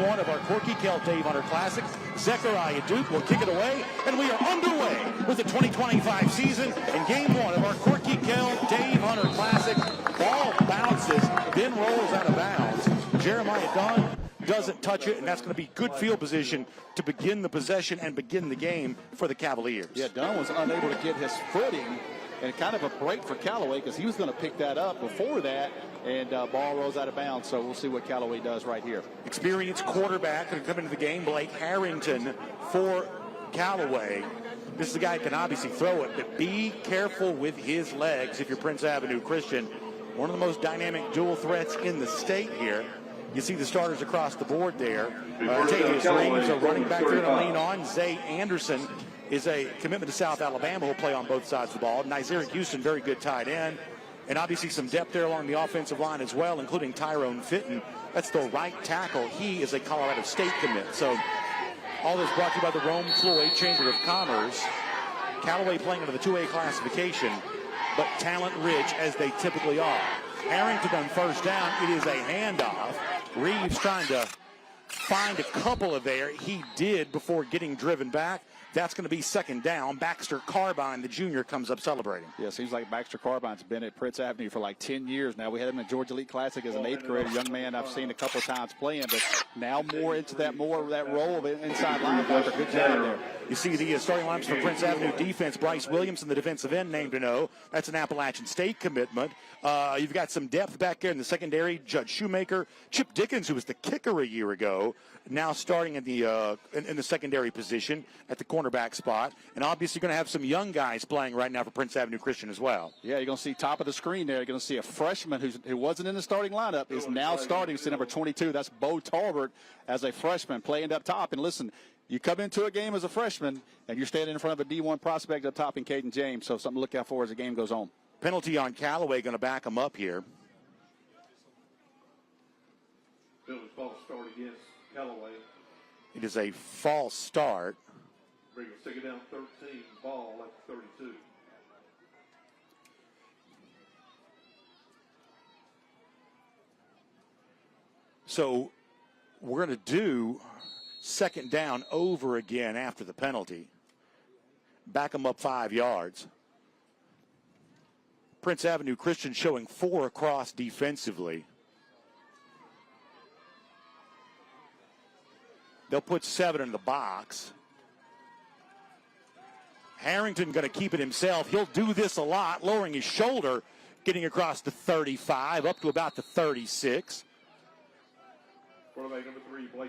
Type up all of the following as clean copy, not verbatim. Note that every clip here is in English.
one of our Corky Kell Dave Hunter Classic. Zechariah Duke will kick it away, and we are underway with the 2025 season in game one of our Corky Kell Dave Hunter Classic. Ball bounces, then rolls out of bounds. Jeremiah Dunn doesn't touch it, and that's going to be good field position to begin the possession and begin the game for the Cavaliers. Yeah, Dunn was unable to get his footing, and kind of a break for Callaway because he was going to pick that up before that, and ball rolls out of bounds. So we'll see what Callaway does right here. Experienced quarterback going to come into the game, Blake Harrington for Callaway. This is a guy who can obviously throw it, but be careful with his legs if you're Prince Avenue Christian. One of the most dynamic dual threats in the state here. You see the starters across the board there. Tavius Rings, a running back there to lean on. Zay Anderson is a commitment to South Alabama, who'll play on both sides of the ball. Nizeric Houston, very good tight end. And obviously some depth there along the offensive line as well, including Tyrone Fitton. That's the right tackle. He is a Colorado State commit. So all this brought to you by the Rome Floyd Chamber of Commerce. Callaway playing under the 2A classification, but talent-rich as they typically are. Harrington on first down. It is a handoff. Reeves trying to find a couple of there. He did before getting driven back. That's going to be second down. Baxter Carbine, the junior, comes up celebrating. Yeah, seems like Baxter Carbine's been at Prince Avenue for like 10 years now. We had him in the Georgia Elite Classic as an 8th grader, young man I've seen a couple times playing, but now more into that role of inside linebacker. Good job there. You see the starting lineups for Prince Avenue defense. Bryce Williamson, the defensive end, named to know. That's an Appalachian State commitment. You've got some depth back there in the secondary. Judge Shoemaker, Chip Dickens, who was the kicker a year ago, now starting in the secondary position at the cornerback spot. And obviously going to have some young guys playing right now for Prince Avenue Christian as well. Yeah, you're going to see top of the screen there. You're going to see a freshman who wasn't in the starting lineup is now starting. See number 22. That's Bo Talbert as a freshman playing up top. And listen, you come into a game as a freshman, and you're standing in front of a D1 prospect up top in Caden James. So something to look out for as the game goes on. Penalty on Callaway, going to back him up here. False start against Callaway. It is a false start. Bring a second down, 13, ball at 32. So we're going to do second down over again after the penalty. Back them up 5 yards. Prince Avenue Christian showing 4 across defensively. They'll put 7 in the box. Harrington going to keep it himself. He'll do this a lot, lowering his shoulder, getting across the 35, up to about the 36.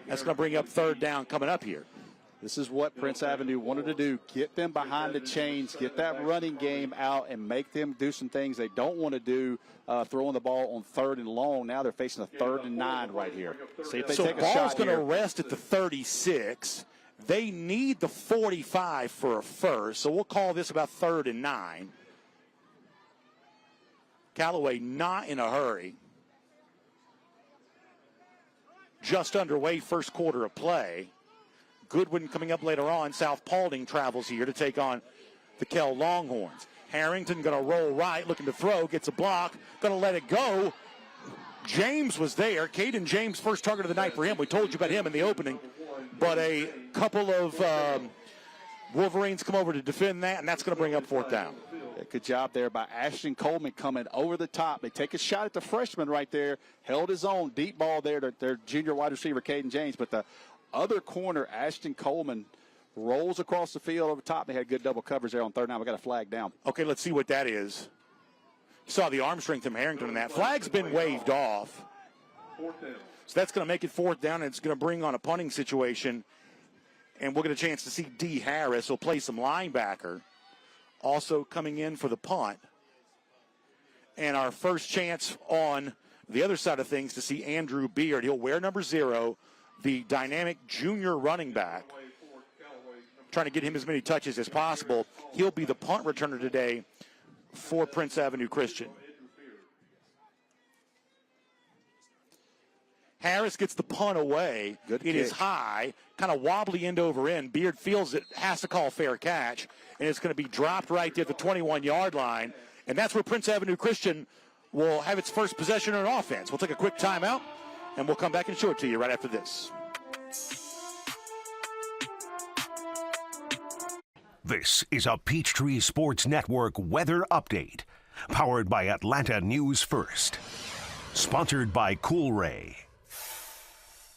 That's going to bring up third down coming up here. This is what Prince Avenue wanted to do. Get them behind the chains, get that running game out, and make them do some things they don't want to do, throwing the ball on 3rd and long. Now they're facing a 3rd and 9 right here. See if they take a shot. So ball's going to rest at the 36. They need the 45 for a first, so we'll call this about 3rd and 9. Callaway not in a hurry. Just underway, first quarter of play. Goodwin coming up later on. South Paulding travels here to take on the Kell Longhorns. Harrington going to roll right, looking to throw, gets a block, going to let it go. James was there. Caden James, first target of the night for him. We told you about him in the opening. But a couple of Wolverines come over to defend that, and that's going to bring up 4th down. Yeah, good job there by Ashton Coleman coming over the top. They take a shot at the freshman right there. Held his own. Deep ball there to their junior wide receiver, Caden James. But the other corner, Ashton Coleman, rolls across the field over top. They had good double coverage there on 3rd down. We got a flag down. Okay, let's see what that is. You saw the arm strength from Harrington in that. Flag's been waved off. So that's going to make it 4th down, and it's going to bring on a punting situation. And we'll get a chance to see D. Harris. He'll play some linebacker. Also coming in for the punt. And our first chance on the other side of things to see Andrew Beard. He'll wear number 0, the dynamic junior running back. Trying to get him as many touches as possible. He'll be the punt returner today for Prince Avenue Christian. Harris gets the punt away. Good it kick. Is high, kind of wobbly end over end. Beard feels it, has to call fair catch, and it's going to be dropped right there at the 21-yard line. And that's where Prince Avenue Christian will have its first possession on offense. We'll take a quick timeout, and we'll come back and show it to you right after this. This is a Peachtree Sports Network weather update, powered by Atlanta News First. Sponsored by Callaway.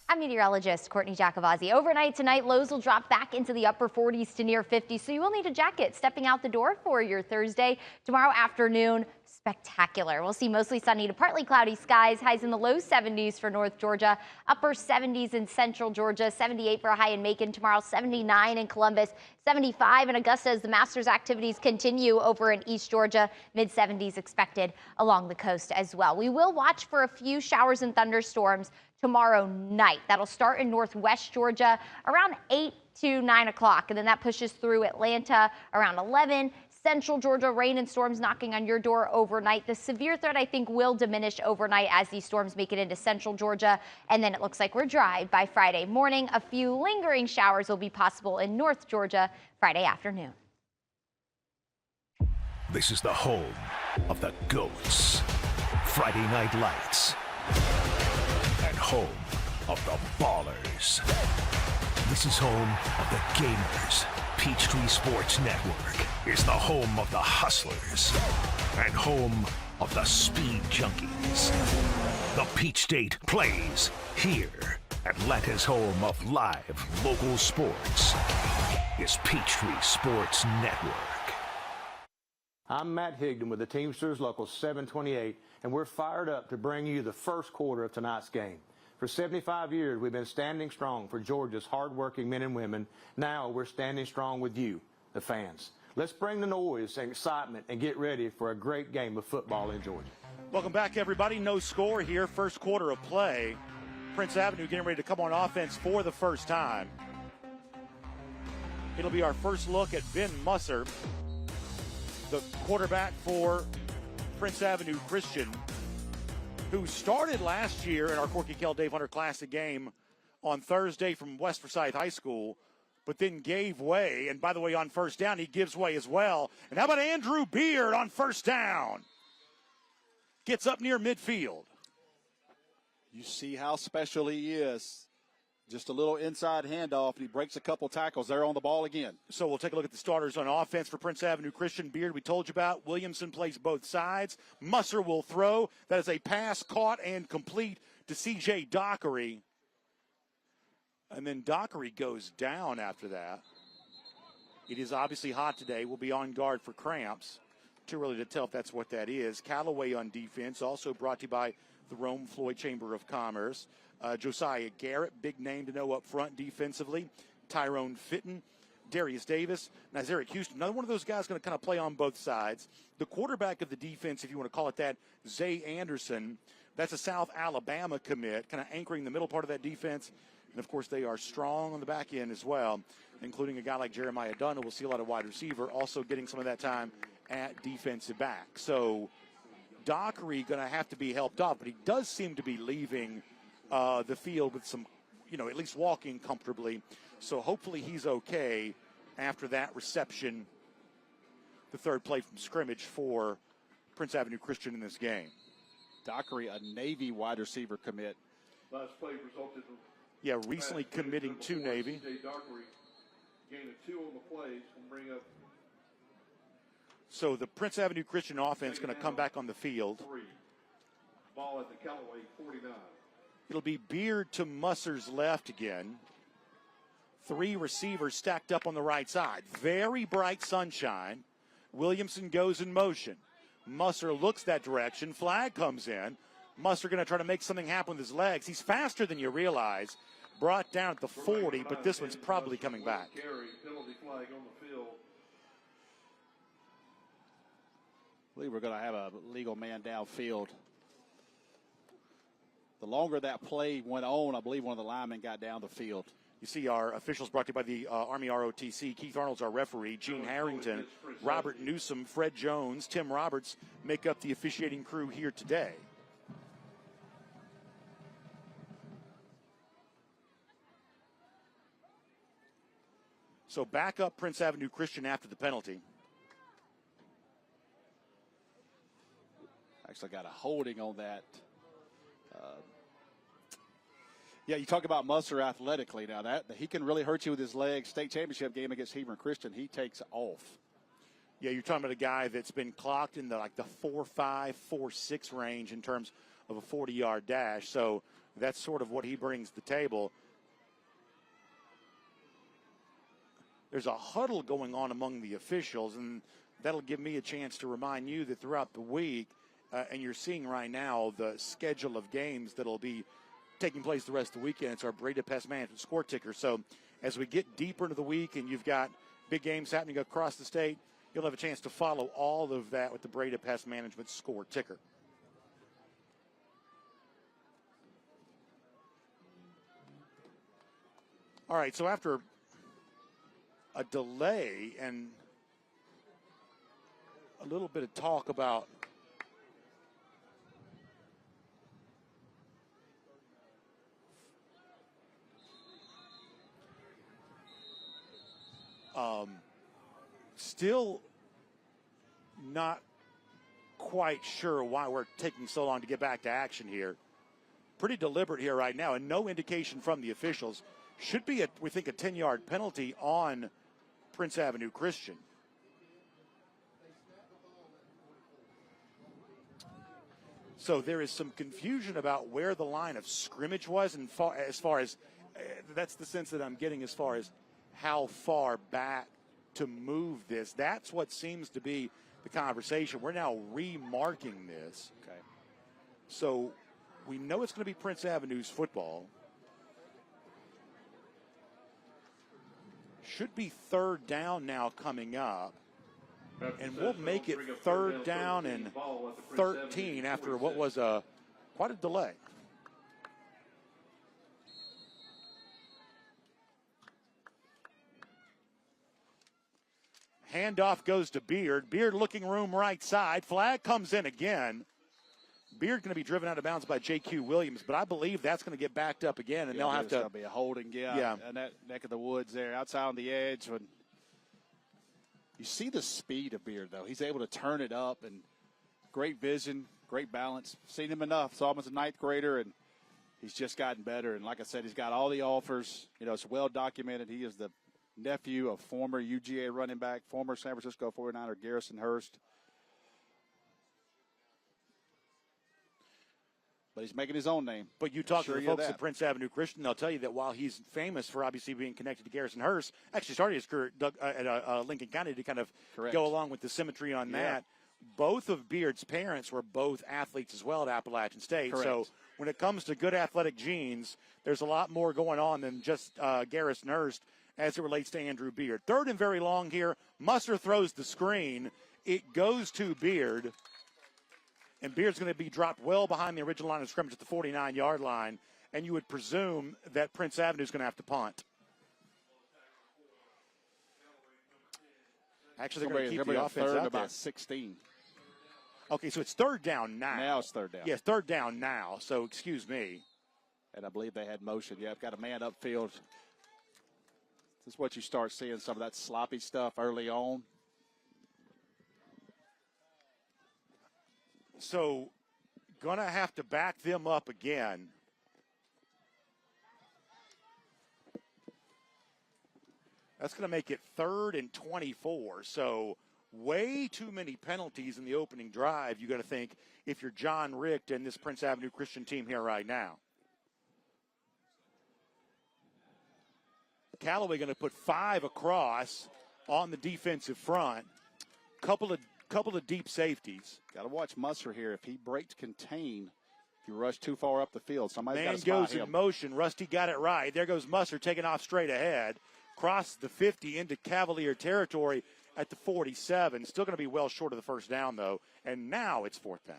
I'm meteorologist Courtney Jacobazzi. Overnight tonight, lows will drop back into the upper 40s to near 50, so you will need a jacket stepping out the door for your Thursday. Tomorrow afternoon, spectacular. We'll see mostly sunny to partly cloudy skies, highs in the low 70s for North Georgia, upper 70s in Central Georgia, 78 for a high in Macon tomorrow, 79 in Columbus, 75 in Augusta as the Masters activities continue over in East Georgia, mid-70s expected along the coast as well. We will watch for a few showers and thunderstorms tomorrow night. That'll start in northwest Georgia around 8 to 9 o'clock, and then that pushes through Atlanta around 11. Central Georgia, rain and storms knocking on your door overnight. The severe threat, I think, will diminish overnight as these storms make it into Central Georgia, and then it looks like we're dry by Friday morning. A few lingering showers will be possible in North Georgia Friday afternoon. This is the home of the GOATs. Friday Night Lights. And home of the Ballers. This is home of the Gamers. Peachtree Sports Network is the home of the Hustlers and home of the Speed Junkies. The Peach State plays here. Atlanta's home of live local sports is Peachtree Sports Network. I'm Matt Higdon with the Teamsters Local 728, and we're fired up to bring you the first quarter of tonight's game. For 75 years, we've been standing strong for Georgia's hardworking men and women. Now we're standing strong with you, the fans. Let's bring the noise and excitement and get ready for a great game of football in Georgia. Welcome back, everybody. No score here. First quarter of play. Prince Avenue getting ready to come on offense for the first time. It'll be our first look at Ben Musser, the quarterback for Prince Avenue Christian, who started last year in our Corky Kell Dave Hunter Classic game on Thursday from West Forsyth High School, but then gave way. And by the way, on first down, he gives way as well. And how about Andrew Beard on first down? Gets up near midfield. You see how special he is. Just a little inside handoff, and he breaks a couple tackles there on the ball again. So we'll take a look at the starters on offense for Prince Avenue Christian. Beard, we told you about. Williamson plays both sides. Musser will throw. That is a pass caught and complete to C.J. Dockery. And then Dockery goes down after that. It is obviously hot today. We'll be on guard for cramps. Too early to tell if that's what that is. Callaway on defense, also brought to you by the Rome Floyd Chamber of Commerce. Josiah Garrett, big name to know up front defensively. Tyrone Fitton, Darius Davis, Nazarick Houston. Another one of those guys going to kind of play on both sides. The quarterback of the defense, if you want to call it that, Zay Anderson. That's a South Alabama commit, kind of anchoring the middle part of that defense. And, of course, they are strong on the back end as well, including a guy like Jeremiah Dunn, who will see a lot of wide receiver, also getting some of that time at defensive back. So Dockery going to have to be helped off, but he does seem to be leaving the field with some, at least walking comfortably. So hopefully he's okay after that reception, the third play from scrimmage for Prince Avenue Christian in this game. Dockery, a Navy wide receiver commit. Last play resulted in recently committing to Navy. C.J. Dockery gaining 2 on the plays and bring up. So the Prince Avenue Christian offense going to come back on the field. 3. Ball at the Callaway 49. It'll be Beard to Musser's left again. 3 receivers stacked up on the right side. Very bright sunshine. Williamson goes in motion. Musser looks that direction. Flag comes in. Musser going to try to make something happen with his legs. He's faster than you realize. Brought down at the 40, but this one's probably coming back. Penalty flag on the field. I believe we're going to have a legal man downfield. The longer that play went on, I believe one of the linemen got down the field. You see our officials brought to you by the Army ROTC. Keith Arnold's our referee. Gene Harrington, Robert Newsom, Fred Jones, Tim Roberts make up the officiating crew here today. So back up Prince Avenue Christian after the penalty. Actually got a holding on that. Yeah, you talk about Musser athletically now. That he can really hurt you with his legs. State championship game against Hebron Christian, he takes off. Yeah, you're talking about a guy that's been clocked in the 4.5, 4.6 range in terms of a 40-yard dash. So that's sort of what he brings to the table. There's a huddle going on among the officials, and that'll give me a chance to remind you that throughout the week, and you're seeing right now the schedule of games that'll be taking place the rest of the weekend. It's our Breda Pest Management score ticker. So as we get deeper into the week and you've got big games happening across the state, you'll have a chance to follow all of that with the Breda Pest Management score ticker. All right, so after a delay and a little bit of talk about still not quite sure why we're taking so long to get back to action here. Pretty deliberate here right now, and no indication from the officials. Should be, we think, a 10-yard penalty on Prince Avenue Christian. So there is some confusion about where the line of scrimmage was, and as far as that's the sense that I'm getting as far as how far back to move this. That's what seems to be the conversation. We're now remarking this. Okay. So we know it's going to be Prince Avenue's football. Should be third down now coming up. And we'll make it third down and 13 after what was quite a delay. Handoff goes to Beard. Beard looking room right side. Flag comes in again. Beard going to be driven out of bounds by J.Q. Williams, but I believe that's going to get backed up again, and they'll have to. There's going to be a holding, yeah, in that neck of the woods there, outside on the edge. When you see the speed of Beard, though, he's able to turn it up, and great vision, great balance. Seen him enough. Saw him as a ninth grader, and he's just gotten better. And like I said, he's got all the offers. You know, it's well documented. He is the nephew of former UGA running back, former San Francisco 49er Garrison Hurst. But he's making his own name. But you talk to the folks at Prince Avenue Christian, they'll tell you that while he's famous for obviously being connected to Garrison Hurst, actually started his career at Lincoln County to kind of go along with the symmetry on that. Both of Beard's parents were both athletes as well at Appalachian State. Correct. So when it comes to good athletic genes, there's a lot more going on than just Garrison Hurst as it relates to Andrew Beard. Third and very long here. Musser throws the screen. It goes to Beard. And Beard's going to be dropped well behind the original line of scrimmage at the 49-yard line. And you would presume that Prince Avenue is going to have to punt. Actually, they're going to keep the offense out about there. 16. Okay, so it's third down now. Now it's third down. Yes, third down now. So excuse me. And I believe they had motion. Yeah, I've got a man upfield. This is what you start seeing, some of that sloppy stuff early on. So, going to have to back them up again. That's going to make it 3rd and 24. So, way too many penalties in the opening drive, you got to think, if you're John Richt and this Prince Avenue Christian team here right now. Callaway going to put 5 across on the defensive front. Couple of deep safeties. Got to watch Musser here. If he breaks contain, if you rush too far up the field, somebody's got Man to spot goes him. in motion. Rusty got it right. There goes Musser taking off straight ahead. Crosses the 50 into Cavalier territory at the 47. Still going to be well short of the first down, though. And now it's 4th down.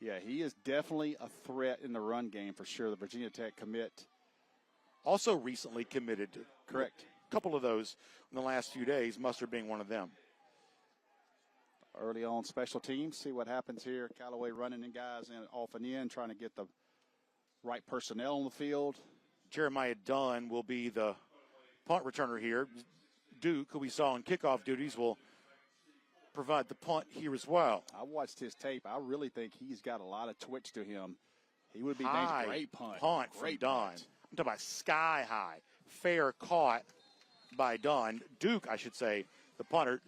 Yeah, he is definitely a threat in the run game for sure. The Virginia Tech commit. Also recently committed. Correct. A couple of those in the last few days, Musser being one of them. Early on special teams, see what happens here. Callaway running in guys in off and in, trying to get the right personnel on the field. Jeremiah Dunn will be the punt returner here. Duke, who we saw on kickoff duties, will provide the punt here as well. I watched his tape. I really think he's got a lot of twitch to him. He would be High great punt. Punt from Dunn. I'm talking about sky high. Fair caught by Dunn. Duke, I should say, the punter.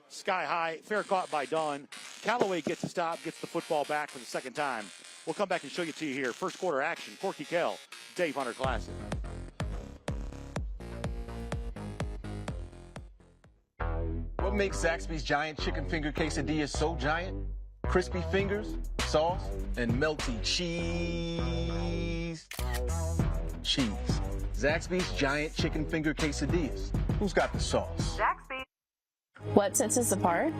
Sky high, fair caught by Dunn. Callaway gets a stop, gets the football back for the second time. We'll come back and show you to you here. First quarter action. Corky Kell, Dave Hunter Classic. What makes Zaxby's giant chicken finger quesadillas so giant? Crispy fingers, sauce, and melty cheese. Cheese. Zaxby's giant chicken finger quesadillas. Who's got the sauce? Zaxby. What sets us apart?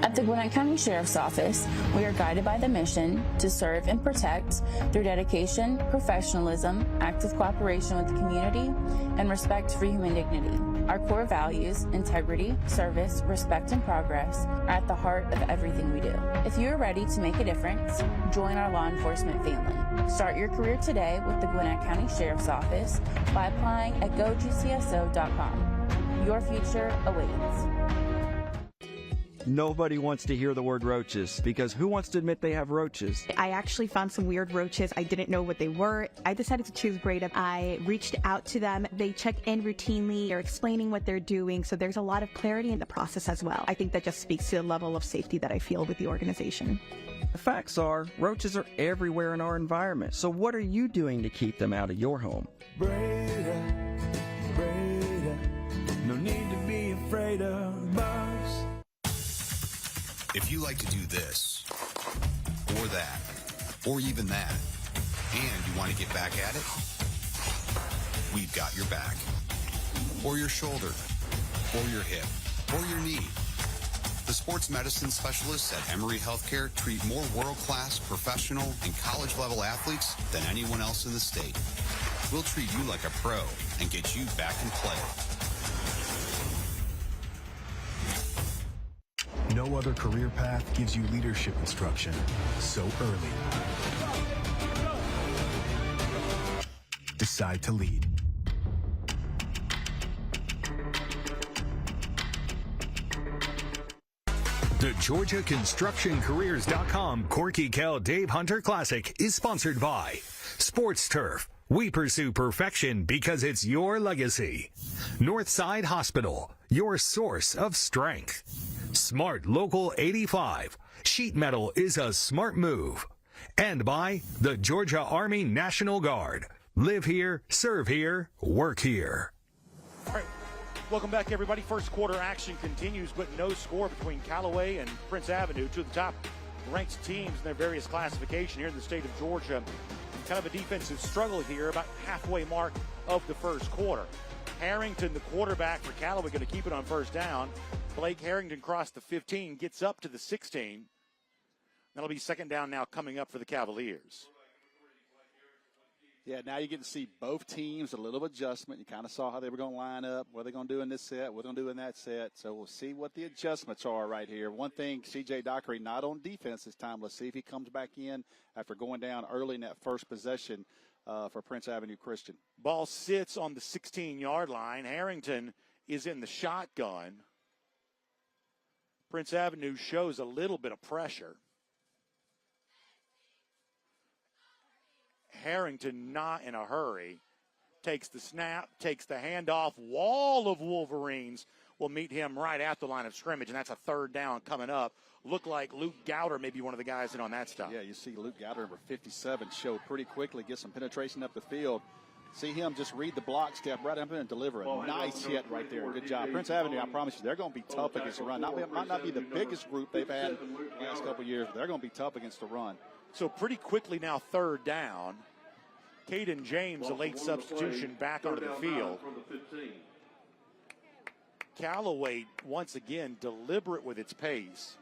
At the Gwinnett County Sheriff's Office, we are guided by the mission to serve and protect through dedication, professionalism, active cooperation with the community, and respect for human dignity. Our core values, integrity, service, respect, and progress, are at the heart of everything we do. If you are ready to make a difference, join our law enforcement family. Start your career today with the Gwinnett County Sheriff's Office by applying at gogcso.com. Your future awaits. Nobody wants to hear the word roaches because who wants to admit they have roaches? I actually found some weird roaches. I didn't know what they were. I decided to choose Breda. I reached out to them. They check in routinely. They're explaining what they're doing. So there's a lot of clarity in the process as well. I think that just speaks to the level of safety that I feel with the organization. The facts are, roaches are everywhere in our environment. So what are you doing to keep them out of your home? Breda, no need to be afraid of bugs. If you like to do this, or that, or even that, and you want to get back at it, we've got your back. Or your shoulder, or your hip, or your knee. The sports medicine specialists at Emory Healthcare treat more world-class, professional, and college-level athletes than anyone else in the state. We'll treat you like a pro and get you back in play. No other career path gives you leadership instruction so early. Decide to lead. The GeorgiaConstructionCareers.com Corky Kell Dave Hunter Classic is sponsored by Sports Turf. We pursue perfection because it's your legacy. Northside Hospital, your source of strength. Smart Local 85. Sheet metal is a smart move. And by the Georgia Army National Guard. Live here, serve here, work here. All right. Welcome back, everybody. First quarter action continues, but no score between Callaway and Prince Avenue, two of the top ranked teams in their various classification here in the state of Georgia. Kind of a defensive struggle here, about halfway mark of the first quarter. Harrington, the quarterback for Callaway, going to keep it on first down. Blake Harrington crossed the 15, gets up to the 16. That'll be second down now coming up for the Cavaliers. Yeah, now you get to see both teams, a little adjustment. You kind of saw how they were going to line up, what they're going to do in this set, what they're going to do in that set. So we'll see what the adjustments are right here. One thing, C.J. Dockery not on defense this time. Let's see if he comes back in after going down early in that first possession for Prince Avenue Christian. Ball sits on the 16-yard line. Harrington is in the shotgun. Prince Avenue shows a little bit of pressure. Harrington not in a hurry. Takes the snap, takes the handoff. Wall of Wolverines will meet him right at the line of scrimmage, and that's a third down coming up. Look like Luke Gowder may be one of the guys in on that stuff. Yeah, you see Luke Gowder, number 57, show pretty quickly, get some penetration up the field. See him just read the block, step right up in and deliver a nice hit right there. Good job. Prince Avenue, I promise you, they're going to be tough against the run. Might not be the biggest group they've had the last couple of years, but they're going to be tough against the run. So pretty quickly now, third down. Caden James, a late substitution, back onto the field. Callaway, once again, deliberate with its pace.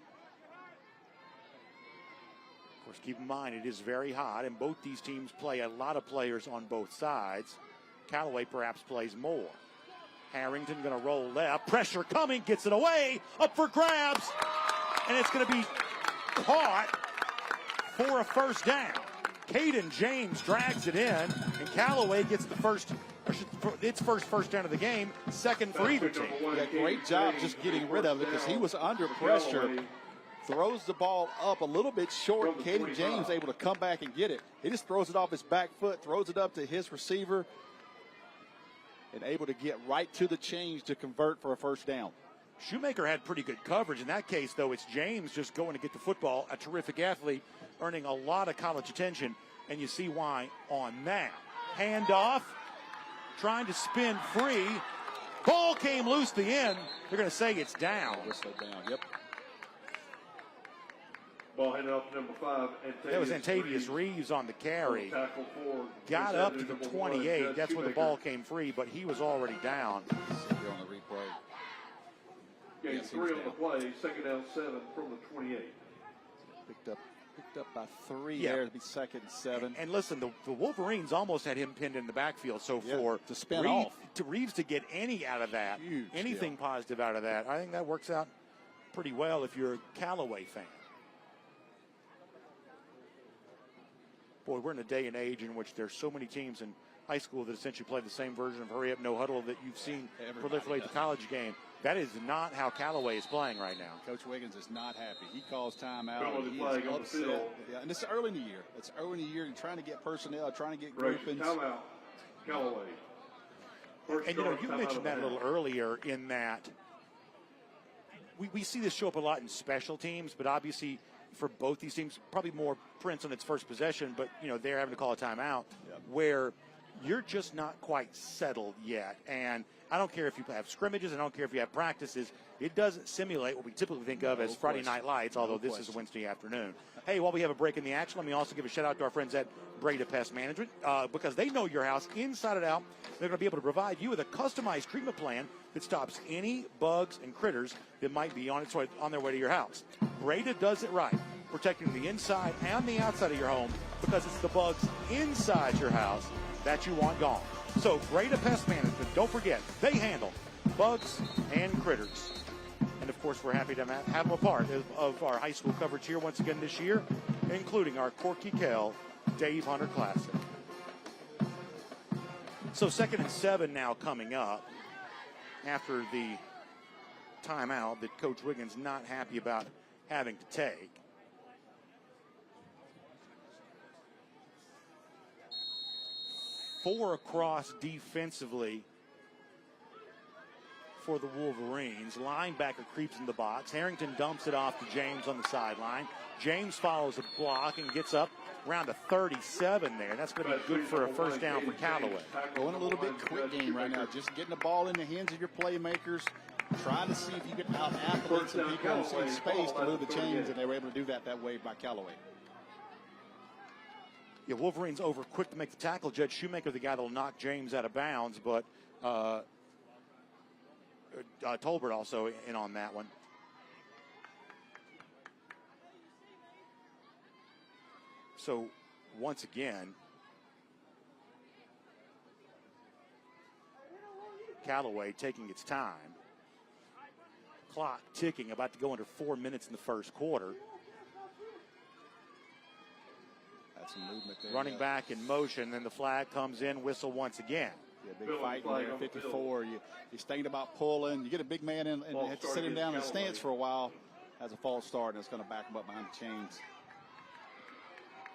Of course, keep in mind, it is very hot, and both these teams play a lot of players on both sides. Callaway perhaps plays more. Harrington going to roll left. Pressure coming, gets it away, up for grabs, and it's going to be caught for a first down. Caden James drags it in, and Callaway gets its first down of the game, second for either team. Yeah, great job just getting rid of it because he was under pressure. Throws the ball up a little bit short. Caden James able to come back and get it. He just throws it off his back foot, throws it up to his receiver. and able to get right to the change to convert for a first down. Shoemaker had pretty good coverage. In that case, though, it's James just going to get the football, a terrific athlete, earning a lot of college attention, and you see why on that. Handoff, trying to spin free. Ball came loose at the end. They're going to say it's down. Whistle down, yep. Ball handed off to number 5. That was Antavius Reeves on the carry. Tackle for Got up to the number 28. one, That's where the Shoemaker. ball came free, but he was already down. Here on the replay. Gain Yes, he was 3 on the down. play. Second down 7 from the 28. Picked up by 3 Yeah. there. It'd be 2nd and 7. And listen, the Wolverines almost had him pinned in the backfield. So Yeah, for to spin off. Reeves to get any out of that, Huge anything deal. positive out of that, I think that works out pretty well if you're a Callaway fan. Boy, we're in a day and age in which there's so many teams in high school that essentially play the same version of hurry up, no huddle that you've seen Everybody proliferate the does. college game. That is not how Callaway is playing right now. Coach Wiggins is not happy. He calls timeout. Penalty He flag is on the upset. field. Yeah, and it's early in the year. It's early in the year. You're trying to get personnel, trying to get Correction, groupings. timeout. Callaway. First And, you know, yard, you timeout mentioned of that a the little half. earlier in that we see this show up a lot in special teams, but obviously for both these teams, probably more Prince on its first possession, but, you know, they're having to call a timeout where you're just not quite settled yet. And I don't care if you have scrimmages, I don't care if you have practices. It doesn't simulate what we typically think of as Friday Night Lights, although this is a Wednesday afternoon. Hey, while we have a break in the action, let me also give a shout out to our friends at Breda Pest Management because they know your house inside and out. They're going to be able to provide you with a customized treatment plan that stops any bugs and critters that might be on their way to your house. Breda does it right, protecting the inside and the outside of your home because it's the bugs inside your house that you want gone. So Breda Pest Management, don't forget, they handle bugs and critters. And, of course, we're happy to have them a part of our high school coverage here once again this year, including our Corky Kell Dave Hunter Classic. So 2nd and 7 now coming up after the timeout that Coach Wiggins not happy about having to take. Four across defensively for the Wolverines. Linebacker creeps in the box. Harrington dumps it off to James on the sideline. James follows a block and gets up around the 37 there. That's going to be good for a first down for Callaway. Going a little bit quick game right now. Just getting the ball in the hands of your playmakers. Trying to see if you can out-athlete some people in space to move the chains, and they were able to do that way by Callaway. Yeah, Wolverines over quick to make the tackle. Judge Shoemaker, the guy that will knock James out of bounds, but Tolbert also in on that one. So, once again, Callaway taking its time. Clock ticking, about to go under 4 minutes in the first quarter. That's some movement there. Running back in motion, then the flag comes in, whistle once again. Yeah, big fight in there, 54. You're thinking about pulling. You get a big man in and have to sit him down in the stance for a while. Has a false start, and it's going to back him up behind the chains.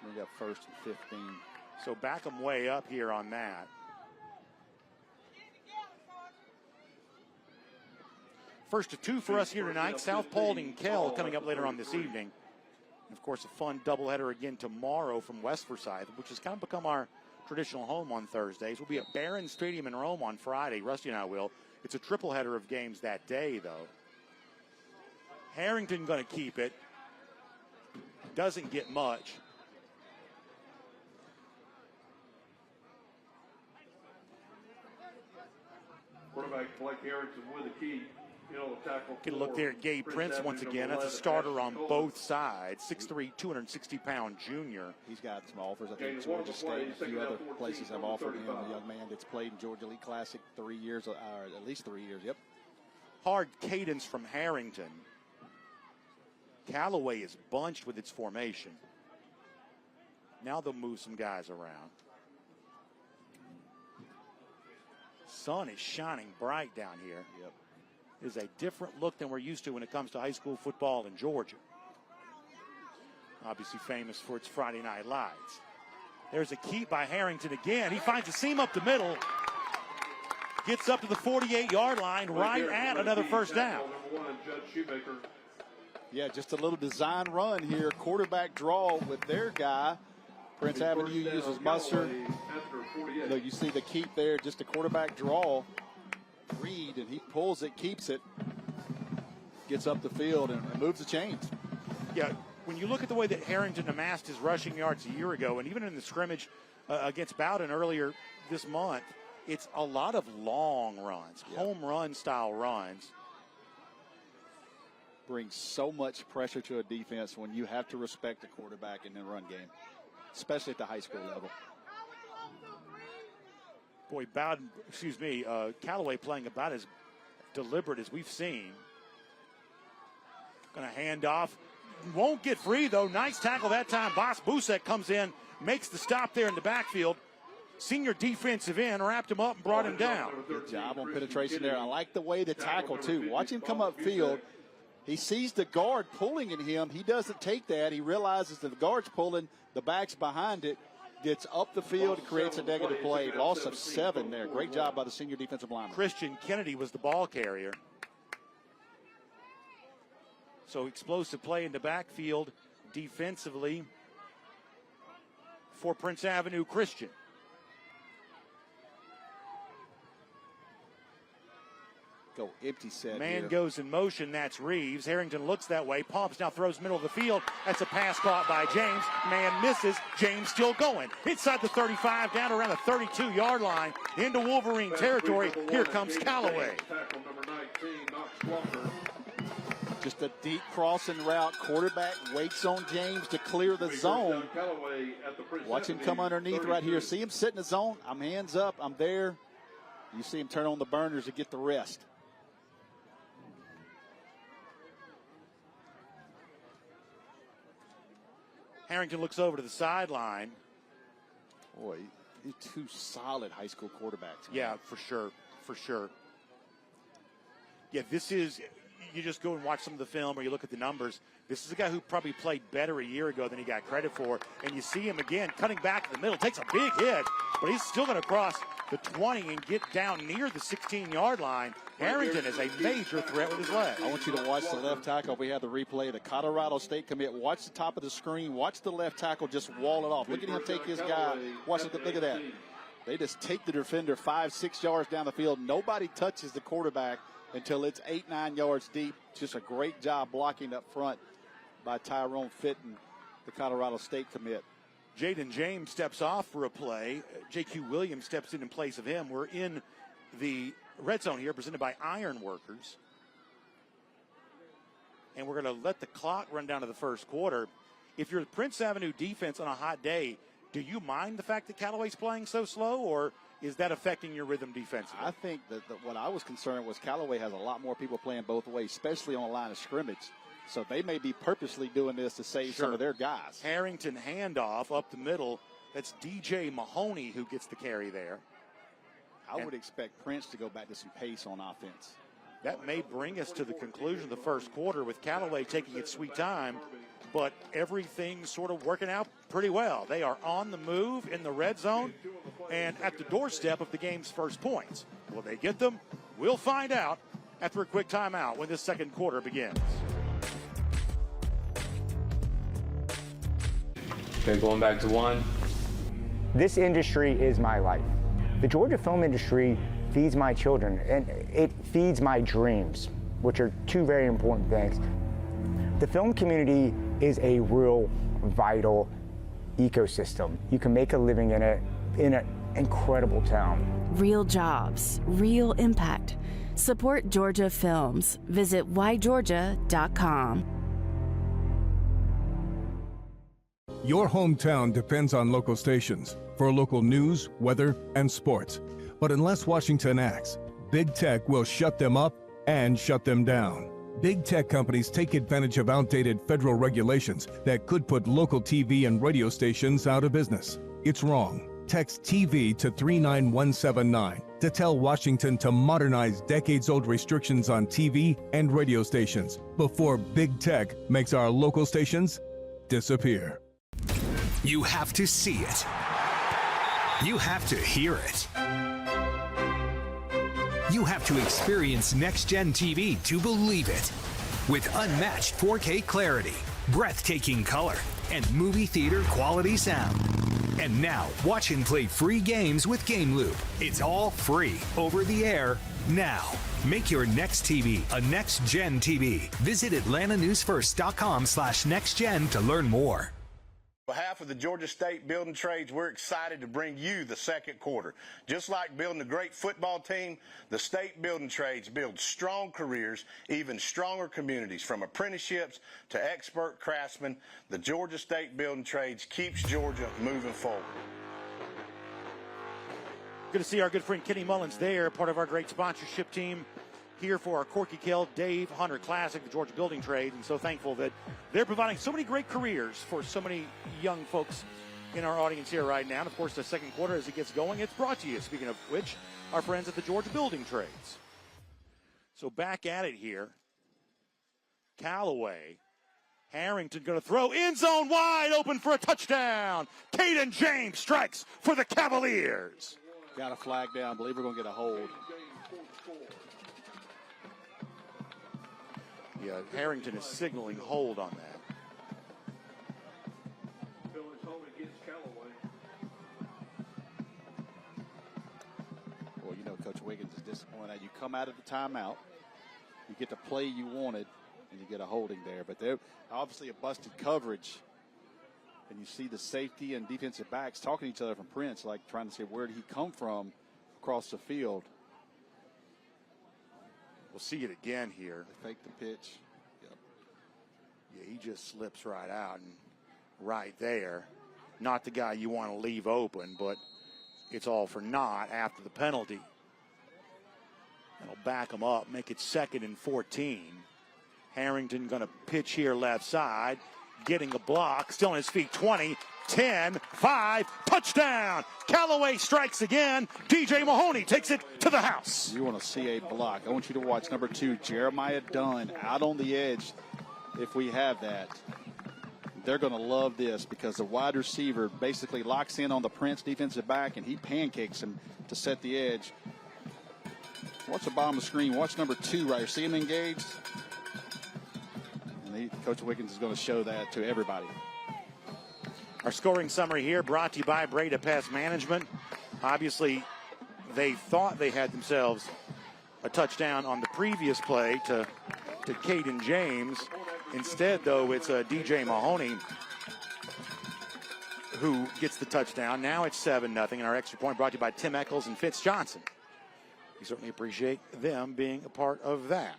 We got 1st and 15. So back them way up here on that. First to 2 for us here tonight. South Paulding Kell coming up later on this evening. And of course, a fun doubleheader again tomorrow from West Forsyth, which has kind of become our traditional home on Thursdays. We'll be at Barron Stadium in Rome on Friday. Rusty and I will. It's a triple header of games that day, though. Harrington going to keep it. Doesn't get much. Quarterback Blake Harrington with a key. Tackle. Get a look there at Gabe Prince once again. That's a starter on both sides. 6'3", 260-pound junior. He's got some offers. I think Georgia State and a few other places have offered him. A young man that's played in Georgia League Classic 3 years, or at least 3 years. Yep. Hard cadence from Harrington. Callaway is bunched with its formation. Now they'll move some guys around. Sun is shining bright down here. Yep. It is a different look than we're used to when it comes to high school football in Georgia. Obviously famous for its Friday Night Lights. There's a keep by Harrington again. He finds a seam up the middle. gets up to the 48-yard line, right at another first down. Yeah, just a little design run here. Quarterback draw with their guy. Prince Avenue uses Mustard. Look, you see the keep there, just a quarterback draw. Reed, and he pulls it, keeps it, gets up the field, and moves the chains. Yeah, when you look at the way that Harrington amassed his rushing yards a year ago, and even in the scrimmage against Bowden earlier this month, it's a lot of long runs, home run style runs. Brings so much pressure to a defense when you have to respect the quarterback in the run game, especially at the high school level. Boy, Callaway playing about as deliberate as we've seen. Going to hand off. Won't get free, though. Nice tackle that time. Boss Busek comes in, makes the stop there in the backfield. Senior defensive end wrapped him up and brought him down. Good job on penetration there. I like the way the tackle, too. Watch him come upfield. He sees the guard pulling at him. He doesn't take that. He realizes that the guard's pulling, the back's behind it, gets up the field, creates a negative play. Loss of 7 there. Great job by the senior defensive lineman. Christian Kennedy was the ball carrier. So explosive play in the backfield defensively for Prince Avenue Christian. Go empty set. Man here. goes in motion. That's Reeves. Harrington looks that way. Pumps now, throws middle of the field. That's a pass caught by James. Man misses. James still going. Inside the 35, down around the 32-yard line. Into Wolverine territory. Here comes Callaway. Just a deep crossing route. Quarterback waits on James to clear the zone. Watch him come underneath right here. See him sit in the zone. I'm hands up. I'm there. You see him turn on the burners to get the rest. Harrington looks over to the sideline. Boy, he's 2 solid high school quarterbacks. Man. Yeah, for sure. For sure. Yeah, this is, you just go and watch some of the film or you look at the numbers. This is a guy who probably played better a year ago than he got credit for. And you see him again cutting back to the middle. Takes a big hit, but he's still going to cross the 20 and get down near the 16-yard line. Harrington is a major threat with his leg. I want you to watch the left tackle. We have the replay. The Colorado State commit. Watch the top of the screen. Watch the left tackle just wall it off. Look at him take his guy. Watch it. Look at that. They just take the defender 5-6 yards down the field. Nobody touches the quarterback until it's 8-9 yards deep. Just a great job blocking up front by Tyrone Fitton, the Colorado State commit. Jaden James steps off for a play. J.Q. Williams steps in place of him. We're in the red zone here, presented by Ironworkers. And we're going to let the clock run down to the first quarter. If you're the Prince Avenue defense on a hot day, do you mind the fact that Callaway's playing so slow, or is that affecting your rhythm defensively? I think that what I was concerned was Callaway has a lot more people playing both ways, especially on the line of scrimmage. So they may be purposely doing this to save some of their guys. Harrington handoff up the middle. That's DJ Mahoney who gets the carry there. I would expect Prince to go back to some pace on offense. That may bring us to the conclusion of the first quarter with Callaway taking its sweet time, but everything's sort of working out pretty well. They are on the move in the red zone and at the doorstep of the game's first points. Will they get them? We'll find out after a quick timeout when this second quarter begins. Okay, going back to 1. This industry is my life. The Georgia film industry feeds my children, and it feeds my dreams, which are 2 very important things. The film community is a real vital ecosystem. You can make a living in it in an incredible town. Real jobs, real impact. Support Georgia Films. Visit whygeorgia.com. Your hometown depends on local stations for local news, weather, and sports. But unless Washington acts, big tech will shut them up and shut them down. Big tech companies take advantage of outdated federal regulations that could put local TV and radio stations out of business. It's wrong. Text TV to 39179 to tell Washington to modernize decades-old restrictions on TV and radio stations before big tech makes our local stations disappear. You have to see it. You have to hear it. You have to experience next-gen TV to believe it. With unmatched 4K clarity, breathtaking color, and movie theater quality sound. And now, watch and play free games with Game Loop. It's all free, over the air, now. Make your next TV a next-gen TV. Visit AtlantaNewsFirst.com/nextgen to learn more. On behalf of the Georgia State Building Trades, we're excited to bring you the second quarter. Just like building a great football team, the State Building Trades build strong careers, even stronger communities. From apprenticeships to expert craftsmen, the Georgia State Building Trades keeps Georgia moving forward. Good to see our good friend Kenny Mullins there, part of our great sponsorship team here for our Corky Kell Dave Hunter Classic, the Georgia Building Trade, and so thankful that they're providing so many great careers for so many young folks in our audience here right now. And of course, the second quarter as it gets going, it's brought to you, speaking of which, our friends at the Georgia Building Trades. So back at it here. Callaway. Harrington going to throw, end zone wide open for a touchdown. Caden James strikes for the Cavaliers. Got a flag down. I believe we're going to get a hold. Yeah, Harrington is signaling hold on that. Well, you know, Coach Wiggins is disappointed. You come out of the timeout, you get the play you wanted, and you get a holding there. But they're obviously a busted coverage. And you see the safety and defensive backs talking to each other from Prince, like trying to say, where did he come from across the field? We'll see it again here. They fake the pitch. Yep. Yeah, he just slips right out and right there. Not the guy you want to leave open, but it's all for naught after the penalty. That'll back him up, make it 2nd and 14. Harrington going to pitch here left side, getting a block, still on his feet, 20, 10, 5, touchdown! Callaway strikes again. DJ Mahoney takes it to the house. You want to see a block. I want you to watch number 2, Jeremiah Dunn, out on the edge. If we have that, they're going to love this because the wide receiver basically locks in on the Prince defensive back, and he pancakes him to set the edge. Watch the bottom of the screen. Watch number 2 right here. See him engaged? And Coach Wiggins is going to show that to everybody. Our scoring summary here brought to you by Breda Pest Management. Obviously, they thought they had themselves a touchdown on the previous play to Caden James. Instead, though, it's DJ Mahoney who gets the touchdown. Now it's 7-0, and our extra point brought to you by Tim Eccles and Fitz Johnson. We certainly appreciate them being a part of that.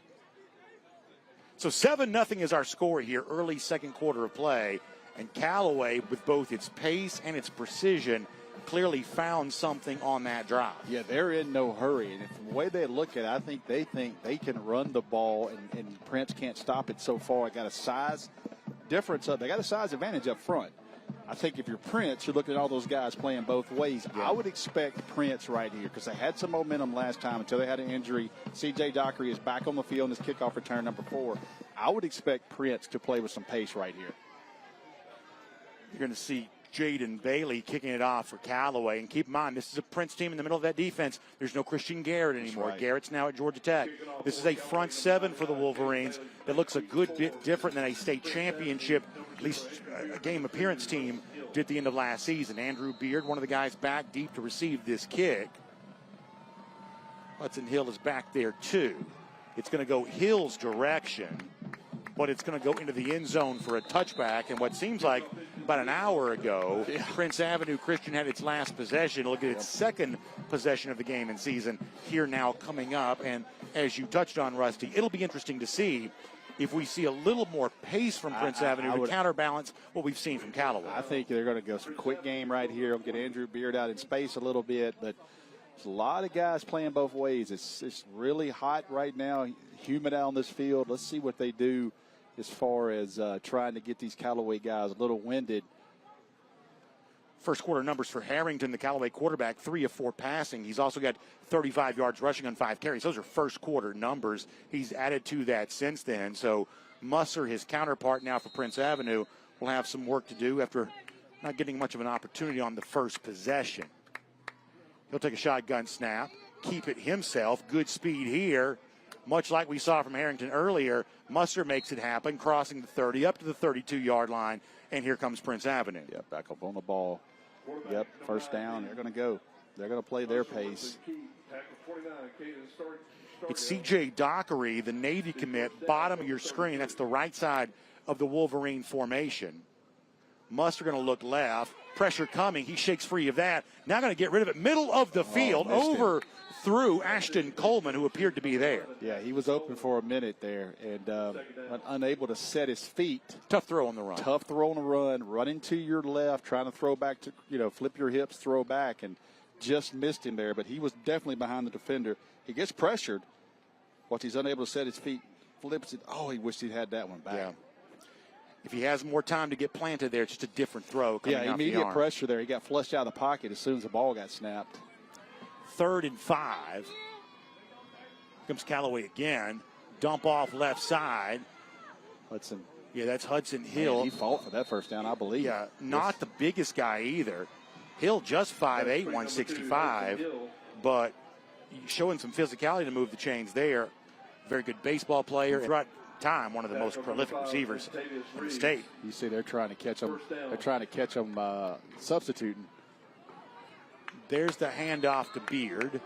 So 7-0 is our score here, early second quarter of play. And Callaway, with both its pace and its precision, clearly found something on that drive. Yeah, they're in no hurry. And from the way they look at it, I think they can run the ball, and Prince can't stop it so far. They got a size difference. They got a size advantage up front. I think if you're Prince, you're looking at all those guys playing both ways. Yeah. I would expect Prince right here because they had some momentum last time until they had an injury. C.J. Dockery is back on the field in his kickoff return, number 4. I would expect Prince to play with some pace right here. You're going to see Jaden Bailey kicking it off for Callaway. And keep in mind, this is a Prince team in the middle of that defense. There's no Christian Garrett anymore. Right. Garrett's now at Georgia Tech. This is a front 7 for the Wolverines that looks a good bit different than a state championship, at least a game appearance team did at the end of last season. Andrew Beard, one of the guys back deep to receive this kick. Hudson Hill is back there too. It's going to go Hill's direction, but it's going to go into the end zone for a touchback. And what seems like about an hour ago, Prince Avenue Christian had its last possession. Look at its second possession of the game and season here now coming up. And as you touched on, Rusty, it'll be interesting to see if we see a little more pace from Prince Avenue to counterbalance what we've seen from Callaway. I think they're going to go some quick game right here. Get Andrew Beard out in space a little bit, but there's a lot of guys playing both ways. It's really hot right now, humid out on this field. Let's see what they do as far as trying to get these Callaway guys a little winded. First quarter numbers for Harrington, the Callaway quarterback, 3 of 4 passing. He's also got 35 yards rushing on 5 carries. Those are first quarter numbers. He's added to that since then. So Musser, his counterpart now for Prince Avenue, will have some work to do after not getting much of an opportunity on the first possession. He'll take a shotgun snap. keep it himself. Good speed here, much like we saw from Harrington earlier. Muster makes it happen, crossing the 30 up to the 32-yard line, and here comes Prince Avenue. Yep, back up on the ball. Yep, first down. They're going to go. They're going to play their pace. It's C.J. Dockery, the Navy commit, bottom of your screen. That's the right side of the Wolverine formation. Muster going to look left. Pressure coming. He shakes free of that. Now going to get rid of it. Middle of the field. Over through Ashton Coleman, who appeared to be there. Yeah, he was open for a minute there and unable to set his feet. Tough throw on the run. Tough throw on the run. Running to your left, trying to throw back to, flip your hips, throw back, and just missed him there. But he was definitely behind the defender. He gets pressured. Once he's unable to set his feet, flips it. Oh, he wished he'd had that one back. Yeah. If he has more time to get planted there, it's just a different throw coming out the immediate arm. pressure there. He got flushed out of the pocket as soon as the ball got snapped. 3rd and 5. Comes Callaway again. Dump off left side. Hudson. Yeah, that's Hudson Hill. Man, he fought for that first down, I believe. Yeah, not the biggest guy either. Hill just 5'8", 165, but showing some physicality to move the chains there. Very good baseball player. Throughout time, one of the most prolific receivers in the state. You see, they're trying to catch him. They're trying to catch him substituting. There's the handoff to Beard.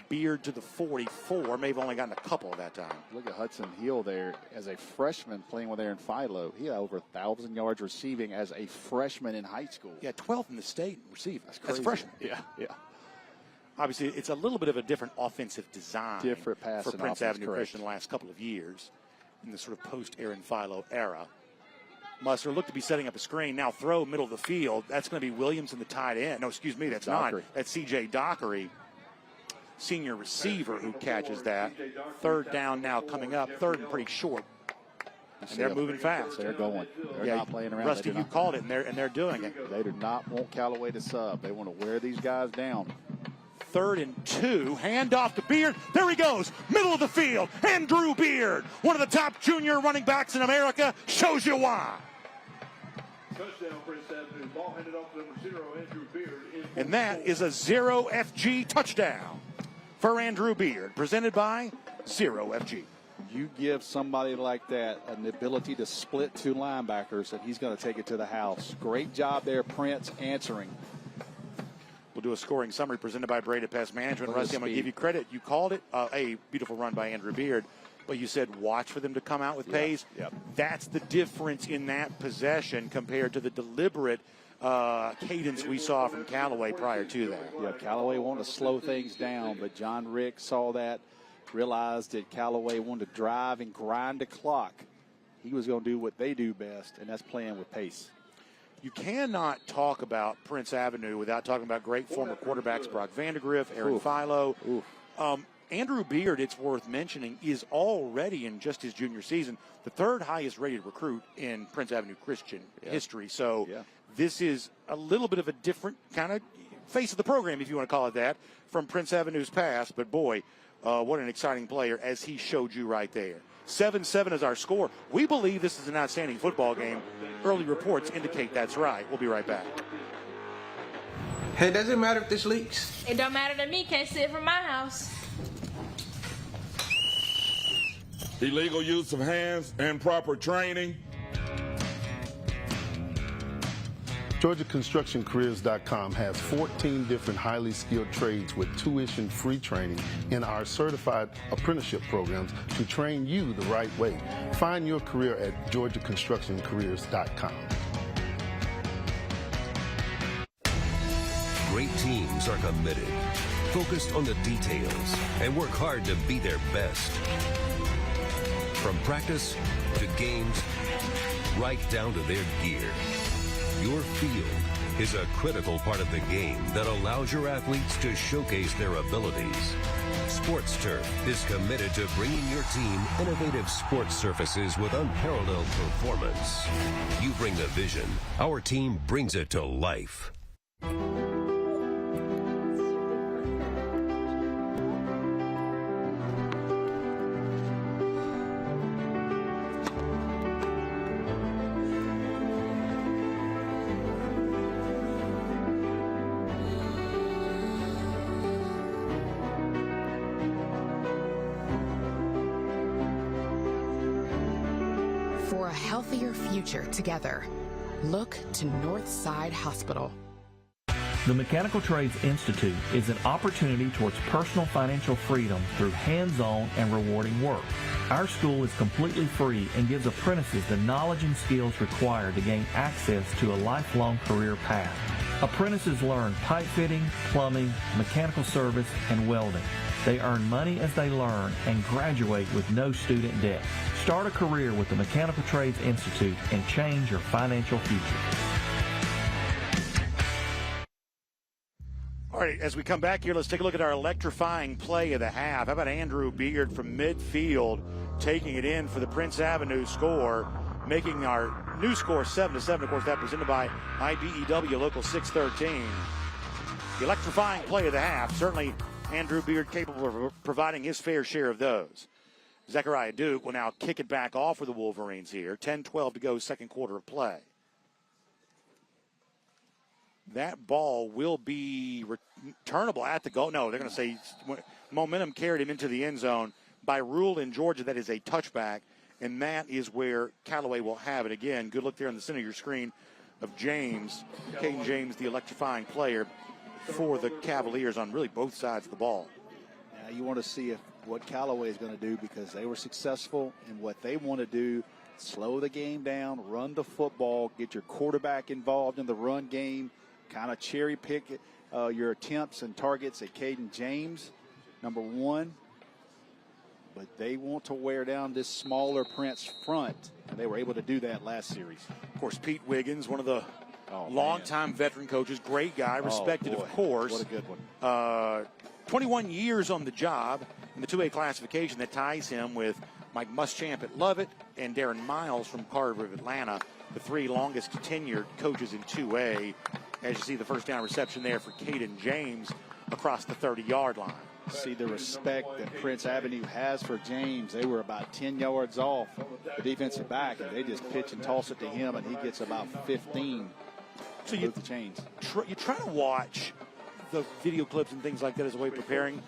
Beard to the 44. May have only gotten a couple that time. Look at Hudson Hill there as a freshman playing with Aaron Philo. He had over 1,000 yards receiving as a freshman in high school. Yeah, 12th in the state in receiving. That's crazy. As a freshman. Yeah. Obviously, it's a little bit of a different offensive design Different pass for and Prince offense, Avenue correct. Christian the last couple of years in the sort of post-Aaron Philo era. Muster looked to be setting up a screen. Now throw middle of the field. That's going to be Williams in the tight end. No, excuse me, that's Dockery. not. That's C.J. Dockery, senior receiver, who catches that. 3rd down now coming up. 3rd and pretty short. And they're moving fast. They're going. They're not playing around. Rusty, you called it, and they're doing it. They do not want Callaway to sub. They want to wear these guys down. 3rd and 2. Handoff to Beard. There he goes. Middle of the field. Andrew Beard, one of the top junior running backs in America, shows you why. Touchdown, Prince Avenue. Ball handed off to number 0, Andrew Beard. And that is a 0 FG touchdown for Andrew Beard, presented by 0 FG. You give somebody like that an ability to split 2 linebackers, and he's going to take it to the house. Great job there, Prince, answering. We'll do a scoring summary presented by Breda Pest Management. Rusty, I'm going to give you credit. You called it a beautiful run by Andrew Beard, but you said watch for them to come out with pace. Yep. That's the difference in that possession compared to the deliberate cadence we saw from Callaway prior to that. Yeah, Callaway wanted to slow things down, but John Rick saw that, realized that Callaway wanted to drive and grind the clock. He was going to do what they do best, and that's playing with pace. You cannot talk about Prince Avenue without talking about great former quarterbacks, Brock Vandegrift, Aaron Philo. Andrew Beard, it's worth mentioning, is already in just his junior season the 3rd highest rated recruit in Prince Avenue Christian history. So this is a little bit of a different kind of face of the program, if you want to call it that, from Prince Avenue's past. But boy, what an exciting player, as he showed you right there. 7-7 is our score. We believe this is an outstanding football game. Early reports indicate that's right. We'll be right back. Hey, does it matter if this leaks? It don't matter to me. Can't see it from my house. Illegal use of hands and proper training. GeorgiaConstructionCareers.com has 14 different highly skilled trades with tuition-free training in our certified apprenticeship programs to train you the right way. Find your career at GeorgiaConstructionCareers.com. Great teams are committed, focused on the details, and work hard to be their best. From practice to games, right down to their gear. Your field is a critical part of the game that allows your athletes to showcase their abilities. Sports Turf is committed to bringing your team innovative sports surfaces with unparalleled performance. You bring the vision, our team brings it to life. for a healthier future together. Look to Northside Hospital. The Mechanical Trades Institute is an opportunity towards personal financial freedom through hands-on and rewarding work. Our school is completely free and gives apprentices the knowledge and skills required to gain access to a lifelong career path. Apprentices learn pipe fitting, plumbing, mechanical service, and welding. They earn money as they learn and graduate with no student debt. Start a career with the Mechanical Trades Institute and change your financial future. All right, as we come back here, let's take a look at our electrifying play of the half. How about Andrew Beard from midfield taking it in for the Prince Avenue score, making our new score 7-7. Of course, that presented by IBEW Local 613. The electrifying play of the half. Certainly Andrew Beard capable of providing his fair share of those. Zechariah Duke will now kick it back off for the Wolverines here. 10-12 to go, second quarter of play. That ball will be returnable at the goal. No, they're going to say momentum carried him into the end zone. By rule in Georgia, that is a touchback, and that is where Callaway will have it. Again, good look there in the center of your screen of James, Caden James, the electrifying player for the Cavaliers on really both sides of the ball. Now you want to see what Callaway is going to do, because they were successful in what they want to do. Slow the game down, run the football, get your quarterback involved in the run game, kind of cherry pick your attempts and targets at Caden James, number one. But they want to wear down this smaller Prince front, and they were able to do that last series. Of course, Pete Wiggins, one of the longtime veteran coaches, great guy, respected, of course. What a good one. 21 years on the job in the 2A classification that ties him with Mike Muschamp at Lovett and Darren Miles from Carver of Atlanta, the three longest tenured coaches in 2A. As you see the first down reception there for Caden James across the 30-yard line. See the respect that Prince Avenue has for James. They were about 10 yards off the defensive back, and they just pitch and toss it to him, and he gets about 15. So you the chains. You try to watch the video clips and things like that as a way of preparing.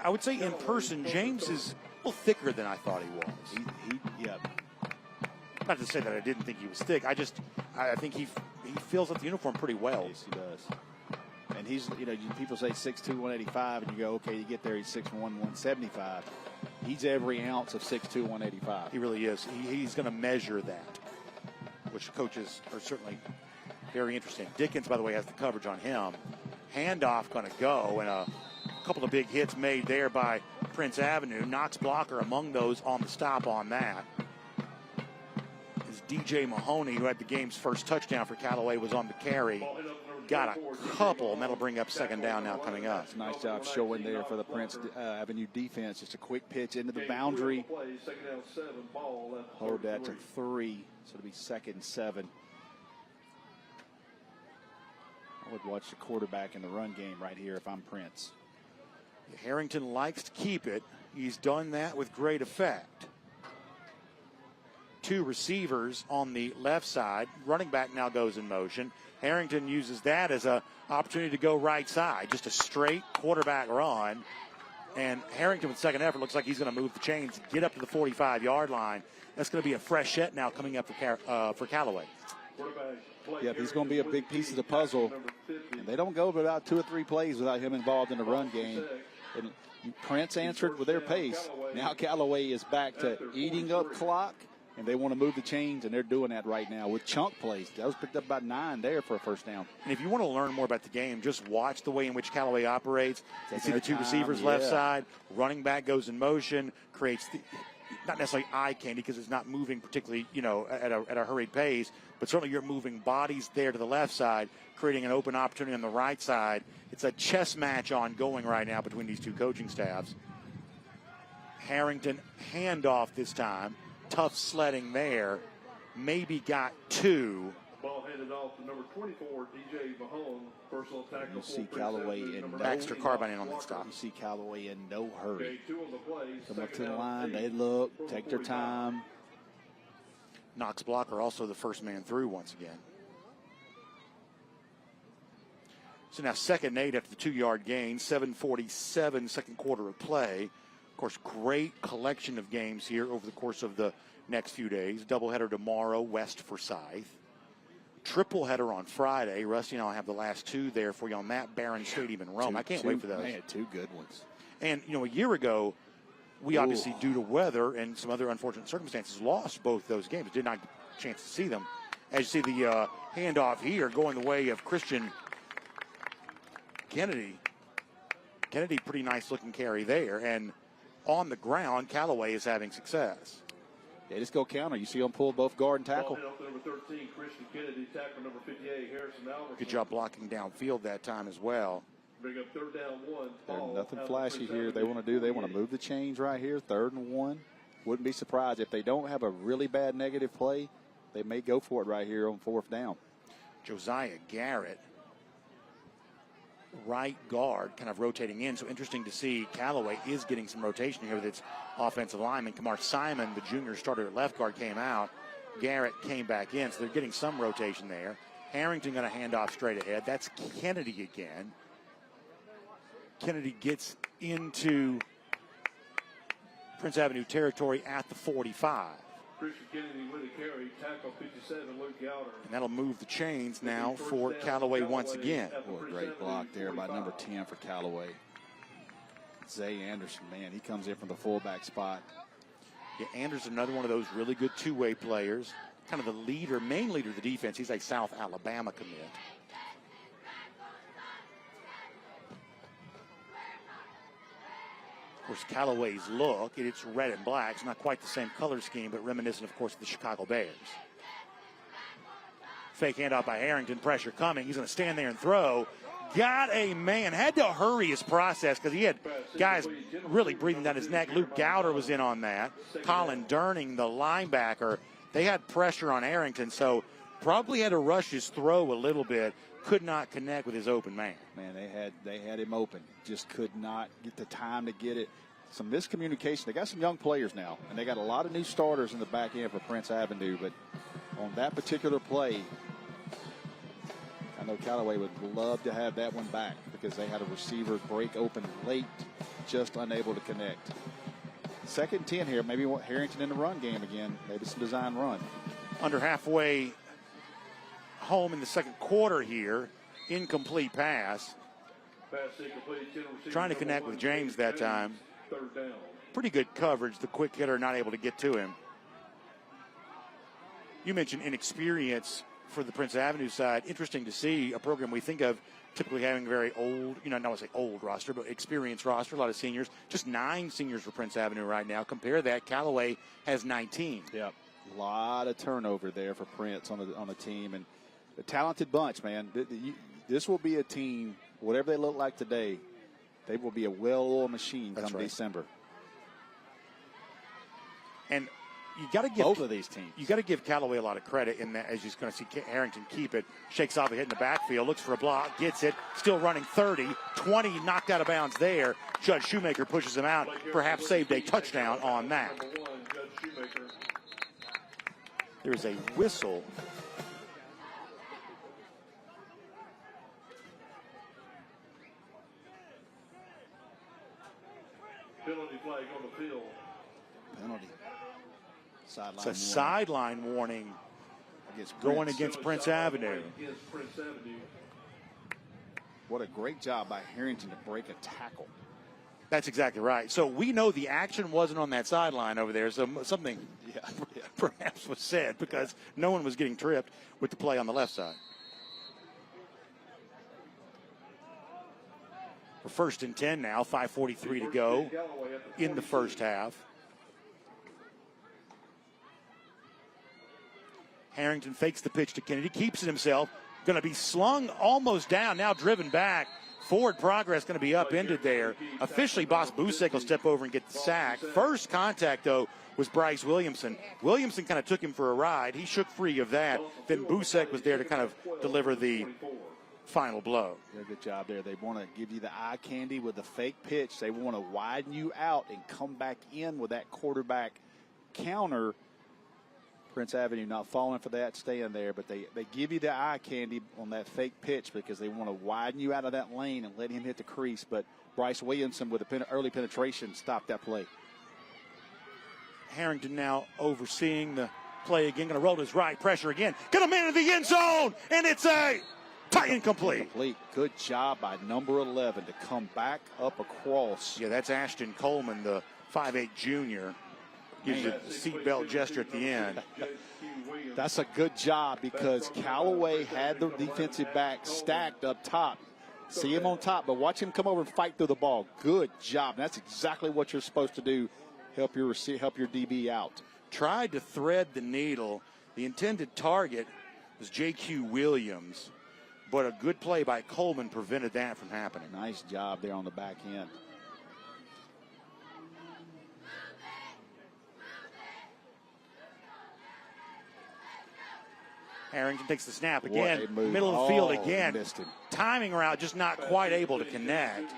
I would say in person, James is a little thicker than I thought he was. Yeah. Not to say that I didn't think he was thick. I think he fills up the uniform pretty well. Yes, he does. And he's, people say 6'2", 185, and you go, okay, you get there, he's 6'1", 175. He's every ounce of 6'2", 185. He really is. He's going to measure that, which coaches are certainly very interested in. Dickens, by the way, has the coverage on him. Handoff going to go, and a couple of big hits made there by Prince Avenue. Knox blocker among those on the stop on that. DJ Mahoney, who had the game's first touchdown for Callaway, was on the carry. Got a couple, and that'll bring up second down now coming up. Nice job showing there for the Prince Avenue defense. Just a quick pitch into the boundary. Hold that to 3, so it'll be 2nd and 7. I would watch the quarterback in the run game right here if I'm Prince. Harrington likes to keep it. He's done that with great effect. 2 receivers on the left side. Running back now goes in motion. Harrington uses that as an opportunity to go right side. Just a straight quarterback run. And Harrington with second effort looks like he's going to move the chains, get up to the 45-yard line. That's going to be a fresh set now coming up for Callaway. Yep, he's going to be a big piece of the puzzle. And they don't go about 2 or 3 plays without him involved in the run game. And Prince answered with their pace. Now Callaway is back to eating up clock. And they want to move the chains, and they're doing that right now with chunk plays. That was picked up about 9 there for a first down. And if you want to learn more about the game, just watch the way in which Callaway operates. You see the 2 receivers left side. Running back goes in motion, creates not necessarily eye candy because it's not moving particularly, at a hurried pace, but certainly you're moving bodies there to the left side, creating an open opportunity on the right side. It's a chess match ongoing right now between these 2 coaching staffs. Harrington handoff this time. Tough sledding there. Maybe got 2. Ball handed off to number 24, DJ Mahone. Personal tackle. You see Callaway in Baxter Carbine in on that stop. You see Callaway in no hurry. Come up to the line. They look, take their time. Knox blocker also the first man through once again. So now 2nd and 8 after the 2-yard gain. 7:47 second quarter of play. Of course, great collection of games here over the course of the next few days. Doubleheader tomorrow, West Forsyth. Triple header on Friday. Rusty and I'll have the last two there for you on that Barron Stadium in Rome. I can't wait for those. Man, two good ones. And, a year ago, we obviously, due to weather and some other unfortunate circumstances, lost both those games. Did not get a chance to see them. As you see the handoff here going the way of Christian Kennedy. Kennedy, pretty nice looking carry there. And on the ground, Callaway is having success. Yeah, just go counter. You see him pull both guard and tackle. Number 13, Christian Kennedy, tackle number 58, Harrison Alverson. Good job blocking downfield that time as well. Bring up 3rd down 1. There's nothing flashy here. They want to move the chains right here. 3rd and 1. Wouldn't be surprised if they don't have a really bad negative play. They may go for it right here on 4th down. Josiah Garrett, right guard, kind of rotating in. So interesting to see Callaway is getting some rotation here with its offensive lineman. Kamar Simon, the junior starter at left guard, came out. Garrett came back in, so they're getting some rotation there. Harrington going to hand off straight ahead. That's Kennedy again. Kennedy gets into Prince Avenue territory at the 45. Christian Kennedy with a carry, tackle 57, Luke Gowder. And that'll move the chains now for Callaway once again. Boy, great block there by number 10 for Callaway. Zay Anderson, man, he comes in from the fullback spot. Yeah, Anderson, another one of those really good two-way players. Kind of the leader, main leader of the defense. He's a South Alabama commit. Of course, Callaway's look, it's red and black. It's not quite the same color scheme, but reminiscent, of course, of the Chicago Bears. Fake handoff by Harrington, pressure coming. He's going to stand there and throw. Got a man. Had to hurry his process because he had guys really breathing down his neck. Luke Gowder was in on that. Colin Durning, the linebacker. They had pressure on Harrington, so probably had to rush his throw a little bit. Could not connect with his open man. Man, they had him open. Just could not get the time to get it. Some miscommunication. They got some young players now, and they got a lot of new starters in the back end for Prince Avenue. But on that particular play, I know Callaway would love to have that one back because they had a receiver break open late, just unable to connect. 2nd and 10 here. Maybe Harrington in the run game again. Maybe some design run. Under halfway home in the second quarter here. Incomplete pass. Trying to connect with James that time. 3rd down. Pretty good coverage. The quick hitter not able to get to him. You mentioned inexperience for the Prince Avenue side. Interesting to see a program we think of typically having a very old, not want to say old roster, but experienced roster, a lot of seniors. Just 9 seniors for Prince Avenue right now. Compare that, Callaway has 19. Yep. A lot of turnover there for Prince on the team. And a talented bunch, man. This will be a team, whatever they look like today, they will be a well-oiled machine come December. And you got to give both of these teams. You got to give Callaway a lot of credit in that, as you're going to see Harrington keep it, shakes off a hit in the backfield, looks for a block, gets it, still running 30, 20 knocked out of bounds there. Judge Shoemaker pushes him out, perhaps saved a touchdown on that. There is a whistle. Penalty flag on the field. Penalty. It's a sideline warning going against Prince Avenue. What a great job by Harrington to break a tackle. That's exactly right. So we know the action wasn't on that sideline over there. So something perhaps was said because no one was getting tripped with the play on the left side. We're 1st and 10 now, 5:43 to go in the first half. Harrington fakes the pitch to Kennedy, keeps it himself, going to be slung almost down, now driven back. Forward progress going to be upended there. Officially, Boss Busek will step over and get the sack. First contact, though, was Bryce Williamson. Williamson kind of took him for a ride. He shook free of that. Then Busek was there to kind of deliver the final blow. Yeah, good job there. They want to give you the eye candy with the fake pitch. They want to widen you out and come back in with that quarterback counter. Prince Avenue not falling for that, staying there, but they give you the eye candy on that fake pitch because they want to widen you out of that lane and let him hit the crease. But Bryce Williamson with an early penetration stopped that play. Harrington now overseeing the play again. Going to roll his right, pressure again. Get a man in the end zone, and it's a tight incomplete. Good job by number 11 to come back up across. Yeah, that's Ashton Coleman, the 5'8 junior. Gives you the seatbelt gesture at the end. That's a good job because Callaway had the defensive back stacked up top. See him on top, but watch him come over and fight through the ball. Good job. That's exactly what you're supposed to do. Help your DB out. Tried to thread the needle. The intended target was J.Q. Williams, but a good play by Coleman prevented that from happening. Nice job there on the back end. Harrington takes the snap again, middle of the field again. Timing route, just not quite able to connect.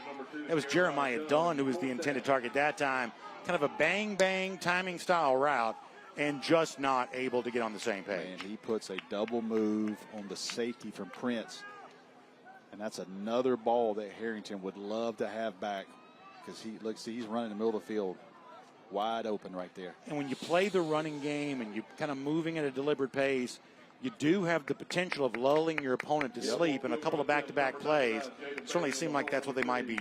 That was Jeremiah Dunn who was the intended target that time. Kind of a bang-bang timing style route and just not able to get on the same page. And he puts a double move on the safety from Prince. And that's another ball that Harrington would love to have back because he's running in the middle of the field wide open right there. And when you play the running game and you're kind of moving at a deliberate pace, you do have the potential of lulling your opponent to sleep, and a couple of back-to-back plays certainly seem like that's what they might be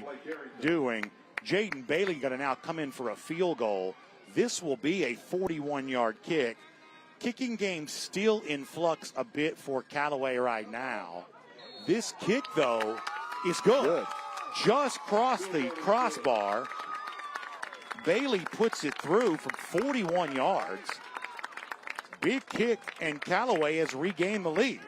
doing. Jaden Bailey going to now come in for a field goal. This will be a 41-yard kick. Kicking game still in flux a bit for Callaway right now. This kick, though, is good. Just crossed the crossbar. Bailey puts it through from 41 yards. Big kick, and Callaway has regained the lead.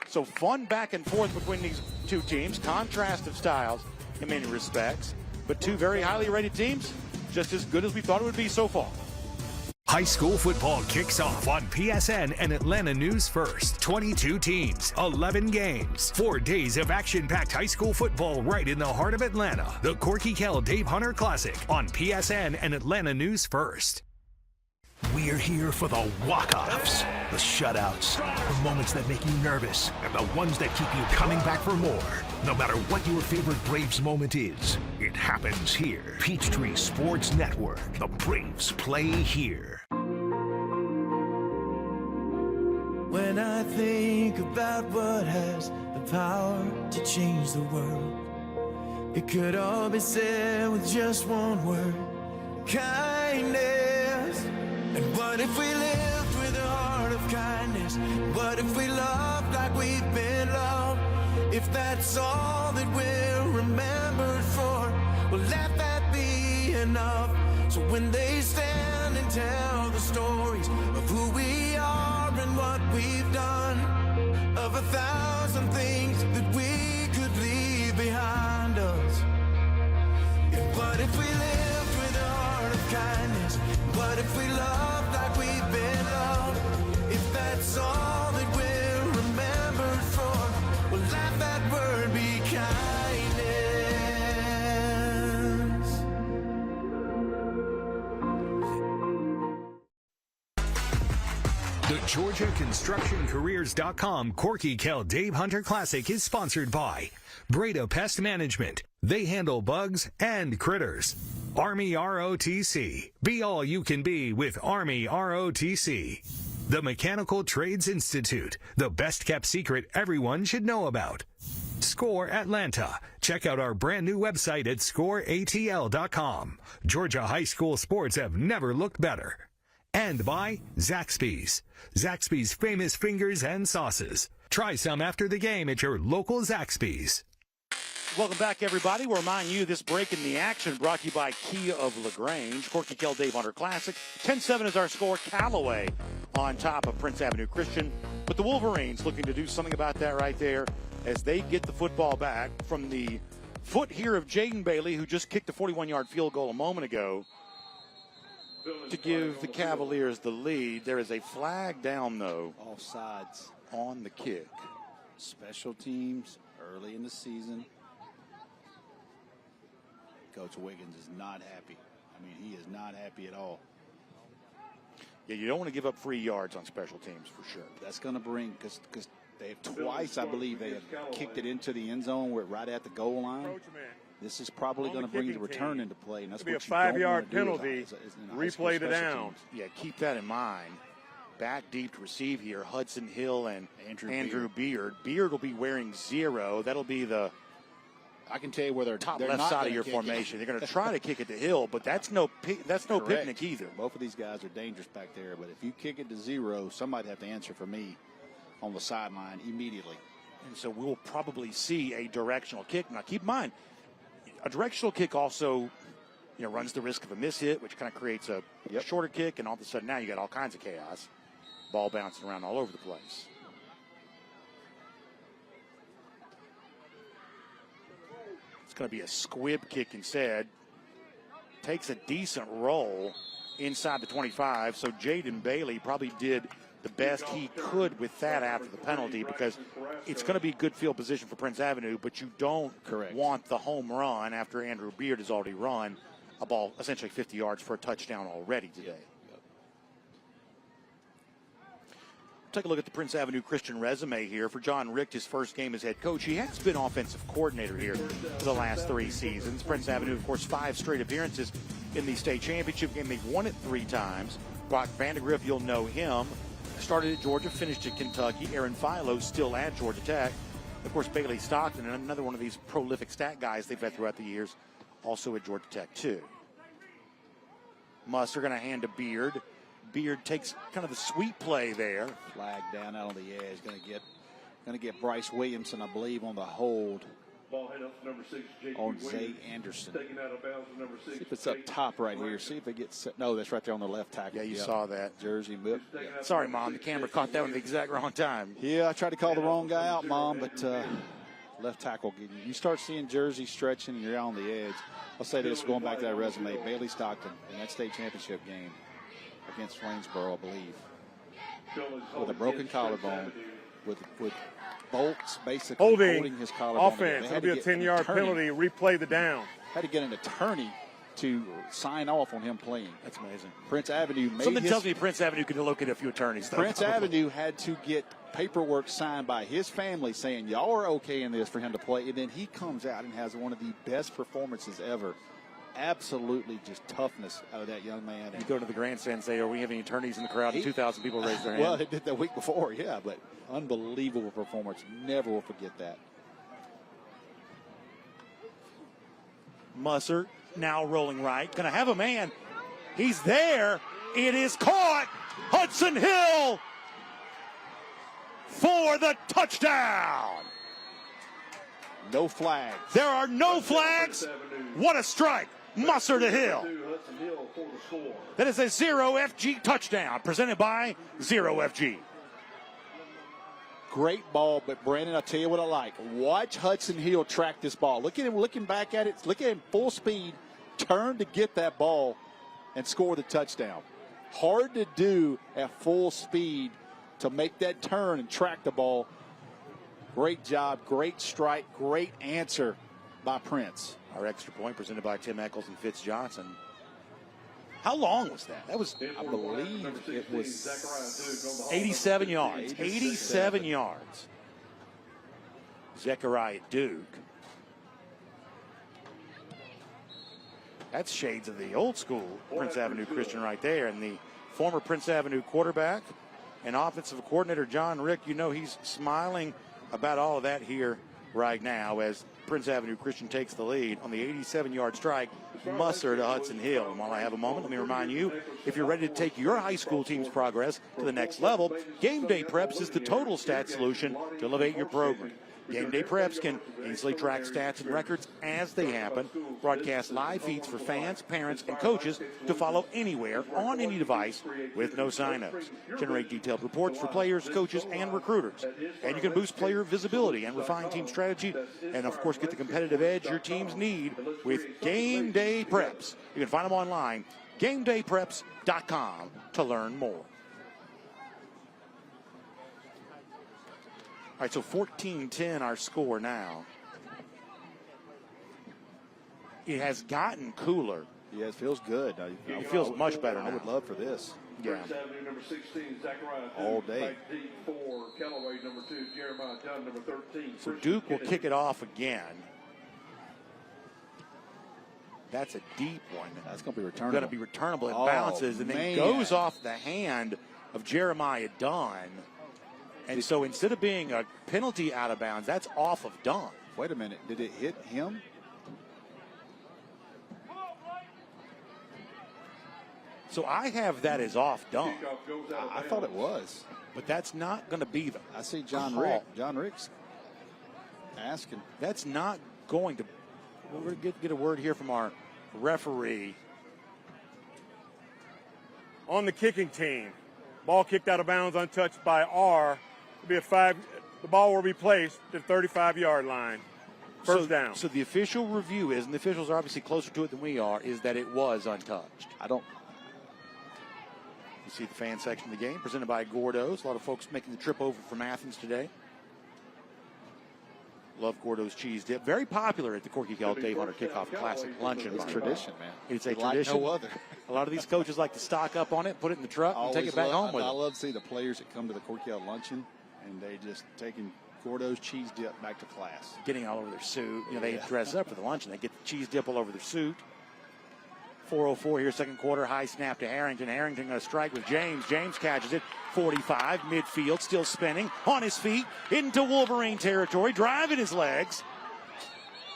So fun back and forth between these two teams. Contrast of styles in many respects. But two very highly rated teams, just as good as we thought it would be so far. High school football kicks off on PSN and Atlanta News First. 22 teams, 11 games, 4 days of action-packed high school football right in the heart of Atlanta. The Corky Kell Dave Hunter Classic on PSN and Atlanta News First. We're here for the walk-offs, the shutouts, the moments that make you nervous, and the ones that keep you coming back for more. No matter what your favorite Braves moment is, it happens here. Peachtree Sports Network. The Braves play here. When I think about what has the power to change the world, it could all be said with just one word: kindness. And what if we lived with a heart of kindness? What if we loved like we've been loved? If that's all that we're remembered for, well, let that be enough. So when they stand and tell the stories of who we are and what we've done, of 1,000 things that we could leave behind us. And what if we lived with a heart of kindness? What if we loved like we've been loved? If that's all that we're remembered for, well, let that word be kindness. The GeorgiaConstructionCareers.com Corky Kell Dave Hunter Classic is sponsored by Breda Pest Management. They handle bugs and critters. Army ROTC. Be all you can be with Army ROTC. The Mechanical Trades Institute. The best kept secret everyone should know about. Score Atlanta. Check out our brand new website at scoreatl.com. Georgia high school sports have never looked better. And by Zaxby's. Zaxby's famous fingers and sauces. Try some after the game at your local Zaxby's. Welcome back, everybody. We'll remind you this break in the action brought to you by Kia of LaGrange. Corky Kell Dave Hunter Classic. 10-7 is our score. Callaway on top of Prince Avenue Christian. But the Wolverines looking to do something about that right there as they get the football back from the foot here of Jaden Bailey, who just kicked a 41-yard field goal a moment ago to give the Cavaliers the lead. There is a flag down, though. Offsides on the kick. Special teams early in the season. Coach Wiggins is not happy. I mean, he is not happy at all. Yeah, you don't want to give up free yards on special teams for sure. That's going to bring, because they have twice, I believe, they have kicked it into the end zone. We're right at the goal line. This is probably going to bring the return into play, and that's It'll be what a you don't want five-yard to do penalty. Replay the down. Yeah, keep that in mind. Back deep to receive here, Hudson Hill and Andrew Beard. Beard will be wearing 0. That'll be the I can tell you where they're top they're left not side of your kick it. formation. They're going to try to kick it to Hill, but that's no picnic either. Both of these guys are dangerous back there, but if you kick it to 0, somebody'd have to answer for me on the sideline immediately. And so we'll probably see a directional kick. Now, keep in mind, a directional kick also, runs the risk of a miss hit, which kind of creates a shorter kick, and all of a sudden now you got all kinds of chaos. Ball bouncing around all over the place. It's going to be a squib kick instead. Takes a decent roll inside the 25, so Jaden Bailey probably did the best he could with that after the penalty, because it's going to be good field position for Prince Avenue, but you don't want the home run after Andrew Beard has already run a ball essentially 50 yards for a touchdown already today. Take a look at the Prince Avenue Christian resume here. For John Richt, his first game as head coach, he has been offensive coordinator here for the last 3 seasons. Prince Avenue, of course, 5 straight appearances in the state championship game. They've won it 3 times. Brock Vandegrift, you'll know him. Started at Georgia, finished at Kentucky. Aaron Philo still at Georgia Tech. Of course, Bailey Stockton, another one of these prolific stat guys they've had throughout the years, also at Georgia Tech too. Musser going to hand to Beard. Beard takes kind of the sweep play there. Flag down out on the edge. Going to get Bryce Williamson, I believe, on the hold. Ball head up to number 6, on Zay Anderson. Taken out of bounds with number 6. See if it's up top right here. See if it gets set. No, that's right there on the left tackle. Yeah, you saw that. Jersey. Yep. Sorry, Mom. The camera caught that one at the exact wrong time. Yeah, I tried to call the wrong guy out, Mom, but left tackle. You start seeing Jersey stretching and you're on the edge. I'll say this, going back to that resume, Bailey Stockton in that state championship game against Waynesboro, I believe, with a broken collarbone, with bolts basically holding his collarbone. Offense. It'll be a 10-yard penalty. Replay the down. Had to get an attorney to sign off on him playing. That's amazing. Prince Avenue made Something tells me Prince Avenue could look at a few attorneys, though. Prince Avenue had to get paperwork signed by his family saying, y'all are okay in this for him to play. And then he comes out and has one of the best performances ever. Absolutely just toughness out of that young man. You go to the grandstand and say, are we having attorneys in the crowd? And 2,000 people raised their hand. Well, they did that week before, yeah, but unbelievable performance. Never will forget that. Musser now rolling right. Going to have a man. He's there. It is caught. Hudson Hill for the touchdown. No flags. There are no flags. What a strike. Musser to Hill. That is a 0FG touchdown presented by 0FG. Great ball, but Brandon, I'll tell you what I like. Watch Hudson Hill track this ball. Look at him looking back at it. Look at him full speed, turn to get that ball and score the touchdown. Hard to do at full speed to make that turn and track the ball. Great job, great strike, great answer by Prince. Our extra point presented by Tim Eccles and Fitz Johnson. How long was that? That was, I believe it was 87 yards. 87 yards. Zechariah Duke. That's shades of the old school Prince Avenue Christian right there. And the former Prince Avenue quarterback and offensive coordinator John Rick, you know he's smiling about all of that here right now as Prince Avenue Christian takes the lead on the 87-yard strike. Musser to Hudson Hill. And while I have a moment, let me remind you, if you're ready to take your high school team's progress to the next level, Game Day Preps is the total stat solution to elevate your program. Game Day Preps can easily track stats and records as they happen, broadcast live feeds for fans, parents, and coaches to follow anywhere on any device with no sign-ups. Generate detailed reports for players, coaches, and recruiters. And you can boost player visibility and refine team strategy, and of course get the competitive edge your teams need with Game Day Preps. You can find them online, GameDayPreps.com, to learn more. All right, so 14-10 our score now. It has gotten cooler. Yeah, it feels good. It feels much better now. I would love for this. Yeah. Number 16, Zechariah all day. For Callaway, number 2, Jeremiah Dunn, number 13. So Duke will kick it off again. That's a deep one. That's going to be returnable. Going to be returnable. It bounces and then goes off the hand of Jeremiah Dunn. And so instead of being a penalty out of bounds, that's off of Dunn. Wait a minute. Did it hit him? So I have that as off Dunn. I thought it was. But that's not going to be the I see John Rick's asking. That's not going to. We're going to get a word here from our referee. On the kicking team, ball kicked out of bounds, untouched by R. It'll be the ball will be placed at the 35-yard line. First down. So the official review is, and the officials are obviously closer to it than we are, is that it was untouched. You see the fan section of the game presented by Gordo's. A lot of folks making the trip over from Athens today. Love Gordo's cheese dip. Very popular at the Corky Kell Dave Hunter Kickoff Classic Luncheon. It's tradition, man. It's a like tradition. No other. A lot of these coaches like to stock up on it, put it in the truck, and take it back home with them. I love to see the players that come to the Corky Kell Luncheon, and they just taking Gordo's cheese dip back to class. Getting all over their suit. You know, they dress up for the luncheon. They get the cheese dip all over their suit. 4:04 here, second quarter. High snap to Harrington. Harrington going to strike with James. James catches it. 45, midfield, still spinning. On his feet, into Wolverine territory, driving his legs.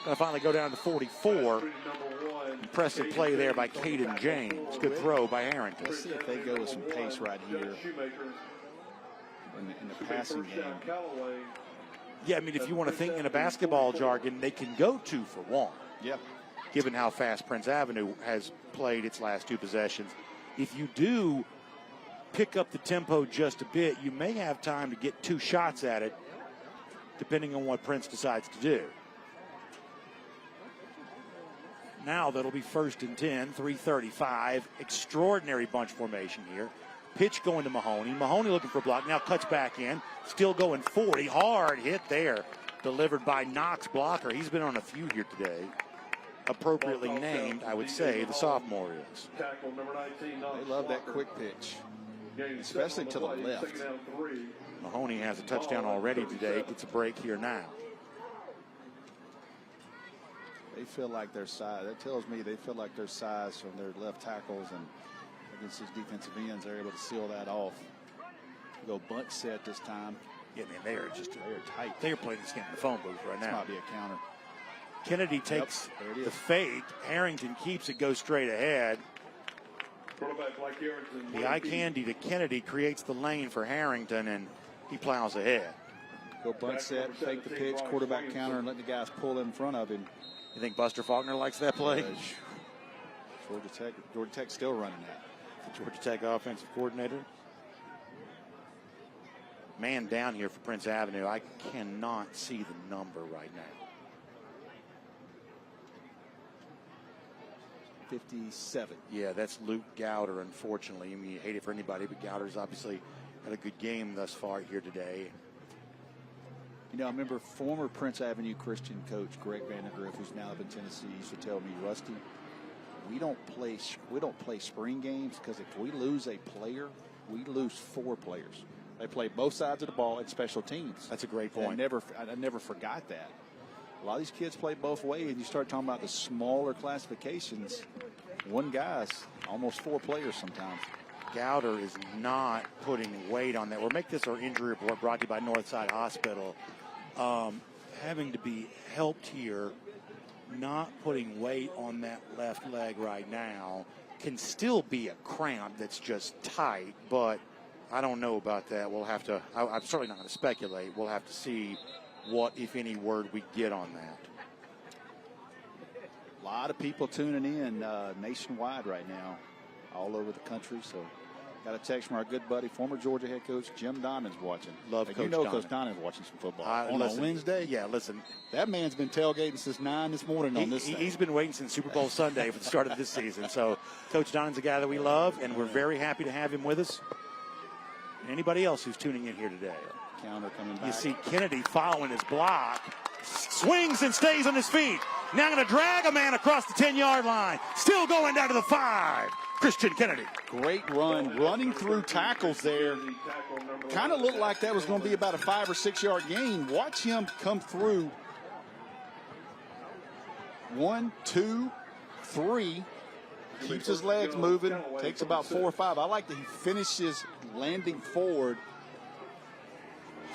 Going to finally go down to 44. Impressive play there by Caden James. Good throw by Harrington. Let's see if they go with some pace right here in the passing game. Yeah, I mean, if you want to think in a basketball jargon, they can go 2 for 1. Yeah. Given how fast Prince Avenue has played its last 2 possessions. If you do pick up the tempo just a bit, you may have time to get 2 shots at it, depending on what Prince decides to do. Now that'll be 1st and 10, 3:35. Extraordinary bunch formation here. Pitch going to Mahoney. Mahoney looking for a block. Now cuts back in. Still going 40. Hard hit there. Delivered by Knox blocker. He's been on a few here today. Appropriately named, I would say, the sophomore is. They love that quick pitch, especially to the left. Mahoney has a touchdown already today. Gets a break here now. They feel like their size. That tells me they feel like their size from their left tackles and against these defensive ends, they're able to seal that off. Go bunt set this time. Yeah, man, they are tight. They are playing this game in the phone booth right now. This might be a counter. Kennedy takes the fake. Harrington keeps it, goes straight ahead. The eye candy to Kennedy creates the lane for Harrington, and he plows ahead. Go bunt set, fake the pitch, quarterback counter, and let the guys pull in front of him. You think Buster Faulkner likes that play? Georgia Tech still running that. The Georgia Tech offensive coordinator. Man down here for Prince Avenue. I cannot see the number right now. 57. Yeah, that's Luke Gowder, unfortunately. I mean, you hate it for anybody, but Gowder's obviously had a good game thus far here today. You know, I remember former Prince Avenue Christian coach Greg Vandergriff, who's now up in Tennessee, used to tell me, Rusty, we don't play spring games because if we lose a player, we lose 4 players. They play both sides of the ball and special teams. That's a great point. I never forgot that. A lot of these kids play both ways, and you start talking about the smaller classifications. One guy's almost 4 players sometimes. Gowder is not putting weight on that. We'll make this our injury report brought to you by Northside Hospital. Having to be helped here, not putting weight on that left leg right now. Can still be a cramp that's just tight, but I don't know about that. We'll have to, I'm certainly not going to speculate. We'll have to see what, if any, word we get on that. A lot of people tuning in nationwide right now, all over the country. So got a text from our good buddy, former Georgia head coach Jim Donovan's watching. Love Coach Donovan. Donovan. Coach Donovan's watching some football on a Listen, Wednesday. Yeah, listen. That man's been tailgating since 9 this morning on this thing. He's been waiting since Super Bowl Sunday for the start of this season. So Coach Donovan's a guy that we love, and we're very happy to have him with us. And anybody else who's tuning in here today. Counter coming back. You see Kennedy following his block. Swings and stays on his feet. Now going to drag a man across the 10-yard line. Still going down to the 5. Christian Kennedy. Great run. Running through tackles there. Kind of looked like that was going to be about a 5 or 6 yard gain. Watch him come through. 1, 2, 3. Keeps his legs moving. Takes about 4 or 5. I like that he finishes landing forward.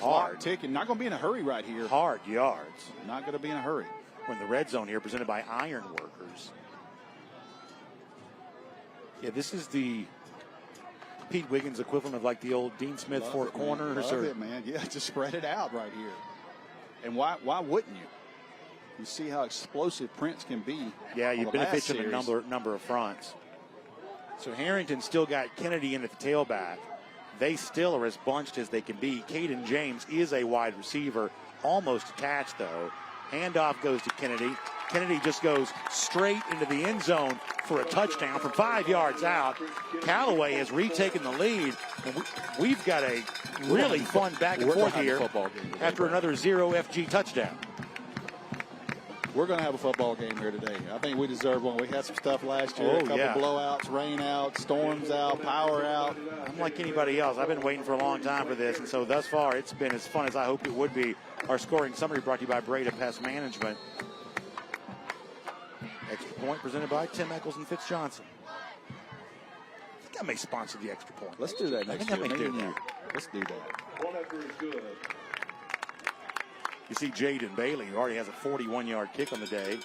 Hard. Ticking. Not going to be in a hurry right here. Hard yards. Not going to be in a hurry. We're in the red zone here, presented by Iron Workers. Yeah, this is the Pete Wiggins equivalent of like the old Dean Smith four corners. Love it, man. Yeah, just spread it out right here. And why wouldn't you? You see how explosive Prince can be. Yeah, you benefit from the number of fronts. So Harrington still got Kennedy in at the tailback. They still are as bunched as they can be. Caden James is a wide receiver, almost attached though. Handoff goes to Kennedy. Kennedy just goes straight into the end zone for a touchdown from 5 yards out. Callaway has retaken the lead, and we've got a really fun back and forth here after another 0 FG touchdown. We're going to have a football game here today. I think we deserve one. We had some stuff last year, a couple blowouts, rain out, storms out, power out. I'm like anybody else. I've been waiting for a long time for this, and so thus far it's been as fun as I hoped it would be. Our scoring summary brought to you by Breda Pest Management. Extra point presented by Tim Eccles and Fitz Johnson. I think I may sponsor the extra point. Let's do that next year. I may do that. Let's do that. One effort is good. You see Jaden Bailey, who already has a 41-yard kick on the day,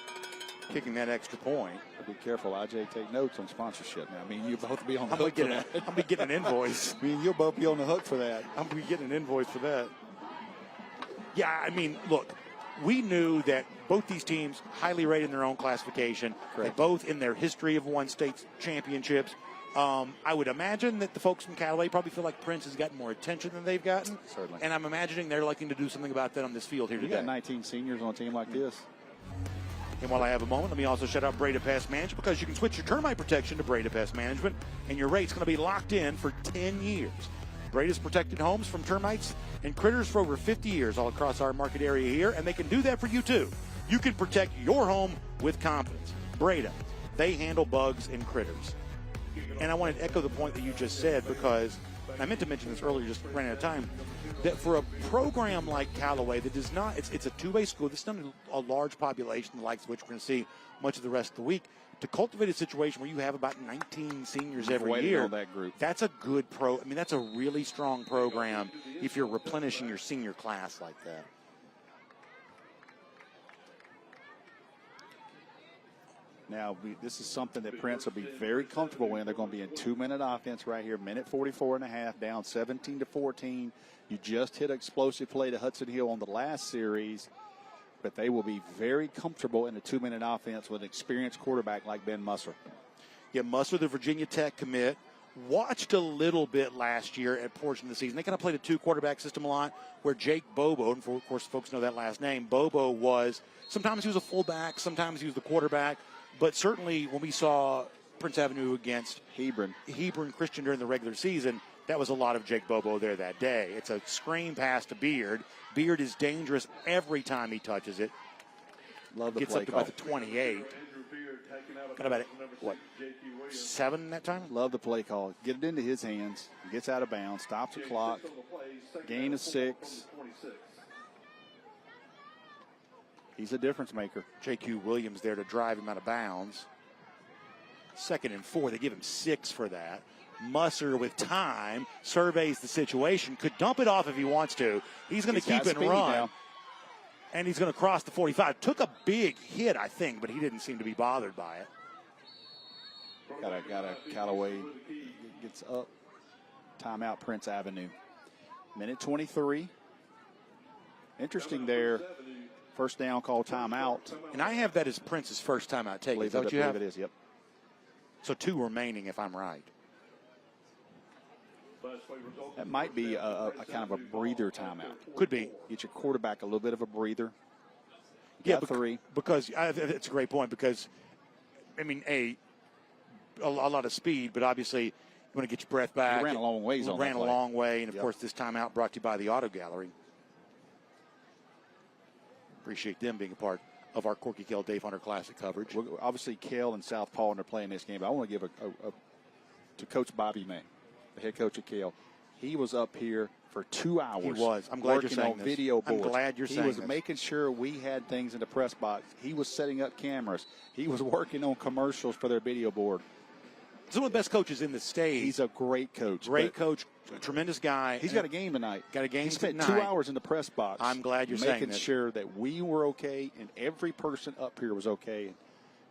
kicking that extra point. Be careful, IJ. Take notes on sponsorship now. I mean, you'll both be on the hook for that. I'll be getting an invoice. I mean, you'll both be on the hook for that. I'll be getting an invoice for that. Yeah, I mean, look, we knew that both these teams highly rated in their own classification. Correct. They both in their history have won state championships. I would imagine that the folks from Callaway probably feel like Prince has gotten more attention than they've gotten. Certainly. And I'm imagining they're looking to do something about that on this field here You today. got 19 seniors on a team like this. And while I have a moment, let me also shout out Breda Pest Management, because you can switch your termite protection to Breda Pest Management, and your rate's going to be locked in for 10 years. Breda's protected homes from termites and critters for over 50 years all across our market area here, and they can do that for you too. You can protect your home with confidence. Breda, they handle bugs and critters. And I wanted to echo the point that you just said, because I meant to mention this earlier, just ran out of time, that for a program like Callaway that does not, it's a two-way school, this is not a large population, the likes of which we're going to see much of the rest of the week, to cultivate a situation where you have about 19 seniors every year, that group. That's a good that's a really strong program if you're replenishing your senior class like that. Now, this is something that Prince will be very comfortable in. They're going to be in 2-minute offense right here, minute 44 and a half, down 17-14. You just hit an explosive play to Hudson Hill on the last series, but they will be very comfortable in a 2-minute offense with an experienced quarterback like Ben Musser. Yeah, Musser, the Virginia Tech commit, watched a little bit last year at portion of the season. They kind of played a two-quarterback system a lot, where Jake Bobo, and of course folks know that last name, Bobo was, sometimes he was a fullback, sometimes he was the quarterback. But certainly when we saw Prince Avenue against Hebron Christian during the regular season, that was a lot of Jake Bobo there that day. It's a screen pass to Beard. Beard is dangerous every time he touches it. Love the Gets play up to call. about the 28. Got about, 7 that time? Love the play call. Get it into his hands. Gets out of bounds. Stops the clock. Gain of 6. He's a difference maker. J.Q. Williams there to drive him out of bounds. 2nd and 4. They give him 6 for that. Musser with time surveys the situation. Could dump it off if he wants to. He's going to keep it and run. Now. And he's going to cross the 45. Took a big hit, I think, but he didn't seem to be bothered by it. Got a Callaway gets up. Timeout, Prince Avenue. Minute 23. Interesting there. First down, call timeout. And I have that as Prince's first timeout taken. Is that what you have? It is, yep. So 2 remaining, if I'm right. That might be a kind of a breather timeout. Could be. Get your quarterback a little bit of a breather. Yeah, 3. Because it's a great point, because, I mean, a lot of speed, but obviously you want to get your breath back. He ran a long ways on that Ran a play. long way, and, of course, this timeout brought to you by the Auto Gallery. Appreciate them being a part of our Corky Kell Dave Hunter Classic coverage. Well, obviously, Kell and South Paul are playing this game, but I want to give to Coach Bobby May, the head coach of Kell. He was up here for 2 hours. He was. I'm glad you're saying on this. video boards. I'm glad you're saying He was this. making sure we had things in the press box. He was setting up cameras. He was working on commercials for their video board. He's one of the best coaches in the state. He's a great coach. Great coach, a tremendous guy. He's got a game tonight. Got a game He spent tonight. 2 hours in the press box. I'm glad you're saying making this. sure that we were okay and every person up here was okay.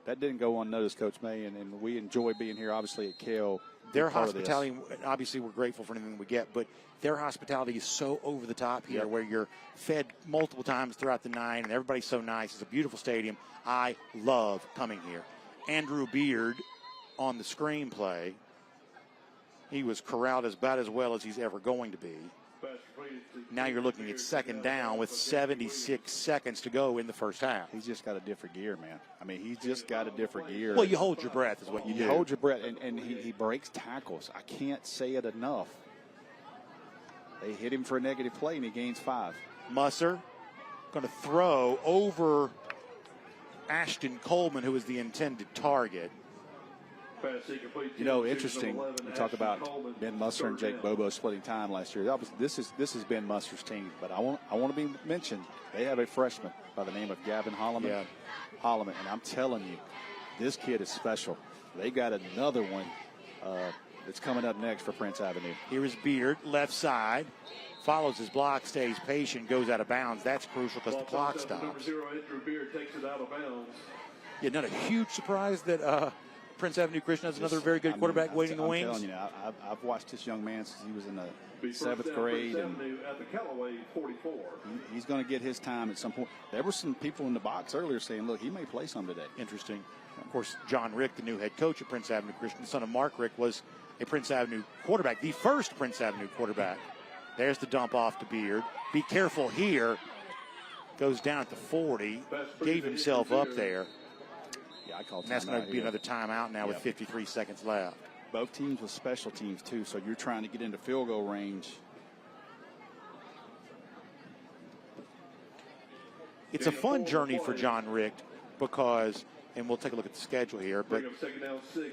That didn't go unnoticed, Coach May, and we enjoy being here, obviously, at Kell. Their hospitality, obviously we're grateful for anything we get, but their hospitality is so over the top here where you're fed multiple times throughout the night and everybody's so nice. It's a beautiful stadium. I love coming here. Andrew Beard on the screenplay. He was corralled about as well as he's ever going to be. Now you're looking at second down with 76 seconds to go in the first half. He's just got a different gear, man. I mean, he's just got a different gear. Well, you hold your breath is what you do. You hold your breath, and he breaks tackles. I can't say it enough. They hit him for a negative play, and he gains 5. Musser going to throw over Ashton Coleman, who was the intended target. You know, interesting. We talk about Ben Musser and Jake Bobo splitting time last year. This is Ben Musser's team, but I want to be mentioned. They have a freshman by the name of Gavin Holloman. Yeah. Holloman, and I'm telling you, this kid is special. They got another one that's coming up next for Prince Avenue. Here is Beard, left side. Follows his block, stays patient, goes out of bounds. That's crucial because the clock stops. Number 0, Andrew Beard takes it out of bounds. Yeah, not a huge surprise that Prince Avenue Christian has another very good quarterback waiting in the wings. I'm telling you, I've watched this young man since he was in the 7th grade. And at the Callaway 44. He's going to get his time at some point. There were some people in the box earlier saying, look, he may play some today. Interesting. Of course, John Rick, the new head coach at Prince Avenue Christian, the son of Mark Rick, was a Prince Avenue quarterback, the first Prince Avenue quarterback. There's the dump off to Beard. Be careful here. Goes down at the 40. Gave himself up there. Yeah, I called timeout. And that's going to be here. another timeout now with 53 seconds left. Both teams with special teams, too, so you're trying to get into field goal range. It's a fun journey for John Rick because, and we'll take a look at the schedule here, but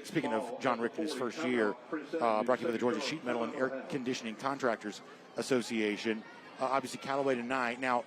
speaking of John Rick in his first year, brought to you by the Georgia Sheet Metal and Air Conditioning Contractors Association. Obviously, Callaway tonight. Now,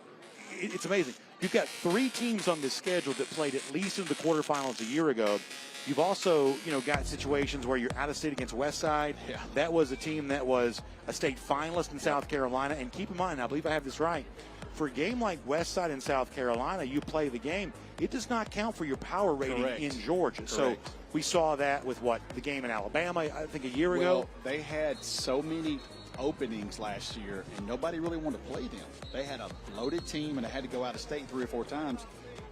it's amazing. You've got 3 teams on this schedule that played at least in the quarterfinals a year ago. You've also, got situations where you're out of state against Westside. Yeah. That was a team that was a state finalist in South Carolina. And keep in mind, I believe I have this right, for a game like Westside in South Carolina, you play the game. It does not count for your power rating Correct. in Georgia. Correct. So we saw that with the game in Alabama, I think a year ago. They had so many openings last year, and nobody really wanted to play them. They had a loaded team, and they had to go out of state 3 or 4 times.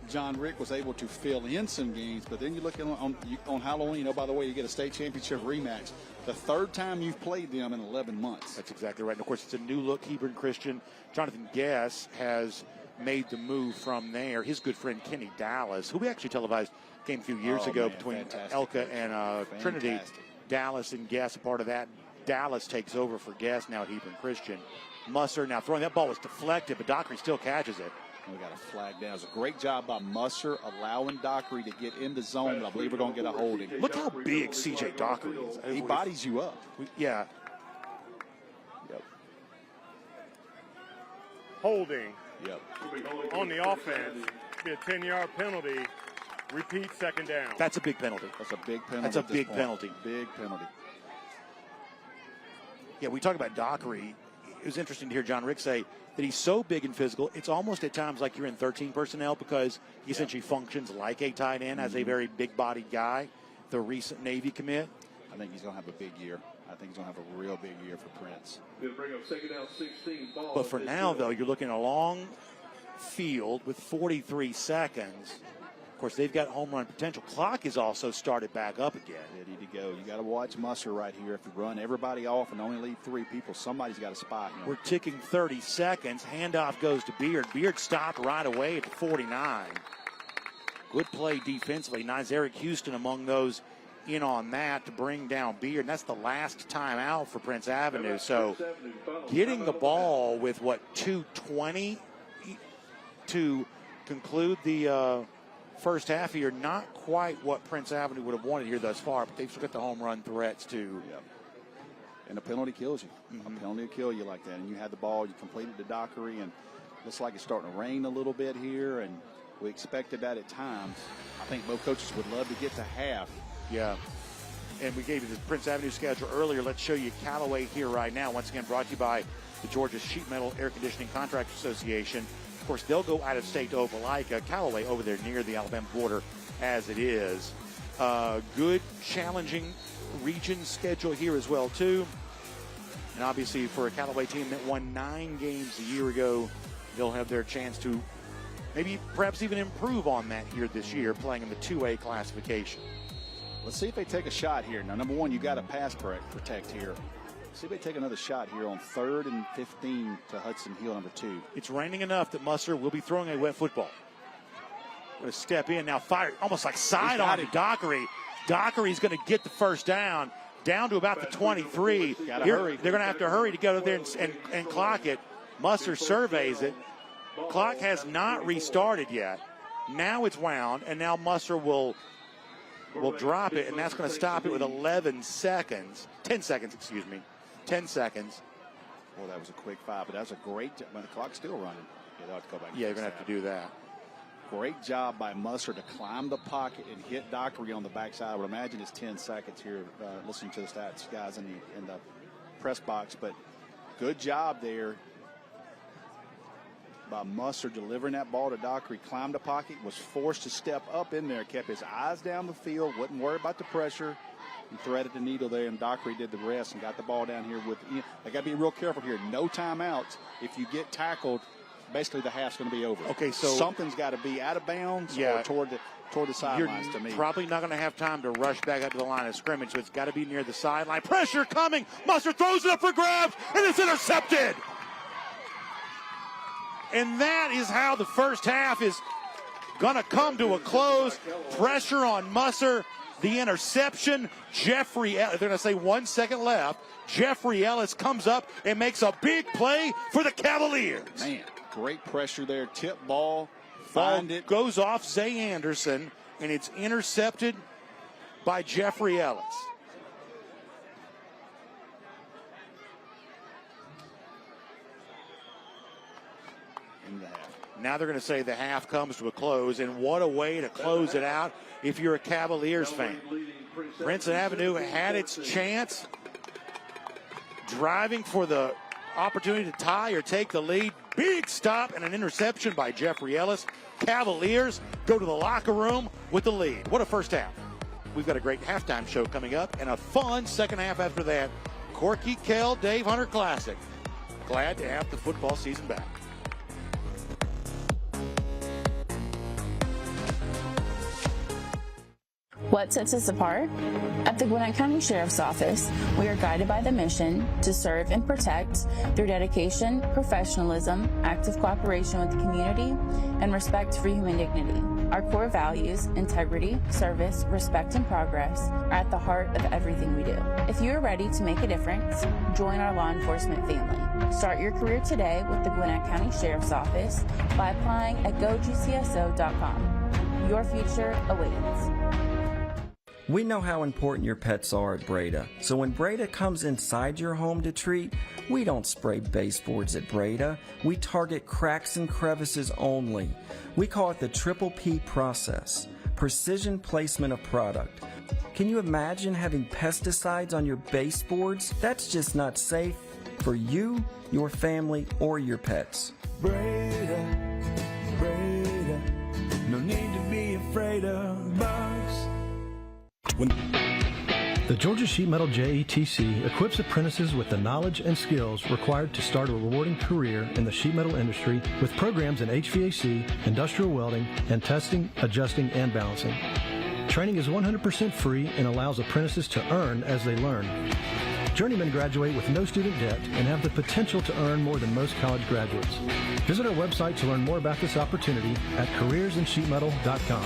John Rick was able to fill in some games, but then you look on Halloween, by the way, you get a state championship rematch. The 3rd time you've played them in 11 months. That's exactly right. And, of course, it's a new look, Hebron Christian. Jonathan Guess has made the move from there. His good friend Kenny Dallas, who we actually televised a game a few years ago between Elka and Trinity. Dallas and Guess, a part of that. Dallas takes over for Guess now at Hebron Christian. Musser now throwing. That ball was deflected, but Dockery still catches it. We got a flag down. It was a great job by Musser allowing Dockery to get in the zone, but I believe we're going to get a holding. Look how big C.J. Dockery is. He bodies you up. Yeah. Yep. Holding. Yep. On the offense, be a 10-yard penalty. Repeat second down. That's a big penalty. That's a big penalty. That's a big penalty. Big penalty. Yeah, we talk about Dockery. It was interesting to hear John Rick say that he's so big and physical, it's almost at times like you're in 13 personnel because he essentially functions like a tight end as a very big-bodied guy, the recent Navy commit. I think he's going to have a big year. I think he's going to have a real big year for Prince. They'll bring up second down 16. Ball. But for now, though, you're looking at a long field with 43 seconds. Of course, they've got home run potential. Clock is also started back up again. Ready to go. You got to watch Musser right here. If you run everybody off and only leave 3 people, somebody's got a spot. We're ticking 30 seconds. Handoff goes to Beard. Beard stopped right away at the 49. Good play defensively. Nice Eric Houston among those in on that to bring down Beard. And that's the last time out for Prince Avenue. So getting the ball with, 2:20 to conclude the first half here, not quite what Prince Avenue would have wanted here thus far, but they've still got the home run threats too. Yep. And a penalty kills you. A penalty will kill you like that. And you had the ball, you completed the Dockery, and looks like it's starting to rain a little bit here, and we expected that at times. I think both coaches would love to get to half. Yeah. And we gave you the Prince Avenue schedule earlier. Let's show you Callaway here right now. Once again, brought to you by the Georgia Sheet Metal Air Conditioning Contractors Association. Of course, they'll go out of state to Opelika. Callaway over there near the Alabama border as it is. Good, challenging region schedule here as well, too. And obviously for a Callaway team that won 9 games a year ago, they'll have their chance to maybe perhaps even improve on that here this year, playing in the 2A classification. Let's see if they take a shot here. Now, number one, you got to pass protect here. See if they take another shot here on 3rd and 15 to Hudson Hill, number 2. It's raining enough that Musser will be throwing a wet football. Going to step in now, fire almost like side on to Dockery. Dockery's going to get the first down to about the 23. Hurry. They're going to have to hurry to go there and clock it. Musser surveys it. Clock has not restarted yet. Now it's wound, and now Musser will drop it, and that's going to stop it with 10 seconds. 10 seconds. Well, that was a quick 5, but that was a great job. When the clock's still running, they'll have to go back. Yeah, you're going to have to do that. Great job by Musser to climb the pocket and hit Dockery on the backside. I would imagine it's 10 seconds here, listening to the stats guys in the press box. But good job there by Musser delivering that ball to Dockery. Climbed the pocket, was forced to step up in there, kept his eyes down the field, wasn't worried about the pressure, and threaded the needle there. And Dockery did the rest and got the ball down here. They got to be real careful here. No timeouts. If you get tackled, basically the half's going to be over. Okay, so something's got to be out of bounds or toward the sidelines to me. You're probably not going to have time to rush back up to the line of scrimmage, so it's got to be near the sideline. Pressure coming. Musser throws it up for grabs, and it's intercepted. And that is how the first half is going to come to a close. Pressure on Musser. The interception. Jeffrey Ellis, they're going to say 1 second left. Jeffrey Ellis comes up and makes a big play for the Cavaliers. Man, great pressure there. Tip ball. Ball goes off Zay Anderson, and it's intercepted by Jeffrey Ellis. In the half. Now they're going to say the half comes to a close, and what a way to close it out if you're a Cavaliers fan. Prince Avenue had its chance, driving for the opportunity to tie or take the lead. Big stop and an interception by Jeffrey Ellis. Cavaliers go to the locker room with the lead. What a first half. We've got a great halftime show coming up and a fun second half after that. Corky Kell, Dave Hunter Classic. Glad to have the football season back. What sets us apart? At the Gwinnett County Sheriff's Office, we are guided by the mission to serve and protect through dedication, professionalism, active cooperation with the community, and respect for human dignity. Our core values, integrity, service, respect, and progress, are at the heart of everything we do. If you are ready to make a difference, join our law enforcement family. Start your career today with the Gwinnett County Sheriff's Office by applying at gogcso.com. Your future awaits. We know how important your pets are at Breda, so when Breda comes inside your home to treat, we don't spray baseboards at Breda. We target cracks and crevices only. We call it the Triple P process, precision placement of product. Can you imagine having pesticides on your baseboards? That's just not safe for you, your family, or your pets. Breda, Breda, no need to be afraid of bugs. The Georgia Sheet Metal JETC equips apprentices with the knowledge and skills required to start a rewarding career in the sheet metal industry with programs in HVAC, industrial welding, and testing, adjusting, and balancing. Training is 100% free and allows apprentices to earn as they learn. Journeymen graduate with no student debt and have the potential to earn more than most college graduates. Visit our website to learn more about this opportunity at careersinsheetmetal.com.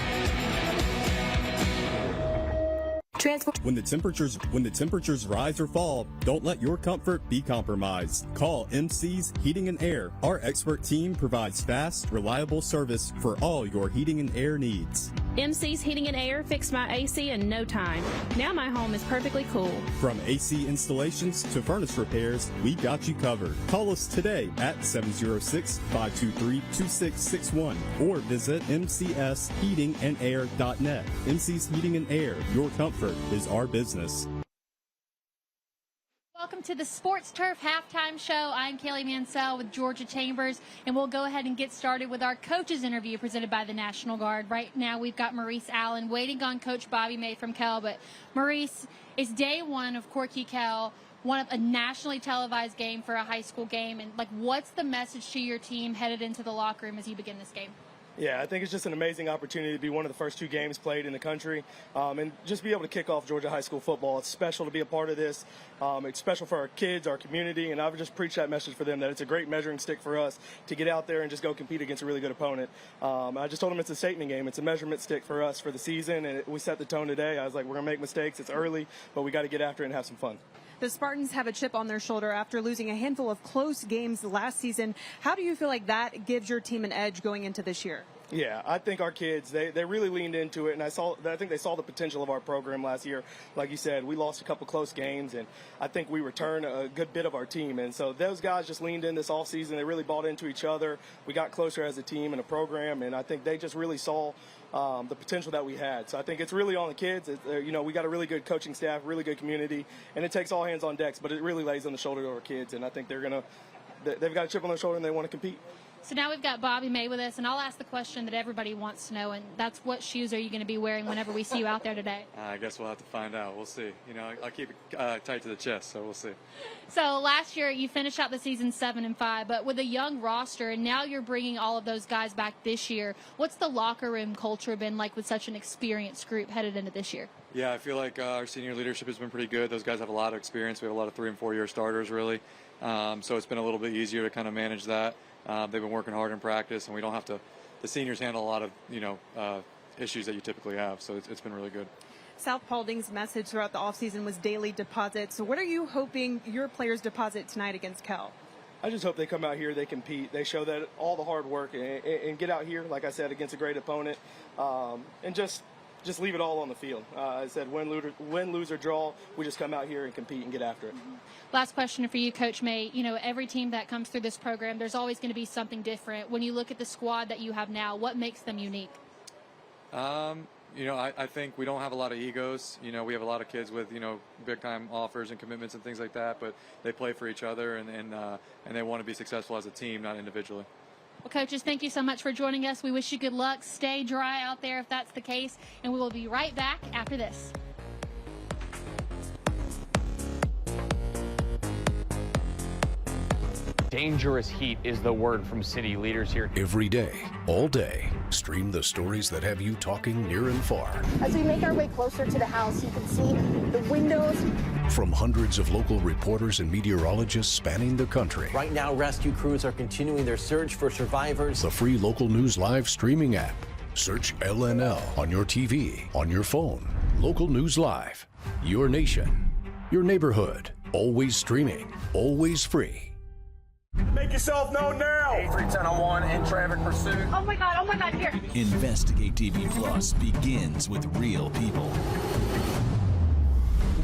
When the temperatures rise or fall, don't let your comfort be compromised. Call MC's Heating and Air. Our expert team provides fast, reliable service for all your heating and air needs. MC's Heating and Air fixed my AC in no time. Now my home is perfectly cool. From AC installations to furnace repairs, we got you covered. Call us today at 706-523-2661 or visit mcsheatingandair.net. MC's Heating and Air, your comfort is our business. Welcome to the Sports Turf Halftime Show. I'm Kaylee Mansell with Georgia Chambers, and we'll go ahead and get started with our coaches interview presented by the National Guard. Right now we've got Maurice Allen waiting on Coach Bobby May from Kell. But Maurice, it's day one of Corky Kell, one of a nationally televised game for a high school game. And what's the message to your team headed into the locker room as you begin this game? Yeah, I think it's just an amazing opportunity to be one of the first 2 games played in the country and just be able to kick off Georgia high school football. It's special to be a part of this. It's special for our kids, our community, and I would just preach that message for them that it's a great measuring stick for us to get out there and just go compete against a really good opponent. I just told them it's a statement game. It's a measurement stick for us for the season, and we set the tone today. I was like, we're going to make mistakes. It's early, but we got to get after it and have some fun. The Spartans have a chip on their shoulder after losing a handful of close games last season. How do you feel like that gives your team an edge going into this year? Yeah, I think our kids, they really leaned into it, and I think they saw the potential of our program last year. Like you said, we lost a couple close games, and I think we returned a good bit of our team. And so those guys just leaned in this offseason. They really bought into each other. We got closer as a team and a program, and I think they just really saw the potential that we had. So I think it's really on the kids. We got a really good coaching staff, really good community, and it takes all hands on decks, but it really lays on the shoulder of our kids, and I think they've got a chip on their shoulder and they want to compete. So now we've got Bobby May with us, and I'll ask the question that everybody wants to know, and that's what shoes are you going to be wearing whenever we see you out there today? I guess we'll have to find out. We'll see. I'll keep it tight to the chest, so we'll see. So last year you finished out the season 7-5, but with a young roster, and now you're bringing all of those guys back this year. What's the locker room culture been like with such an experienced group headed into this year? Yeah, I feel like our senior leadership has been pretty good. Those guys have a lot of experience. We have a lot of 3- and 4-year starters, really. So it's been a little bit easier to kind of manage that. They've been working hard in practice, and we don't have to. The seniors handle a lot of issues that you typically have, so it's been really good. South Paulding's message throughout the offseason was daily deposit. So what are you hoping your players deposit tonight against Kell? I just hope they come out here, they compete, they show that all the hard work, and get out here, like I said, against a great opponent, and just leave it all on the field. I said win, lose, or draw, we just come out here and compete and get after it. Last question for you, Coach May. Every team that comes through this program, there's always going to be something different. When you look at the squad that you have now, what makes them unique? I think we don't have a lot of egos. We have a lot of kids with, big-time offers and commitments and things like that, but they play for each other, and they want to be successful as a team, not individually. Well, coaches, thank you so much for joining us. We wish you good luck. Stay dry out there if that's the case, and we will be right back after this. Dangerous heat is the word from city leaders here. Every day, all day, stream the stories that have you talking near and far. As we make our way closer to the house, you can see the windows. From hundreds of local reporters and meteorologists spanning the country. Right now, rescue crews are continuing their search for survivors. The free Local News Live streaming app. Search LNL on your TV, on your phone. Local News Live. Your nation, your neighborhood. Always streaming, always free. Make yourself known now. 8310-1 in traffic pursuit. Oh my God, here. Investigate TV Plus begins with real people.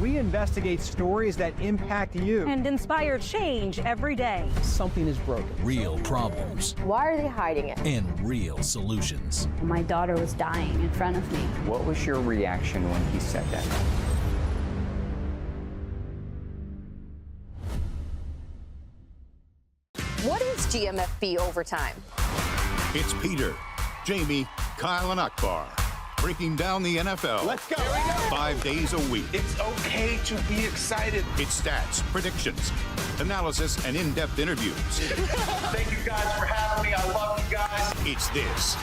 We investigate stories that impact you. And inspire change every day. Something is broken. Real problems. Why are they hiding it? And real solutions. My daughter was dying in front of me. What was your reaction when he said that? What is GMFB overtime? It's Peter, Jamie, Kyle, and Akbar breaking down the NFL. Let's go. 5 days a week. It's okay to be excited. It's stats, predictions, analysis, and in-depth interviews. Thank you guys for having me. I love you guys. It's this,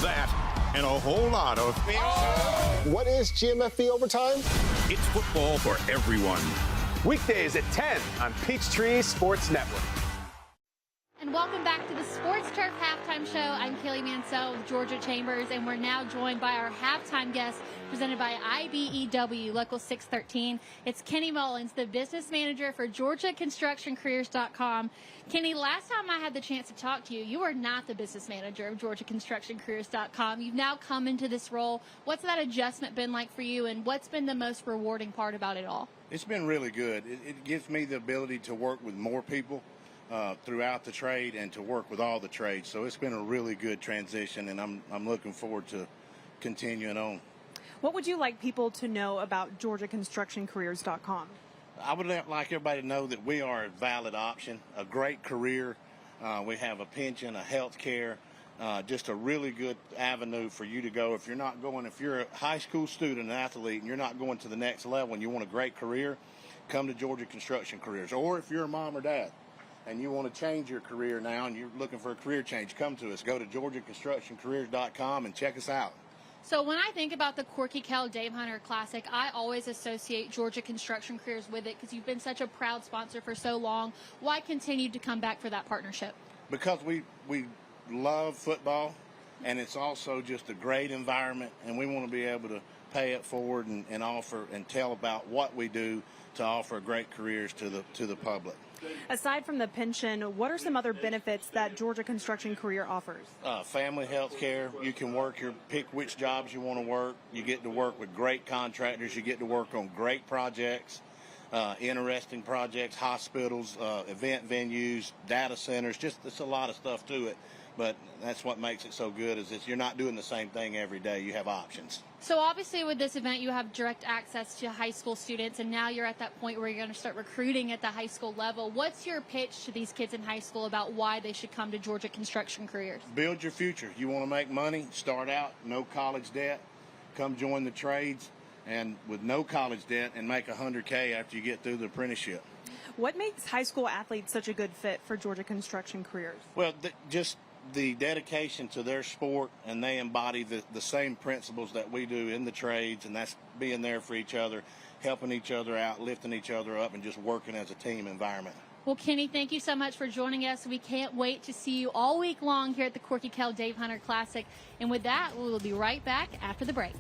that, and a whole lot of... What is GMFB overtime? It's football for everyone. Weekdays at 10 on Peachtree Sports Network. And and welcome back to the Sports Turf Halftime Show. I'm Kelly Mansell with Georgia Chambers, and we're now joined by our halftime guest presented by IBEW Local 613. It's Kenny Mullins, the business manager for GeorgiaConstructionCareers.com. Kenny, last time I had the chance to talk to you, you were not the business manager of GeorgiaConstructionCareers.com. You've now come into this role. What's that adjustment been like for you, and what's been the most rewarding part about it all? It's been really good. It gives me the ability to work with more people throughout the trade and to work with all the trades. So it's been a really good transition, and I'm looking forward to continuing on. What would you like people to know about GeorgiaConstructionCareers.com? I would like everybody to know that we are a valid option, a great career. We have a pension, a health care, just a really good avenue for you to go. If you're a high school student, an athlete, and you're not going to the next level and you want a great career, come to Georgia Construction Careers. Or if you're a mom or dad and you want to change your career now and you're looking for a career change, come to us. Go to GeorgiaConstructionCareers.com and check us out. So when I think about the Corky Kell Dave Hunter Classic, I always associate Georgia Construction Careers with it because you've been such a proud sponsor for so long. Why continue to come back for that partnership? Because we love football, and it's also just a great environment, and we want to be able to pay it forward and offer and tell about what we do to offer great careers to the public. Aside from the pension, what are some other benefits that Georgia Construction Career offers? Family health care. You can pick which jobs you want to work. You get to work with great contractors. You get to work on great projects, interesting projects, hospitals, event venues, data centers. There's a lot of stuff to it. But that's what makes it so good is that you're not doing the same thing every day. You have options. So obviously with this event, you have direct access to high school students, and now you're at that point where you're going to start recruiting at the high school level. What's your pitch to these kids in high school about why they should come to Georgia Construction Careers? Build your future. You want to make money, start out, no college debt, come join the trades, and with no college debt and make $100K after you get through the apprenticeship. What makes high school athletes such a good fit for Georgia Construction Careers? Well, just the dedication to their sport, and they embody the same principles that we do in the trades, and that's being there for each other, helping each other out, lifting each other up, and just working as a team environment. Well, Kenny, thank you so much for joining us. We can't wait to see you all week long here at the Corky Kell Dave Hunter Classic. And with that, we will be right back after the break.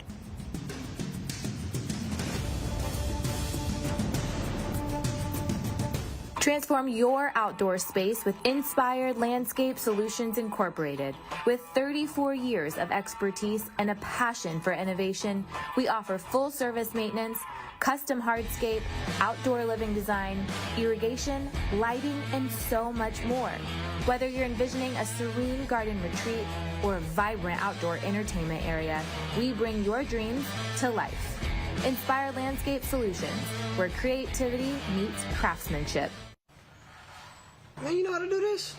Transform your outdoor space with Inspired Landscape Solutions Incorporated. With 34 years of expertise and a passion for innovation, we offer full-service maintenance, custom hardscape, outdoor living design, irrigation, lighting, and so much more. Whether you're envisioning a serene garden retreat or a vibrant outdoor entertainment area, we bring your dreams to life. Inspired Landscape Solutions, where creativity meets craftsmanship. Man, you know how to do this?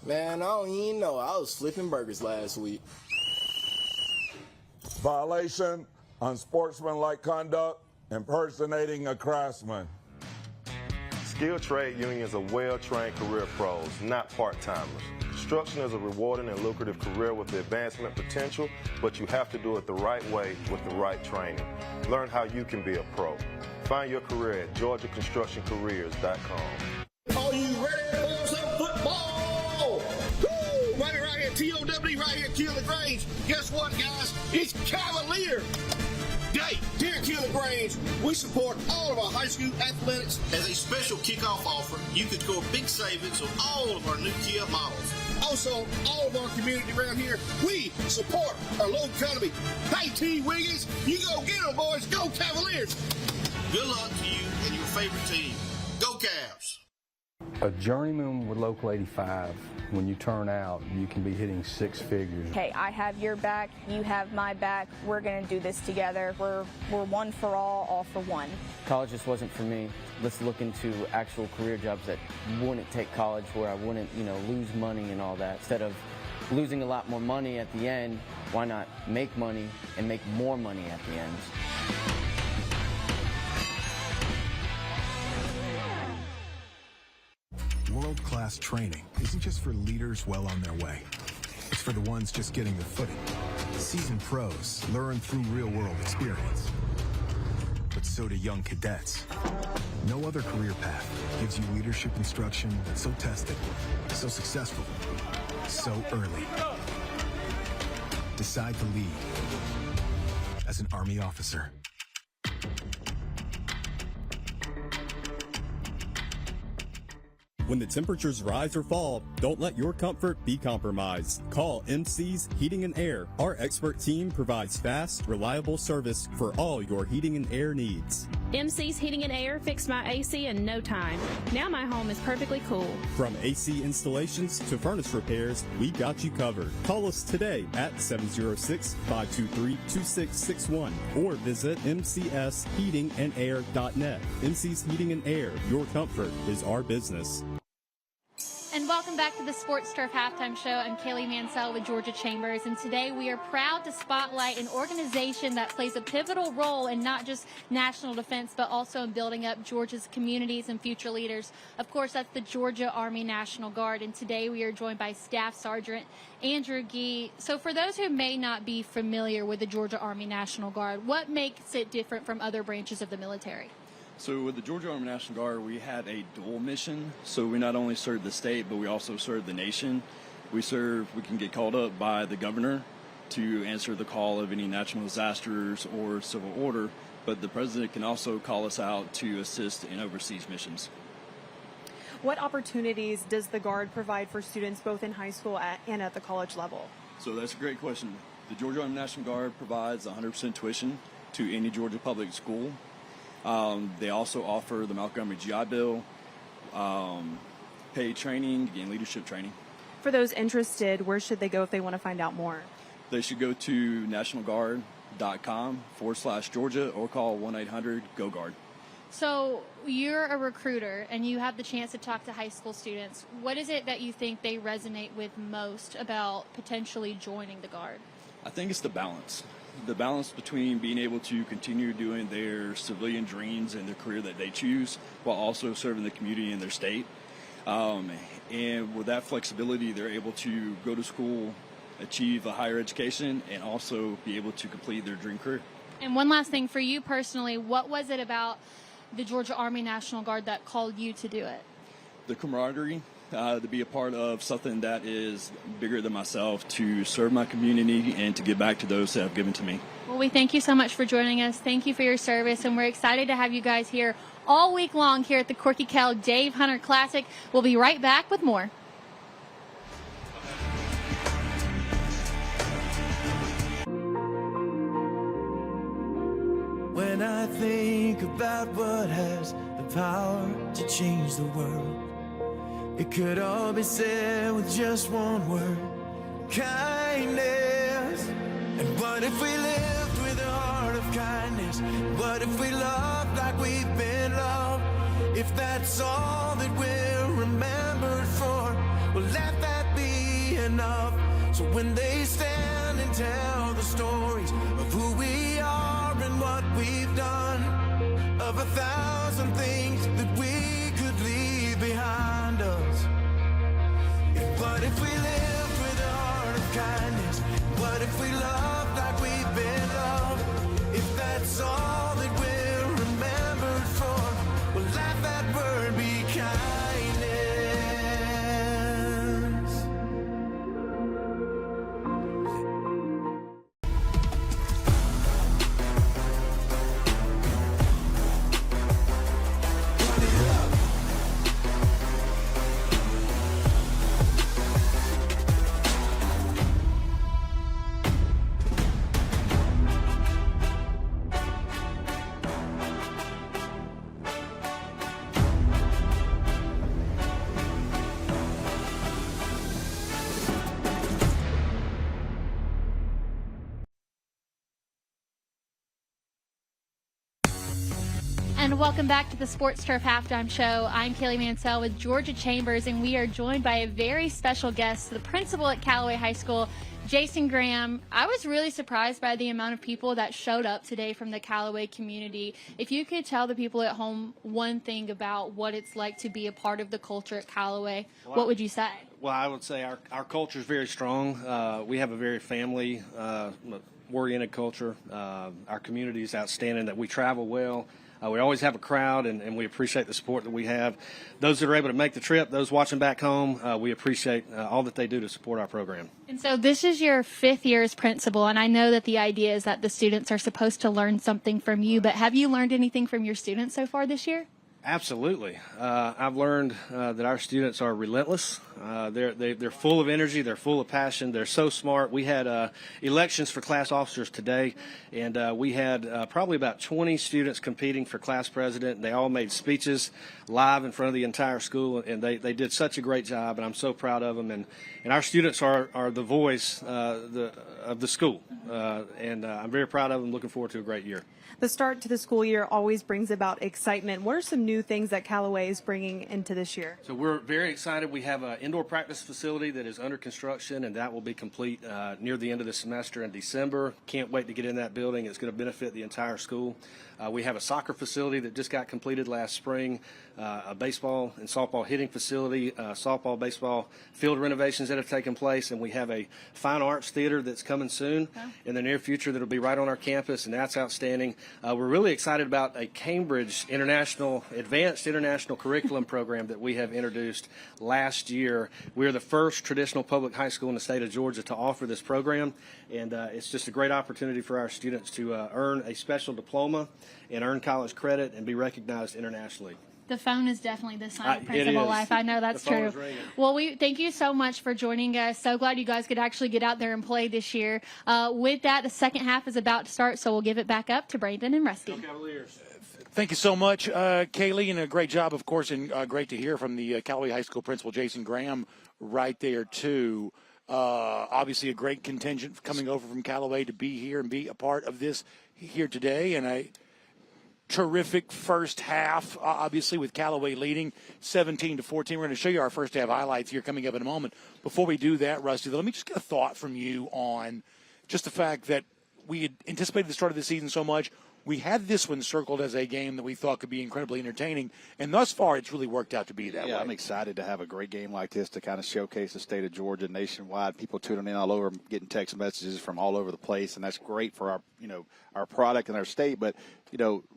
Man, I don't even know. I was flipping burgers last week. Violation, unsportsmanlike conduct, impersonating a craftsman. Skilled trade unions are well-trained career pros, not part-timers. Construction is a rewarding and lucrative career with the advancement potential, but you have to do it the right way with the right training. Learn how you can be a pro. Find your career at GeorgiaConstructionCareers.com. Are you ready for some football? Woo! Right here, TOW, right here, Keeler Grange. Guess what, guys? It's Cavalier Day. Here at Keeler Grange, we support all of our high school athletics. As a special kickoff offer, you can score big savings on all of our new Kia models. Also, all of our community around here, we support our local economy. Hey, T-Wiggins, you go get them, boys. Go Cavaliers. Good luck to you and your favorite team. Go Cavs. A journeyman with Local 85, when you turn out, you can be hitting six figures. Hey, I have your back, you have my back, we're going to do this together. We're one for all for one. College just wasn't for me. Let's look into actual career jobs that wouldn't take college, where I wouldn't, lose money and all that. Instead of losing a lot more money at the end, why not make money and make more money at the end? World-class training isn't just for leaders well on their way. It's for the ones just getting their footing. Seasoned pros learn through real-world experience. But so do young cadets. No other career path gives you leadership instruction so tested, so successful, so early. Decide to lead as an Army officer. When the temperatures rise or fall, don't let your comfort be compromised. Call MC's Heating and Air. Our expert team provides fast, reliable service for all your heating and air needs. MC's Heating and Air fixed my AC in no time. Now my home is perfectly cool. From AC installations to furnace repairs, we got you covered. Call us today at 706-523-2661 or visit mcsheatingandair.net. MC's Heating and Air, your comfort is our business. And welcome back to the Sports Turf Halftime Show. I'm Kaylee Mansell with Georgia Chambers, and today we are proud to spotlight an organization that plays a pivotal role in not just national defense, but also in building up Georgia's communities and future leaders. Of course, that's the Georgia Army National Guard, and today we are joined by Staff Sergeant Andrew Gee. So for those who may not be familiar with the Georgia Army National Guard, what makes it different from other branches of the military? So with the Georgia Army National Guard, we have a dual mission. So we not only serve the state, but we also serve the nation. We can get called up by the governor to answer the call of any natural disasters or civil order, but the president can also call us out to assist in overseas missions. What opportunities does the Guard provide for students both in high school and at the college level? So that's a great question. The Georgia Army National Guard provides 100% tuition to any Georgia public school. They also offer the Montgomery GI Bill, paid training, and leadership training. For those interested, where should they go if they want to find out more? They should go to nationalguard.com/Georgia or call 1-800-GO-GUARD. So you're a recruiter and you have the chance to talk to high school students. What is it that you think they resonate with most about potentially joining the Guard? I think it's the balance. The balance between being able to continue doing their civilian dreams and their career that they choose while also serving the community in their state. And with that flexibility, they're able to go to school, achieve a higher education, and also be able to complete their dream career. And one last thing for you personally, what was it about the Georgia Army National Guard that called you to do it? The camaraderie, to be a part of something that is bigger than myself, to serve my community and to give back to those that have given to me. Well, we thank you so much for joining us. Thank you for your service, and we're excited to have you guys here all week long here at the Corky Kell Dave Hunter Classic. We'll be right back with more. When I think about what has the power to change the world, it could all be said with just one word: kindness. And what if we lived with a heart of kindness? What if we loved like we've been loved? If that's all that we're remembered for, well, let that be enough. So when they stand and tell the stories of who we are and what we've done, of 1,000 things that we could leave behind us. What if we lived with a heart of kindness? What if we loved like we've been loved? If that's all that we're remembered for, well, let that word be kindness. And welcome back to the Sports Turf Halftime Show. I'm Kaylee Mansell with Georgia Chambers, and we are joined by a very special guest, the principal at Callaway High School, Jason Graham. I was really surprised by the amount of people that showed up today from the Callaway community. If you could tell the people at home one thing about what it's like to be a part of the culture at Callaway, what would you say? Well, I would say our culture is very strong. We have a very family oriented culture. Our community is outstanding, that we travel well. We always have a crowd, and we appreciate the support that we have. Those that are able to make the trip, those watching back home, we appreciate all that they do to support our program. And so this is your 5th year as principal, and I know that the idea is that the students are supposed to learn something from you, but have you learned anything from your students so far this year? Absolutely. I've learned that our students are relentless. They're full of energy. They're full of passion. They're so smart. We had elections for class officers today, and we had probably about 20 students competing for class president. They all made speeches live in front of the entire school, and they did such a great job, and I'm so proud of them. And our students are the voice of the school, and I'm very proud of them. Looking forward to a great year. The start to the school year always brings about excitement. What are some new things that Callaway is bringing into this year? So we're very excited. We have an indoor practice facility that is under construction, and that will be complete near the end of the semester in December. Can't wait to get in that building. It's going to benefit the entire school. We have a soccer facility that just got completed last spring, a baseball and softball hitting facility, softball, baseball field renovations that have taken place, and we have a fine arts theater that's coming soon in the near future that'll be right on our campus, and that's outstanding. We're really excited about a Cambridge Advanced International Curriculum program that we have introduced last year. We're the first traditional public high school in the state of Georgia to offer this program, and it's just a great opportunity for our students to earn a special diploma and earn college credit and be recognized internationally. The phone is definitely the sign of principal life. I know that's true. Well, we thank you so much for joining us. So glad you guys could actually get out there and play this year. With that, the second half is about to start, so we'll give it back up to Brandon and Rusty. Thank you so much, Kaylee, and a great job, of course, and great to hear from the Callaway High School principal, Jason Graham, right there, too. Obviously, a great contingent coming over from Callaway to be here and be a part of this here today, and a terrific first half, obviously, with Callaway leading 17-14. We're going to show you our first half highlights here coming up in a moment. Before we do that, Rusty, let me just get a thought from you on just the fact that we had anticipated the start of the season so much. We had this one circled as a game that we thought could be incredibly entertaining, and thus far it's really worked out to be that way. Yeah, I'm excited to have a great game like this to kind of showcase the state of Georgia nationwide. People tuning in all over, getting text messages from all over the place, and that's great for our, our product and our state. But,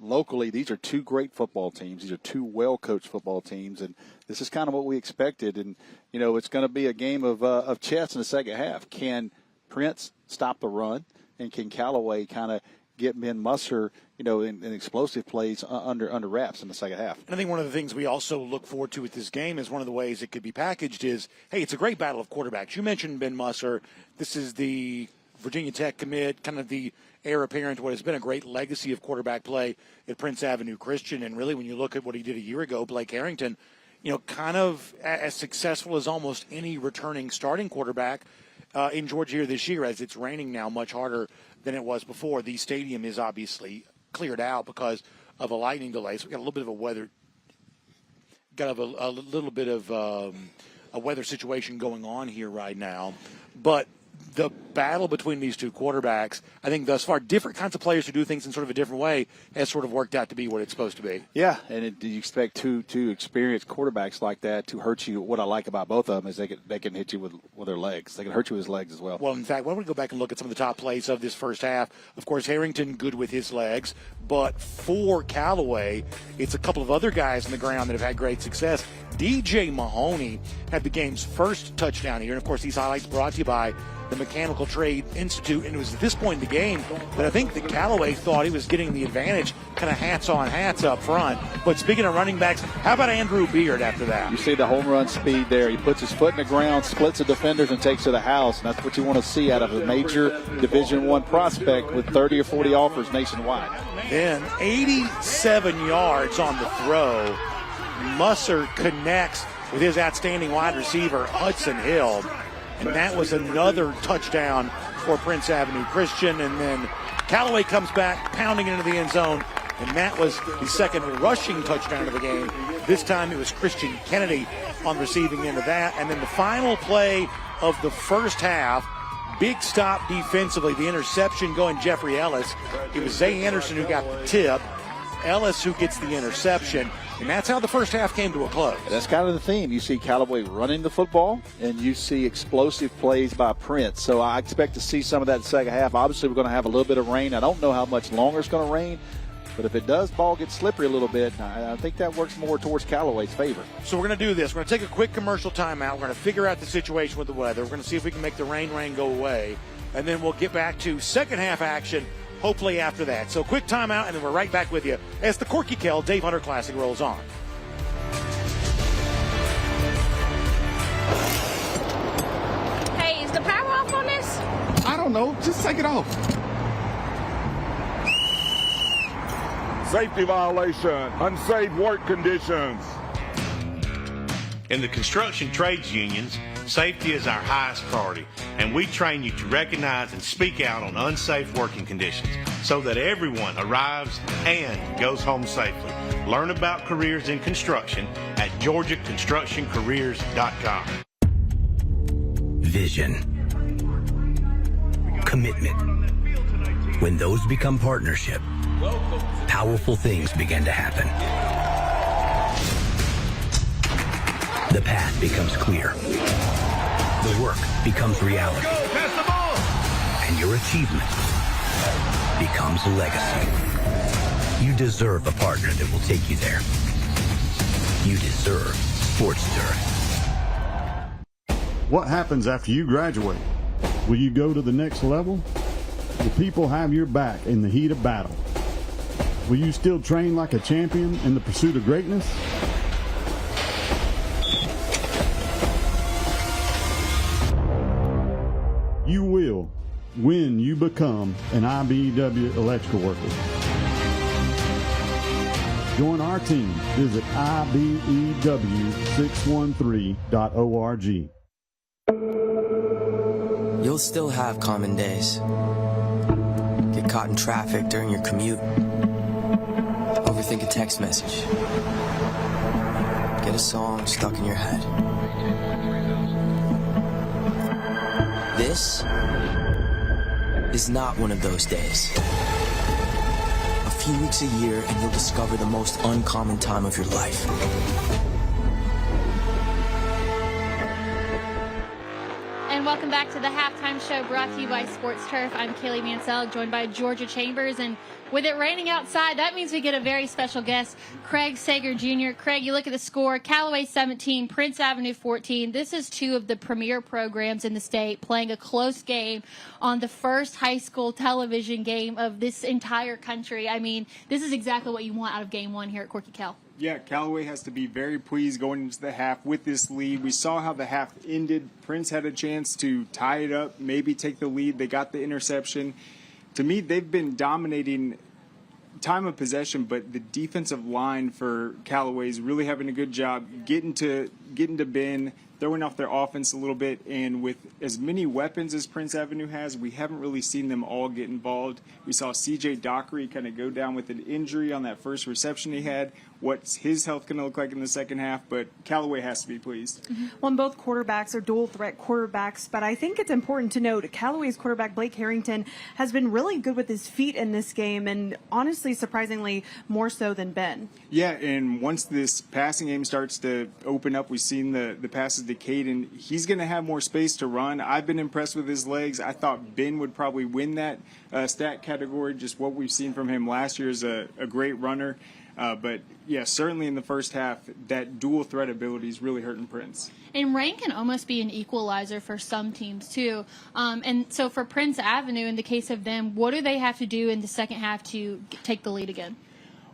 locally, these are two great football teams. These are two well-coached football teams, and this is kind of what we expected. And, it's going to be a game of chess in the second half. Can Prince stop the run, and can Callaway kind of get Ben Musser, in explosive plays under wraps in the second half? And I think one of the things we also look forward to with this game is one of the ways it could be packaged is, hey, it's a great battle of quarterbacks. You mentioned Ben Musser. This is the Virginia Tech commit, kind of the heir apparent to what has been a great legacy of quarterback play at Prince Avenue Christian. And really, when you look at what he did a year ago, Blake Harrington, kind of as successful as almost any returning starting quarterback in Georgia here this year, as it's raining now much harder than it was before. The stadium is obviously cleared out because of a lightning delay. So we got a little bit of a little bit of a weather situation going on here right now. But the battle between these two quarterbacks, I think thus far, different kinds of players who do things in sort of a different way, has sort of worked out to be what it's supposed to be. Yeah, and you expect two experienced quarterbacks like that to hurt you. What I like about both of them is they can hit you with their legs. They can hurt you with his legs as well. Well, in fact, why don't we go back and look at some of the top plays of this first half? Of course, Harrington good with his legs, but for Callaway, it's a couple of other guys on the ground that have had great success. DJ Mahoney had the game's first touchdown here, and of course, these highlights brought to you by the Mechanical Trade Institute, and it was at this point in the game that I think that Callaway thought he was getting the advantage, kind of hats on hats up front. But speaking of running backs, how about Andrew Beard after that? You see the home run speed there. He puts his foot in the ground, splits the defenders, and takes to the house, and that's what you want to see out of a major Division I prospect with 30 or 40 offers nationwide. Then 87 yards on the throw. Musser connects with his outstanding wide receiver, Hudson Hill. And that was another touchdown for Prince Avenue Christian. And then Callaway comes back, pounding into the end zone. And that was the second rushing touchdown of the game. This time it was Christian Kennedy on the receiving end of that. And then the final play of the first half, big stop defensively, the interception going Jeffrey Ellis. It was Zay Anderson who got the tip. Ellis who gets the interception. And that's how the first half came to a close. That's kind of the theme. You see Callaway running the football, and you see explosive plays by Prince. So I expect to see some of that in the second half. Obviously, we're going to have a little bit of rain. I don't know how much longer it's going to rain, But if it does, ball gets slippery a little bit, I think that works more towards Callaway's favor. So we're going to do this. We're going to take a quick commercial timeout. We're going to figure out the situation with the weather. We're going to see if we can make the rain go away. And then we'll get back to second half action, hopefully after that. So quick timeout, and then we're right back with you as the Corky Kell Dave Hunter Classic rolls on. Hey, is the power off on this? I don't know. Just take it off. Safety violation, unsafe work conditions. In the construction trades unions, safety is our highest priority, and we train you to recognize and speak out on unsafe working conditions so that everyone arrives and goes home safely. Learn about careers in construction at GeorgiaConstructionCareers.com. Vision. Commitment. When those become partnership, powerful things begin to happen. The path becomes clear. The work becomes reality. And your achievement becomes a legacy. You deserve a partner that will take you there. You deserve Sports Turf. What happens after you graduate? Will you go to the next level? Will people have your back in the heat of battle? Will you still train like a champion in the pursuit of greatness? You will when you become an IBEW electrical worker. Join our team. Visit IBEW613.org. You'll still have common days. Get caught in traffic during your commute. Overthink a text message. Get a song stuck in your head. This is not one of those days. A few weeks a year and you'll discover the most uncommon time of your life. And welcome back to the halftime show brought to you by Sports Turf. I'm Kaylee Mansell, joined by Georgia Chambers. And with it raining outside, that means we get a very special guest, Craig Sager Jr. Craig, you look at the score, Callaway 17, Prince Avenue 14. This is two of the premier programs in the state playing a close game on the first high school television game of this entire country. I mean, this is exactly what you want out of game one here at Corky Kell. Yeah, Callaway has to be very pleased going into the half with this lead. We saw how the half ended. Prince had a chance to tie it up, maybe take the lead. They got the interception. To me, they've been dominating time of possession, but the defensive line for Callaway is really having a good job getting to Ben, throwing off their offense a little bit. And with as many weapons as Prince Avenue has, we haven't really seen them all get involved. We saw C.J. Dockery kind of go down with an injury on that first reception he had. What's his health going to look like in the second half? But Callaway has to be pleased. Well, both quarterbacks are dual threat quarterbacks, but I think it's important to note Callaway's quarterback Blake Harrington has been really good with his feet in this game, and honestly, surprisingly, more so than Ben. Yeah, and once this passing game starts to open up, we've seen the passes to Caden. He's going to have more space to run. I've been impressed with his legs. I thought Ben would probably win that stat category. Just what we've seen from him last year is a great runner. But, yeah, certainly in the first half, that dual threat ability is really hurting Prince. And rain can almost be an equalizer for some teams, too. And so for Prince Avenue, in the case of them, what do they have to do in the second half to take the lead again?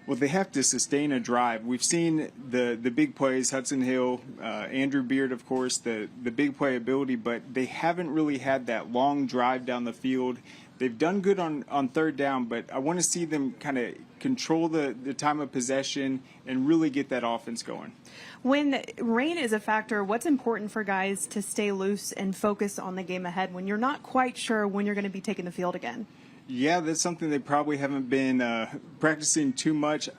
Well, they have to sustain a drive. We've seen the big plays, Hudson Hill, Andrew Beard, of course, the big play ability, but they haven't really had that long drive down the field. They've done good on third down, but I want to see them kind of control the time of possession and really get that offense going. When rain is a factor, what's important for guys to stay loose and focus on the game ahead when you're not quite sure when you're going to be taking the field again? Yeah, that's something they probably haven't been practicing too much.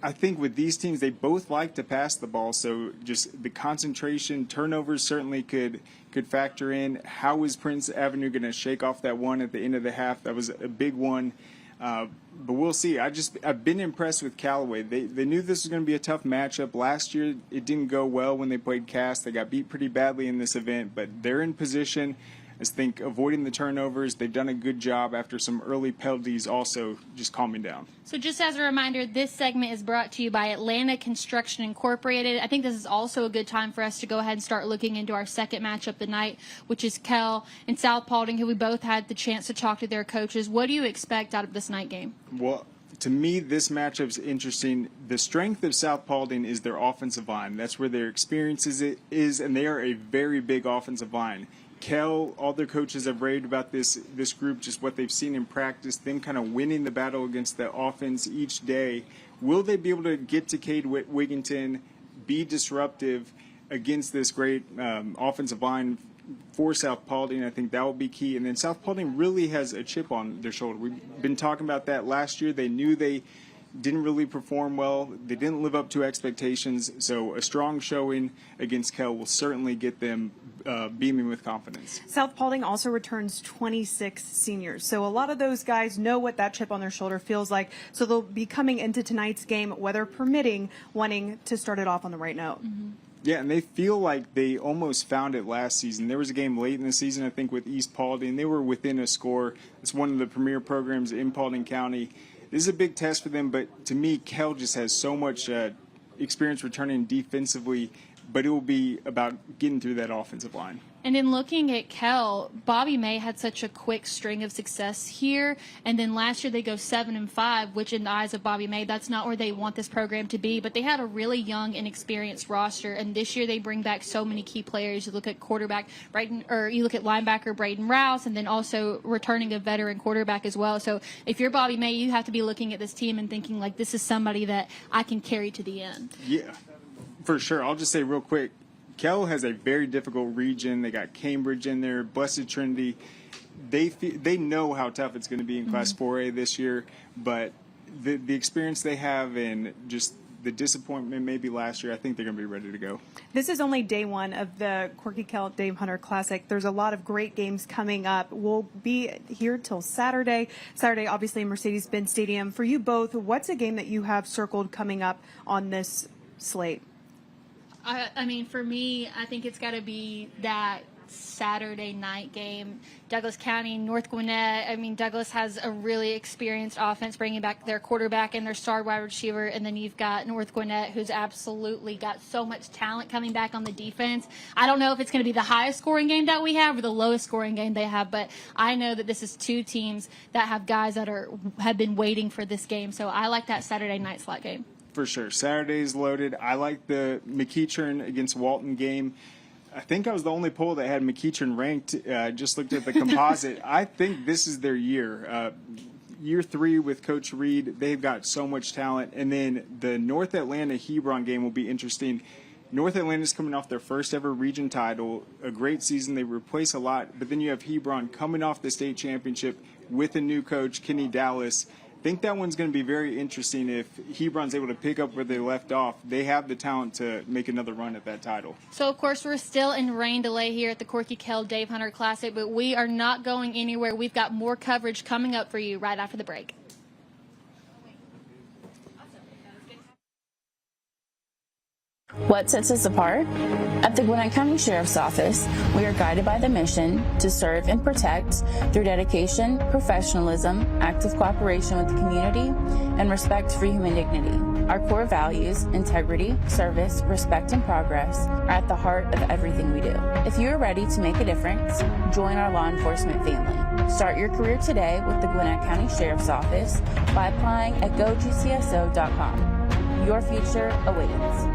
I think with these teams, they both like to pass the ball, so just the concentration, turnovers certainly could factor in. How is Prince Avenue going to shake off that one at the end of the half? That was a big one, but we'll see. I've been impressed with Callaway. They knew this was going to be a tough matchup. Last year, it didn't go well when they played Cass. They got beat pretty badly in this event, but they're in position. I think avoiding the turnovers, they've done a good job after some early penalties also just calming down. So just as a reminder, this segment is brought to you by Atlanta Construction Incorporated. I think this is also a good time for us to go ahead and start looking into our second matchup of the night, which is Kell and South Paulding, who we both had the chance to talk to their coaches. What do you expect out of this night game? Well, to me, this matchup's interesting. The strength of South Paulding is their offensive line. That's where their experience is, and they are a very big offensive line. Kell, all their coaches have raved about this group, just what they've seen in practice, them kind of winning the battle against the offense each day. Will they be able to get to Cade Wigginton, be disruptive against this great offensive line for South Paulding? I think that will be key. And then South Paulding really has a chip on their shoulder. We've been talking about that last year. They knew they didn't really perform well. They didn't live up to expectations. So a strong showing against Kell will certainly get them beaming with confidence. South Paulding also returns 26 seniors. So a lot of those guys know what that chip on their shoulder feels like. So they'll be coming into tonight's game, weather permitting, wanting to start it off on the right note. Mm-hmm. Yeah, and they feel like they almost found it last season. There was a game late in the season, I think, with East Paulding. They were within a score. It's one of the premier programs in Paulding County. This is a big test for them, but to me, Kell just has so much experience returning defensively, but it will be about getting through that offensive line. And in looking at Kell, Bobby May had such a quick string of success here, and then last year they go 7-5, which in the eyes of Bobby May, that's not where they want this program to be. But they had a really young, inexperienced roster, and this year they bring back so many key players. You look at quarterback you look at linebacker Braden Rouse, and then also returning a veteran quarterback as well. So if you're Bobby May, you have to be looking at this team and thinking like, this is somebody that I can carry to the end. Yeah, for sure. I'll just say real quick. Kell has a very difficult region. They got Cambridge in there, Blessed Trinity. They know how tough it's going to be in Class 4A this year, but the experience they have and just the disappointment maybe last year, I think they're going to be ready to go. This is only day one of the Corky Kell Dave Hunter Classic. There's a lot of great games coming up. We'll be here till Saturday. Saturday, obviously, Mercedes-Benz Stadium. For you both, what's a game that you have circled coming up on this slate? I mean, for me, I think it's got to be that Saturday night game. Douglas County, North Gwinnett. I mean, Douglas has a really experienced offense, bringing back their quarterback and their star wide receiver. And then you've got North Gwinnett, who's absolutely got so much talent coming back on the defense. I don't know if it's going to be the highest scoring game that we have or the lowest scoring game they have, but I know that this is two teams that have guys that have been waiting for this game. So I like that Saturday night slot game. For sure. Saturday's loaded. I like the McEachern against Walton game. I think I was the only poll that had McEachern ranked. Just looked at the composite. I think this is their year. Year 3 with Coach Reed. They've got so much talent. And then the North Atlanta Hebron game will be interesting. North Atlanta's coming off their first ever region title. A great season. They replace a lot. But then you have Hebron coming off the state championship with a new coach, Kenny Dallas. I think that one's going to be very interesting if Hebron's able to pick up where they left off. They have the talent to make another run at that title. So, of course, we're still in rain delay here at the Corky Kell Dave Hunter Classic, but we are not going anywhere. We've got more coverage coming up for you right after the break. What sets us apart? At the Gwinnett County Sheriff's Office, we are guided by the mission to serve and protect through dedication, professionalism, active cooperation with the community, and respect for human dignity. Our core values, integrity, service, respect, and progress, are at the heart of everything we do. If you are ready to make a difference, join our law enforcement family. Start your career today with the Gwinnett County Sheriff's Office by applying at gogcso.com. Your future awaits.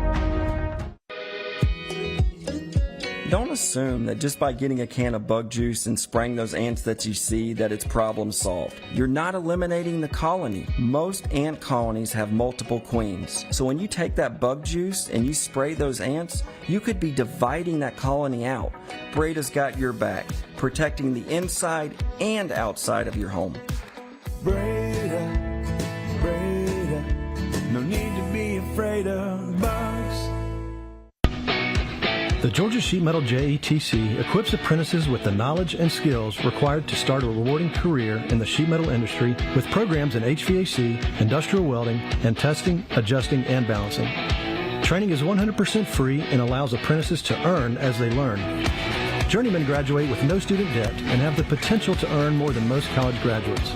Don't assume that just by getting a can of bug juice and spraying those ants that you see that it's problem solved. You're not eliminating the colony. Most ant colonies have multiple queens. So when you take that bug juice and you spray those ants, you could be dividing that colony out. Breda's got your back, protecting the inside and outside of your home. Breda, no need to be afraid of bugs. The Georgia Sheet Metal JETC equips apprentices with the knowledge and skills required to start a rewarding career in the sheet metal industry with programs in HVAC, industrial welding, and testing, adjusting, and balancing. Training is 100% free and allows apprentices to earn as they learn. Journeymen graduate with no student debt and have the potential to earn more than most college graduates.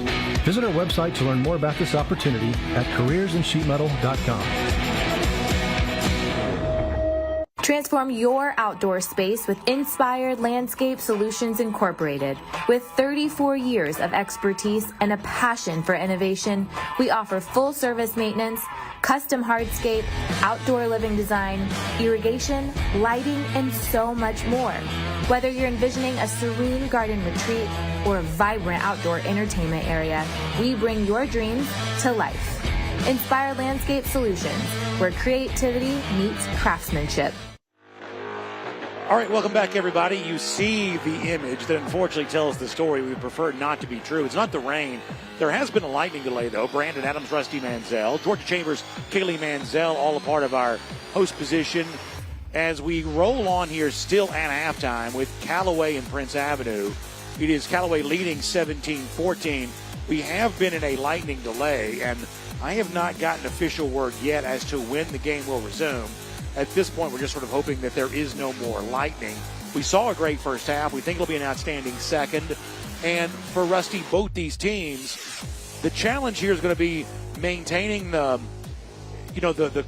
Visit our website to learn more about this opportunity at careersinsheetmetal.com. Transform your outdoor space with Inspired Landscape Solutions Incorporated. With 34 years of expertise and a passion for innovation, we offer full-service maintenance, custom hardscape, outdoor living design, irrigation, lighting, and so much more. Whether you're envisioning a serene garden retreat or a vibrant outdoor entertainment area, we bring your dreams to life. Inspired Landscape Solutions, where creativity meets craftsmanship. All right, welcome back, everybody. You see the image that unfortunately tells the story we prefer not to be true. It's not the rain. There has been a lightning delay, though. Brandon Adams, Rusty Manziel, Georgia Chambers, Kaylee Manziel, all a part of our host position as we roll on here still at halftime with Callaway and Prince Avenue. It is Callaway leading 17-14. We have been in a lightning delay, and I have not gotten official word yet as to when the game will resume. At this point, we're just sort of hoping that there is no more lightning. We saw a great first half. We think it'll be an outstanding second. And for Rusty, both these teams, the challenge here is going to be maintaining the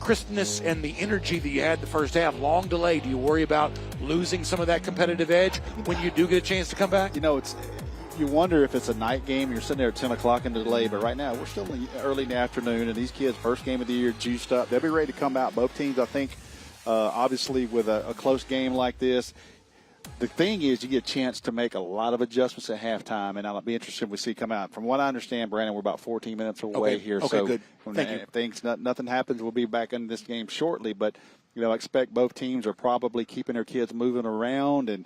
crispness and the energy that you had the first half. Long delay. Do you worry about losing some of that competitive edge when you do get a chance to come back? You wonder if it's a night game. You're sitting there at 10 o'clock in the delay, but right now we're still early in the afternoon, and these kids, first game of the year, juiced up. They'll be ready to come out. Both teams, I think, obviously with a close game like this, the thing is you get a chance to make a lot of adjustments at halftime, and I'll be interested if we see come out. From what I understand, Brandon, we're about 14 minutes away here. Okay, so good. Thank you. If nothing happens, we'll be back in this game shortly. But, I expect both teams are probably keeping their kids moving around and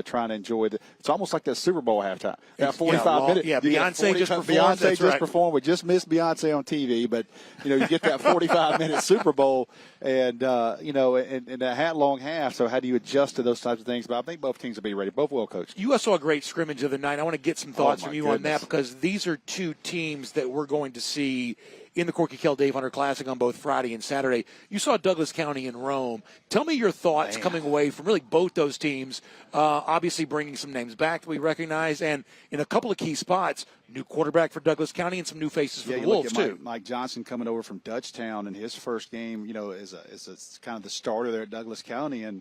trying to enjoy it's almost like that Super Bowl halftime. That 45 minutes. Yeah, Beyonce just performed. Beyonce just performed. We just missed Beyonce on TV, but you get that 45-minute Super Bowl, and and a long half. So how do you adjust to those types of things? But I think both teams will be ready. Both well coached. You saw a great scrimmage the other night. I want to get some thoughts from you on that, because these are two teams that we're going to see in the Corky Kell Dave Hunter Classic on both Friday and Saturday. You saw Douglas County and Rome. Tell me your thoughts coming away from really both those teams, obviously bringing some names back that we recognize, and in a couple of key spots, new quarterback for Douglas County and some new faces for the Wolves, too. Mike Johnson coming over from Dutchtown in his first game, is kind of the starter there at Douglas County. And,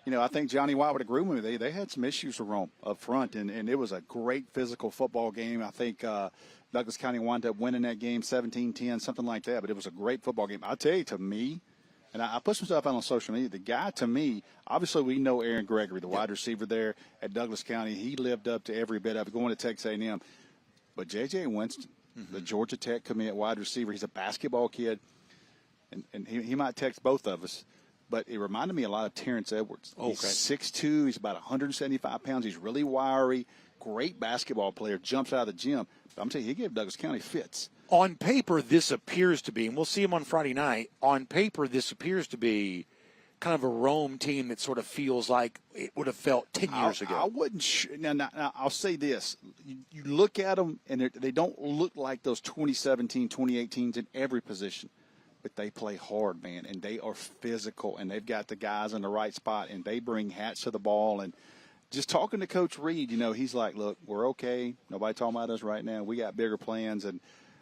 I think Johnny White would agree with me. They had some issues with Rome up front, and it was a great physical football game. I think Douglas County wound up winning that game 17-10, something like that. But it was a great football game. I'll tell you, to me, and I put some stuff out on social media, the guy to me, obviously we know Aaron Gregory, the wide receiver there at Douglas County. He lived up to every bit of it, going to Texas A&M. But J.J. Winston, the Georgia Tech commit wide receiver, he's a basketball kid, and he might text both of us. But it reminded me a lot of Terrence Edwards. He's 6'2", he's about 175 pounds. He's really wiry, great basketball player, jumps out of the gym. But I'm telling you, he gave Douglas County fits. On paper, this appears to be, and we'll see him on Friday night, on paper, this appears to be kind of a Rome team that sort of feels like it would have felt 10 years ago. I wouldn't now, I'll say this. You look at them, and they don't look like those 2017, 2018s in every position. But they play hard, man, and they are physical, and they've got the guys in the right spot, and they bring hats to the ball. And just talking to Coach Reed, he's like, look, we're okay. Nobody talking about us right now. We got bigger plans, and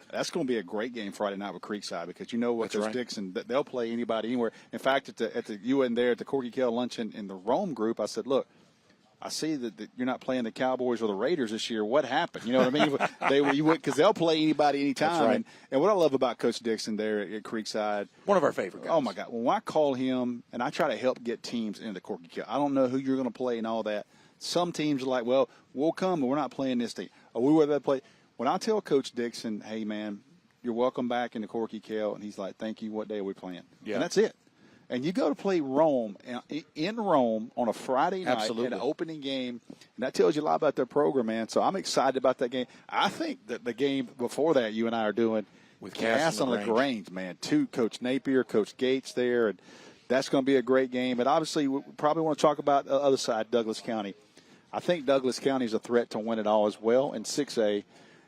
that's going to be a great game Friday night with Creekside, because what there's Dixon, they'll play anybody anywhere. In fact, you went there at the Corky Kell luncheon in the Rome group, I said, look, I see that you're not playing the Cowboys or the Raiders this year. What happened? You know what I mean? Because they'll play anybody anytime. That's right. And what I love about Coach Dixon there at Creekside, one of our favorite guys. Oh my God! When I call him, and I try to help get teams into Corky Kell, I don't know who you're going to play and all that. Some teams are like, well, we'll come, but we're not playing this team. Or we were that play. When I tell Coach Dixon, hey man, you're welcome back into Corky Kell, and he's like, thank you. What day are we playing? Yeah, and that's it. And you go to play Rome in Rome on a Friday night in an opening game, and that tells you a lot about their program, man. So I'm excited about that game. I think that the game before that you and I are doing with Cass on LaGrange, man. Coach Napier, Coach Gates there, and that's going to be a great game. And obviously we probably want to talk about the other side, Douglas County. I think Douglas County is a threat to win it all as well in 6A.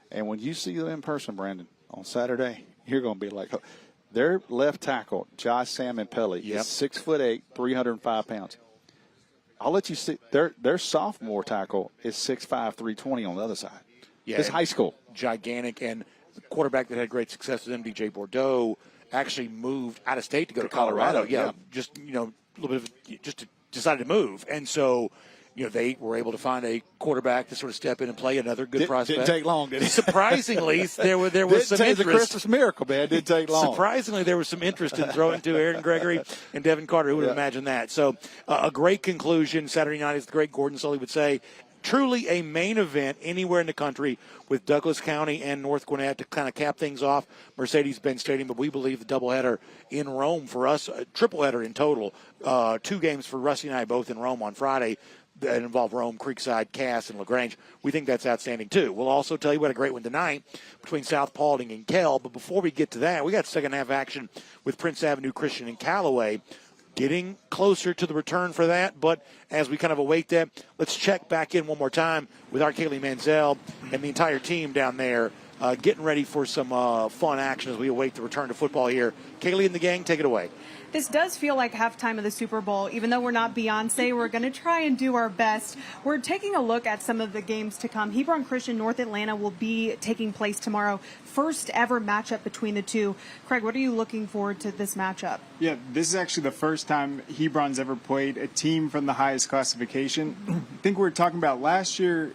And when you see them in person, Brandon, on Saturday, you're going to be like – their left tackle, Josh Salmon-Pelly, is 6'8", 305 pounds. I'll let you see. Their sophomore tackle is 6'5", 320 on the other side. Yeah, it's high school. Gigantic. And the quarterback that had great success with MDJ Bordeaux actually moved out of state to go to Colorado. Yeah, just, a little bit of just decided to move. And so, they were able to find a quarterback to sort of step in and play another good prospect. Didn't take long, did it? Surprisingly, there was some interest. It's a Christmas miracle, man. It didn't take long. Surprisingly, there was some interest in throwing to Aaron Gregory and Devin Carter. Who would have imagined that? So a great conclusion Saturday night, as the great Gordon Sully would say. Truly a main event anywhere in the country with Douglas County and North Gwinnett to kind of cap things off Mercedes-Benz Stadium. But we believe the doubleheader in Rome for us, a tripleheader in total, 2 games for Rusty and I both in Rome on Friday that involve Rome, Creekside, Cass, and LaGrange. We think that's outstanding, too. We'll also tell you we had a great one tonight between South Paulding and Kell. But before we get to that, we got second-half action with Prince Avenue Christian and Callaway. Getting closer to the return for that, but as we kind of await that, let's check back in one more time with our Kaylee Mansell and the entire team down there, getting ready for some fun action as we await the return to football here. Kaylee and the gang, take it away. This does feel like halftime of the Super Bowl. Even though we're not Beyonce, we're going to try and do our best. We're taking a look at some of the games to come. Hebron Christian North Atlanta will be taking place tomorrow. First ever matchup between the two. Craig, what are you looking forward to this matchup? Yeah, this is actually the first time Hebron's ever played a team from the highest classification. I think we were talking about last year,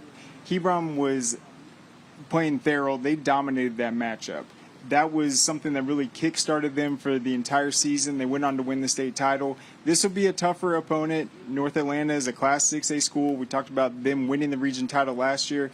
Hebron was playing Therrell. They dominated that matchup. That was something that really kick-started them for the entire season. They went on to win the state title. This will be a tougher opponent. North Atlanta is a Class 6A school. We talked about them winning the region title last year.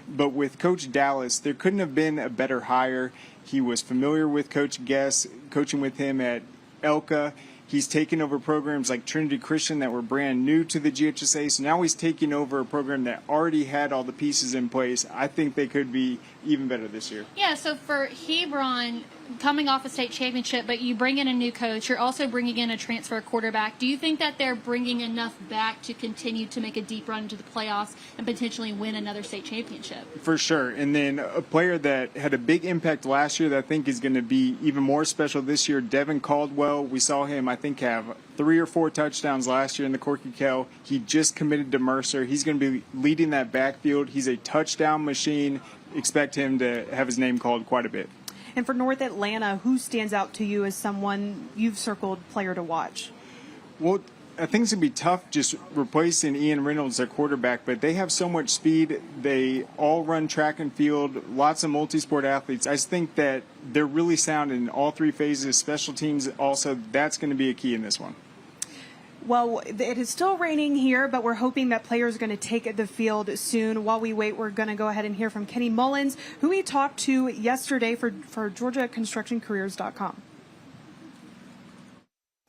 But with Coach Dallas, there couldn't have been a better hire. He was familiar with Coach Guess, coaching with him at Elka. He's taken over programs like Trinity Christian that were brand new to the GHSA. So now he's taking over a program that already had all the pieces in place. I think they could be even better this year. Yeah, so for Hebron, coming off a state championship, but you bring in a new coach, you're also bringing in a transfer quarterback. Do you think that they're bringing enough back to continue to make a deep run into the playoffs and potentially win another state championship? For sure. And then a player that had a big impact last year that I think is going to be even more special this year, Devin Caldwell. We saw him, I think, have 3 or 4 touchdowns last year in the Corky Kell. He just committed to Mercer. He's going to be leading that backfield. He's a touchdown machine. Expect him to have his name called quite a bit. And for North Atlanta, who stands out to you as someone you've circled player to watch? Well, I think it's going to be tough just replacing Ian Reynolds, their quarterback, but they have so much speed. They all run track and field, lots of multi-sport athletes. I just think that they're really sound in all 3 phases. Special teams also, that's going to be a key in this one. Well, it is still raining here, but we're hoping that players are going to take the field soon. While we wait, we're going to go ahead and hear from Kenny Mullins, who we talked to yesterday for GeorgiaConstructionCareers.com.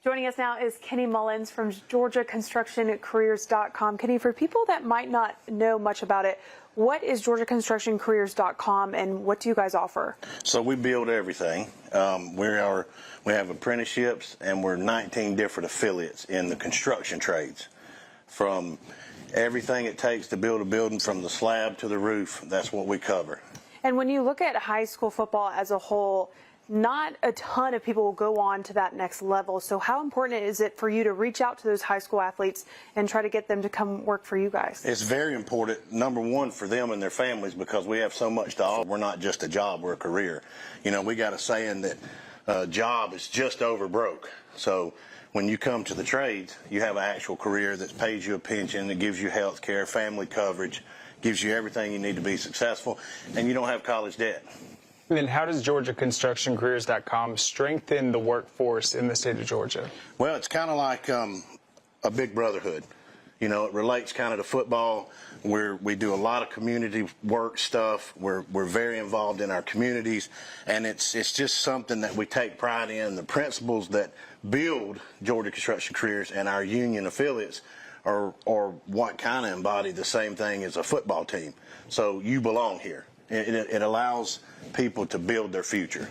Joining us now is Kenny Mullins from GeorgiaConstructionCareers.com. Kenny, for people that might not know much about it, what is GeorgiaConstructionCareers.com and what do you guys offer? So we build everything. We have apprenticeships and we're 19 different affiliates in the construction trades. From everything it takes to build a building from the slab to the roof, that's what we cover. And when you look at high school football as a whole, not a ton of people will go on to that next level. So how important is it for you to reach out to those high school athletes and try to get them to come work for you guys? It's very important, number one, for them and their families because we have so much to offer. We're not just a job, we're a career. You know, we got a saying that job is just over broke. So when you come to the trades, you have an actual career that pays you a pension, that gives you health care, family coverage, gives you everything you need to be successful, and you don't have college debt. And then how does GeorgiaConstructionCareers.com strengthen the workforce in the state of Georgia? Well, it's kind of like a big brotherhood. You know, it relates kind of to football, where we do a lot of community work stuff. We're very involved in our communities, and it's just something that we take pride in. The principles that build Georgia Construction Careers and our union affiliates are what kind of embody the same thing as a football team. So you belong here. It allows people to build their future.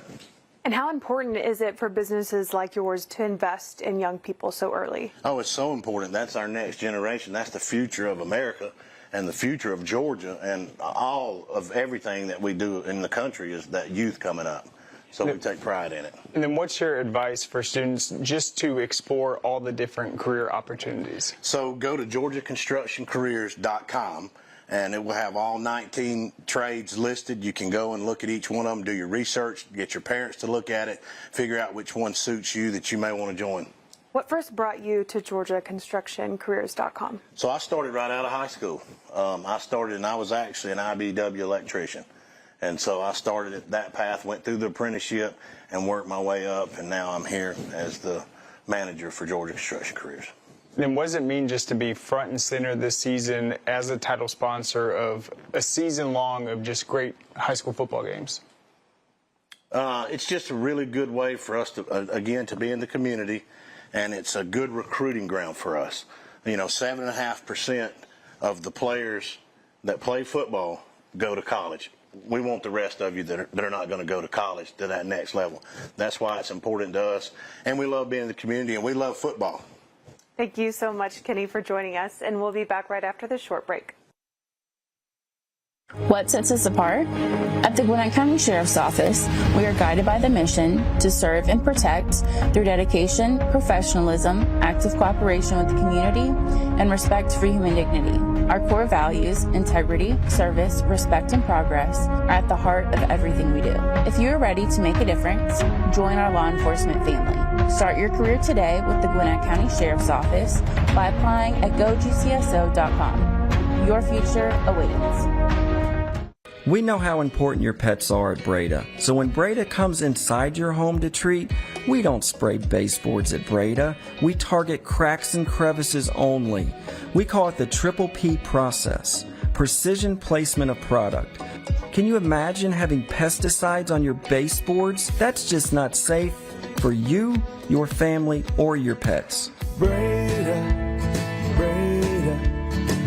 And how important is it for businesses like yours to invest in young people so early? Oh, it's so important. That's our next generation. That's the future of America and the future of Georgia, and all of everything that we do in the country is that youth coming up. So we take pride in it. And then what's your advice for students just to explore all the different career opportunities? So go to GeorgiaConstructionCareers.com, and it will have all 19 trades listed. You can go and look at each one of them, do your research, get your parents to look at it, figure out which one suits you that you may want to join. What first brought you to GeorgiaConstructionCareers.com? So I started right out of high school. I started, and I was actually an IBW electrician. And so I started at that path, went through the apprenticeship, and worked my way up, and now I'm here as the manager for Georgia Construction Careers. Then what does it mean just to be front and center this season as a title sponsor of a season long of just great high school football games? It's just a really good way for us to, again, to be in the community, and it's a good recruiting ground for us. 7.5% of the players that play football go to college. We want the rest of you that are not going to go to college to that next level. That's why it's important to us, and we love being in the community, and we love football. Thank you so much, Kenny, for joining us, and we'll be back right after this short break. What sets us apart? At the Gwinnett County Sheriff's Office, we are guided by the mission to serve and protect through dedication, professionalism, active cooperation with the community, and respect for human dignity. Our core values, integrity, service, respect, and progress, are at the heart of everything we do. If you are ready to make a difference, join our law enforcement family. Start your career today with the Gwinnett County Sheriff's Office by applying at gogcso.com. Your future awaits. We know how important your pets are at Breda, so when Breda comes inside your home to treat, we don't spray baseboards at Breda. We target cracks and crevices only. We call it the Triple P process, precision placement of product. Can you imagine having pesticides on your baseboards? That's just not safe for you, your family, or your pets. Breda,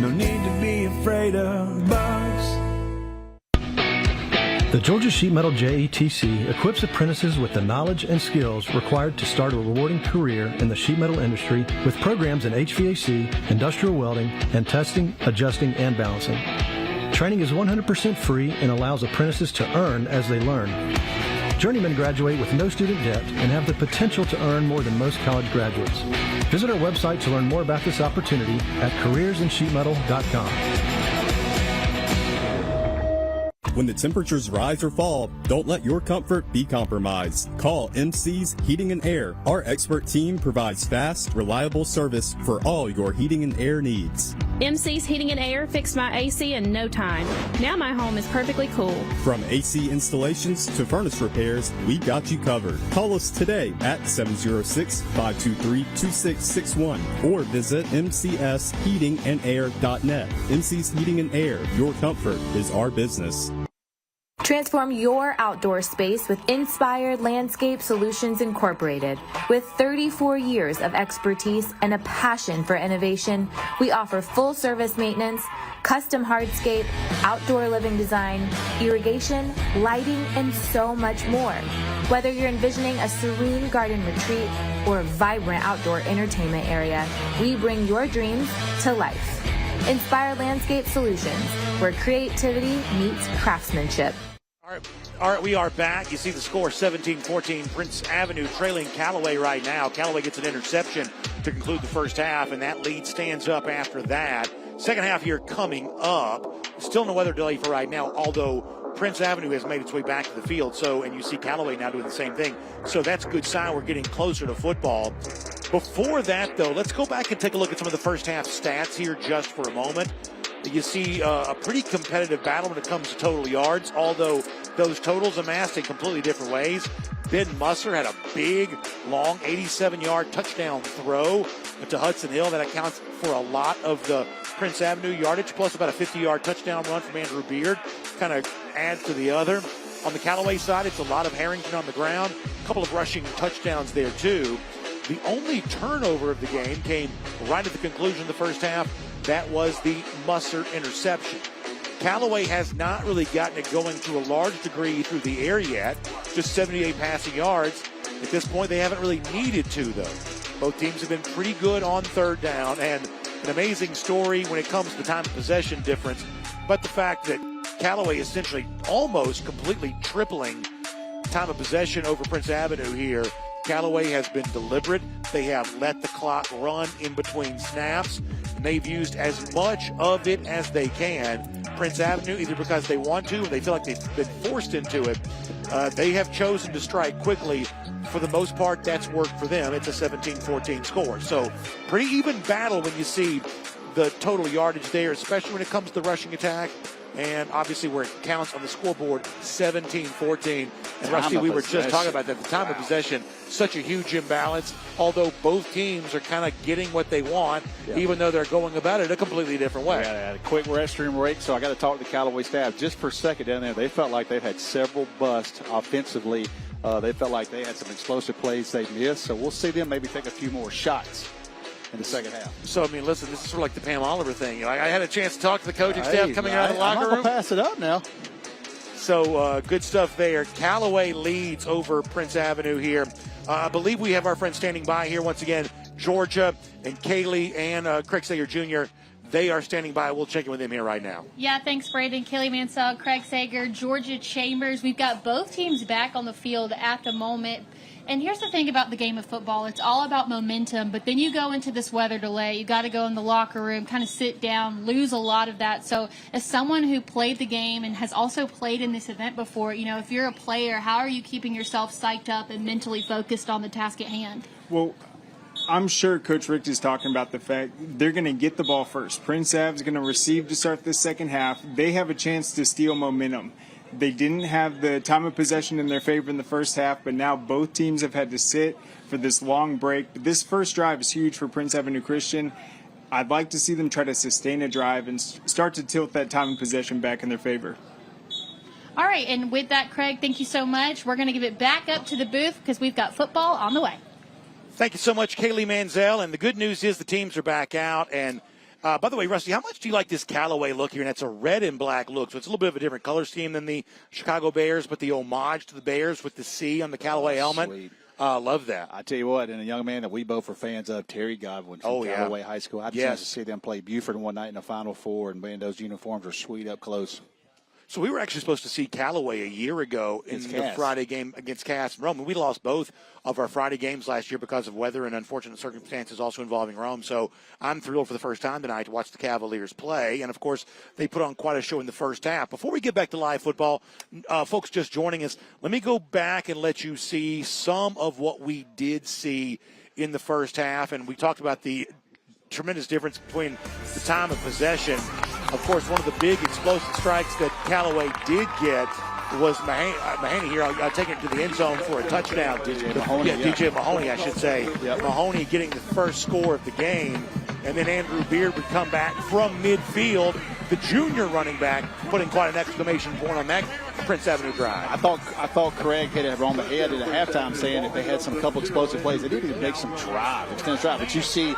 no need to be afraid of bugs. The Georgia Sheet Metal JETC equips apprentices with the knowledge and skills required to start a rewarding career in the sheet metal industry with programs in HVAC, industrial welding, and testing, adjusting, and balancing. Training is 100% free and allows apprentices to earn as they learn. Journeymen graduate with no student debt and have the potential to earn more than most college graduates. Visit our website to learn more about this opportunity at careersinsheetmetal.com. When the temperatures rise or fall, don't let your comfort be compromised. Call MC's Heating and Air. Our expert team provides fast, reliable service for all your heating and air needs. MC's Heating and Air fixed my AC in no time. Now my home is perfectly cool. From AC installations to furnace repairs, we got you covered. Call us today at 706-523-2661 or visit mcsheatingandair.net. MC's Heating and Air. Your comfort is our business. Transform your outdoor space with Inspired Landscape Solutions Incorporated. With 34 years of expertise and a passion for innovation, we offer full-service maintenance, custom hardscape, outdoor living design, irrigation, lighting, and so much more. Whether you're envisioning a serene garden retreat or a vibrant outdoor entertainment area, we bring your dreams to life. Inspired Landscape Solutions, where creativity meets craftsmanship. All right, we are back. You see the score 17-14, Prince Avenue trailing Callaway right now. Callaway gets an interception to conclude the first half, and that lead stands up after that. Second half here coming up. Still no weather delay for right now, although Prince Avenue has made its way back to the field. And you see Callaway now doing the same thing. So that's a good sign. We're getting closer to football. Before that, though, let's go back and take a look at some of the first half stats here just for a moment. You see a pretty competitive battle when it comes to total yards, although those totals amassed in completely different ways. Ben Musser had a big, long 87-yard touchdown throw to Hudson Hill. That accounts for a lot of the Prince Avenue yardage, plus about a 50-yard touchdown run from Andrew Beard. Kind of adds to the other. On the Callaway side, it's a lot of Harrington on the ground. A couple of rushing touchdowns there, too. The only turnover of the game came right at the conclusion of the first half. That was the Musser interception. Callaway has not really gotten it going to a large degree through the air yet. Just 78 passing yards. At this point, they haven't really needed to, though. Both teams have been pretty good on third down, and an amazing story when it comes to the time of possession difference. But the fact that Callaway essentially almost completely tripling time of possession over Prince Avenue here, Callaway has been deliberate. They have let the clock run in between snaps, and they've used as much of it as they can. Prince Avenue, either because they want to or they feel like they've been forced into it, they have chosen to strike quickly. For the most part, that's worked for them. It's a 17-14 score. So pretty even battle when you see the total yardage there, especially when it comes to the rushing attack. And obviously where it counts on the scoreboard, 17-14. And Rusty, we were just talking about that. The time of possession, such a huge imbalance. Although both teams are kind of getting what they want, even though they're going about it a completely different way. We had a quick restroom break, so I got to talk to the Callaway staff just for a second down there. They felt like they've had several busts offensively. They felt like they had some explosive plays they missed. So we'll see them maybe take a few more shots in the second half. So, I mean, listen, this is sort of like the Pam Oliver thing. I had a chance to talk to the coaching staff coming out of the locker room. I'm not going to pass it up now. So, good stuff there. Callaway leads over Prince Avenue here. I believe we have our friends standing by here once again. Georgia and Kaylee and Craig Sager Jr., they are standing by. We'll check in with them here right now. Yeah, thanks, Braden. Kaylee Mansell, Craig Sager, Georgia Chambers. We've got both teams back on the field at the moment. And here's the thing about the game of football. It's all about momentum, but then you go into this weather delay. You got to go in the locker room, kind of sit down, lose a lot of that. So as someone who played the game and has also played in this event before, if you're a player, how are you keeping yourself psyched up and mentally focused on the task at hand? Well, I'm sure Coach Richt is talking about the fact they're going to get the ball first. Prince Ave's going to receive to start the second half. They have a chance to steal momentum. They didn't have the time of possession in their favor in the first half, but now both teams have had to sit for this long break. But this first drive is huge for Prince Avenue Christian. I'd like to see them try to sustain a drive and start to tilt that time of possession back in their favor. All right, and with that, Craig, thank you so much. We're going to give it back up to the booth because we've got football on the way. Thank you so much, Kaylee Mansell. And the good news is the teams are back out. And by the way, Rusty, how much do you like this Callaway look here? And it's a red and black look, so it's a little bit of a different color scheme than the Chicago Bears, but the homage to the Bears with the C on the Callaway helmet. Sweet. Love that. I tell you what, and a young man that we both are fans of, Terry Godwin from Callaway High School. I had a chance to see them play Buford one night in the Final Four, and man, those uniforms are sweet up close. So we were actually supposed to see Callaway a year ago in the Friday game against Cass and Rome. And we lost both of our Friday games last year because of weather and unfortunate circumstances also involving Rome. So I'm thrilled for the first time tonight to watch the Cavaliers play. And, of course, they put on quite a show in the first half. Before we get back to live football, folks just joining us, let me go back and let you see some of what we did see in the first half. And we talked about the tremendous difference between the time of possession. Of course, one of the big explosive strikes that Callaway did get was Mahoney here. I'll take it to the end zone for a touchdown. DJ Mahoney, I should say. Yep. Mahoney getting the first score of the game. And then Andrew Beard would come back from midfield. The junior running back putting quite an exclamation point on that Prince Avenue drive. I thought Craig hit it on the head at halftime saying if they had some couple explosive plays, they didn't even make some extended drive. But you see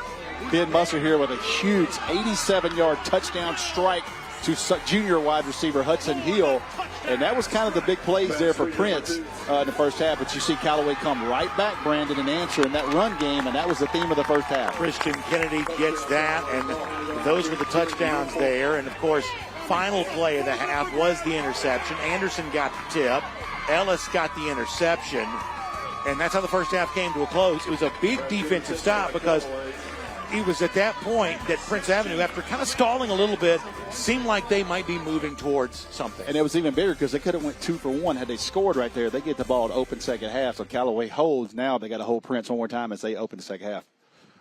Ben Musser here with a huge 87-yard touchdown strike to junior wide receiver Hudson Hill. And that was kind of the big plays there for Prince in the first half. But you see Callaway come right back, Brandon, and answer in that run game, and that was the theme of the first half. Christian Kennedy gets that, and those were the touchdowns there. And, of course, final play of the half was the interception. Anderson got the tip. Ellis got the interception. And that's how the first half came to a close. It was a big defensive stop because it was at that point that Prince Avenue, after kind of stalling a little bit, seemed like they might be moving towards something. And it was even bigger because they could have went 2 for 1 had they scored right there. They get the ball to open second half. So Callaway holds. Now they got to hold Prince one more time as they open the second half.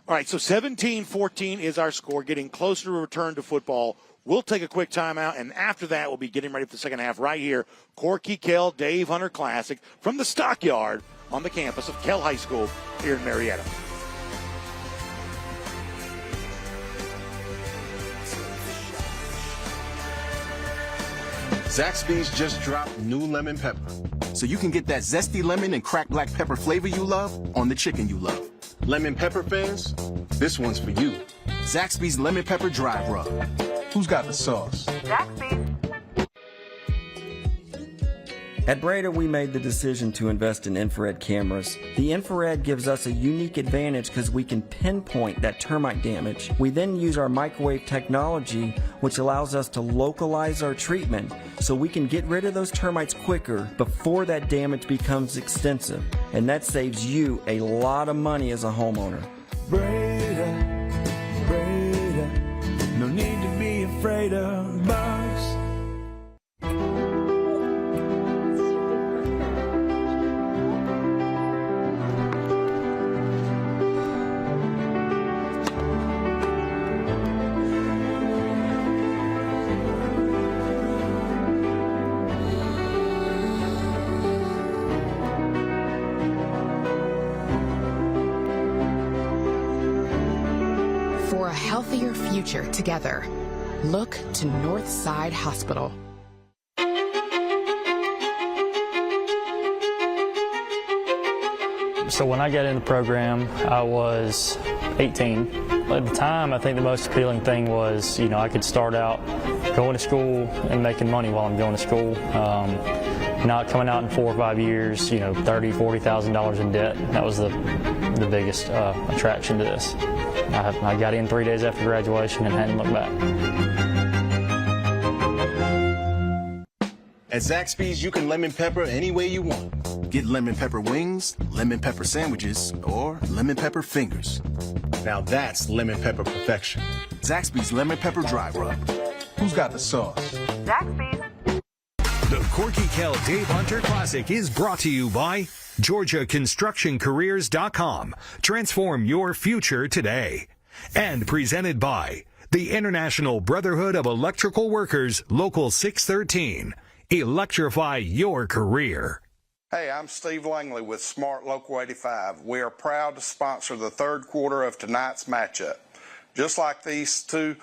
All right, so 17-14 is our score, getting closer to return to football. We'll take a quick timeout, and after that, we'll be getting ready for the second half right here. Corky Kell, Dave Hunter Classic from the Stockyard on the campus of Kell High School here in Marietta. Zaxby's just dropped new lemon pepper, so you can get that zesty lemon and cracked black pepper flavor you love on the chicken you love. Lemon pepper fans, this one's for you. Zaxby's lemon pepper dry rub. Who's got the sauce? Zaxby's. At Breda, we made the decision to invest in infrared cameras. The infrared gives us a unique advantage because we can pinpoint that termite damage. We then use our microwave technology, which allows us to localize our treatment so we can get rid of those termites quicker before that damage becomes extensive. And that saves you a lot of money as a homeowner. Breda, no need to be afraid of bugs. For a healthier future together, look to Northside Hospital. So when I got in the program, I was 18. At the time, I think the most appealing thing was, I could start out going to school and making money while I'm going to school. Not coming out in 4 or 5 years, $30,000, $40,000 in debt. That was the biggest attraction to this. I got in 3 days after graduation and hadn't looked back. At Zaxby's, you can lemon pepper any way you want. Get lemon pepper wings, lemon pepper sandwiches, or lemon pepper fingers. Now that's lemon pepper perfection. Zaxby's Lemon Pepper Dry Rub. Who's got the sauce? Zaxby's. The Corky Kell Dave Hunter Classic is brought to you by GeorgiaConstructionCareers.com. Transform your future today. And presented by the International Brotherhood of Electrical Workers, Local 613. Electrify your career. Hey, I'm Steve Langley with Smart Local 85. We are proud to sponsor the third quarter of tonight's matchup. Just like these two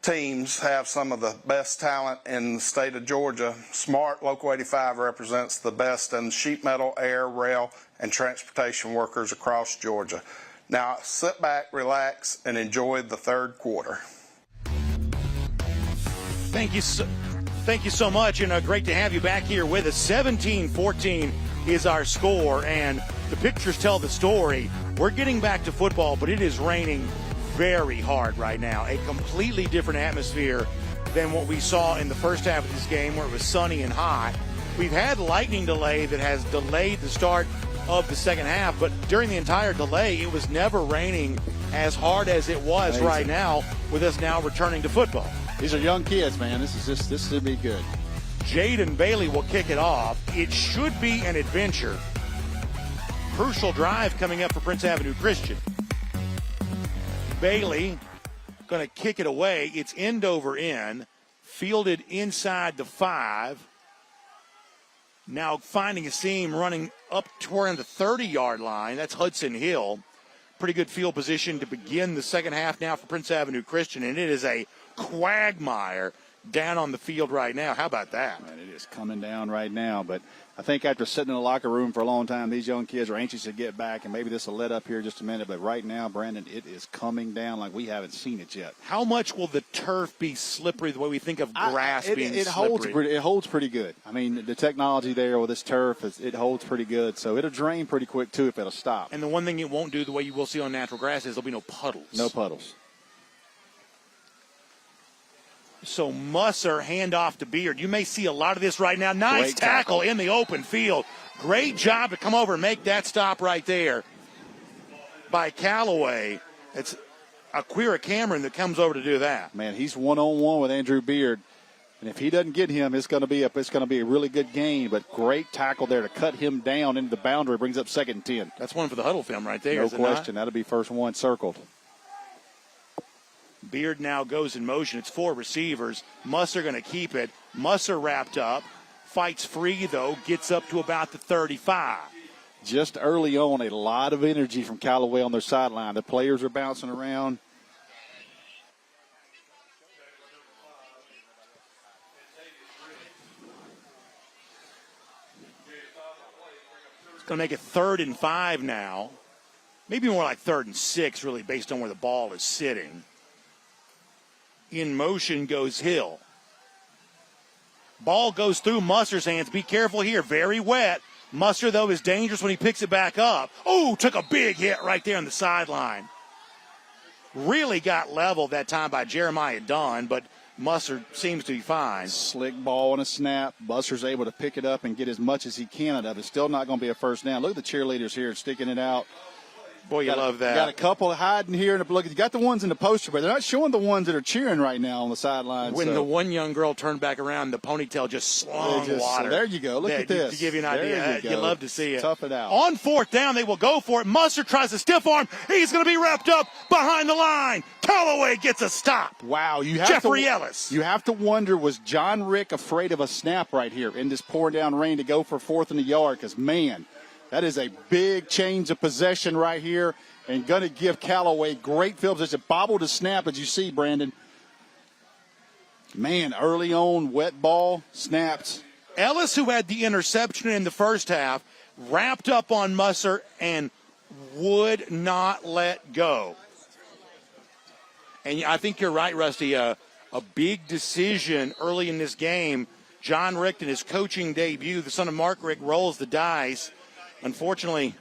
teams have some of the best talent in the state of Georgia, Smart Local 85 represents the best in sheet metal, air, rail, and transportation workers across Georgia. Now sit back, relax, and enjoy the third quarter. Thank you so much, and great to have you back here with us. 17-14 is our score, and the pictures tell the story. We're getting back to football, but it is raining very hard right now. A completely different atmosphere than what we saw in the first half of this game where it was sunny and hot. We've had lightning delay that has delayed the start of the second half, but during the entire delay, it was never raining as hard as it was right now, with us now returning to football. These are young kids, man. This should be good. Jaden Bailey will kick it off. It should be an adventure. Crucial drive coming up for Prince Avenue Christian. Bailey going to kick it away. It's end over end. Fielded inside the 5. Now finding a seam, running up toward the 30-yard line. That's Hudson Hill. Pretty good field position to begin the second half now for Prince Avenue Christian, and it is a quagmire down on the field right now. How about that? Man, it is coming down right now, but I think after sitting in the locker room for a long time, these young kids are anxious to get back, and maybe this will let up here just a minute, but right now, Brandon, it is coming down like we haven't seen it yet. How much will the turf be slippery the way we think of grass being slippery? It holds pretty good. I mean, the technology there with this turf, it holds pretty good, so it'll drain pretty quick, too, if it'll stop. And the one thing it won't do the way you will see on natural grass is there'll be no puddles. No puddles. So Musser, handoff to Beard. You may see a lot of this right now. Nice tackle in the open field. Great job to come over and make that stop right there by Callaway. It's Aquira Cameron that comes over to do that. Man, he's one-on-one with Andrew Beard. And if he doesn't get him, it's going to be a really good game. But great tackle there to cut him down into the boundary. Brings up 2nd and 10. That's one for the huddle film right there. No question. That'll be first one circled. Beard now goes in motion. It's 4 receivers. Musser going to keep it. Musser wrapped up. Fights free, though. Gets up to about the 35. Just early on, a lot of energy from Callaway on their sideline. The players are bouncing around. It's going to make it 3rd and 5 now. Maybe more like 3rd and 6, really, based on where the ball is sitting. In motion goes Hill. Ball goes through Muster's hands. Be careful here. Very wet. Muster, though, is dangerous when he picks it back up. Oh, took a big hit right there on the sideline. Really got leveled that time by Jeremiah Dunn, but Muster seems to be fine. Slick ball on a snap. Muster's able to pick it up and get as much as he can out of it. Still not going to be a first down. Look at the cheerleaders here sticking it out. Boy, you love that. Got a couple hiding here. Look, you got the ones in the poster, but they're not showing the ones that are cheering right now on the sidelines. When the one young girl turned back around, the ponytail just slung water. There you go. Look at this. To give you an idea, you love to see it. Tough it out. On fourth down, they will go for it. Muster tries to stiff arm. He's going to be wrapped up behind the line. Callaway gets a stop. Wow. Jeffrey Ellis. You have to wonder, was John Rick afraid of a snap right here in this pouring down rain to go for 4th and a yard? Because, man, that is a big change of possession right here. And going to give Callaway great field position. Bobbled the snap, as you see, Brandon. Man, early on, wet ball, snapped. Ellis, who had the interception in the first half, wrapped up on Muster and would not let go. And I think you're right, Rusty. A big decision early in this game. John Rick, in his coaching debut, the son of Mark Rick, rolls the dice. Unfortunately,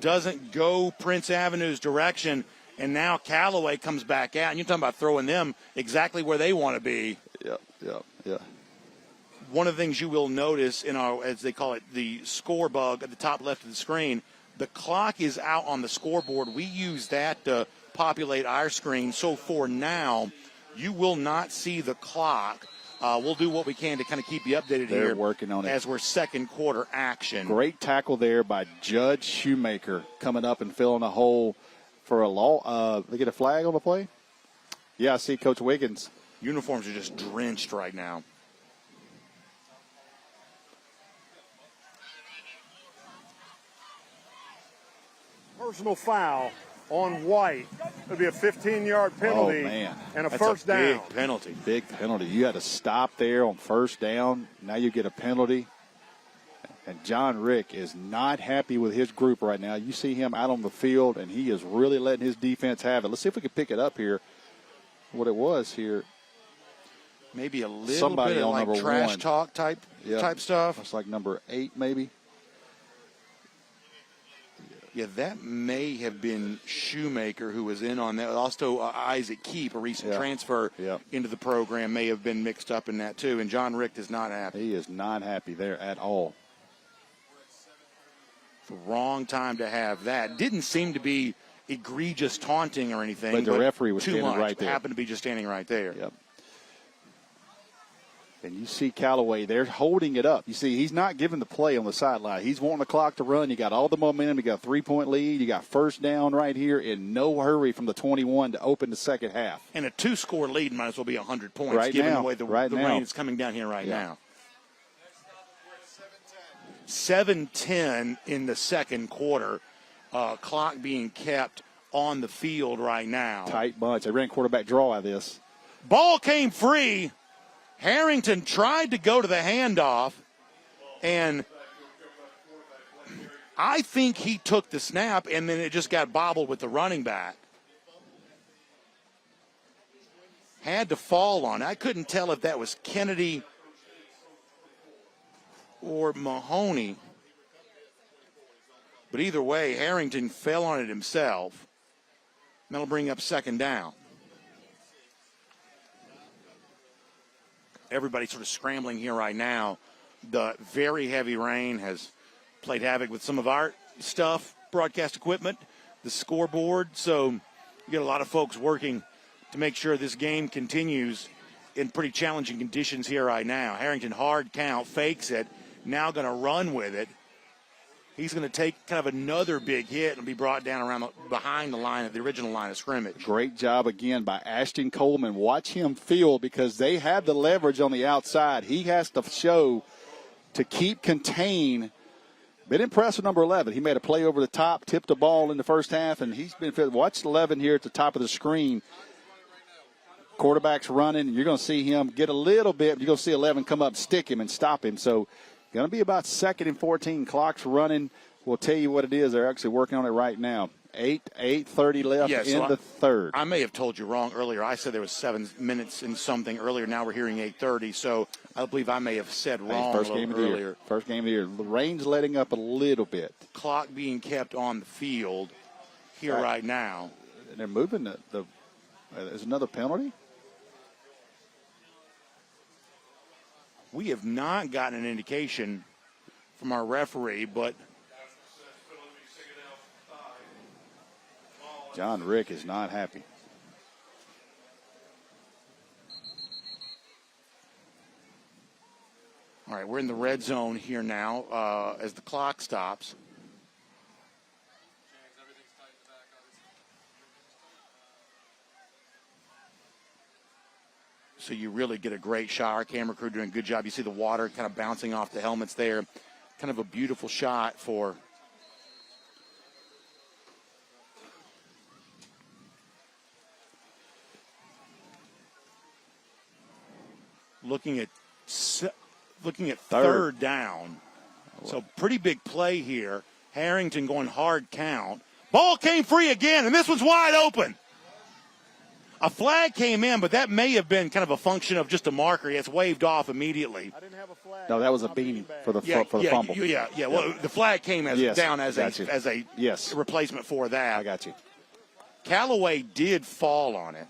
doesn't go Prince Avenue's direction, and now Callaway comes back out. And you're talking about throwing them exactly where they want to be. Yeah. One of the things you will notice in our, as they call it, the score bug at the top left of the screen, the clock is out on the scoreboard. We use that to populate our screen. So for now, you will not see the clock. We'll do what we can to kind of keep you updated They're here. working on it. As we're second quarter action. Great tackle there by Judge Shoemaker coming up and filling a hole for a law. They get a flag on the play? Yeah, I see Coach Wiggins. Uniforms are just drenched right now. Personal foul on White. It'll be a 15-yard penalty and a first down. Big penalty. Big penalty. You had to stop there on first down. Now you get a penalty. And John Rick is not happy with his group right now. You see him out on the field, and he is really letting his defense have it. Let's see if we can pick it up here, what it was here. Maybe a little bit of like trash talk type stuff. It's like number 8 maybe. Yeah, that may have been Shoemaker who was in on that. Also, Isaac Keep, a recent transfer into the program, may have been mixed up in that too. And John Rick is not happy. He is not happy there at all. The wrong time to have that. Didn't seem to be egregious taunting or anything. But the referee was too standing much. right there. Happened to be just standing right there. Yep. And you see Callaway, they're holding it up. You see, he's not giving the play on the sideline. He's wanting the clock to run. You got all the momentum. You got a 3-point lead. You got first down right here in no hurry from the 21 to open the second half. And a 2-score lead might as well be 100 points, right given now, the way the rain is coming down here right now. 7:10 in the second quarter. Clock being kept on the field right now. Tight bunch. They ran quarterback draw out of this. Ball came free. Harrington tried to go to the handoff, and I think he took the snap, and then it just got bobbled with the running back. Had to fall on it. I couldn't tell if that was Kennedy or Mahoney. But either way, Harrington fell on it himself. That'll bring up second down. Everybody's sort of scrambling here right now. The very heavy rain has played havoc with some of our stuff, broadcast equipment, the scoreboard. So you get a lot of folks working to make sure this game continues in pretty challenging conditions here right now. Harrington hard count, fakes it, now going to run with it. He's going to take kind of another big hit and be brought down around behind the line of the original line of scrimmage. Great job again by Ashton Coleman. Watch him field because they have the leverage on the outside. He has to show to keep contained. Been impressed with number 11. He made a play over the top, tipped the ball in the first half, and he's been – watch 11 here at the top of the screen. Quarterback's running, and you're going to see him get a little bit. You're going to see 11 come up, stick him, and stop him. So going to be about 2nd and 14. Clock's running. We'll tell you what it is. They're actually working on it right now. 8:30 left in the third. I may have told you wrong earlier. I said there was 7 minutes and something earlier. Now we're hearing 8:30. So I believe I may have said wrong First game of the earlier. year. First game of the year. The rain's letting up a little bit. Clock being kept on the field here right now. And they're moving there's another penalty. We have not gotten an indication from our referee, but John Rick is not happy. All right, we're in the red zone here now as the clock stops. So you really get a great shot. Our camera crew doing a good job. You see the water kind of bouncing off the helmets there. Kind of a beautiful shot for looking at third down. So pretty big play here. Harrington going hard count. Ball came free again, and this one's wide open. A flag came in, but that may have been kind of a function of just a marker. It's waved off immediately. No, that was a beanie for the fumble. Yeah. Well, the flag came down as a replacement for that. I got you. Callaway did fall on it.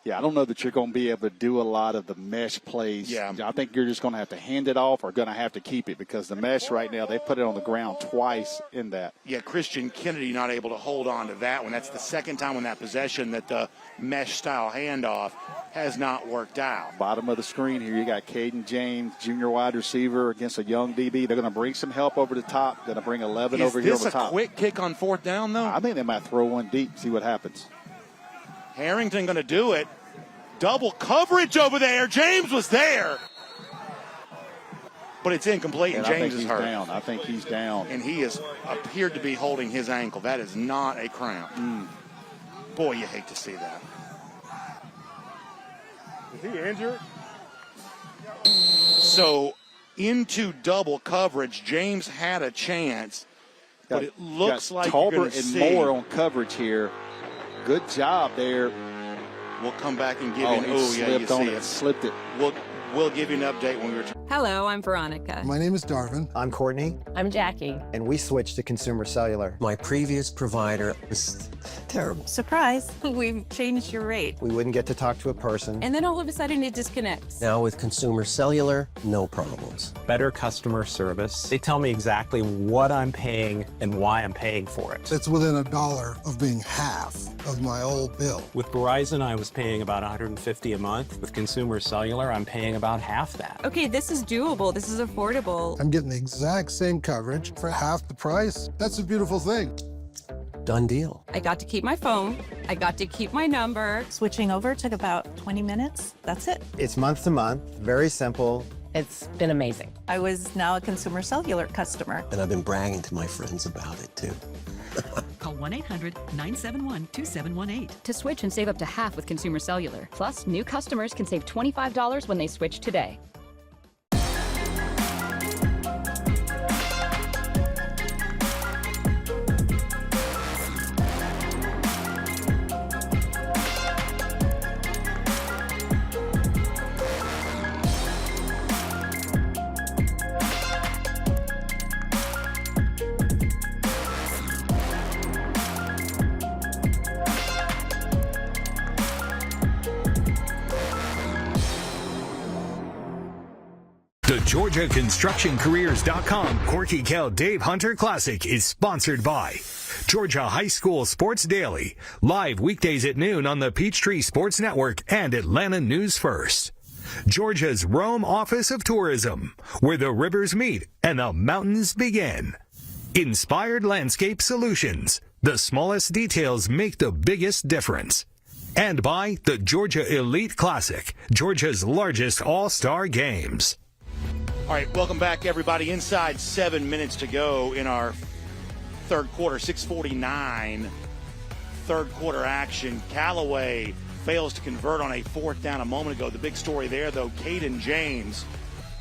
Yeah, I don't know that you're going to be able to do a lot of the mesh plays. Yeah. I think you're just going to have to hand it off or going to have to keep it because the mesh right now, they put it on the ground twice in that. Yeah, Christian Kennedy not able to hold on to that one. That's the second time on that possession that the mesh-style handoff has not worked out. Bottom of the screen here, you got Caden James, junior wide receiver against a young DB. They're going to bring some help over the top. Going to bring 11 over here over Is this a quick kick on fourth down, though? I think they might throw one deep, see what happens. Harrington going to do it. Double coverage over there. James was there. But it's incomplete, and James is hurt. I think he's down. And he has appeared to be holding his ankle. That is not a cramp. Boy, you hate to see that. Is he injured? So into double coverage, James had a chance, but it looks like Tolbert you're and see. Moore on coverage here. Good job there. We'll come back and give you you see it. Slipped it. We'll give you an update when we return. Hello, I'm Veronica. My name is Darvin. I'm Courtney. I'm Jackie. And we switched to Consumer Cellular. My previous provider was terrible. Surprise, we've changed your rate. We wouldn't get to talk to a person. And then all of a sudden it disconnects. Now with Consumer Cellular, no problems. Better customer service. They tell me exactly what I'm paying and why I'm paying for it. It's within $1 of being half of my old bill. With Verizon, I was paying about $150 a month. With Consumer Cellular, I'm paying about half that. Okay, this is doable. This is affordable. I'm getting the exact same coverage for half the price. That's a beautiful thing. Done deal. I got to keep my phone. I got to keep my number. Switching over took about 20 minutes. That's it. It's month to month, very simple. It's been amazing. I was now a Consumer Cellular customer. And I've been bragging to my friends about it too. Call 1-800-971-2718. To switch and save up to half with Consumer Cellular. Plus, new customers can save $25 when they switch today. The GeorgiaConstructionCareers.com Corky Kell Dave Hunter Classic is sponsored by Georgia High School Sports Daily, live weekdays at noon on the Peachtree Sports Network and Atlanta News First. Georgia's Rome Office of Tourism, where the rivers meet and the mountains begin. Inspired Landscape Solutions, the smallest details make the biggest difference. And by the Georgia Elite Classic, Georgia's largest all-star games. All right, welcome back, everybody. Inside 7 minutes to go in our third quarter, 6:49. Third quarter action. Callaway fails to convert on a fourth down a moment ago. The big story there, though, Caden James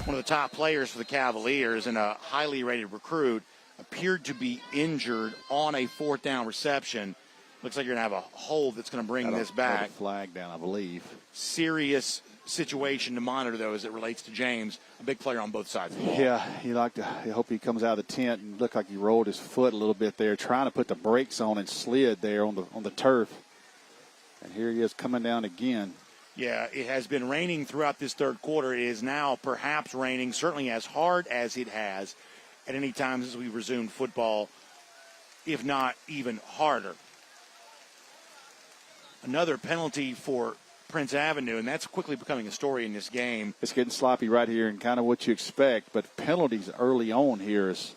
one of the top players for the Cavaliers and a highly rated recruit, appeared to be injured on a fourth down reception. Looks like you're going to have a hold that's going to bring this back. Flag down, I believe. Serious situation to monitor, though, as it relates to James, a big player on both sides of the ball. Yeah, I hope he comes out of the tent and looked like he rolled his foot a little bit there, trying to put the brakes on and slid there on the turf. And here he is coming down again. Yeah, it has been raining throughout this third quarter. It is now perhaps raining, certainly as hard as it has at any time since we resumed football, if not even harder. Another penalty for Prince Avenue, and that's quickly becoming a story in this game. It's getting sloppy right here and kind of what you expect, but penalties early on here is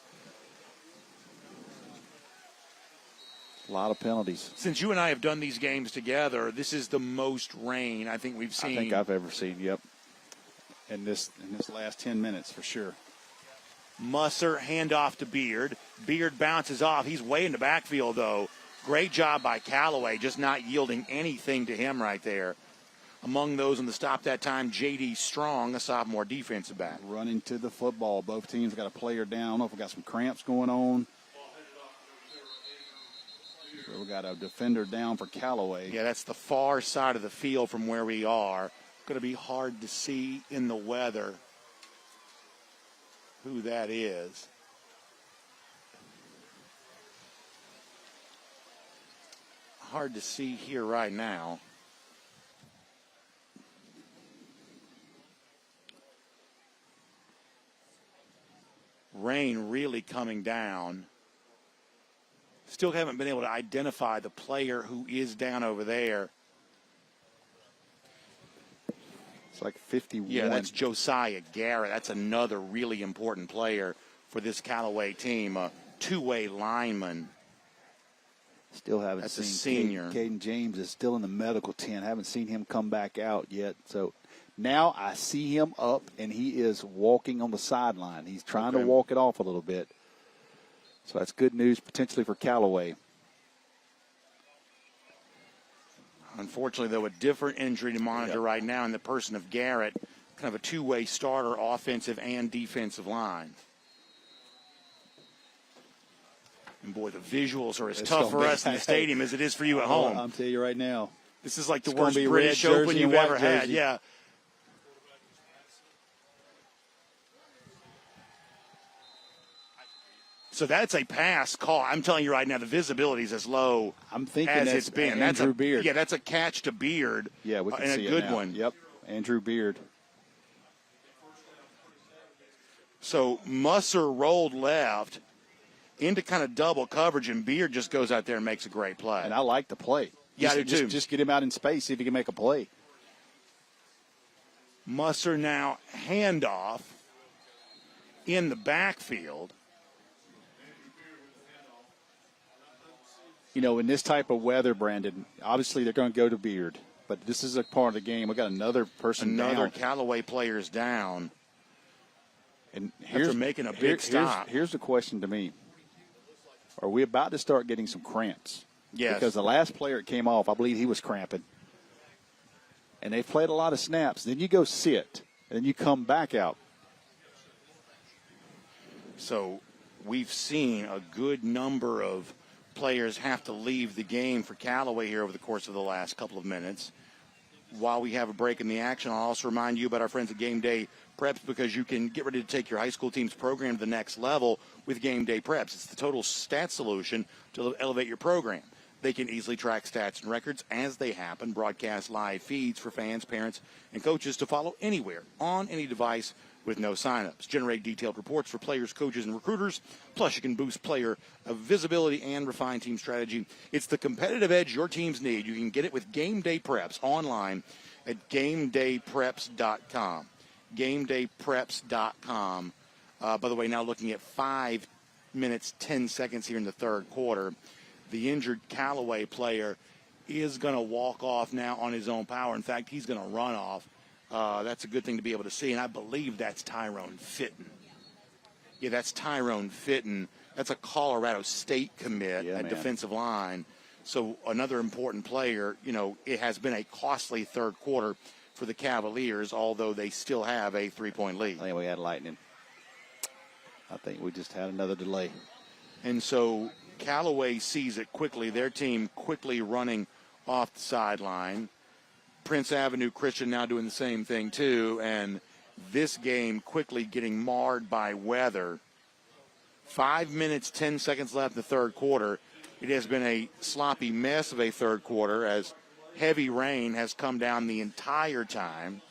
a lot of penalties. Since you and I have done these games together, this is the most rain I think we've seen. I think I've ever seen, yep, in this last 10 minutes for sure. Musser, handoff to Beard. Beard bounces off. He's way in the backfield, though. Great job by Callaway, just not yielding anything to him right there. Among those in the stop that time, J.D. Strong, a sophomore defensive back. Running to the football. Both teams got a player down. I don't know if we got some cramps going on. We got a defender down for Callaway. Yeah, that's the far side of the field from where we are. Going to be hard to see in the weather who that is. Hard to see here right now. Rain really coming down. Still haven't been able to identify the player who is down over there. It's like 51. Yeah, that's Josiah Garrett. That's another really important player for this Callaway team. A two-way lineman. Still haven't That's seen a senior. Caden James is still in the medical tent. Haven't seen him come back out yet. So now I see him up, and he is walking on the sideline. He's trying to walk it off a little bit. So that's good news potentially for Callaway. Unfortunately, though, a different injury to monitor right now in the person of Garrett, kind of a two-way starter, offensive and defensive line. And, boy, the visuals are as tough for us in the stadium as it is for you at home. I'm telling you right now. This is like the It's gonna worst be British red Open jersey you've and white ever had. jersey. Yeah. So that's a pass call. I'm telling you right now, the visibility is as low as it's been. Andrew Beard. Yeah, that's a catch to Beard. Yeah, we can and see a good it now. one. Yep, Andrew Beard. So Musser rolled left into kind of double coverage, and Beard just goes out there and makes a great play. And I like the play. Yeah, I do too. Just get him out in space, see if he can make a play. Musser now handoff in the backfield. You know, in this type of weather, Brandon, obviously they're going to go to Beard. But this is a part of the game. We got another person Another down. Callaway player's down. And After making a big stop. Here's the question to me. Are we about to start getting some cramps? Yes. Because the last player that came off, I believe he was cramping. And they've played a lot of snaps. Then you go sit, and then you come back out. So we've seen a good number of players have to leave the game for Callaway here over the course of the last couple of minutes. While we have a break in the action, I'll also remind you about our friends at Game Day Preps, because you can get ready to take your high school team's program to the next level with Game Day Preps. It's the total stat solution to elevate your program. They can easily track stats and records as they happen, broadcast live feeds for fans, parents, and coaches to follow anywhere, on any device, with no signups. Generate detailed reports for players, coaches, and recruiters. Plus, you can boost player visibility and refine team strategy. It's the competitive edge your teams need. You can get it with Game Day Preps online at GameDayPreps.com. GameDayPreps.com. By the way, now looking at 5 minutes, 10 seconds here in the third quarter. The injured Callaway player is going to walk off now on his own power. In fact, he's going to run off. That's a good thing to be able to see, and I believe that's Tyrone Fitton. Yeah, that's Tyrone Fitton. That's a Colorado State commit at defensive line. So another important player. You know, it has been a costly third quarter for the Cavaliers, although they still have a 3-point lead. I think we had lightning. I think we just had another delay. And so Callaway sees it quickly. Their team quickly running off the sideline. Prince Avenue Christian now doing the same thing too. And this game quickly getting marred by weather. 5 minutes, 10 seconds left in the third quarter. It has been a sloppy mess of a third quarter as heavy rain has come down the entire time.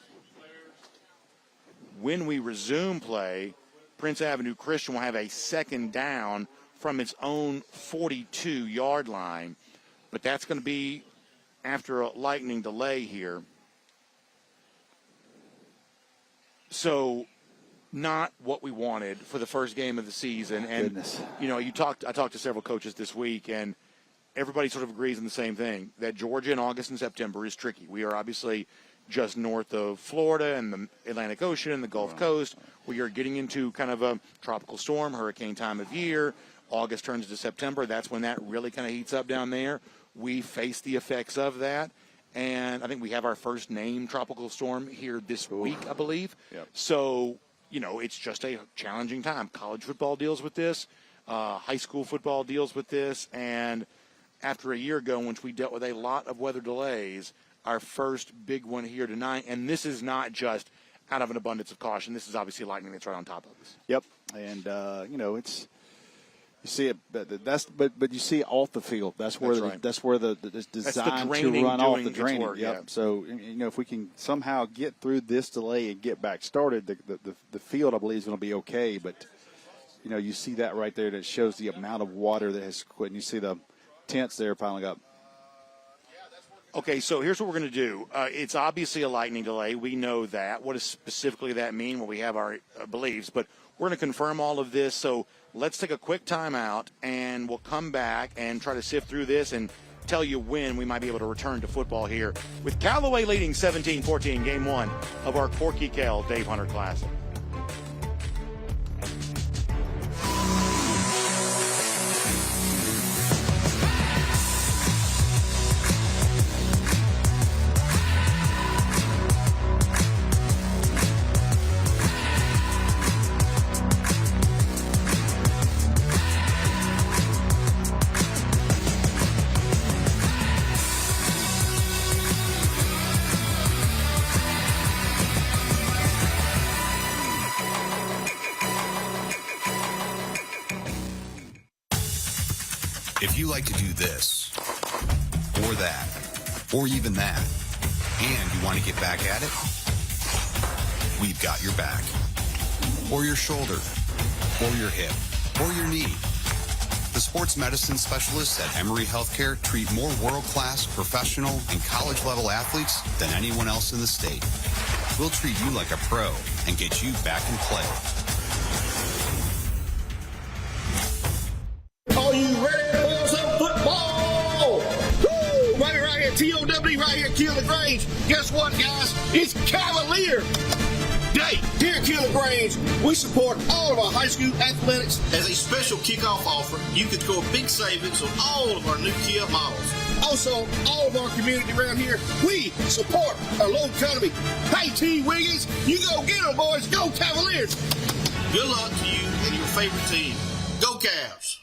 When we resume play, Prince Avenue Christian will have a second down from its own 42-yard line. But that's going to be after a lightning delay here. So not what we wanted for the first game of the season. And, Goodness. you know, I talked to several coaches this week, and everybody sort of agrees on the same thing, that Georgia in August and September is tricky. We are obviously just north of Florida and the Atlantic Ocean and the Gulf Coast. We are getting into kind of a tropical storm, hurricane time of year. August turns to September. That's when that really kind of heats up down there. We face the effects of that. And I think we have our first named tropical storm here this week, I believe. Yep. So, you know, it's just a challenging time. College football deals with this. High school football deals with this. And after a year ago, in which we dealt with a lot of weather delays, our first big one here tonight. And this is not just out of an abundance of caution. This is obviously lightning that's right on top of us. Yep. And, you know, it's – you see it, but you see it off the field. That's where that's where it's designed to run off the draining. Work, yep. Yeah. So you know, if we can somehow get through this delay and get back started, the field I believe is going to be okay. But you know, you see that right there that shows the amount of water that has quit. And you see the tents there piling up. Okay, so here's what we're going to do. It's obviously a lightning delay. We know that. What does specifically that mean? Well, we have our beliefs, but we're going to confirm all of this. So let's take a quick timeout, and we'll come back and try to sift through this and tell you when we might be able to return to football here with Callaway leading 17-14, game one of our Corky Kell Dave Hunter Classic. If you like to do this, or that, or even that, and you want to get back at it, we've got your back. Or your shoulder, or your hip, or your knee. The sports medicine specialists at Emory Healthcare treat more world-class, professional, and college-level athletes than anyone else in the state. We'll treat you like a pro and get you back in play. Are you ready for some football? Woo! Right here, T-O-W, right here, Kill the Grange. Guess what, guys? It's Cavalier Day. Here at Kill the Grange, we support all of our high school athletics. As a special kickoff offer, you can score big savings on all of our new Kia models. Also, all of our community around here, we support our low economy. Hey, T. Wiggins, you go get them, boys. Go Cavaliers. Good luck to you and your favorite team. Go Cavs.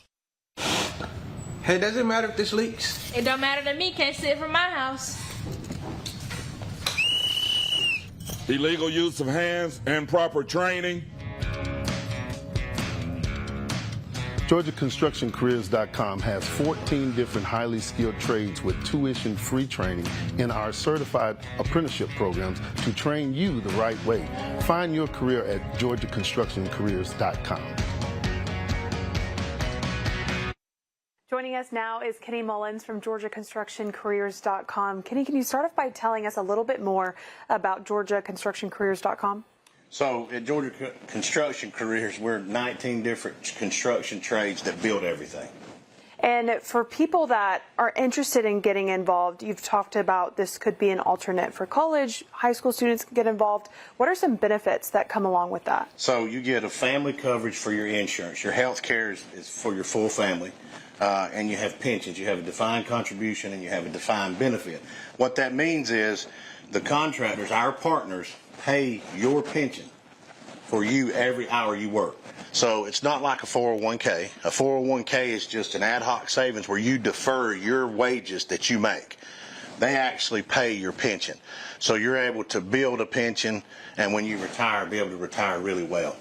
Hey, does it matter if this leaks? It don't matter to me. Can't see it from my house. Illegal use of hands, improper training. GeorgiaConstructionCareers.com has 14 different highly skilled trades with tuition-free training in our certified apprenticeship programs to train you the right way. Find your career at GeorgiaConstructionCareers.com. Joining us now is Kenny Mullins from GeorgiaConstructionCareers.com. Kenny, can you start off by telling us a little bit more about GeorgiaConstructionCareers.com? So at Georgia Construction Careers, we're 19 different construction trades that build everything. And for people that are interested in getting involved, you've talked about this could be an alternate for college, high school students can get involved. What are some benefits that come along with that? So you get a family coverage for your insurance. Your health care is for your full family. and you have pensions. You have a defined contribution and you have a defined benefit. What that means is the contractors, our partners, pay your pension for you every hour you work. So it's not like a 401k. A 401k is just an ad hoc savings where you defer your wages that you make. They actually pay your pension. So you're able to build a pension, and when you retire, be able to retire really well.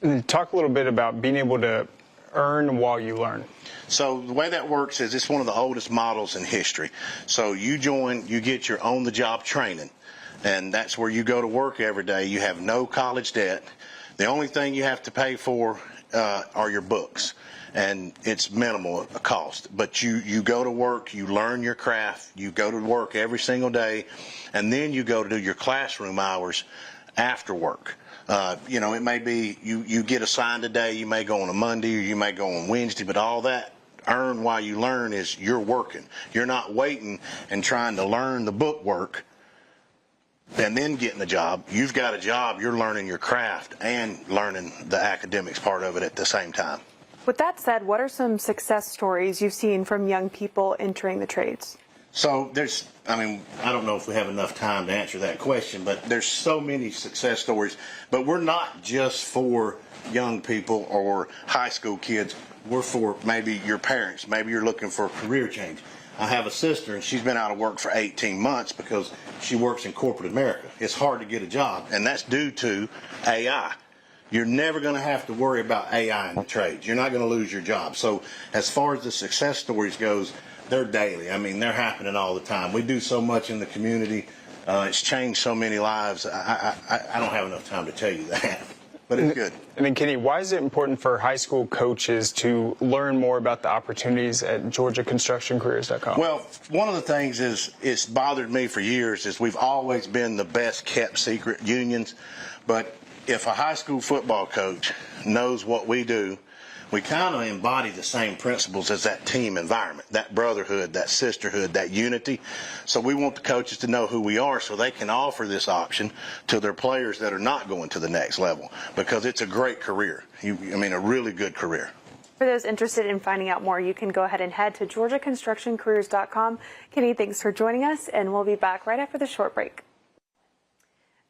And talk a little bit about being able to earn while you learn. So the way that works is it's one of the oldest models in history. So you join, you get your on-the-job training, and that's where you go to work every day. You have no college debt. The only thing you have to pay for are your books, and it's minimal cost. But you go to work, you learn your craft, you go to work every single day, and then you go to do your classroom hours after work. It may be you get assigned a day, you may go on a Monday or you may go on Wednesday, but all that earn while you learn is you're working. You're not waiting and trying to learn the book work and then getting a job. You've got a job, you're learning your craft and learning the academics part of it at the same time. With that said, what are some success stories you've seen from young people entering the trades? So I don't know if we have enough time to answer that question, but there's so many success stories. But we're not just for young people or high school kids. We're for maybe your parents. Maybe you're looking for a career change. I have a sister, and she's been out of work for 18 months because she works in corporate America. It's hard to get a job, and that's due to AI. You're never going to have to worry about AI in the trades. You're not going to lose your job. So as far as the success stories goes, they're daily. I mean, they're happening all the time. We do so much in the community. It's changed so many lives. I don't have enough time to tell you that, but it's good. And then, Kenny, why is it important for high school coaches to learn more about the opportunities at GeorgiaConstructionCareers.com? Well, one of the things it's bothered me for years is we've always been the best kept secret unions, but if a high school football coach knows what we do, we kind of embody the same principles as that team environment, that brotherhood, that sisterhood, that unity. So we want the coaches to know who we are so they can offer this option to their players that are not going to the next level, because it's a great career. A really good career. For those interested in finding out more, you can go ahead and head to GeorgiaConstructionCareers.com. Kenny, thanks for joining us, and we'll be back right after the short break.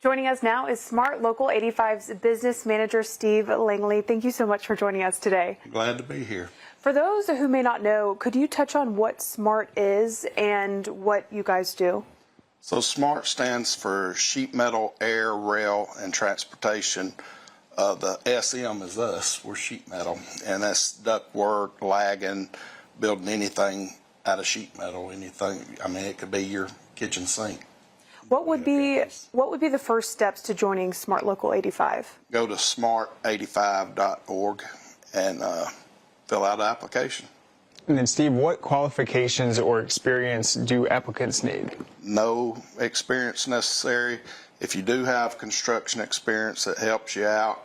Joining us now is Smart Local 85's business manager, Steve Langley. Thank you so much for joining us today. Glad to be here. For those who may not know, could you touch on what SMART is and what you guys do? So SMART stands for Sheet Metal, Air, Rail, and Transportation. The SM is us. We're sheet metal, and that's ductwork, lagging, building anything out of sheet metal. Anything. It could be your kitchen sink. What would be the first steps to joining Smart Local 85? Go to smart85.org and fill out an application. And then, Steve, what qualifications or experience do applicants need? No experience necessary. If you do have construction experience that helps you out,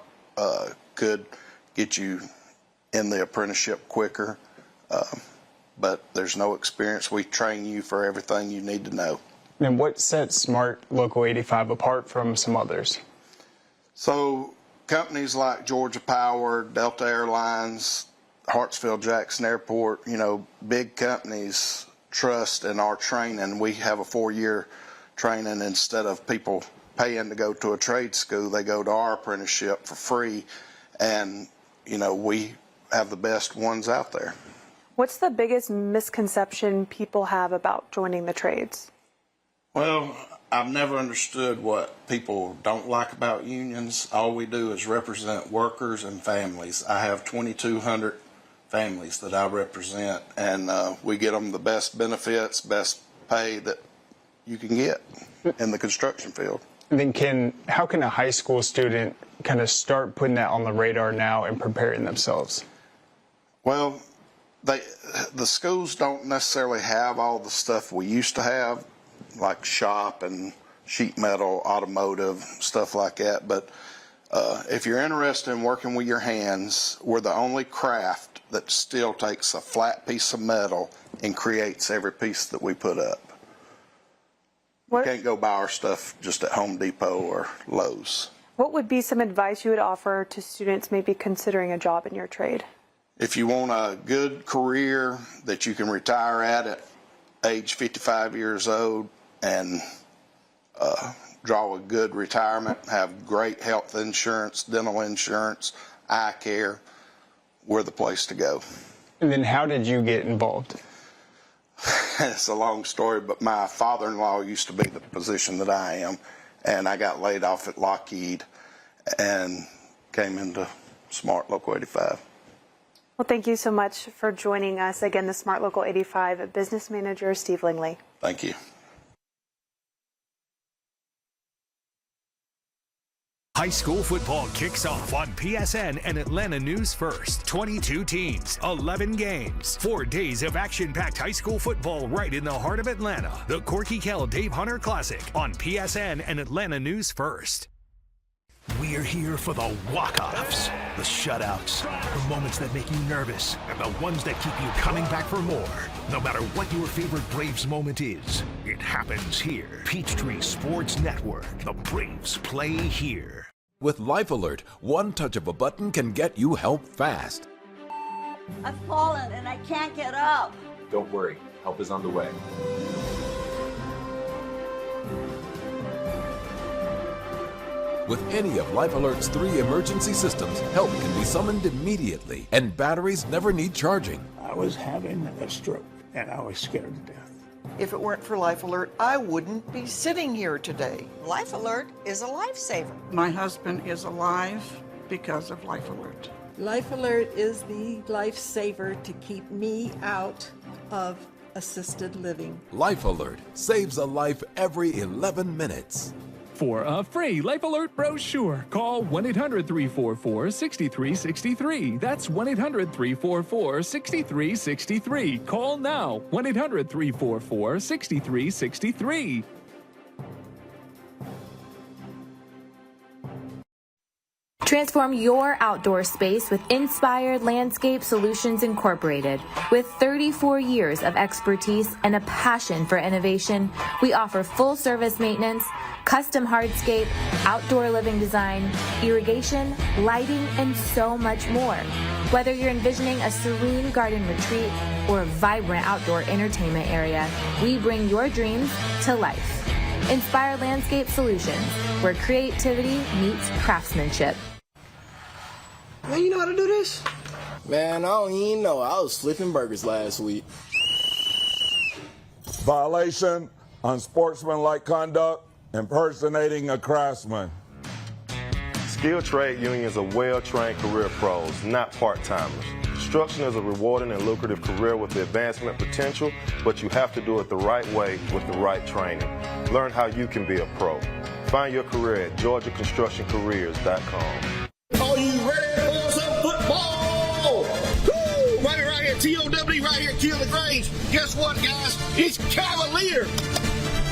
could get you in the apprenticeship quicker. But there's no experience. We train you for everything you need to know. And what sets Smart Local 85 apart from some others? So companies like Georgia Power, Delta Airlines, Hartsfield-Jackson Airport, big companies trust in our training. We have a 4-year training. Instead of people paying to go to a trade school, they go to our apprenticeship for free. And, we have the best ones out there. What's the biggest misconception people have about joining the trades? Well, I've never understood what people don't like about unions. All we do is represent workers and families. I have 2,200 families that I represent, and we get them the best benefits, best pay that you can get in the construction field. And then how can a high school student kind of start putting that on the radar now and preparing themselves? Well, the schools don't necessarily have all the stuff we used to have, like shop and sheet metal, automotive, stuff like that. But if you're interested in working with your hands, we're the only craft that still takes a flat piece of metal and creates every piece that we put up. You can't go buy our stuff just at Home Depot or Lowe's. What would be some advice you would offer to students maybe considering a job in your trade? If you want a good career that you can retire at age 55 years old and draw a good retirement, have great health insurance, dental insurance, eye care, we're the place to go. And then how did you get involved? It's a long story, but my father-in-law used to be the position that I am, and I got laid off at Lockheed and came into Smart Local 85. Well, thank you so much for joining us. Again, the Smart Local 85 Business Manager, Steve Langley. Thank you. High school football kicks off on PSN and Atlanta News First. 22 teams, 11 games, 4 days of action-packed high school football right in the heart of Atlanta. The Corky Kell Dave Hunter Classic on PSN and Atlanta News First. We're here for the walk-offs, the shutouts, the moments that make you nervous, and the ones that keep you coming back for more. No matter what your favorite Braves moment is, it happens here. Peachtree Sports Network. The Braves play here. With Life Alert, one touch of a button can get you help fast. I've fallen and I can't get up. Don't worry, help is on the way. With any of Life Alert's 3 emergency systems, help can be summoned immediately, and batteries never need charging. I was having a stroke, and I was scared to death. If it weren't for Life Alert, I wouldn't be sitting here today. Life Alert is a lifesaver. My husband is alive because of Life Alert. Life Alert is the lifesaver to keep me out of assisted living. Life Alert saves a life every 11 minutes. For a free Life Alert brochure, call 1-800-344-6363. That's 1-800-344-6363. Call now, 1-800-344-6363. Transform your outdoor space with Inspired Landscape Solutions Incorporated. With 34 years of expertise and a passion for innovation, we offer full-service maintenance, custom hardscape, outdoor living design, irrigation, lighting, and so much more. Whether you're envisioning a serene garden retreat or a vibrant outdoor entertainment area, we bring your dreams to life. Inspired Landscape Solutions, where creativity meets craftsmanship. Man, you know how to do this? Man, I don't even know. I was flipping burgers last week. Violation, unsportsmanlike conduct, impersonating a craftsman. Skilled trade unions are well-trained career pros, not part-timers. Construction is a rewarding and lucrative career with the advancement potential, but you have to do it the right way with the right training. Learn how you can be a pro. Find your career at GeorgiaConstructionCareers.com. Are you ready for some football? Woo! Right here, TOW, right here, Kill the Grange. Guess what, guys? It's Cavalier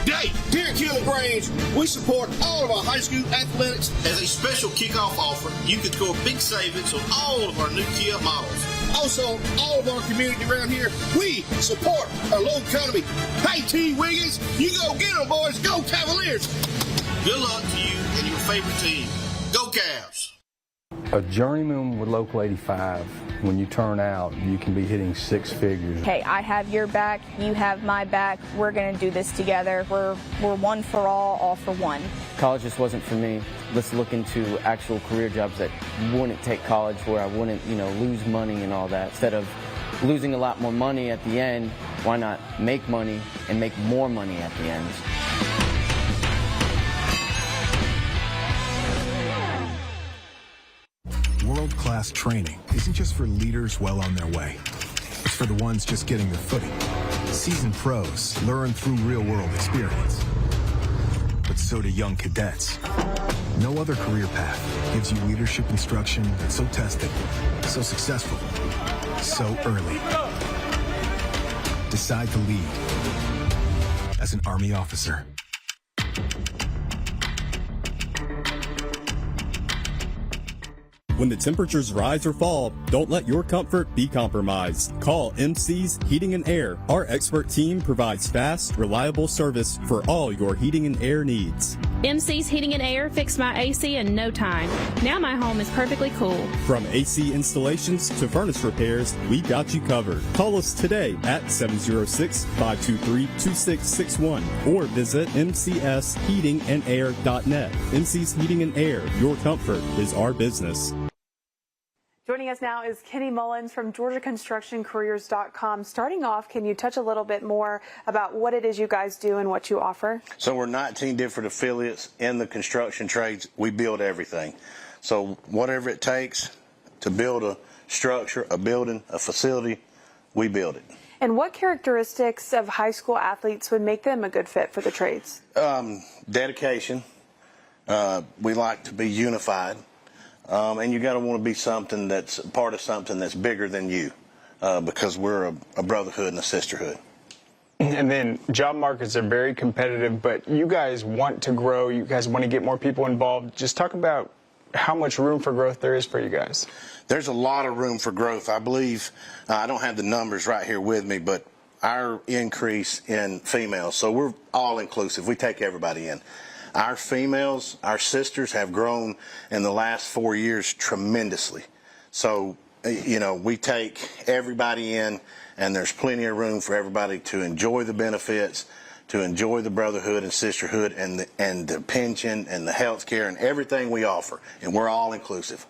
Day. Here at Kill the Grange, we support all of our high school athletics. As a special kickoff offer, you can score big savings on all of our new Kia models. Also, all of our community around here, we support our low economy. Hey, T. Wiggins, you go get them, boys. Go Cavaliers. Good luck to you and your favorite team. Go Cavs. A journeyman with Local 85, when you turn out, you can be hitting 6 figures. Hey, I have your back, you have my back. We're going to do this together. We're one for all for one. College just wasn't for me. Let's look into actual career jobs that wouldn't take college, where I wouldn't, lose money and all that. Instead of losing a lot more money at the end, why not make money and make more money at the end? World-class training isn't just for leaders well on their way. It's for the ones just getting their footing. Seasoned pros learn through real-world experience. But so do young cadets. No other career path gives you leadership instruction that's so tested, so successful, so early. Decide to lead as an Army officer. When the temperatures rise or fall, don't let your comfort be compromised. Call MC's Heating and Air. Our expert team provides fast, reliable service for all your heating and air needs. MC's Heating and Air fixed my AC in no time. Now my home is perfectly cool. From AC installations to furnace repairs, we got you covered. Call us today at 706-523-2661 or visit mcsheatingandair.net. MC's Heating and Air, your comfort is our business. Joining us now is Kenny Mullins from GeorgiaConstructionCareers.com. Starting off, can you touch a little bit more about what it is you guys do and what you offer? So we're 19 different affiliates in the construction trades. We build everything. So whatever it takes to build a structure, a building, a facility, we build it. And what characteristics of high school athletes would make them a good fit for the trades? Dedication. We like to be unified. And you got to want to be something that's part of something that's bigger than you, because we're a brotherhood and a sisterhood. And then job markets are very competitive, but you guys want to grow. You guys want to get more people involved. Just talk about how much room for growth there is for you guys. There's a lot of room for growth. I believe, I don't have the numbers right here with me, but our increase in females, so we're all inclusive. We take everybody in. Our females, our sisters have grown in the last 4 years tremendously. So, you know, we take everybody in, and there's plenty of room for everybody to enjoy the benefits, to enjoy the brotherhood and sisterhood and the pension and the health care and everything we offer. And we're all inclusive.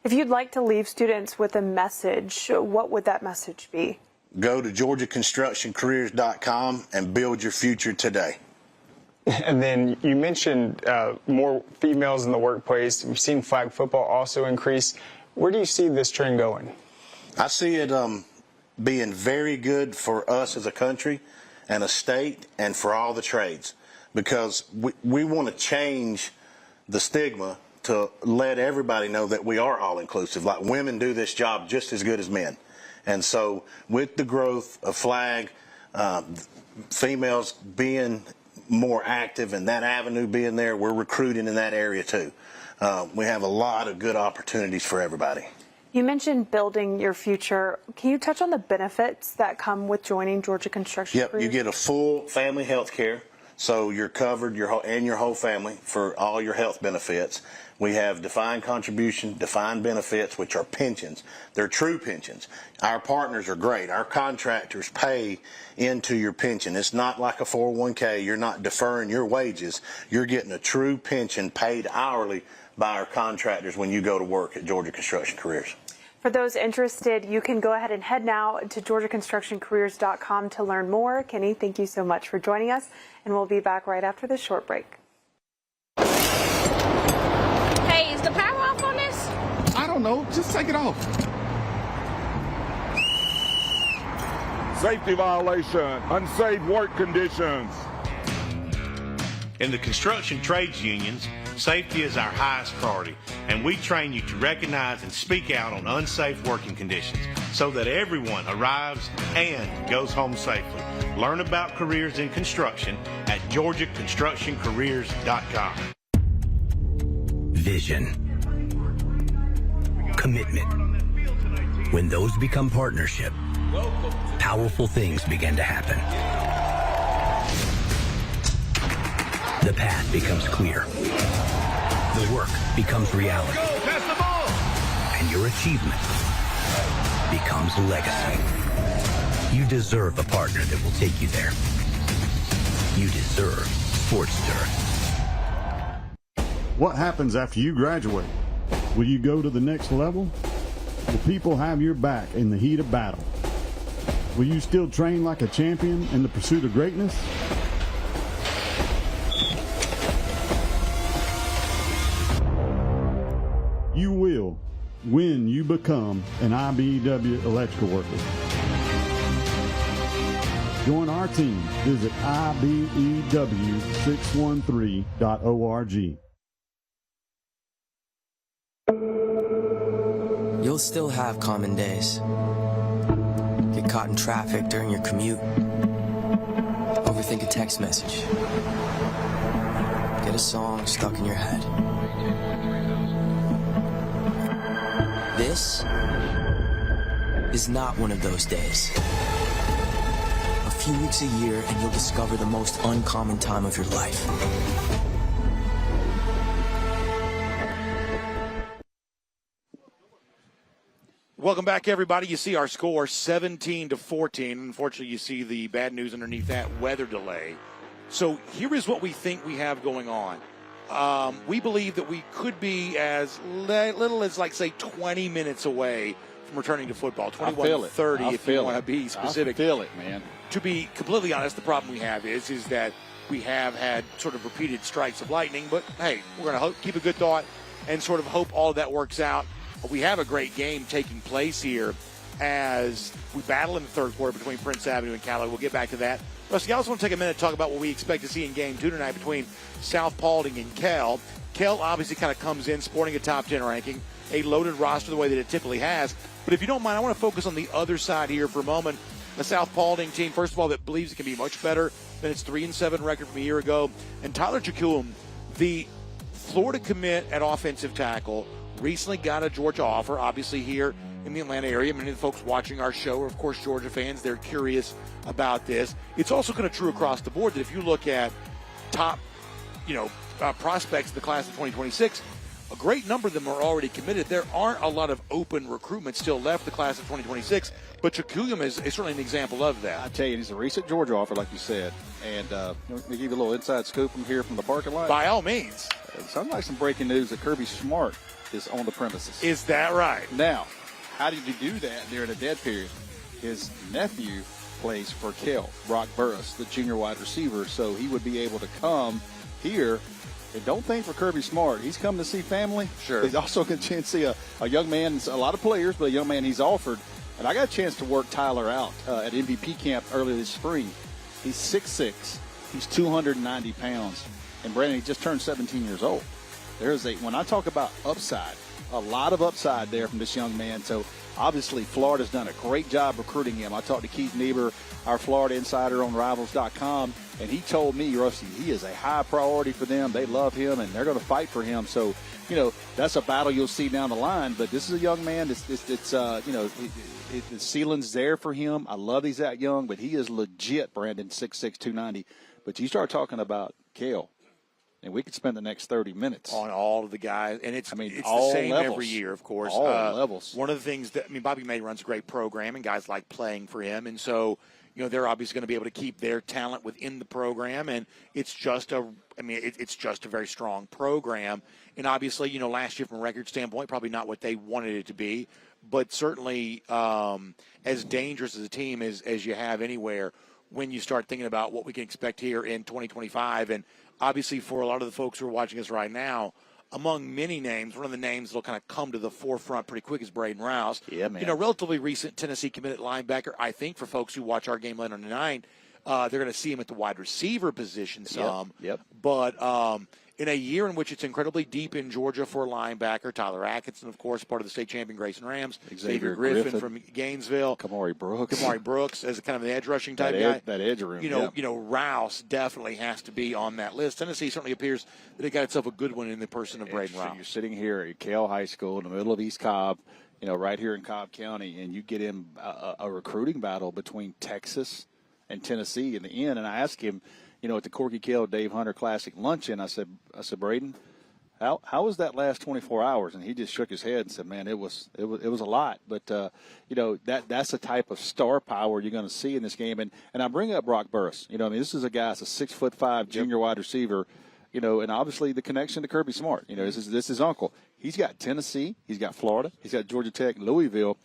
If you'd like to leave students with a message, what would that message be? Go to GeorgiaConstructionCareers.com and build your future today. And then you mentioned more females in the workplace. We've seen flag football also increase. Where do you see this trend going? I see it being very good for us as a country and a state and for all the trades, because we want to change the stigma to let everybody know that we are all inclusive. Like, women do this job just as good as men. And so with the growth of flag, females being more active and that avenue being there, we're recruiting in that area too. We have a lot of good opportunities for everybody. You mentioned building your future. Can you touch on the benefits that come with joining Georgia Construction Careers? You get a full family health care, so you're covered, your whole family, for all your health benefits. We have defined contribution, defined benefits, which are pensions. They're true pensions. Our partners are great. Our contractors pay into your pension. It's not like a 401k. You're not deferring your wages. You're getting a true pension paid hourly by our contractors when you go to work at Georgia Construction Careers. For those interested, you can go ahead and head now to GeorgiaConstructionCareers.com to learn more. Kenny, thank you so much for joining us, and we'll be back right after this short break. Hey, is the power off on this? I don't know. Just take it off. Safety violation, unsafe work conditions. In the construction trades unions, safety is our highest priority, and we train you to recognize and speak out on unsafe working conditions so that everyone arrives and goes home safely. Learn about careers in construction at GeorgiaConstructionCareers.com. Vision. Commitment. When those become partnership, powerful things begin to happen. The path becomes clear. The work becomes reality. And your achievement becomes legacy. You deserve a partner that will take you there. You deserve Sportster. What happens after you graduate? Will you go to the next level? Will people have your back in the heat of battle? Will you still train like a champion in the pursuit of greatness? You will when you become an IBEW electrical worker. Join our team. Visit IBEW613.org. You'll still have common days. Get caught in traffic during your commute. Overthink a text message. Get a song stuck in your head. This is not one of those days. A few weeks a year and you'll discover the most uncommon time of your life. Welcome back, everybody. You see our score, 17-14. Unfortunately, you see the bad news underneath that, weather delay. So here is what we think we have going on. We believe that we could be as little as, like, say, 20 minutes away from returning to football. 21:30 if you want to be specific. I feel it, man. To be completely honest, the problem we have is that we have had sort of repeated strikes of lightning. But, hey, we're going to keep a good thought and sort of hope all of that works out. We have a great game taking place here as we battle in the third quarter between Prince Avenue and Callaway. We'll get back to that. Rusty, I also want to take a minute to talk about what we expect to see in Game 2 tonight between South Paulding and Kell. Kell obviously kind of comes in sporting a top 10 ranking, a loaded roster the way that it typically has. But if you don't mind, I want to focus on the other side here for a moment. The South Paulding team, first of all, that believes it can be much better than its 3-7 record from a year ago. And Tyler Chacum, the Florida commit at offensive tackle, recently got a Georgia offer, obviously here in the Atlanta area. Many of the folks watching our show are, of course, Georgia fans. They're curious about this. It's also kind of true across the board that if you look at top, prospects in the class of 2026, a great number of them are already committed. There aren't a lot of open recruitment still left the class of 2026, but Chacum is certainly an example of that. I tell you, he's a recent Georgia offer, like you said. And let me give you a little inside scoop from here from the parking lot. By all means. Sounds like some breaking news that Kirby Smart is on the premises. Is that right? Now, how did he do that during a dead period? His nephew plays for Kell, Brock Burris, the junior wide receiver, so he would be able to come here. And don't think for Kirby Smart. He's come to see family. Sure. He's also going to see a young man, a lot of players, but a young man he's offered. And I got a chance to work Tyler out at MVP camp earlier this spring. He's 6'6". He's 290 pounds. And Brandon, he just turned 17 years old. When I talk about upside, a lot of upside there from this young man. So obviously Florida's done a great job recruiting him. I talked to Keith Niebuhr, our Florida insider on Rivals.com, and he told me, Rusty, he is a high priority for them. They love him, and they're going to fight for him. So, that's a battle you'll see down the line. But this is a young man. The ceiling's there for him. I love he's that young, but he is legit, Brandon, 6'6", 290. But you start talking about Kell, and we could spend the next 30 minutes on all of the guys, and it's all the same levels. every year, of course. All levels. One of the things Bobby May runs a great program, and guys like playing for him, and so they're obviously going to be able to keep their talent within the program, and it's just a very strong program. And obviously, last year from a record standpoint, probably not what they wanted it to be, but certainly as dangerous as a team as you have anywhere when you start thinking about what we can expect here in 2025. And obviously, for a lot of the folks who are watching us right now, among many names, one of the names that will kind of come to the forefront pretty quick is Braden Rouse. Yeah, man. Relatively recent Tennessee committed linebacker. I think for folks who watch our game later tonight, they're going to see him at the wide receiver position some. Yep. But in a year in which it's incredibly deep in Georgia for a linebacker, Tyler Atkinson, of course, part of the state champion Grayson Rams, Xavier Griffin from Gainesville, Kamari Brooks as kind of an edge rushing type guy. That edge room. Rouse definitely has to be on that list. Tennessee certainly appears that it got itself a good one in the person of Braden Rouse. You're sitting here at Kell High School in the middle of East Cobb, right here in Cobb County, and you get in a recruiting battle between Texas and Tennessee in the end. And I asked him, at the Corky Kell Dave Hunter Classic luncheon, I said, Braden, how was that last 24 hours? And he just shook his head and said, man, it was a lot. But that's the type of star power you're going to see in this game. And I bring up Brock Burris. This is a guy that's a 6'5" junior wide receiver. And obviously the connection to Kirby Smart. This is his uncle. He's got Tennessee, he's got Florida, he's got Georgia Tech, Louisville.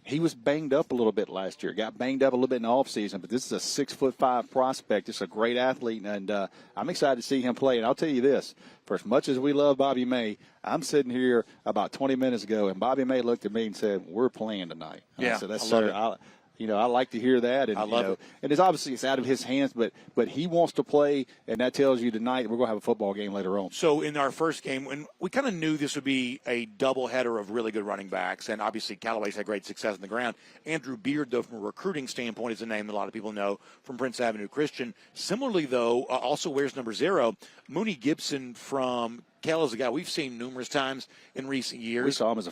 He was banged up a little bit last year. Got banged up a little bit in the offseason, but this is a 6'5" prospect. Just a great athlete, and I'm excited to see him play. And I'll tell you this, for as much as we love Bobby May, I'm sitting here about 20 minutes ago, and Bobby May looked at me and said, we're playing tonight. And I said, that's sir. I like to hear that. And, I love it. And it's obviously it's out of his hands, but he wants to play, and that tells you tonight we're going to have a football game later on. So in our first game, when we kind of knew this would be a doubleheader of really good running backs, and obviously Callaway's had great success on the ground. Andrew Beard, though, from a recruiting standpoint, is a name that a lot of people know from Prince Avenue Christian. Similarly, though, also wears number 0. Mooney Gibson from Kell is a guy we've seen numerous times in recent years. We saw him as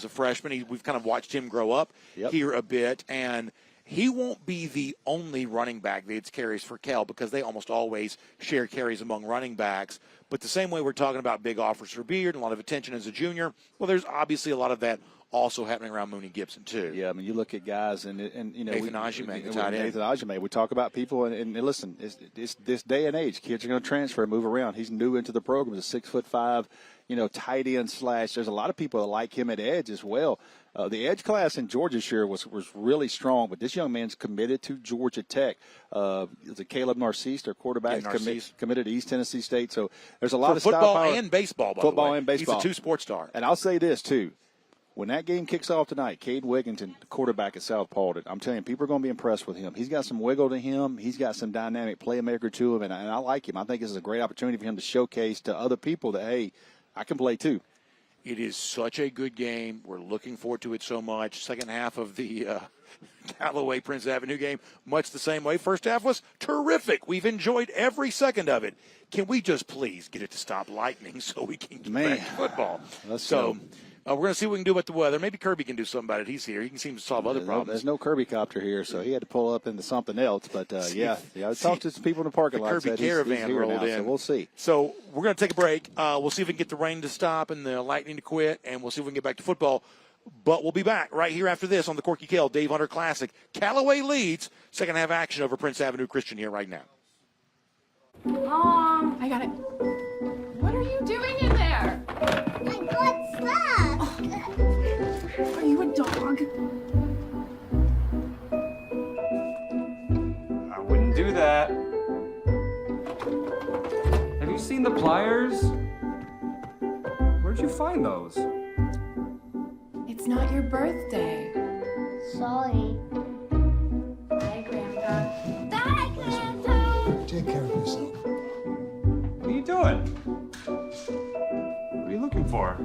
a freshman. We've kind of watched him grow up here a bit, and he won't be the only running back that gets carries for Kell because they almost always share carries among running backs. But the same way we're talking about big offers for Beard and a lot of attention as a junior, well, there's obviously a lot of that also happening around Mooney Gibson, too. Yeah, I mean, you look at guys, and you know, Nathan Ajime, the tight end. Nathan Ajime. We talk about people, and listen, it's this day and age, kids are going to transfer, move around. He's new into the program. He's a 6'5", tight end slash. There's a lot of people that like him at edge as well. The edge class in Georgia this year was really strong, but this young man's committed to Georgia Tech. Is it Caleb Narcisse, their quarterback, committed to East Tennessee State. So there's a lot of football star power. And baseball, by football the way. And baseball. He's a two-sport star. And I'll say this, too. When that game kicks off tonight, Cade Wigginton, the quarterback at South Paulding, I'm telling you, people are going to be impressed with him. He's got some wiggle to him. He's got some dynamic playmaker to him, and I like him. I think this is a great opportunity for him to showcase to other people that, hey, I can play too. It is such a good game. We're looking forward to it so much. Second half of the Callaway Prince Avenue game, much the same way. First half was terrific. We've enjoyed every second of it. Can we just please get it to stop lightning so we can get back to football? We're going to see what we can do with the weather. Maybe Kirby can do something about it. He's here. He can seem to solve other problems. There's no Kirby copter here, so he had to pull up into something else. But, I talked to some people in the parking lot. The Kirby caravan rolled in. So we'll see. So we're going to take a break. We'll see if we can get the rain to stop and the lightning to quit, and we'll see if we can get back to football. But we'll be back right here after this on the Corky Kell Dave Hunter Classic. Callaway leads. Second half action over Prince Avenue Christian here right now. Mom, I got it. What are you doing in there? I got stuff. Are you a dog? I wouldn't do that. Have you seen the pliers? Where'd you find those? It's not your birthday. Sorry. Bye, Grandpa. Bye, Grandpa. Take care of yourself. What are you doing? What are you looking for?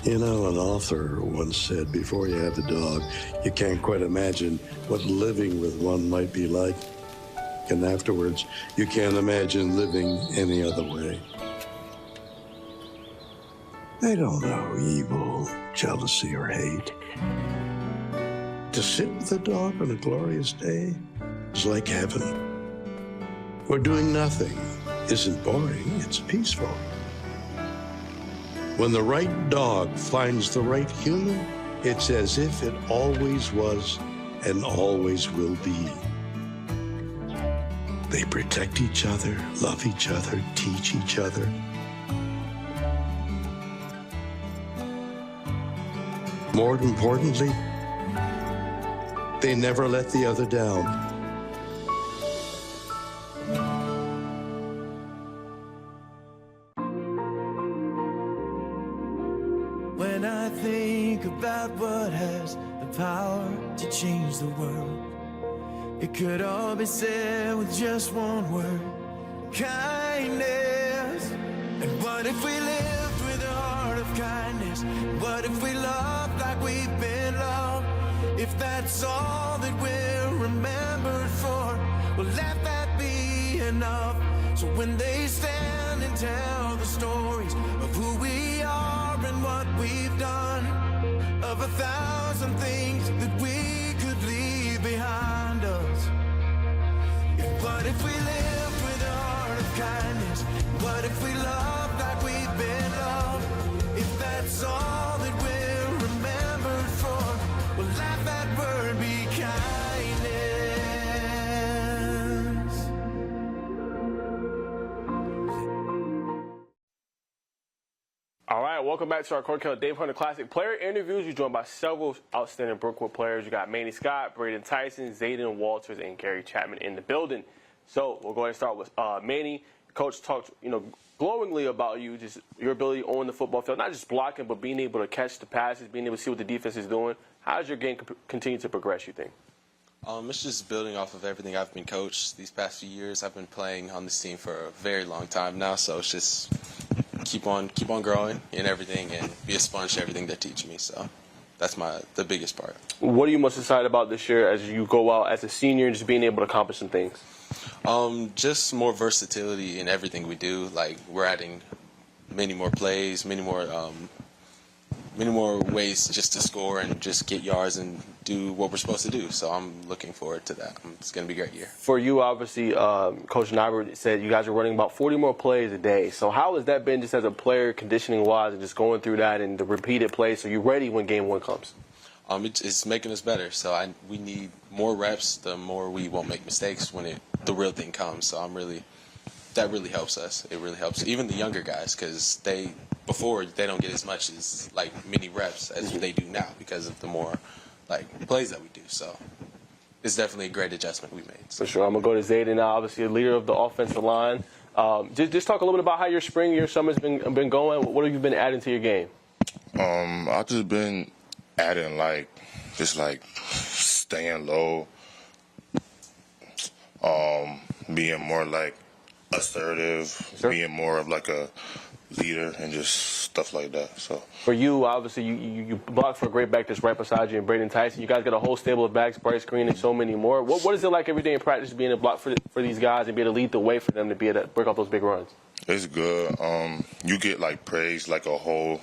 You know, an author once said, before you have a dog, you can't quite imagine what living with one might be like. And afterwards, you can't imagine living any other way. They don't know evil, jealousy, or hate. To sit with a dog on a glorious day is like heaven. Where doing nothing isn't boring, it's peaceful. When the right dog finds the right human, it's as if it always was and always will be. They protect each other, love each other, teach each other. More importantly, they never let the other down. When I think about what has the power to change the world, it could all be said with just one word: kindness. And what if we lived with a heart of kindness? What if we loved like we've been loved? If that's all that we're remembered for, well, let that be enough. So when they stand and tell the stories of who we are and what we've done, of 1,000 things that we could leave behind us. What if we lived with a heart of kindness? What if we loved like we've been loved? If that's all that we're remembered for, well, let that word be kindness. All right, welcome back to our Corky Kell Dave Hunter Classic Player Interviews. You're joined by several outstanding Brookwood players. You got Manny Scott, Braden Tyson, Zayden Walters, and Gary Chapman in the building. So we'll go ahead and start with Manny. Coach talked, glowingly about you, just your ability on the football field, not just blocking, but being able to catch the passes, being able to see what the defense is doing. How does your game continue to progress, you think? It's just building off of everything I've been coached these past few years. I've been playing on this team for a very long time now, so it's just keep on growing in everything and be a sponge to everything they teach me. So that's the biggest part. What are you most excited about this year as you go out as a senior and just being able to accomplish some things? Just more versatility in everything we do. Like, we're adding many more plays, many more ways just to score and just get yards and do what we're supposed to do. So I'm looking forward to that. It's going to be a great year. For you, obviously, Coach Nyberg said you guys are running about 40 more plays a day. So how has that been just as a player, conditioning-wise, and just going through that and the repeated plays so you're ready when game one comes? It's making us better. So we need more reps, the more we won't make mistakes when the real thing comes. So that really helps us. It really helps even the younger guys, because before they don't get as much as many reps as they do now because of the more plays that we do. So it's definitely a great adjustment we made. For sure. I'm gonna go to Zayden now, obviously a leader of the offensive line. Just talk a little bit about how your spring, your summer's been going. What have you been adding to your game? I've just been adding staying low, being more assertive, being more of a leader, and just stuff like that. So for you, obviously, you block for a great back that's right beside you and Braden Tyson. You guys got a whole stable of backs, Bryce Green, and so many more. What is it like every day in practice being a block for these guys and be able to lead the way for them to be able to break off those big runs? It's good. You get praised a whole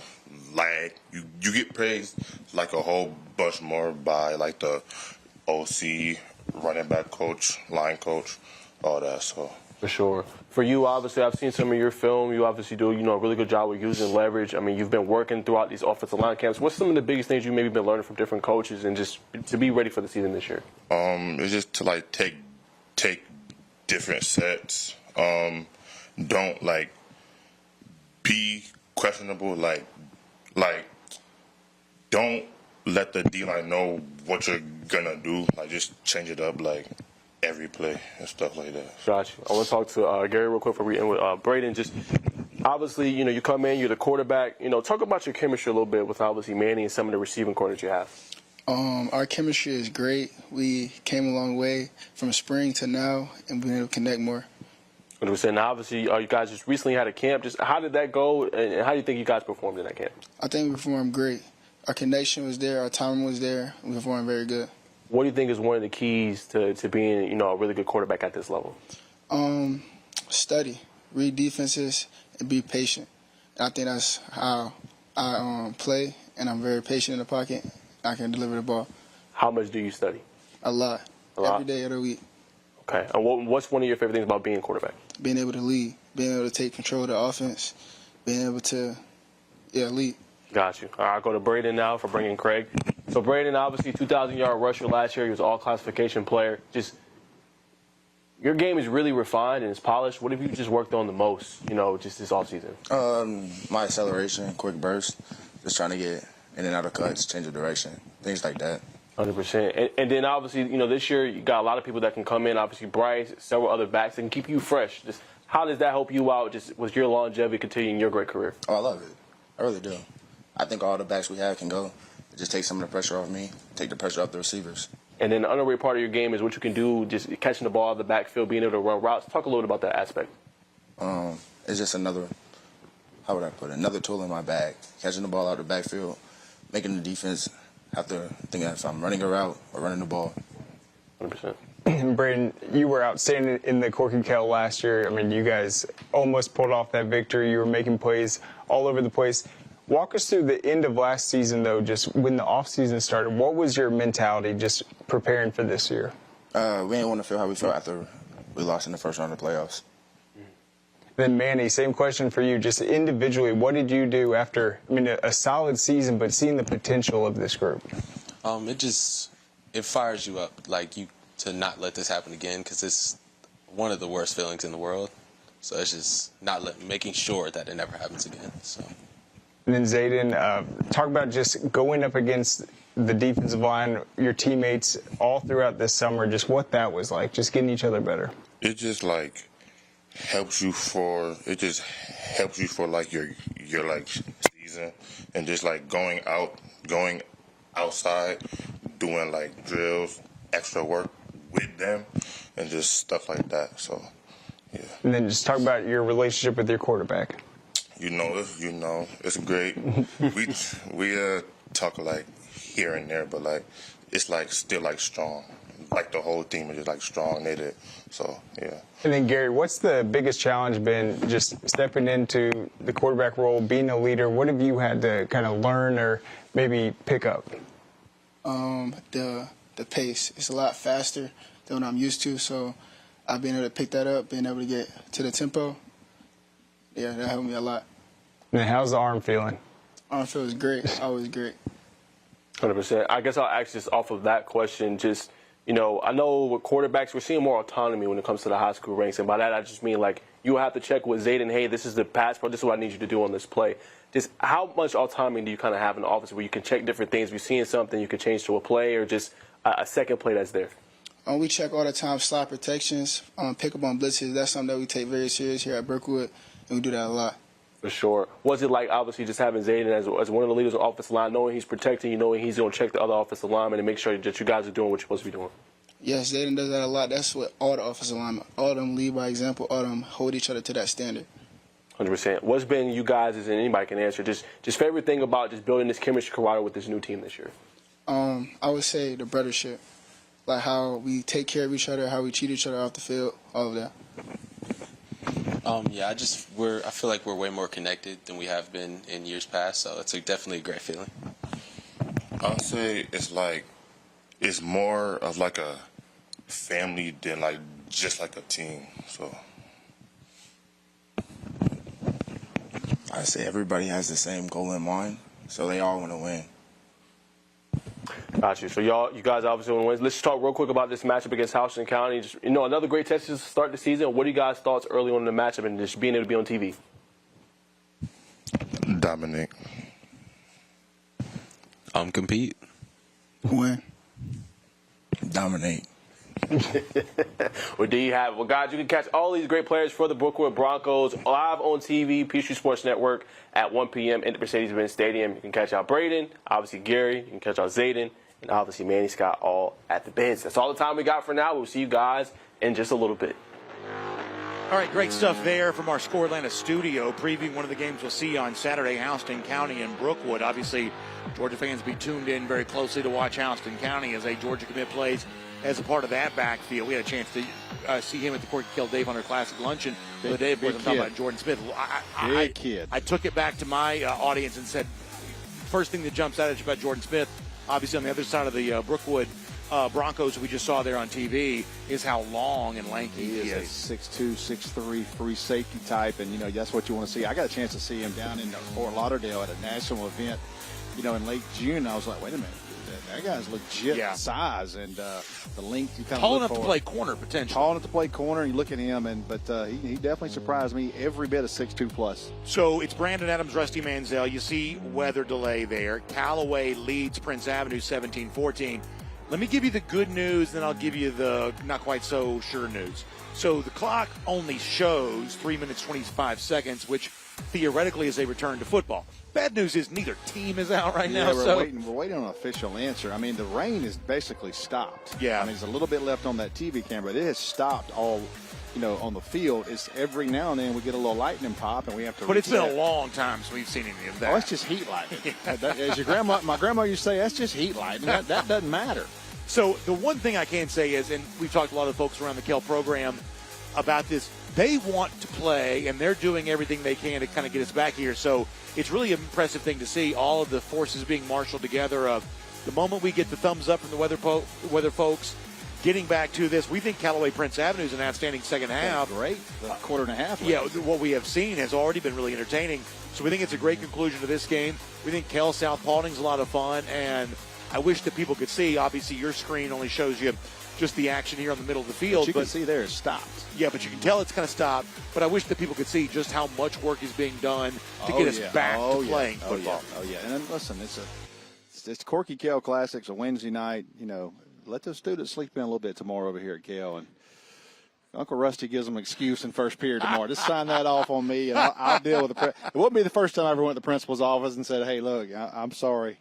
you get praised a whole bunch more by the OC, running back coach, line coach, all that. So for sure. For you, obviously, I've seen some of your film. You obviously do, a really good job with using leverage. I mean, you've been working throughout these offensive line camps. What's some of the biggest things you maybe been learning from different coaches and just to be ready for the season this year? It's just to take different sets. Don't be questionable. Don't let the D-line know what you're gonna do. Just change it up every play and stuff like that. Gotcha. I want to talk to Gary real quick before we end with Braden. Just obviously, you come in, you're the quarterback. Talk about your chemistry a little bit with obviously Manny and some of the receiving corners you have. Our chemistry is great. We came a long way from spring to now and being able to connect more. 100%. Now, obviously, you guys just recently had a camp. Just how did that go, and how do you think you guys performed in that camp? I think we performed great. Our connection was there. Our timing was there. We performed very good. What do you think is one of the keys to being, a really good quarterback at this level? Study, read defenses, and be patient. And I think that's how I play, and I'm very patient in the pocket. I can deliver the ball. How much do you study? A lot. Every day of the week. Okay. And what's one of your favorite things about being a quarterback? Being able to lead, being able to take control of the offense, being able to, lead. Got you. All right, I'll go to Braden now for bringing Craig. So Braden, obviously 2,000-yard rusher last year. He was an all-classification player. Just your game is really refined and it's polished. What have you just worked on the most, just this offseason? My acceleration, quick burst, just trying to get in and out of cuts, change of direction, things like that. 100%. And then obviously, this year you got a lot of people that can come in. Obviously, Bryce, several other backs that can keep you fresh. Just how does that help you out just with your longevity continuing your great career? Oh, I love it. I really do. I think all the backs we have can go. Just take some of the pressure off me, take the pressure off the receivers. And then the underrated part of your game is what you can do, just catching the ball out of the backfield, being able to run routes. Talk a little bit about that aspect. It's just another tool in my bag. Catching the ball out of the backfield, making the defense have to think if I'm running a route or running the ball. 100%. Braden, you were outstanding in the Corky Kell last year. I mean, you guys almost pulled off that victory. You were making plays all over the place. Walk us through the end of last season, though, just when the offseason started. What was your mentality just preparing for this year? We didn't want to feel how we felt after we lost in the first round of the playoffs. Then, Manny, same question for you. Just individually, what did you do after, a solid season, but seeing the potential of this group? It fires you up, to not let this happen again, because it's one of the worst feelings in the world. So it's just making sure that it never happens again. So. And then Zayden, talk about just going up against the defensive line, your teammates all throughout this summer, just what that was like, just getting each other better. It's just helps you for like your like season, and just like going outside, doing like drills, extra work with them, and just stuff like that. So, yeah. And then just talk about your relationship with your quarterback. You know, it's great. we talk like here and there, but like it's like still like strong. Like the whole team is just like strong knitted. So yeah. And then Gary, what's the biggest challenge been just stepping into the quarterback role, being a leader? What have you had to kind of learn or maybe pick up? The pace. It's a lot faster than what I'm used to, so I've been able to pick that up, being able to get to the tempo. Yeah, that helped me a lot. And how's the arm feeling? Arm feels great. Always great. 100%. I guess I'll ask just off of that question, just, you know, I know with quarterbacks, we're seeing more autonomy when it comes to the high school ranks. And by that, I just mean, like, you have to check with Zayden, hey, this is the pass, but this is what I need you to do on this play. Just how much autonomy do you kind of have in the offense where you can check different things? If you're seeing something, you can change to a play or just a second play that's there? We check all the time slot protections, pick up on blitzes. That's something that we take very serious here at Brookwood, and we do that a lot. For sure. Was it like, obviously, just having Zayden as one of the leaders on the offensive line, knowing he's protecting you, knowing he's going to check the other offensive linemen and make sure that you guys are doing what you're supposed to be doing? Yes, Zayden does that a lot. That's what all the offensive linemen, all of them lead by example, all of them hold each other to that standard. 100%. What's been you guys, and anybody can answer, just favorite thing about just building this chemistry camaraderie with this new team this year? I would say the brothership, like how we take care of each other, how we treat each other off the field, all of that. Yeah, I feel like we're way more connected than we have been in years past, so it's definitely a great feeling. I'll say it's more of like a family than like just like a team. So I say everybody has the same goal in mind, so they all want to win. Got you. So you guys obviously want to win. Let's just talk real quick about this matchup against Houston County. Just, you know, another great test to start the season. What are you guys' thoughts early on in the matchup and just being able to be on TV? Dominate. Compete. Win. Dominate. Well, guys, you can catch all these great players for the Brookwood Broncos live on TV, Peachtree Sports Network at 1 p.m. in the Mercedes-Benz Stadium. You can catch out Braden, obviously Gary, you can catch out Zayden, and obviously Manny Scott all at the bench. That's all the time we got for now. We'll see you guys in just a little bit. All right, great stuff there from our Score Atlanta studio, previewing one of the games we'll see on Saturday, Houston County and Brookwood. Obviously, Georgia fans be tuned in very closely to watch Houston County as a Georgia commit plays as a part of that backfield. We had a chance to see him at the Corky Kell Dave Hunter Classic Luncheon the other day. Of course, I'm talking about Jordan Smith. Big kid. I took it back to my audience and said, first thing that jumps out at you about Jordan Smith, obviously on the other side of the Brookwood Broncos we just saw there on TV, is how long and lanky he is. He is a 6'2", 6'3", free safety type, and, you know, that's what you want to see. I got a chance to see him down in Fort Lauderdale at a national event, you know, in late June. I was like, wait a minute. That guy's legit size and the length you kind of tall look enough for. to play corner potentially. Tall enough to play corner. You look at him, but he definitely surprised me every bit of 6'2 plus. So it's Brandon Adams, Rusty Manziel. You see weather delay there. Callaway leads Prince Avenue 17-14. Let me give you the good news, then I'll give you the not quite so sure news. So the clock only shows 3 minutes 25 seconds, which theoretically is a return to football. Bad news is neither team is out right now. We're waiting on an official answer. I mean, the rain is basically stopped. Yeah. I mean, there's a little bit left on that TV camera. It has stopped all, you know, on the field. It's every now and then we get a little lightning pop and we have to. But it's been a long time since we've seen any of that. Oh, it's just heat lightning. As my grandma used to say, that's just heat lightning. That doesn't matter. So the one thing I can say is, and we've talked to a lot of folks around the Kell program about this, they want to play, and they're doing everything they can to kind of get us back here. So it's really an impressive thing to see all of the forces being marshaled together. Of the moment we get the thumbs up from the weather folks, getting back to this, we think Callaway Prince Avenue is an outstanding second half. Great, the quarter and a half. Yeah, what we have seen has already been really entertaining. So we think it's a great conclusion to this game. We think Kell South Paulding's a lot of fun, and I wish that people could see. Obviously, your screen only shows you just the action here on the middle of the field. But you can see there it's stopped. Yeah, but you can tell it's kind of stopped. But I wish that people could see just how much work is being done to get us back to playing football. Oh, yeah. And then, listen, it's Corky Kell Classics, a Wednesday night. You know, let those students sleep in a little bit tomorrow over here at Kell. And Uncle Rusty gives them an excuse in first period tomorrow. Just sign that off on me, and I'll deal with it wouldn't be the first time I ever went to the principal's office and said, hey, look, I'm sorry.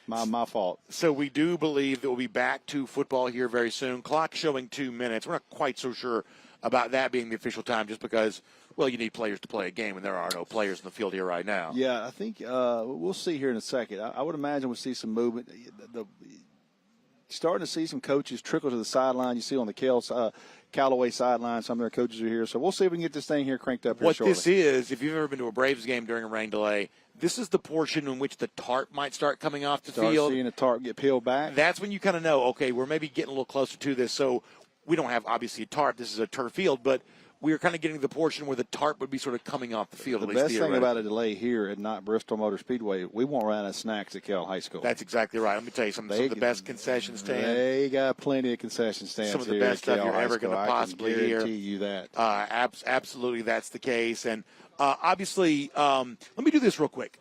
My fault. So we do believe that we'll be back to football here very soon. Clock showing 2 minutes. We're not quite so sure about that being the official time just because, well, you need players to play a game, and there are no players in the field here right now. Yeah, I think we'll see here in a second. I would imagine we'll see some movement. Starting to see some coaches trickle to the sideline. You see on the Callaway sideline, some of their coaches are here. So we'll see if we can get this thing here cranked up here shortly. What this is, if you've ever been to a Braves game during a rain delay, this is the portion in which the tarp might start coming off the field. Start seeing the tarp get peeled back. That's when you kind of know, okay, we're maybe getting a little closer to this. So we don't have, obviously, a tarp. This is a turf field, but we are kind of getting to the portion where the tarp would be sort of coming off the field. The best thing about a delay here at not Bristol Motor Speedway, we won't run out of snacks at Kell High School. That's exactly right. Let me tell you, some of the best concession stands. They got plenty of concession stands. Some of the best stuff you're ever going to possibly hear. I guarantee you that. Absolutely, that's the case. And obviously, let me do this real quick.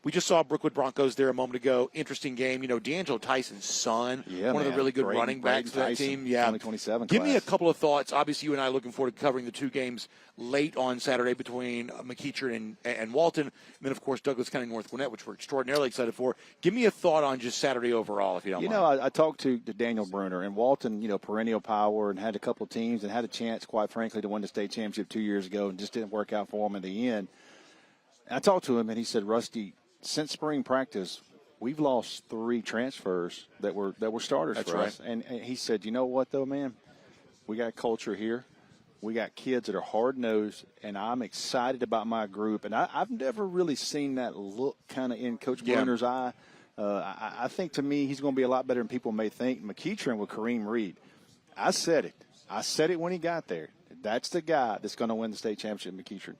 We just saw Brookwood Broncos there a moment ago. Interesting game. You know, D'Angelo Tyson's son, one of the really good running backs of that team. Yeah, 2027 Give me a couple of thoughts. Obviously, you and I are looking forward to covering the two games late on Saturday between McEachern and Walton. And then, of course, Douglas County North Gwinnett, which we're extraordinarily excited for. Give me a thought on just Saturday overall, if you don't mind. You know, I talked to Daniel Bruner, and Walton, you know, perennial power, and had a couple of teams and had a chance, quite frankly, to win the state championship 2 years ago, and just didn't work out for him in the end. And I talked to him, and he said, Rusty, since spring practice, we've lost 3 transfers that were starters for us. And he said, you know what, though, man? We got culture here. We got kids that are hard-nosed, and I'm excited about my group. And I've never really seen that look kind of in Coach Bruner's eye. I think, to me, he's going to be a lot better than people may think. McEachern with Kareem Reed. I said it. I said it when he got there. That's the guy that's going to win the state championship, McEachern.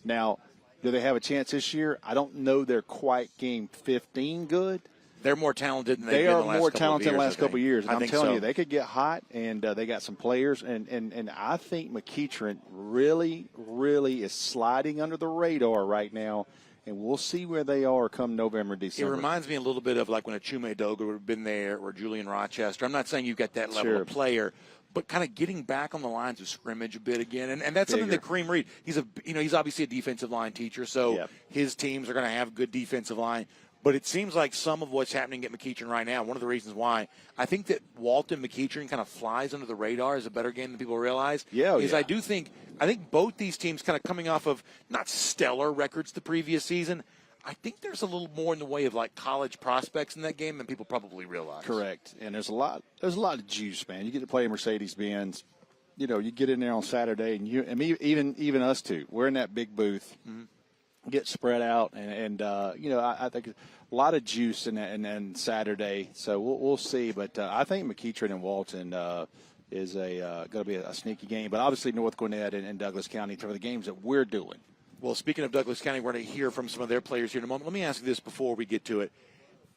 Now, do they have a chance this year? I don't know they're quite game 15 good. They're more talented than they've been the last couple of years. They are more talented in the last couple of years. And I'm telling you, they could get hot, and they got some players. And I think McEachern really, really is sliding under the radar right now. And we'll see where they are come November, December. It reminds me a little bit of like when a Chume Doga would have been there or Julian Rochester. I'm not saying you've got that level of player, but kind of getting back on the lines of scrimmage a bit again. And that's something that Kareem Reed, he's obviously a defensive line teacher, so his teams are going to have good defensive line. But it seems like some of what's happening at McEachern right now, one of the reasons why I think that Walton McEachern kind of flies under the radar is a better game than people realize. I think both these teams kind of coming off of not stellar records the previous season. I think there's a little more in the way of like college prospects in that game than people probably realize. Correct. And there's a lot of juice, man. You get to play Mercedes-Benz. You know, you get in there on Saturday, and even us two, we're in that big booth, get spread out, and you know, I think a lot of juice in Saturday. So we'll see. But I think McEachern and Walton is going to be a sneaky game. But obviously North Gwinnett and Douglas County for the games that we're doing. Well, speaking of Douglas County, we're going to hear from some of their players here in a moment. Let me ask you this before we get to it.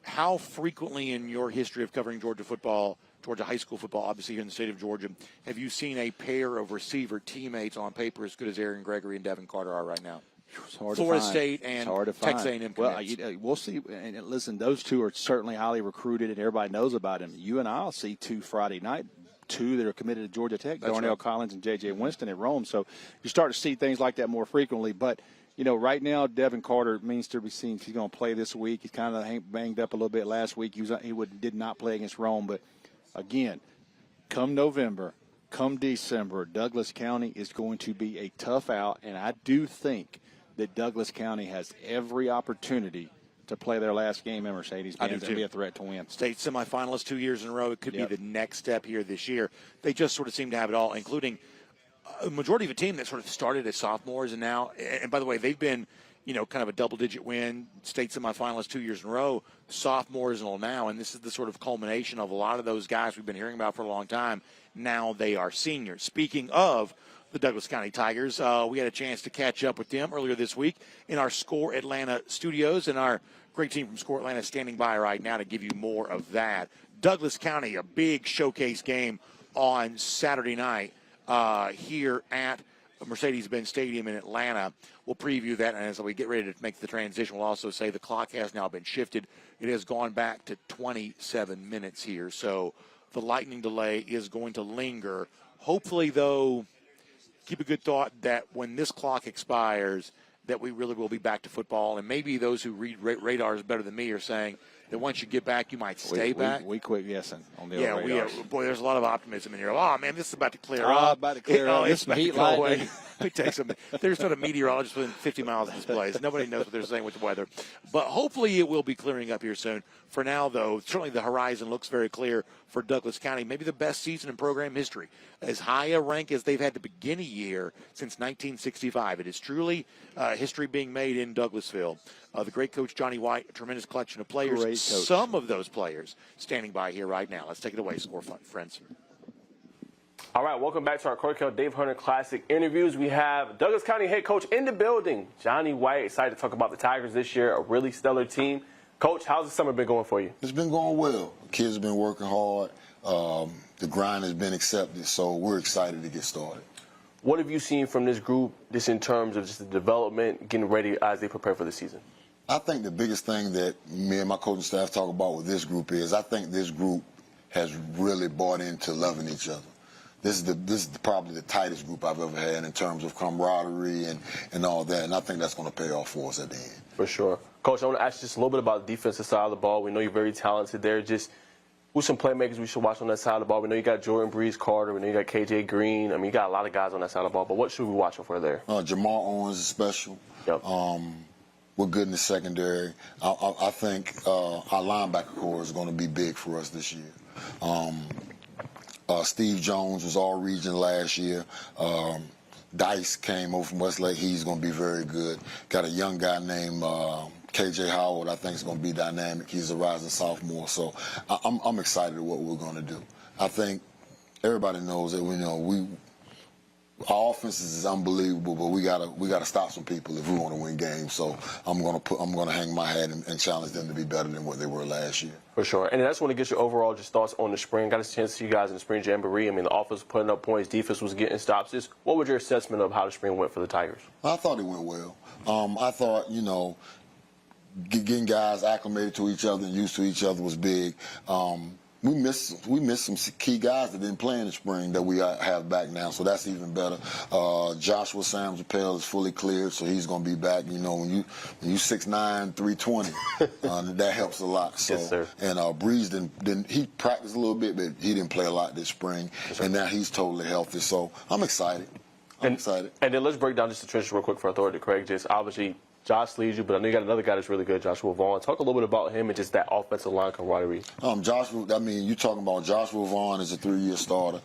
How frequently in your history of covering Georgia football, Georgia high school football, obviously here in the state of Georgia, have you seen a pair of receiver teammates on paper as good as Aaron Gregory and Devin Carter are right now? It's hard Florida to find. State and Texas A&M. Well, we'll see. And listen, those two are certainly highly recruited, and everybody knows about them. You and I'll see 2 Friday night, 2 that are committed to Georgia Tech, Darnell Collins and J.J. Winston at Rome. So you start to see things like that more frequently. But, you know, right now, Devin Carter means to be seen. He's going to play this week. He's kind of banged up a little bit last week. He did not play against Rome. But, again, come November, come December, Douglas County is going to be a tough out. And I do think that Douglas County has every opportunity to play their last game in Mercedes-Benz and be a threat to win. State semifinalists 2 years in a row. It could be the next step here this year. They just sort of seem to have it all, including a majority of a team that sort of started as sophomores and now, and by the way, they've been, you know, kind of a double-digit win, state semifinalists 2 years in a row, sophomores and all now, and this is the sort of culmination of a lot of those guys we've been hearing about for a long time. Now they are seniors. Speaking of the Douglas County Tigers, we had a chance to catch up with them earlier this week in our Score Atlanta studios, and our great team from Score Atlanta is standing by right now to give you more of that. Douglas County, a big showcase game on Saturday night here at Mercedes-Benz Stadium in Atlanta. We'll preview that, and as we get ready to make the transition, we'll also say the clock has now been shifted. It has gone back to 27 minutes here, so the lightning delay is going to linger Hopefully, though, keep a good thought that when this clock expires, that we really will be back to football. And maybe those who read radars better than me are saying that once you get back, you might stay back. We quit guessing on the old radars. Boy, there's a lot of optimism in here. Oh, man, this is about to clear up. About to clear up. It's about to go away. lightning. Let me tell you something. There's not a meteorologist within 50 miles of this place. Nobody knows what they're saying with the weather. But hopefully it will be clearing up here soon. For now, though, certainly the horizon looks very clear for Douglas County. Maybe the best season in program history. As high a rank as they've had to begin a year since 1965. It is truly history being made in Douglasville. The great coach Johnny White, a tremendous collection of players. Great coach. Some of those players standing by here right now. Let's take it away, Score friends. All right, welcome back to our Corky Kell Dave Hunter Classic interviews. We have Douglas County head coach in the building, Johnny White. Excited to talk about the Tigers this year, a really stellar team. Coach, how's the summer been going for you? It's been going well. The kids have been working hard. The grind has been accepted, so we're excited to get started. What have you seen from this group, just in terms of just the development, getting ready as they prepare for the season? I think the biggest thing that me and my coaching staff talk about with this group is I think this group has really bought into loving each other. This is probably the tightest group I've ever had in terms of camaraderie and all that, and I think that's going to pay off for us at the end. For sure. Coach, I want to ask you just a little bit about the defensive side of the ball. We know you're very talented there. Just who's some playmakers we should watch on that side of the ball? We know you got Jordan Breeze-Carter. We know you got KJ Green. I mean, you got a lot of guys on that side of the ball, but what should we be watching for there? Jamal Owens is special. Yep. We're good in the secondary. I think our linebacker core is going to be big for us this year. Steve Jones was all region last year. Dice came over from Westlake. He's going to be very good. Got a young guy named KJ Howard. I think is going to be dynamic. He's a rising sophomore. So I'm excited at what we're going to do. I think everybody knows that our offense is unbelievable, but we gotta stop some people if we want to win games. So I'm gonna hang my hat and challenge them to be better than what they were last year. For sure. And I just want to get your overall just thoughts on the spring. Got a chance to see you guys in the spring jamboree. I mean, the offense was putting up points, defense was getting stops. Just what was your assessment of how the spring went for the Tigers? I thought it went well. I thought getting guys acclimated to each other and used to each other was big. We missed some key guys that didn't play in the spring that we have back now, so that's even better. Joshua Sams-Appel is fully cleared, so he's going to be back. When you 6'9", 320, that helps a lot. So, yes, sir. And Breeze he practiced a little bit, but he didn't play a lot this spring, and now he's totally healthy. So I'm excited. I'm excited. And then let's break down just the trenches real quick for Authority Craig. Just obviously Josh leads you, but I know you got another guy that's really good, Joshua Vaughn. Talk a little bit about him and just that offensive line camaraderie. You're talking about Joshua Vaughn is a 3-year starter.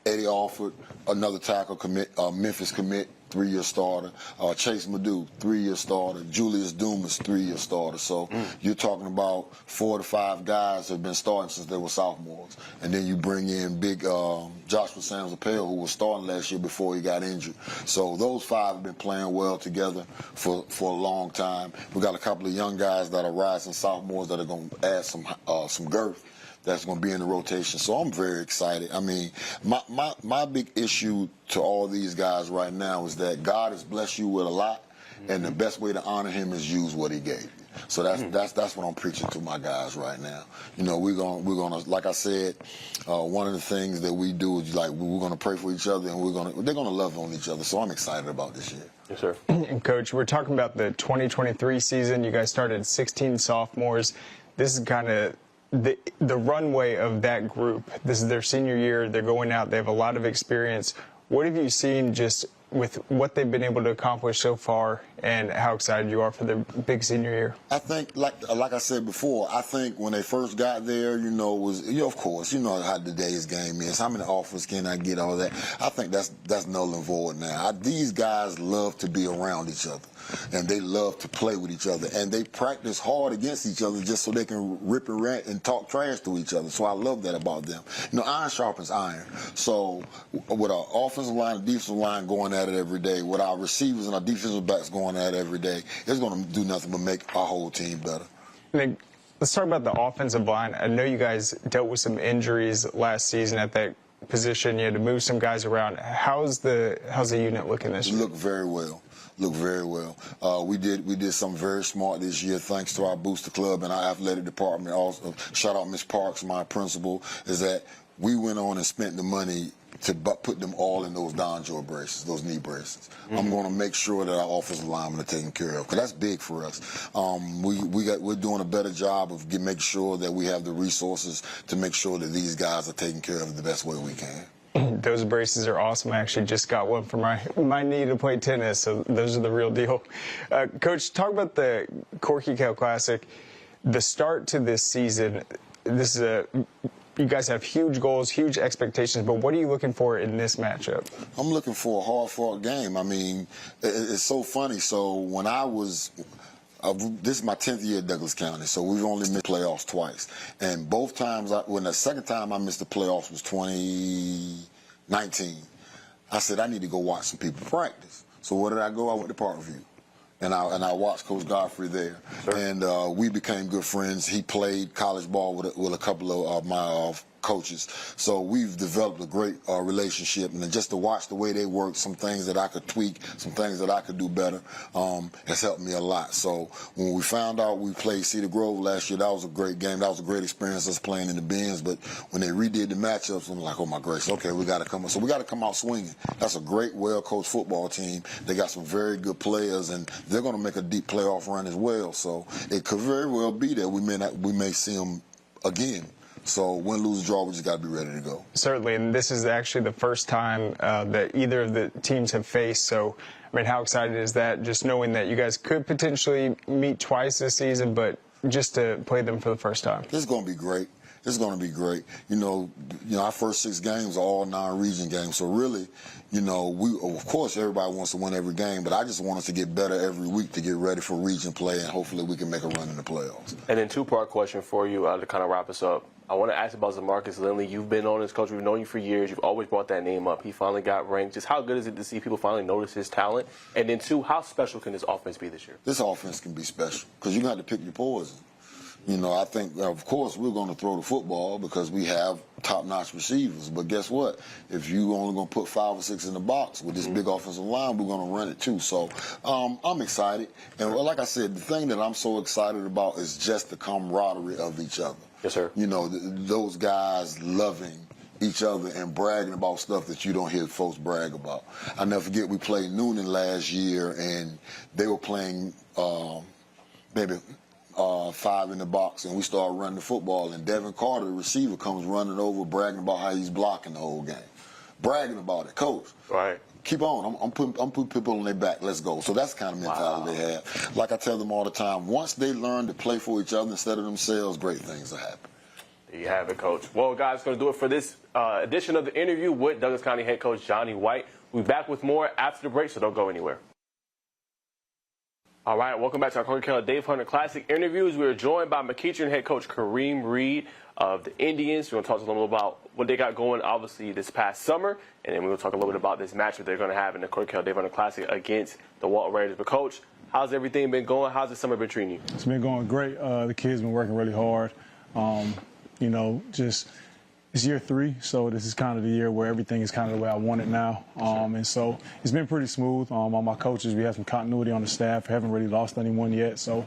Eddie Alford, another tackle commit, Memphis commit, 3-year starter. Chase Madu, 3-year starter. Julius Dumas, 3-year starter. So you're talking about 4 to 5 guys have been starting since they were sophomores. And then you bring in big Joshua Sams-Appel, who was starting last year before he got injured. So those 5 have been playing well together for a long time. We got a couple of young guys that are rising sophomores that are going to add some girth. That's going to be in the rotation. So I'm very excited. I mean, my big issue to all these guys right now is that God has blessed you with a lot, and the best way to honor him is use what he gave you. So that's what I'm preaching to my guys right now. We're gonna like I said, one of the things that we do is we're gonna pray for each other, and they're gonna love on each other. So I'm excited about this year. Yes, sir. And Coach, we're talking about the 2023 season. You guys started 16 sophomores. This is kind of the runway of that group. This is their senior year. They're going out. They have a lot of experience. What have you seen just with what they've been able to accomplish so far, and how excited you are for their big senior year? I think, like I said before, I think when they first got there, of course, how today's game is. How many offers can I get, all that? I think that's null and void now. These guys love to be around each other, and they love to play with each other, and they practice hard against each other just so they can rip and rant and talk trash to each other. So I love that about them. Iron sharpens iron. So with our offensive line and defensive line going at it every day, with our receivers and our defensive backs going at it every day, it's going to do nothing but make our whole team better. Let's talk about the offensive line. I know you guys dealt with some injuries last season at that position. You had to move some guys around. How's the unit looking this year? Look very well. We did something very smart this year, thanks to our booster club and our athletic department. Also, shout out Ms. Parks, my principal, is that we went on and spent the money to put them all in those down-joint braces, those knee braces. I'm going to make sure that our offensive linemen are taken care of, because that's big for us. We're doing a better job of making sure that we have the resources to make sure that these guys are taken care of the best way we can. Those braces are awesome. I actually just got one for my knee to play tennis, so those are the real deal. Coach, talk about the Corky Kell Classic. The start to this season, this is you guys have huge goals, huge expectations, but what are you looking for in this matchup? I'm looking for a hard-fought game. I mean, it's so funny. So when I was this is my 10th year at Douglas County, so we've only missed playoffs twice. And both times, when the second time I missed the playoffs was 2019, I said, I need to go watch some people practice. So where did I go? I went to Parkview. And I watched Coach Godfrey there. Sure. And we became good friends. He played college ball with a couple of my coaches. So we've developed a great relationship. And just to watch the way they work, some things that I could tweak, some things that I could do better, has helped me a lot. So when we found out we played Cedar Grove last year, that was a great game. That was a great experience, us playing in the bins. But when they redid the matchups, I'm like, oh, my gracious, okay, we got to come out. So we got to come out swinging. That's a great, well-coached football team. They got some very good players, and they're going to make a deep playoff run as well. So it could very well be that we may see them again. So win, lose, draw, we just got to be ready to go. Certainly, and this is actually the first time that either of the teams have faced. So, I mean, how excited is that? Just knowing that you guys could potentially meet twice this season, but just to play them for the first time. This is going to be great. This is going to be great. You know, our first 6 games are all non-region games. So really, of course, everybody wants to win every game, but I just want us to get better every week to get ready for region play, and hopefully we can make a run in the playoffs. And then 2-part question for you to kind of wrap us up. I want to ask about Zamarcus Lindley. You've been on this coach. We've known you for years. You've always brought that name up. He finally got ranked. Just how good is it to see people finally notice his talent? And then 2, how special can this offense be this year? This offense can be special because you're going to have to pick your poison. I think, of course, we're going to throw the football because we have top-notch receivers. But guess what? If you only going to put 5 or 6 in the box with this big offensive line, we're going to run it too. So I'm excited. And like I said, the thing that I'm so excited about is just the camaraderie of each other. Yes, sir. Those guys loving each other and bragging about stuff that you don't hear folks brag about. I never forget we played Noonan last year, and they were playing maybe 5 in the box, and we started running the football, and Devin Carter, the receiver, comes running over bragging about how he's blocking the whole game. Bragging about it. Coach, right. Keep on. I'm putting people on their back. Let's go. So that's the kind of mentality they have. Like I tell them all the time, once they learn to play for each other instead of themselves, great things will happen. There you have it, Coach. Well, guys, going to do it for this edition of the interview with Douglas County head coach Johnny White. We'll be back with more after the break, so don't go anywhere. All right, welcome back to our Corky Kell Dave Hunter Classic interviews. We are joined by McEachern head coach Kareem Reed of the Indians. We're going to talk a little bit about what they got going, obviously, this past summer, and then we're going to talk a little bit about this matchup they're going to have in the Corky Kell Dave Hunter Classic against the Walton Raiders. But, Coach, how's everything been going? How's the summer been treating you? It's been going great. The kids been working really hard. It's year 3, so this is kind of the year where everything is kind of the way I want it now. And so it's been pretty smooth. All my coaches, we have some continuity on the staff. We haven't really lost anyone yet, so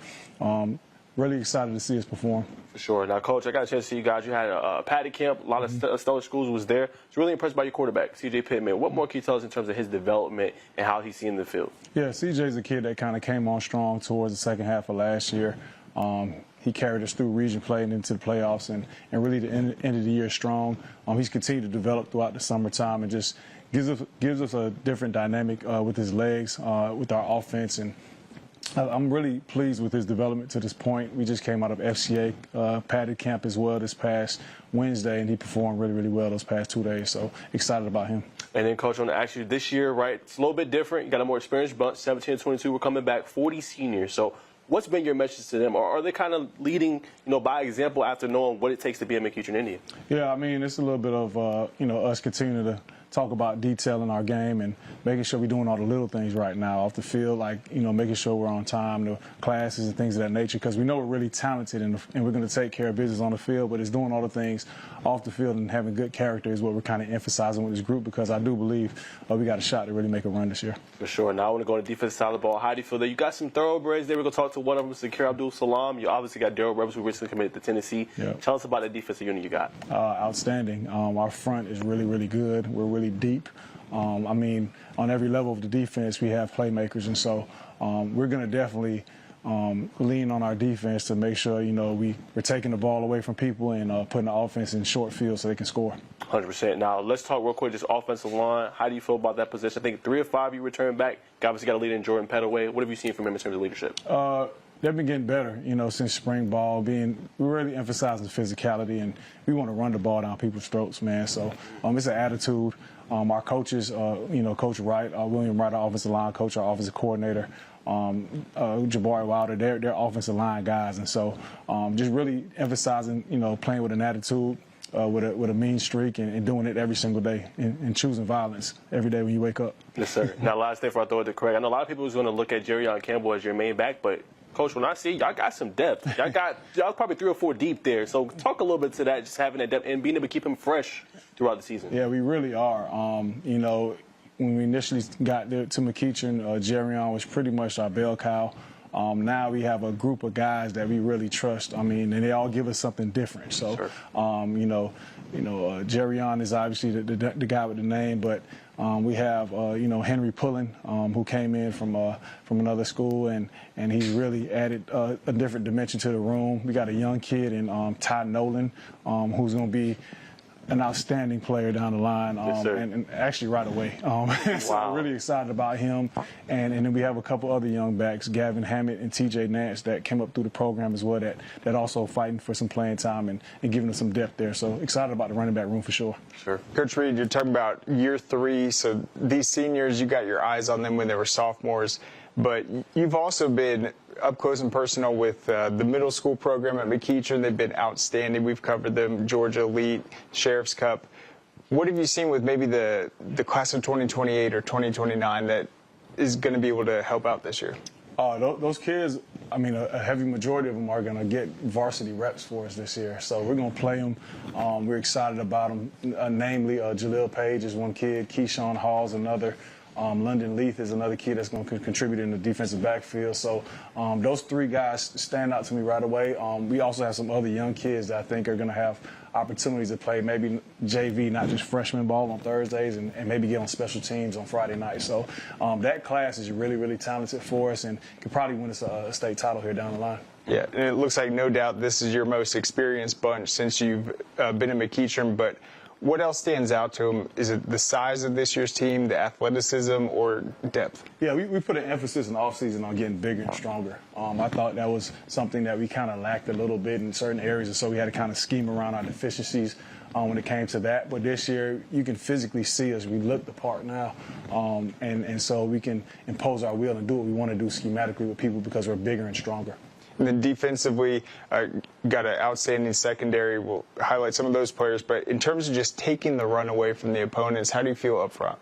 really excited to see us perform. For sure. Now, Coach, I got a chance to see you guys. You had a Patty camp. A lot of stellar schools was there. I was really impressed by your quarterback, C.J. Pittman. What more can you tell us in terms of his development and how he's seen the field? Yeah, C.J.'s a kid that kind of came on strong towards the second half of last year. He carried us through region play and into the playoffs, and really the end of the year strong. He's continued to develop throughout the summertime and just gives us a different dynamic with his legs, with our offense. And I'm really pleased with his development to this point. We just came out of FCA padded camp as well this past Wednesday, and he performed really, really well those past 2 days. So excited about him. And then, Coach, I want to ask you this year, right, it's a little bit different. You got a more experienced bunch, 17 and 22. We're coming back, 40 seniors. So what's been your message to them? Or are they kind of leading, by example after knowing what it takes to be a McEachern Indian? Yeah, I mean, it's a little bit of, us continuing talk about detailing our game and making sure we're doing all the little things right now off the field, like, you know, making sure we're on time to classes and things of that nature, because we know we're really talented and we're going to take care of business on the field, but it's doing all the things off the field and having good character is what we're kind of emphasizing with this group, because I do believe we got a shot to really make a run this year. For sure. Now I want to go to the defensive side of the ball. How do you feel that you got some thoroughbreds there? We're going to talk to one of them, Zakir Abdul-Salam. You obviously got Darrell Rebs, who recently committed to Tennessee. Yep. Tell us about the defensive unit you got. Outstanding. Our front is really, really good. We're really deep. I mean, on every level of the defense, we have playmakers, and so we're going to definitely lean on our defense to make sure, you know, we're taking the ball away from people and putting the offense in short field so they can score. 100%. Now, let's talk real quick, just offensive line. How do you feel about that position? I think 3 of 5 you return back. You obviously got a leader in Jordan Pettaway. What have you seen from him in terms of leadership? They've been getting better, you know, since spring ball. We're really emphasizing physicality, and we want to run the ball down people's throats, man. So it's an attitude. Our coaches, you know, Coach Wright, William Wright, our offensive line coach, our offensive coordinator, Jabari Wilder, they're offensive line guys, and so just really emphasizing, you know, playing with an attitude, with a mean streak, and doing it every single day, and choosing violence every day when you wake up. Yes, sir. Now, last thing before I throw it to Craig, I know a lot of people was going to look at Jerrion Campbell as your main back, but Coach, when I see y'all got some depth, y'all probably 3 or 4 deep there. So talk a little bit to that, just having that depth and being able to keep him fresh throughout the season. Yeah, we really are. You know, when we initially got there to McEachern, Jerrion was pretty much our bell cow. Now we have a group of guys that we really trust. I mean, and they all give us something different. So, sure. Jerrion is obviously the guy with the name, but we have Henry Pullen, who came in from another school, and he's really added a different dimension to the room. We got a young kid in Ty Nolan, who's going to be an outstanding player down the line, and actually right away. So Wow. we're really excited about him. And then we have a couple other young backs, Gavin Hammett and TJ Nance, that came up through the program as well, that also fighting for some playing time and giving us some depth there. So excited about the running back room for sure. Sure. Coach Reed, you're talking about year 3, so these seniors, you got your eyes on them when they were sophomores, but you've also been up close and personal with the middle school program at McEachern. They've been outstanding. We've covered them, Georgia Elite, Sheriff's Cup. What have you seen with maybe the class of 2028 or 2029 that is going to be able to help out this year? Those kids, I mean, a heavy majority of them are going to get varsity reps for us this year. So we're going to play them. We're excited about them, namely Jaleel Page is one kid, Keyshawn Hall's another. London Leith is another kid that's going to contribute in the defensive backfield. So those 3 guys stand out to me right away. We also have some other young kids that I think are going to have opportunities to play maybe JV, not just freshman ball on Thursdays, and maybe get on special teams on Friday night. So that class is really, really talented for us and could probably win us a state title here down the line. Yeah, and it looks like no doubt this is your most experienced bunch since you've been in McEachern, but what else stands out to him? Is it the size of this year's team, the athleticism, or depth? Yeah, we put an emphasis in the offseason on getting bigger and stronger. I thought that was something that we kind of lacked a little bit in certain areas, and so we had to kind of scheme around our deficiencies when it came to that. But this year, you can physically see us. We look the part now, and so we can impose our will and do what we want to do schematically with people because we're bigger and stronger. And then defensively, got an outstanding secondary. We'll highlight some of those players. But in terms of just taking the run away from the opponents, how do you feel up front?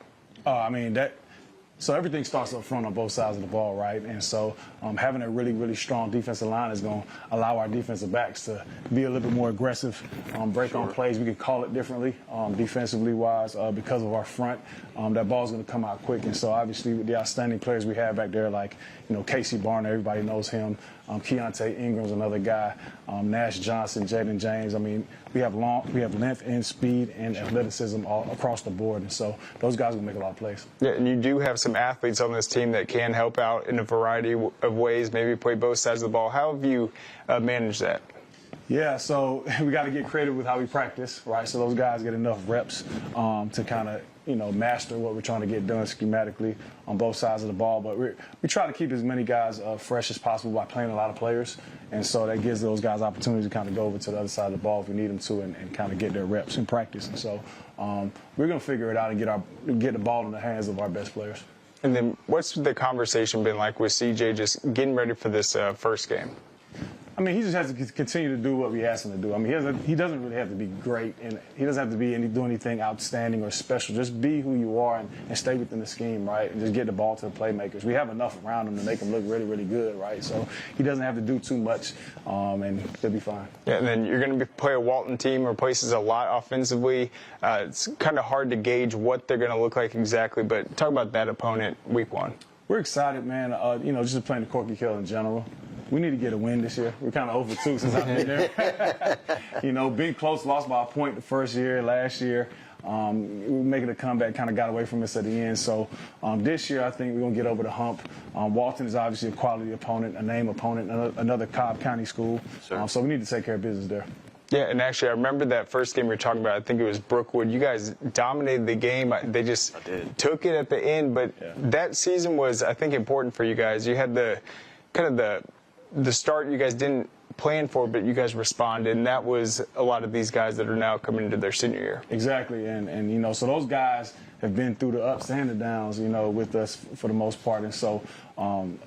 So everything starts up front on both sides of the ball, right? And so having a really, really strong defensive line is going to allow our defensive backs to be a little bit more aggressive, break on plays. We could call it differently defensively wise because of our front. That ball's going to come out quick. And so obviously with the outstanding players we have back there, like, Casey Barner, everybody knows him. Keontae Ingram's another guy. Nash Johnson, Jaden James. I mean, we have length and speed and athleticism all across the board. And so those guys will make a lot of plays. Yeah, and you do have some athletes on this team that can help out in a variety of ways, maybe play both sides of the ball. How have you managed that? Yeah, so we got to get creative with how we practice, right? So those guys get enough reps to kind of, master what we're trying to get done schematically on both sides of the ball. But we try to keep as many guys fresh as possible by playing a lot of players. And so that gives those guys opportunity to kind of go over to the other side of the ball if we need them to and kind of get their reps in practice. And so we're going to figure it out and get the ball in the hands of our best players. And then what's the conversation been like with CJ just getting ready for this first game? I mean, he just has to continue to do what we ask him to do. I mean, he doesn't really have to be great, and he doesn't have to do anything outstanding or special. Just be who you are and stay within the scheme, right? And just get the ball to the playmakers. We have enough around him to make him look really, really good, right? So he doesn't have to do too much, and he'll be fine. Yeah, and then you're going to play a Walton team who replaces a lot offensively. It's kind of hard to gauge what they're going to look like exactly, but talk about that opponent week 1. We're excited, man, just playing the Corky Kell in general. We need to get a win this year. We're kind of over 2 since I've been there. Been close, lost by a point the first year, last year. We were making a comeback, kind of got away from us at the end. So this year, I think we're going to get over the hump. Walton is obviously a quality opponent, a name opponent, another Cobb County school. So we need to take care of business there. Yeah, and actually, I remember that first game you were talking about. I think it was Brookwood. You guys dominated the game. They just took it at the end. But that season was, I think, important for you guys. You had the start you guys didn't plan for, but you guys responded, and that was a lot of these guys that are now coming into their senior year. Exactly, and so those guys have been through the ups and the downs, with us for the most part, and so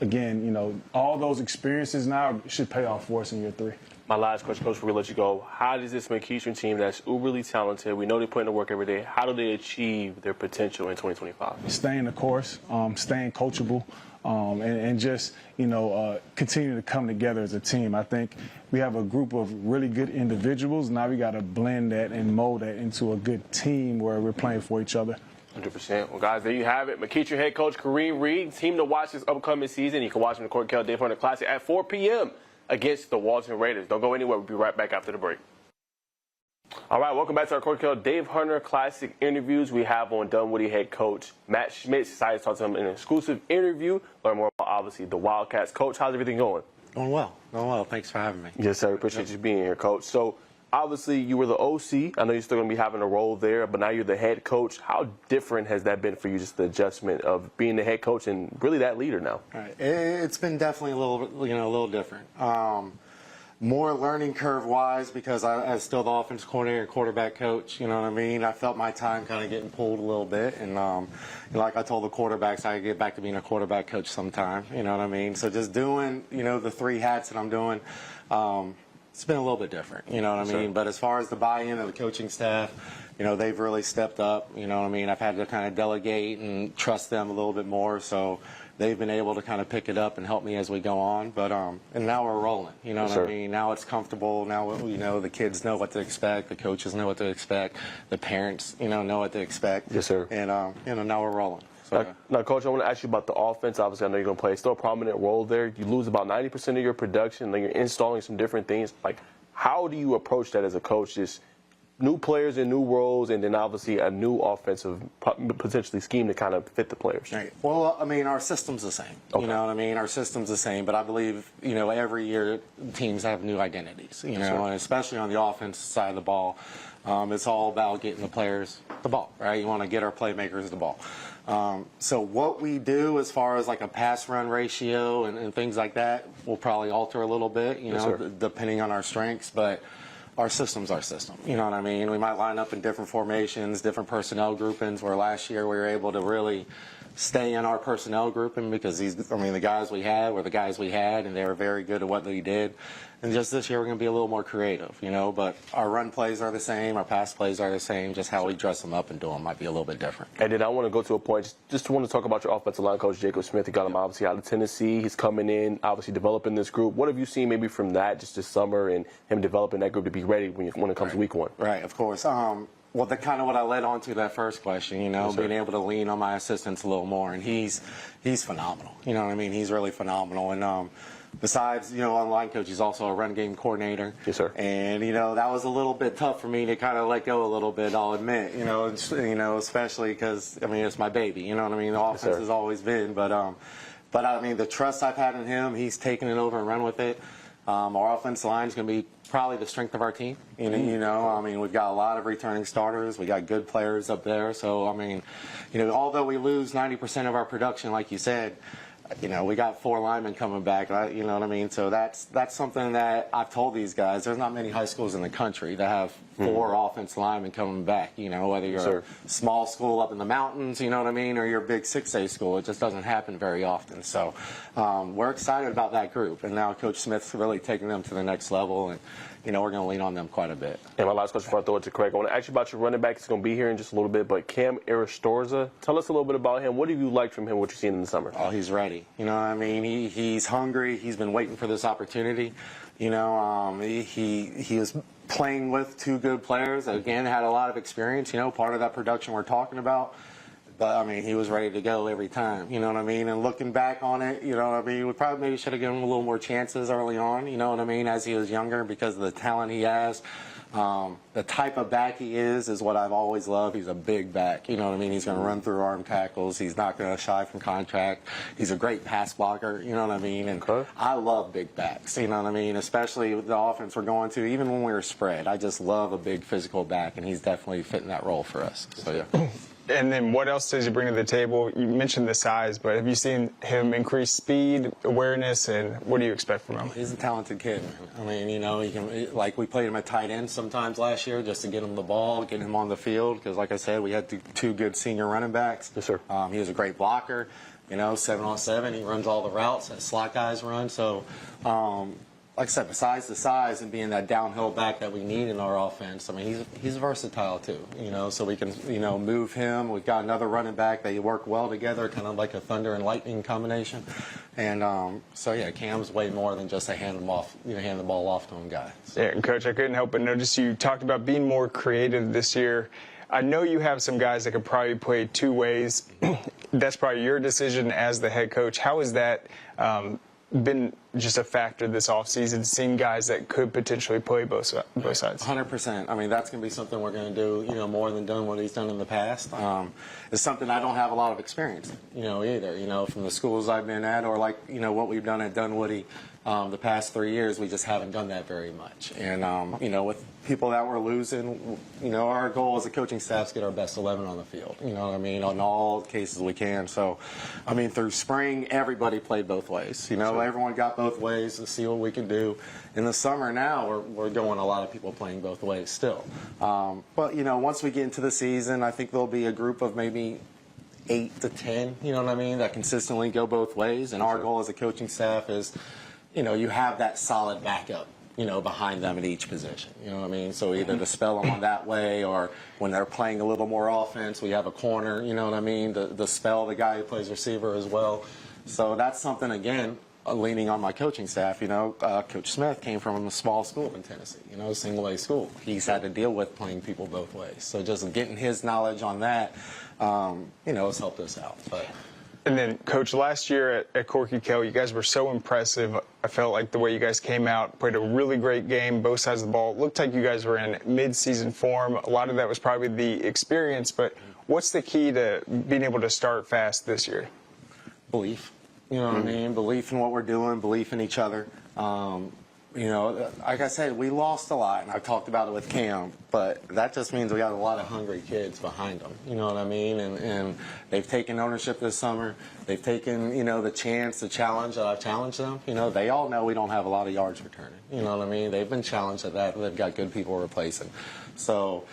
again, all those experiences now should pay off for us in year 3. My last question, Coach, before we let you go, how does this McEachern team that's uberly talented, we know they put in the work every day, how do they achieve their potential in 2025? Staying the course, staying coachable, and just, continue to come together as a team. I think we have a group of really good individuals. Now we got to blend that and mold that into a good team where we're playing for each other. 100%. Well, guys, there you have it. McEachern head coach Kareem Reed, team to watch this upcoming season. You can watch him in the Corky Kell Dave Hunter Classic at 4 p.m. against the Walton Raiders. Don't go anywhere. We'll be right back after the break. All right, welcome back to our Corky Kell Dave Hunter Classic interviews. We have on Dunwoody head coach Matt Schmitz. Decided to talk to him in an exclusive interview. Learn more about, obviously, the Wildcats. Coach, how's everything going? Going well. Going well. Thanks for having me. Yes, sir. Appreciate you being here, Coach. So, obviously, you were the OC. I know you're still going to be having a role there, but now you're the head coach. How different has that been for you, just the adjustment of being the head coach and really that leader now? All right. It's been definitely a little different. More learning curve wise because I was still the offense coordinator and quarterback coach. You know what I mean? I felt my time kind of getting pulled a little bit, and like I told the quarterbacks, I could get back to being a quarterback coach sometime. You know what I mean? So just doing the 3 hats that I'm doing. It's been a little bit different, you know what I mean? But as far as the buy-in of the coaching staff, they've really stepped up, you know what I mean? I've had to kind of delegate and trust them a little bit more, so they've been able to kind of pick it up and help me as we go on. But and now we're rolling, you know what I mean? Now it's comfortable. Now the kids know what to expect, the coaches know what to expect, the parents know what to expect. Yes, sir. And now we're rolling. Now, Coach, I want to ask you about the offense. Obviously, I know you're going to play still a prominent role there. You lose about 90% of your production. Then you're installing some different things. Like, how do you approach that as a coach? Just new players in new roles, and then obviously a new offensive potentially scheme to kind of fit the players. Right. Well, I mean, our system's the same. Okay. You know what I mean? Our system's the same, but I believe every year teams have new identities. And especially on the offensive side of the ball, it's all about getting the players the ball. Right? You want to get our playmakers the ball. So what we do as far as like a pass-run ratio and things like that will probably alter a little bit, depending on our strengths. But our system's our system. You know what I mean? We might line up in different formations, different personnel groupings, where last year we were able to really stay in our personnel grouping because the guys we had were the guys we had, and they were very good at what they did. And just this year we're going to be a little more creative, but our run plays are the same, our pass plays are the same, just how we dress them up and do them might be a little bit different. And then I want to go to a point, just want to talk about your offensive line coach, Jacob Smith. You got him obviously out of Tennessee. He's coming in, obviously developing this group. What have you seen maybe from that just this summer and him developing that group to be ready when it comes to week 1? Right, of course. Well, the kind of what I led on to that first question, being able to lean on my assistants a little more, and he's phenomenal. You know what I mean? He's really phenomenal, and besides, on line coach, he's also a run game coordinator. Yes, sir. And that was a little bit tough for me to kind of let go a little bit. I'll admit, especially because it's my baby. You know what I mean? The offense has always been, but I mean the trust I've had in him, he's taken it over and run with it. Our offensive line is going to be probably the strength of our team. I mean, we've got a lot of returning starters. We got good players up there. So, I mean, although we lose 90% of our production, like you said, we got 4 linemen coming back, you know what I mean? So that's something that I've told these guys. There's not many high schools in the country that have 4 offensive linemen coming back, whether you're a small school up in the mountains, you know what I mean, or you're a big 6A school. It just doesn't happen very often. So we're excited about that group. And now Coach Smith's really taking them to the next level, and we're going to lean on them quite a bit. And my last question before I throw it to Craig, I want to ask you about your running back. He's going to be here in just a little bit, but Cam Aristorza, tell us a little bit about him. What have you liked from him, what you've seen in the summer? Oh, he's ready. You know what I mean? He's hungry. He's been waiting for this opportunity. He was playing with 2 good players. Again, had a lot of experience, part of that production we're talking about. But, I mean, he was ready to go every time, you know what I mean? And looking back on it, you know what I mean, we probably maybe should have given him a little more chances early on, you know what I mean, as he was younger because of the talent he has. The type of back he is what I've always loved. He's a big back, you know what I mean? He's going to run through arm tackles. He's not going to shy from contact. He's a great pass blocker, you know what I mean? And I love big backs, you know what I mean? Especially the offense we're going to, even when we were spread. I just love a big physical back, and he's definitely fitting that role for us. So, yeah. And then what else does he bring to the table? You mentioned the size, but have you seen him increase speed, awareness, and what do you expect from him? He's a talented kid. I mean, he can, like we played him at tight end sometimes last year just to get him the ball, get him on the field, because like I said, we had 2 good senior running backs. Yes, sir. He was a great blocker, 7-on-7. He runs all the routes that slot guys run. So, like I said, besides the size and being that downhill back that we need in our offense, I mean, he's versatile too, so we can, move him. We've got another running back. They work well together, kind of like a thunder and lightning combination. And so, yeah, Cam's way more than just a hand the ball off to him guy. So. Yeah, and Coach, I couldn't help but notice you talked about being more creative this year. I know you have some guys that could probably play 2 ways. That's probably your decision as the head coach. How has that been just a factor this offseason, seeing guys that could potentially play both sides? 100%. I mean, that's going to be something we're going to do, more than done what he's done in the past. It's something I don't have a lot of experience in, either, from the schools I've been at or like, what we've done at Dunwoody the past 3 years. We just haven't done that very much. And, with people that we're losing, our goal as a coaching staff is to get our best 11 on the field, you know what I mean, on all cases we can. So, I mean, through spring, everybody played both ways. Sure. Everyone got both ways to see what we can do. In the summer now, we're going a lot of people playing both ways still. But, once we get into the season, I think there'll be a group of maybe 8 to 10, you know what I mean, that consistently go both ways. And our goal as a coaching staff is, you have that solid backup, behind them at each position. You know what I mean? So either to spell them on that way or when they're playing a little more offense, we have a corner, you know what I mean, to spell the guy who plays receiver as well. So that's something, again, leaning on my coaching staff. Coach Smith came from a small school in Tennessee, a single-A school. He's had to deal with playing people both ways. So just getting his knowledge on that, has helped us out. But. And then, Coach, last year at Corky Kell, you guys were so impressive. I felt like the way you guys came out, played a really great game, both sides of the ball. It looked like you guys were in mid-season form. A lot of that was probably the experience, but what's the key to being able to start fast this year? Belief. You know what I mean? Belief in what we're doing, belief in each other. Like I said, we lost a lot, and I've talked about it with Cam, but that just means we got a lot of hungry kids behind them. You know what I mean? And they've taken ownership this summer. They've taken, the chance, the challenge that I've challenged them. They all know we don't have a lot of yards returning. You know what I mean? They've been challenged at that. They've got good people replacing. So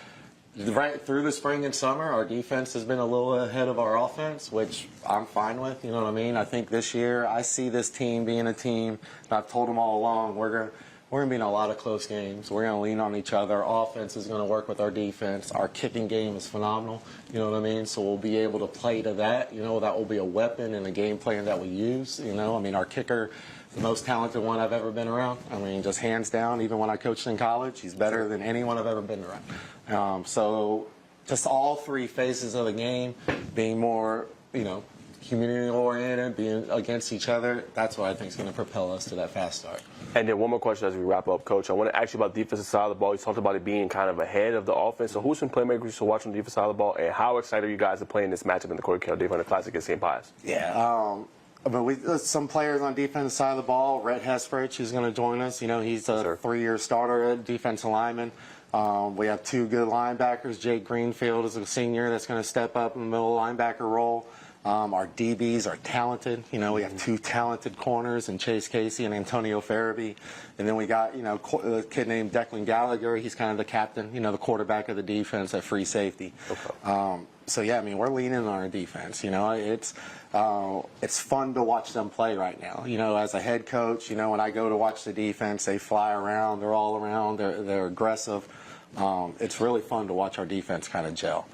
right through the spring and summer, our defense has been a little ahead of our offense, which I'm fine with. You know what I mean? I think this year I see this team being a team, and I've told them all along, we're going to be in a lot of close games. We're going to lean on each other. Our offense is going to work with our defense. Our kicking game is phenomenal. You know what I mean? So we'll be able to play to that. That will be a weapon in the game plan that we use. Our kicker, the most talented one I've ever been around. Just hands down, even when I coached in college, he's better than anyone I've ever been around. So just all 3 phases of the game, being more, community-oriented, being against each other, that's what I think is going to propel us to that fast start. And then one more question as we wrap up, Coach. I want to ask you about the defensive side of the ball. You talked about it being kind of ahead of the offense. So who's some playmakers to watch on the defensive side of the ball, and how excited are you guys to play in this matchup in the Corky Kell Defensive Classic against St. Pius? Yeah. But some players on defensive side of the ball. Rhett Hesperich, who's going to join us. He's a 3-year starter at defensive lineman. We have 2 good linebackers. Jake Greenfield is a senior that's going to step up in the middle linebacker role. Our DBs are talented. You know, we have two talented corners in Chase Casey and Antonio Farabee. And then we got, you know, a kid named Declan Gallagher. He's kind of the captain, you know, the quarterback of the defense at free safety. Okay. So, yeah, I mean, we're leaning on our defense. You know, it's fun to watch them play right now. You know, as a head coach, you know, when I go to watch the defense, they fly around. They're all around. They're aggressive. It's really fun to watch our defense kind of gel.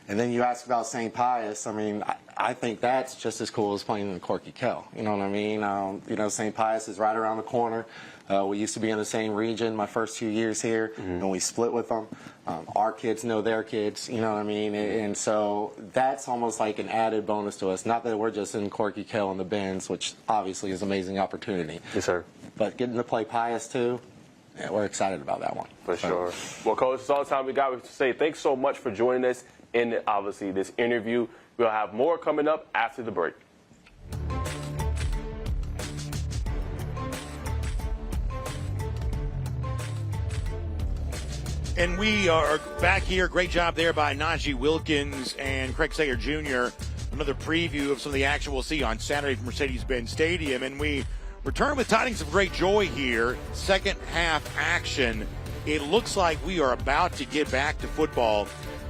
And then you ask about St. Pius. I mean, I think that's just as cool as playing in Corky Kell. You know what I mean? You know, St. Pius is right around the corner. We used to be in the same region my first few years here, and we split with them. Our kids know their kids, you know what I mean? And so that's almost like an added bonus to us. Not that we're just in Corky Kell and the Bends, which obviously is an amazing opportunity. Yes, sir. But getting to play Pius, too, yeah, we're excited about that one. For sure. Well, Coach, it's all the time we got to say. Thanks so much for joining us in, obviously, this interview. We'll have more coming up after the break. And we are back here. Great job there by Najee Wilkins and Craig Sayer Jr. Another preview of some of the action we'll see on Saturday from Mercedes-Benz Stadium. And we return with tidings of great joy here. Second half action. It looks like we are about to get back to football.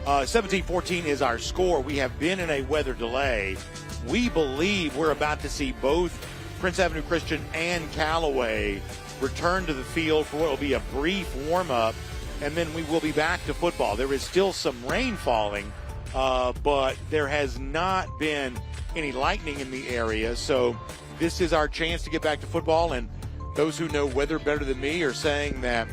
17-14 is our score. We have been in a weather delay. We believe we're about to see both Prince Avenue Christian and Callaway return to the field for what will be a brief warm-up, and then we will be back to football. There is still some rain falling, but there has not been any lightning in the area, so this is our chance to get back to football. And those who know weather better than me are saying that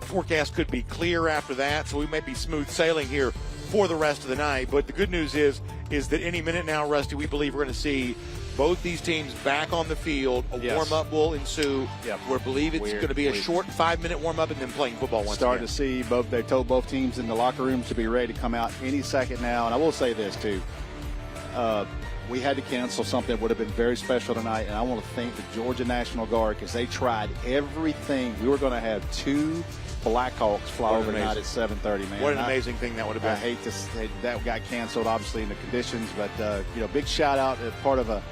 forecast could be clear after that, so we may be smooth sailing here for the rest of the night. But the good news is that any minute now, Rusty, we believe we're going to see both these teams back on the field. A warm-up will ensue. Yep. We believe it's going to be a short 5-minute warm-up and then playing football once Starting again. to see both. They told both teams in the locker rooms to be ready to come out any second now. And I will say this, too. We had to cancel something that would have been very special tonight, and I want to thank the Georgia National Guard because they tried everything. We were going to have two Blackhawks fly over tonight at 7:30, man. What an amazing thing that would have been. I hate to say that got canceled, obviously, in the conditions, but, you know, big shout-out as part of a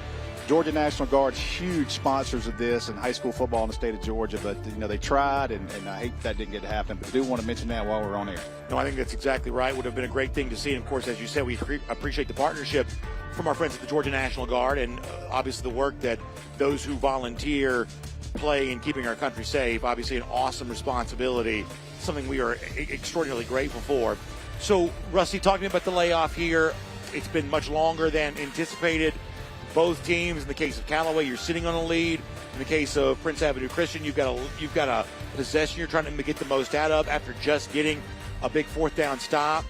Georgia National Guard's huge sponsors of this and high school football in the state of Georgia. But, you know, they tried, and I hate that didn't get to happen. But I do want to mention that while we're on air. No, I think that's exactly right. Would have been a great thing to see. And, of course, as you said, we appreciate the partnership from our friends at the Georgia National Guard and obviously the work that those who volunteer play in keeping our country safe. Obviously an awesome responsibility, something we are extraordinarily grateful for. So, Rusty, talking about the layoff here, it's been much longer than anticipated. Both teams, in the case of Callaway, you're sitting on a lead. In the case of Prince Avenue Christian, you've got a possession you're trying to get the most out of after just getting a big fourth down stop.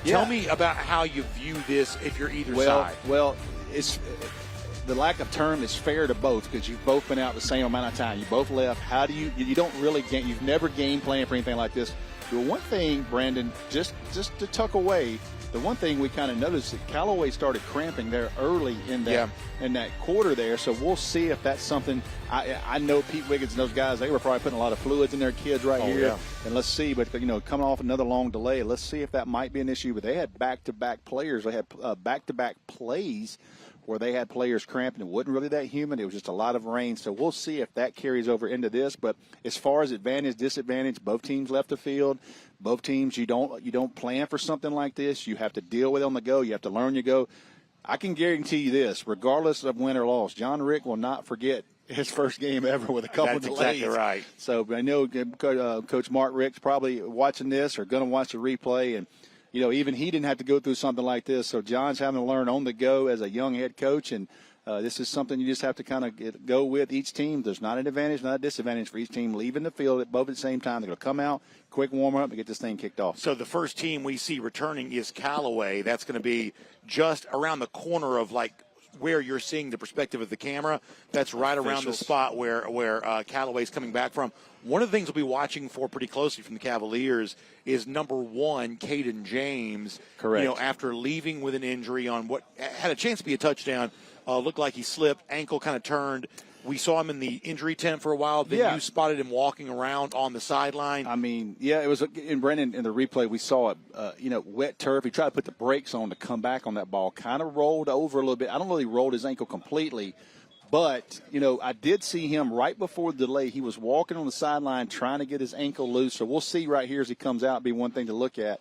Yeah. Tell me about how you view this if you're either Well, side. well, it's the lack of term is fair to both because you've both been out the same amount of time. You both left. How do you don't really game? You've never game planned for anything like this. The one thing, Brandon, just to tuck away. The one thing we kind of noticed that Callaway started cramping there early in that quarter there, so we'll see if that's something. I know Pete Wiggins and those guys, they were probably putting a lot of fluids in their kids here. Yeah. And let's see, but, you know, coming off another long delay, let's see if that might be an issue. But they had back-to-back players. They had back-to-back plays where they had players cramping. It wasn't really that humid. It was just a lot of rain. So we'll see if that carries over into this. But as far as advantage, disadvantage, both teams left the field. Both teams, you don't plan for something like this. You have to deal with it on the go. You have to learn your go. I can guarantee you this, regardless of win or loss, John Rick will not forget his first game ever with a couple That's delays. exactly right. So I know Coach Mark Rick's probably watching this or going to watch the replay. And, you know, even he didn't have to go through something like this. So John's having to learn on the go as a young head coach. And this is something you just have to kind of go with each team. There's not an advantage, not a disadvantage for each team leaving the field at both at the same time. They're going to come out, quick warm-up, and get this thing kicked off. So the first team we see returning is Callaway. That's going to be just around the corner of, like, where you're seeing the perspective of the camera. That's right around the spot where Callaway's coming back from. One of the things we'll be watching for pretty closely from the Cavaliers is number 1, Caden James. Correct. You know, after leaving with an injury on what had a chance to be a touchdown, looked like he slipped, ankle kind of turned. we saw him in the injury tent for a while. Then you spotted him walking around on the sideline. I mean, yeah, it was in Brendan in the replay. We saw it, wet turf. He tried to put the brakes on to come back on that ball. Kind of rolled over a little bit. I don't know if he rolled his ankle completely, but I did see him right before the delay. He was walking on the sideline trying to get his ankle loose. So we'll see right here as he comes out. Be one thing to look at,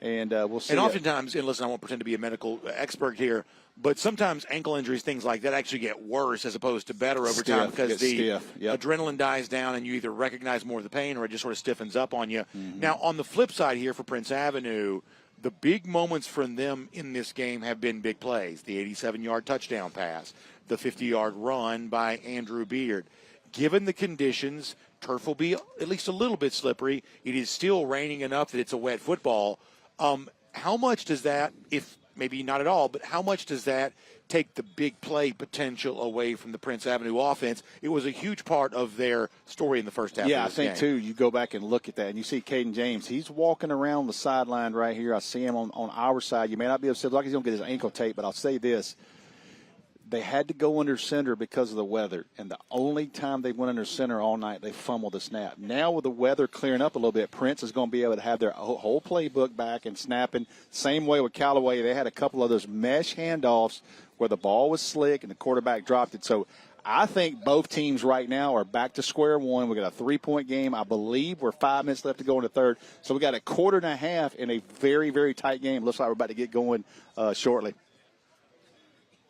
and we'll see. And oftentimes, and listen, I won't pretend to be a medical expert here, but sometimes ankle injuries, things like that, actually get worse as opposed to better over time because the adrenaline dies down and you either recognize more of the pain or it just sort of stiffens up on you. Now, on the flip side here for Prince Avenue, the big moments for them in this game have been big plays. The 87-yard touchdown pass, the 50-yard run by Andrew Beard. Given the conditions, turf will be at least a little bit slippery. It is still raining enough that it's a wet football. How much does that, if maybe not at all, but how much does that take the big play potential away from the Prince Avenue offense? It was a huge part of their story in the first half of this game. Yeah, I think, too, you go back and look at that, and you see Caden James. He's walking around the sideline right here. I see him on our side. You may not be able to see it like he's going to get his ankle tape, but I'll say this. They had to go under center because of the weather, and the only time they went under center all night, they fumbled the snap. Now with the weather clearing up a little bit, Prince is going to be able to have their whole playbook back and snapping. Same way with Callaway. They had a couple of those mesh handoffs where the ball was slick and the quarterback dropped it. So I think both teams right now are back to square one. We got a 3-point game. I believe we're 5 minutes left to go in the third. So we got a quarter and a half in a very, very tight game. Looks like we're about to get going shortly.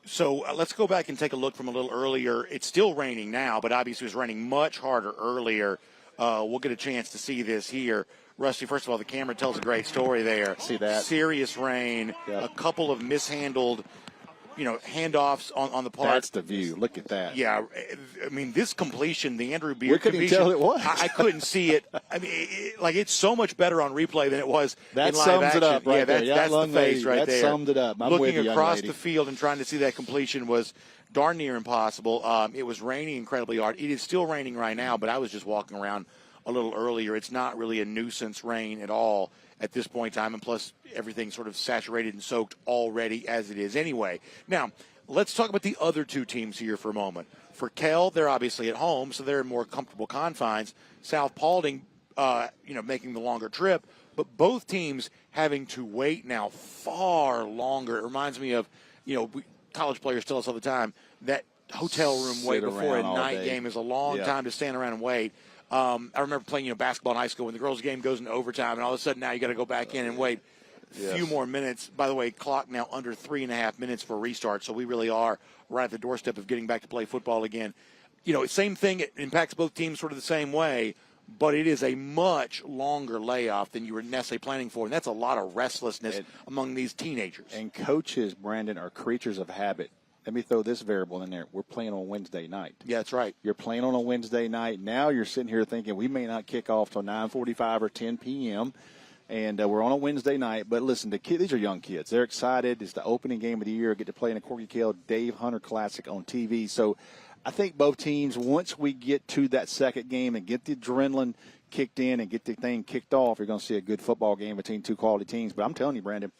So let's go back and take a look from a little earlier. It's still raining now, but obviously it was raining much harder earlier. We'll get a chance to see this here. Rusty, first of all, the camera tells a great story there. See that? Serious rain, a couple of mishandled, handoffs on the part. That's the view. Look at that. Yeah, I mean, this completion, the Andrew Beard we couldn't completion, tell it was. I couldn't see it. I mean, it's so much better on replay than it was that in live sums action. it up right there. That's the face right that there. That summed it up. I'm Looking with you, across young lady. the field and trying to see that completion was darn near impossible. It was raining incredibly hard. It is still raining right now, but I was just walking around a little earlier. It's not really a nuisance rain at all at this point in time, and plus everything's sort of saturated and soaked already as it is anyway. Now, let's talk about the other two teams here for a moment. For Kell, they're obviously at home, so they're in more comfortable confines. South Paulding, making the longer trip, but both teams having to wait now far longer. It reminds me of, college players tell us all the time that hotel room wait before a night game is a long time to stand around and wait. I remember playing, basketball in high school when the girls' game goes into overtime, and all of a sudden now you got to go back in and wait a few more minutes. By the way, clock now under 3.5 minutes for restart, so we really are right at the doorstep of getting back to play football again. Same thing. It impacts both teams sort of the same way, but it is a much longer layoff than you were necessarily planning for, and that's a lot of restlessness among these teenagers. And coaches, Brandon, are creatures of habit. Let me throw this variable in there. We're playing on Wednesday night. Yeah, that's right. You're playing on a Wednesday night. Now you're sitting here thinking we may not kick off till 9:45 or 10 p.m., and we're on a Wednesday night. But listen, these are young kids. They're excited. It's the opening game of the year. Get to play in a Corky Kell Dave Hunter Classic on TV. So I think both teams, once we get to that second game and get the adrenaline kicked in and get the thing kicked off, you're going to see a good football game between two quality teams. But I'm telling you, Brandon,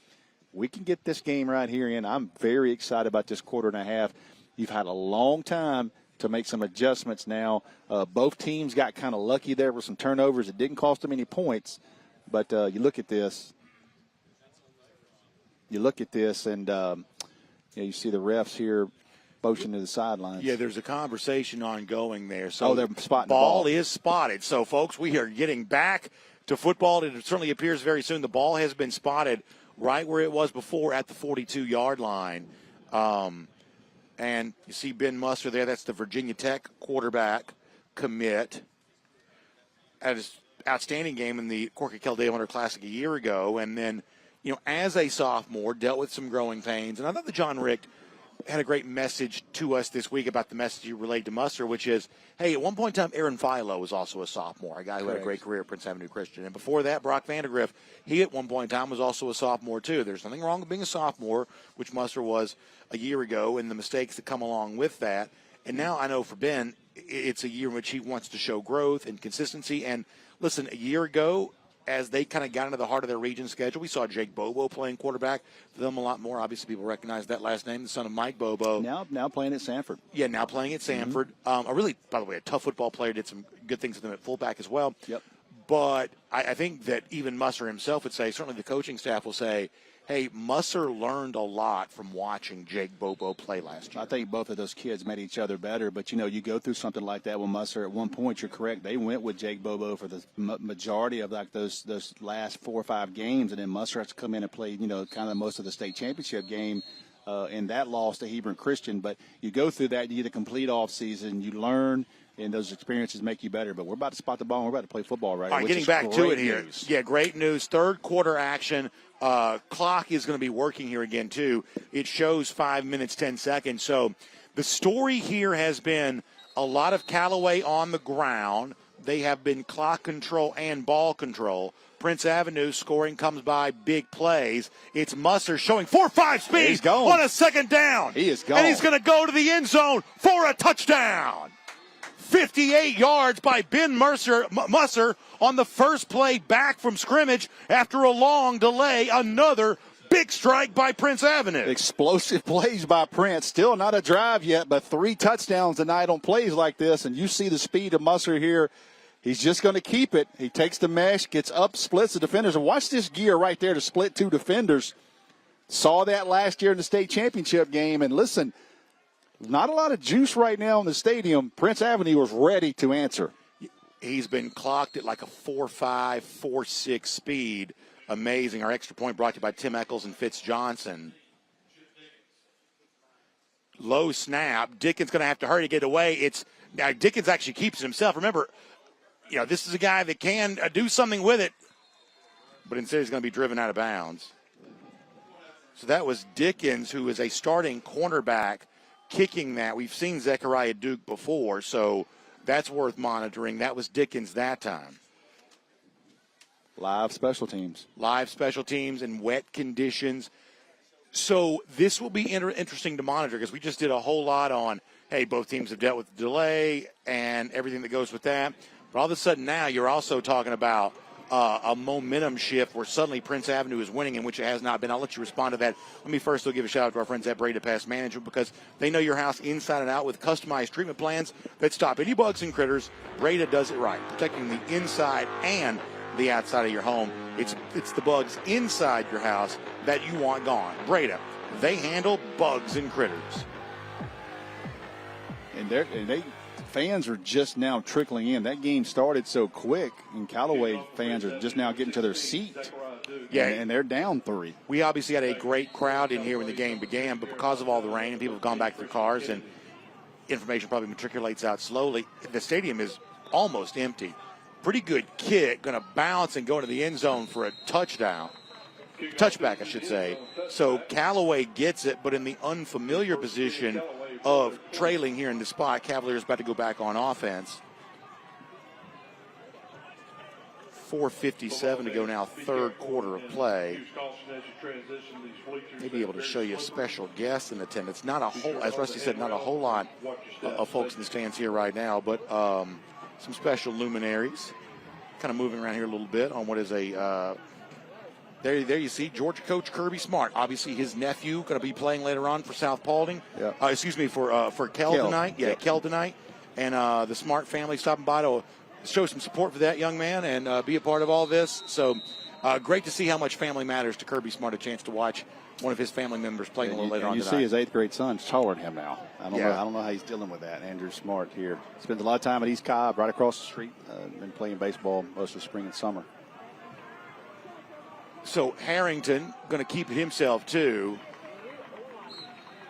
we can get this game right here in. I'm very excited about this quarter and a half. You've had a long time to make some adjustments now. Both teams got kind of lucky there with some turnovers. It didn't cost them any points. But you look at this. And you see the refs here motion to the sidelines. Yeah, there's a conversation ongoing there. So they're spotting the ball ball. is spotted. So, folks, we are getting back to football. It certainly appears very soon. The ball has been spotted right where it was before at the 42-yard line. And you see Ben Muster there. That's the Virginia Tech quarterback commit. At his outstanding game in the Corky Kell Dave Hunter Classic a year ago. And then, as a sophomore, dealt with some growing pains. And I thought that John Rick had a great message to us this week about the message he relayed to Muster, which is, hey, at one point in time, Aaron Philo was also a sophomore, a guy who had a great career at Prince Avenue Christian. And before that, Brock Vandergriff, he at one point in time was also a sophomore too. There's nothing wrong with being a sophomore, which Muster was a year ago, and the mistakes that come along with that. And now I know for Ben, it's a year in which he wants to show growth and consistency. And listen, a year ago, as they kind of got into the heart of their region schedule. We saw Jake Bobo playing quarterback for them a lot more. Obviously, people recognize that last name, the son of Mike Bobo. Now playing at Sanford. Yeah, now playing at Sanford. A really, by the way, a tough football player, did some good things with them at fullback as well. Yep. But I think that even Musser himself would say, certainly the coaching staff will say, hey, Musser learned a lot from watching Jake Bobo play last year. I think both of those kids made each other better. But, you go through something like that with Musser. At one point, you're correct. They went with Jake Bobo for the majority of like those last 4 or 5 games. And then Musser has to come in and play, kind of most of the state championship game in that loss to Hebron Christian. But you go through that, you get a complete offseason, you learn, and those experiences make you better. But we're about to spot the ball, and we're about to play football right now. All right, getting back to it here. Yeah, great news. Third quarter action. Clock is going to be working here again, too. It shows 5 minutes, 10 seconds. So the story here has been a lot of Callaway on the ground. They have been clock control and ball control. Prince Avenue scoring comes by big plays. It's Musser showing 4.5 speed on a second down. He is gone. And he's going to go to the end zone for a touchdown. 58 yards by Ben Musser on the first play back from scrimmage after a long delay. Another big strike by Prince Avenue. Explosive plays by Prince. Still not a drive yet, but 3 touchdowns tonight on plays like this. And you see the speed of Musser here. He's just going to keep it. He takes the mesh, gets up, splits the defenders. And watch this gear right there to split 2 defenders. Saw that last year in the state championship game. And listen, not a lot of juice right now in the stadium. Prince Avenue was ready to answer. He's been clocked at like a 4.5, 4.6 speed. Amazing. Our extra point brought to you by Tim Eccles and Fitz Johnson. Low snap. Dickens going to have to hurry to get away. Now Dickens actually keeps it himself. Remember, this is a guy that can do something with it, but instead he's going to be driven out of bounds. So that was Dickens, who is a starting cornerback, kicking that. We've seen Zechariah Duke before, so that's worth monitoring. That was Dickens that time. Live special teams. Live special teams in wet conditions. So this will be interesting to monitor because we just did a whole lot on, hey, both teams have dealt with the delay and everything that goes with that. But all of a sudden now you're also talking about a momentum shift where suddenly Prince Avenue is winning, in which it has not been. I'll let you respond to that. Let me first give a shout-out to our friends at Breda Pest Management because they know your house inside and out with customized treatment plans that stop any bugs and critters. Breda does it right, protecting the inside and the outside of your home. It's the bugs inside your house that you want gone. Breda, they handle bugs and critters. And they fans are just now trickling in. That game started so quick, and Callaway fans are just now getting to their seat. Yeah, and they're down 3. We obviously had a great crowd in here when the game began, but because of all the rain, people have gone back to their cars, and information probably matriculates out slowly. The stadium is almost empty. Pretty good kick, going to bounce and go into the end zone for a touchdown. Touchback, I should say. So Callaway gets it, but in the unfamiliar position of trailing here in the spot. Cavaliers about to go back on offense. 4:57 to go now, third quarter of play. Maybe able to show you a special guest in attendance. Not a whole, as Rusty said, not a whole lot of folks in the stands here right now, but some special luminaries. Kind of moving around here a little bit on what is a there you see Georgia coach Kirby Smart. Obviously his nephew going to be playing later on for South Paulding. Yeah. For Kell tonight. Yeah, Kell tonight. And the Smart family stopping by to show some support for that young man and be a part of all this. So great to see how much family matters to Kirby Smart. A chance to watch one of his family members playing a little later on you tonight. See his 8th grade son's taller than him now. I don't know how he's dealing with that. Andrew Smart here. Spends a lot of time at East Cobb, right across the street. Been playing baseball most of the spring and summer. So Harrington going to keep it himself, too.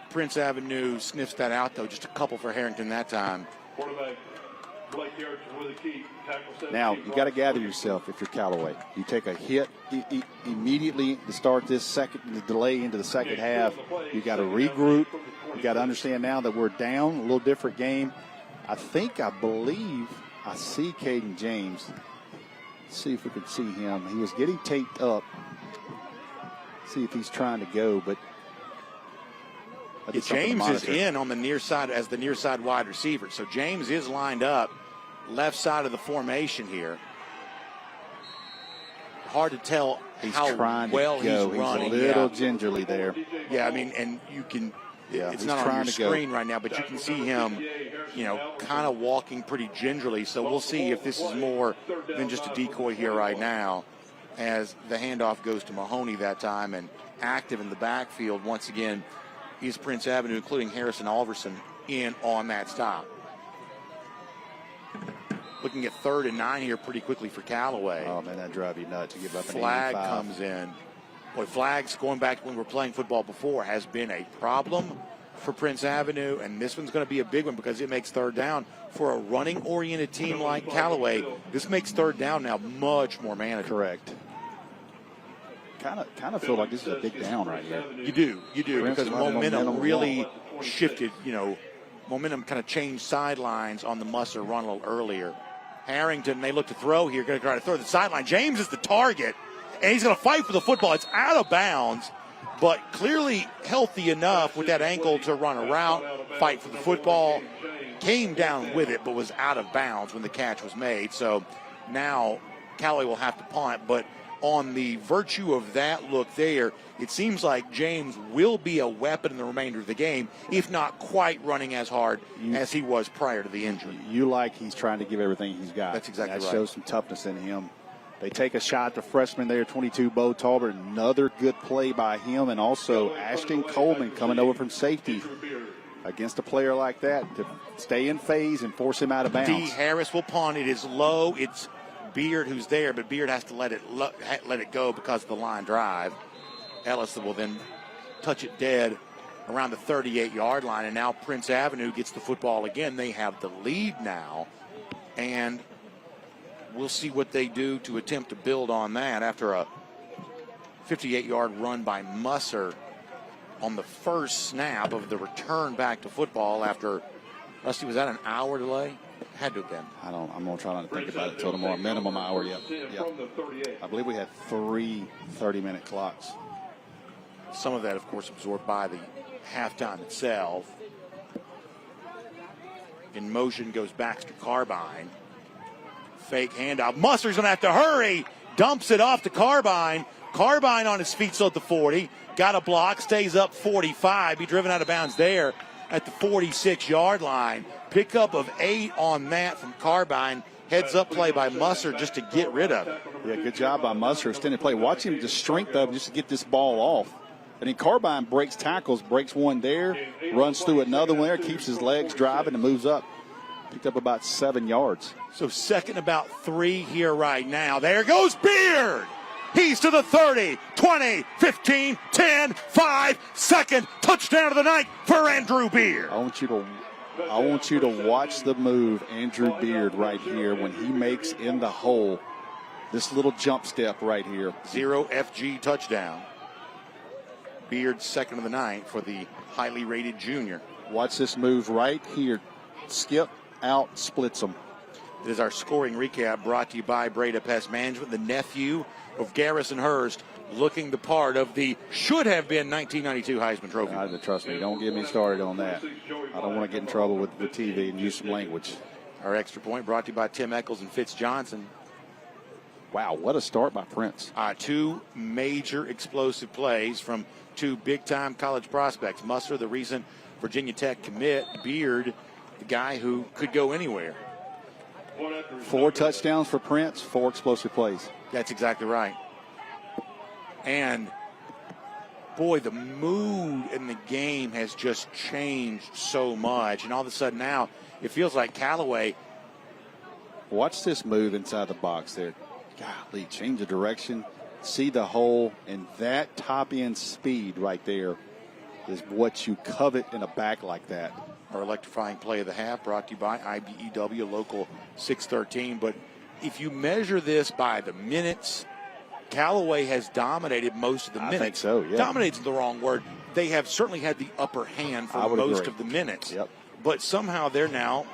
Prince Avenue sniffs that out, though. Just a couple for Harrington that time. Now, you got to gather yourself if you're Callaway. You take a hit immediately to start the delay into the second half. You got to regroup. You got to understand now that we're down, a little different game. I believe I see Caden James. Let's see if we can see him. He was getting taped up. See if he's trying to go, but James is in on the near side as the near side wide receiver. So James is lined up left side of the formation here. hard to tell He's how trying well to go. he's running. He's a little Yeah. gingerly there. Yeah, I mean, and you can. Yeah, it's he's not on trying your to go. screen right now, but you can see him, kind of walking pretty gingerly. So we'll see if this is more than just a decoy here right now, as the handoff goes to Mahoney that time, and active in the backfield once again is Prince Avenue, including Harrison Alverson in on that stop. Looking at 3rd and 9 here pretty quickly for Callaway. Oh, man, that drive you nuts to give up an Flag 85. comes in. Boy, flags, going back to when we were playing football before, has been a problem for Prince Avenue, and this one's going to be a big one because it makes 3rd down. For a running-oriented team like Callaway, this makes 3rd down now much more manageable. Correct. Kind of feel like this is a big down right here. You do, Prince because letting momentum really walk. shifted, momentum kind of changed sidelines on the Musser run a little earlier. Harrington, they look to throw here, going to try to throw the sideline. James is the target, and he's going to fight for the football. It's out of bounds, but clearly healthy enough with that ankle to run a route, fight for the football. Came down with it, but was out of bounds when the catch was made. So now Callaway will have to punt, but on the virtue of that look there, it seems like James will be a weapon in the remainder of the game, if not quite running as hard as he was prior to the injury. You like he's trying to give everything he's got. That's exactly that right. shows some toughness in him. They take a shot at the freshman there, 22, Bo Talbert. Another good play by him, and also Ashton Coleman coming over from safety against a player like that to stay in phase and force him out of bounds. D. Harris will punt. It is low. It's Beard who's there, but Beard has to let it go because of the line drive. Ellis will then touch it dead around the 38-yard line, and now Prince Avenue gets the football again. They have the lead now, and we'll see what they do to attempt to build on that after a 58-yard run by Musser on the first snap of the return back to football after, Rusty, was that an hour delay? Had to have been. I'm going to try not to think about it until tomorrow. Minimum hour, yep. I believe we had 3 30-minute clocks. Some of that, of course, absorbed by the halftime itself. In motion goes Baxter Carbine. Fake handoff. Musser's going to have to hurry. Dumps it off to Carbine. Carbine on his feet still at the 40. Got a block. Stays up 45. Be driven out of bounds there at the 46-yard line. Pickup of 8 on that from Carbine. Heads up play by Musser just to get rid of it. Yeah, good job by Musser. Extended play. Watch him, the strength of him just to get this ball off. And then Carbine breaks tackles, breaks one there, runs through another one there, keeps his legs driving and moves up. Picked up about 7 yards. So second about 3 here right now. There goes Beard. He's to the 30, 20, 15, 10, 5, second touchdown of the night for Andrew Beard. I want you to watch the move, Andrew Beard, right here when he makes in the hole. This little jump step right here. 0 FG touchdown. Beard second of the night for the highly rated junior. Watch this move right here. Skip out, splits them. This is our scoring recap brought to you by Breda Pest Management, the nephew of Garrison Hurst, looking the part of the should have been 1992 Heisman Trophy. Trust me, don't get me started on that. I don't want to get in trouble with TV and use some language. Our extra point brought to you by Tim Eccles and Fitz Johnson. Wow, what a start by Prince. 2 major explosive plays from 2 big-time college prospects. Musser, the recent Virginia Tech commit. Beard, the guy who could go anywhere. 4 touchdowns for Prince, 4 explosive plays. That's exactly right. And, boy, the mood in the game has just changed so much. And all of a sudden now, it feels like Callaway. Watch this move inside the box there. Golly, change the direction, see the hole, and that top-end speed right there is what you covet in a back like that. Our electrifying play of the half brought to you by IBEW Local 613. But if you measure this by the minutes, Callaway has dominated most of the minutes. I think so, yeah. Dominates the wrong word. They have certainly had the upper hand for most of the minutes. Yep. But somehow they're now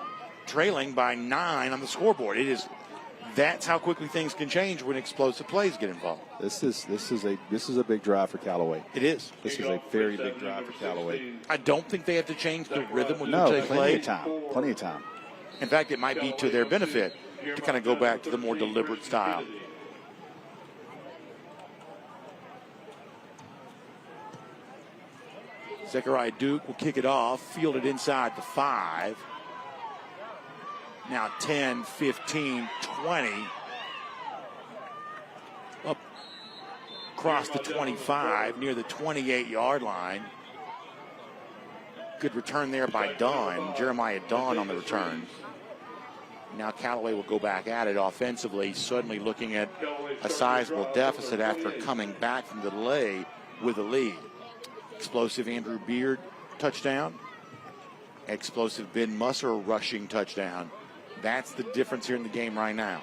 trailing by 9 on the scoreboard. That's how quickly things can change when explosive plays get involved. This is a big drive for Callaway. It is. This is a very big drive for Callaway. I don't think they have to change the rhythm with No, which they play. Plenty of time. In fact, it might be to their benefit to kind of go back to the more deliberate style. Zechariah Duke will kick it off, field it inside the 5. Now 10, 15, 20. Up across the 25, near the 28-yard line. Good return there by Dunn. Jeremiah Dunn on the return. Now Callaway will go back at it offensively, suddenly looking at a sizable deficit after coming back from the delay with a lead. Explosive Andrew Beard touchdown. Explosive Ben Musser rushing touchdown. That's the difference here in the game right now.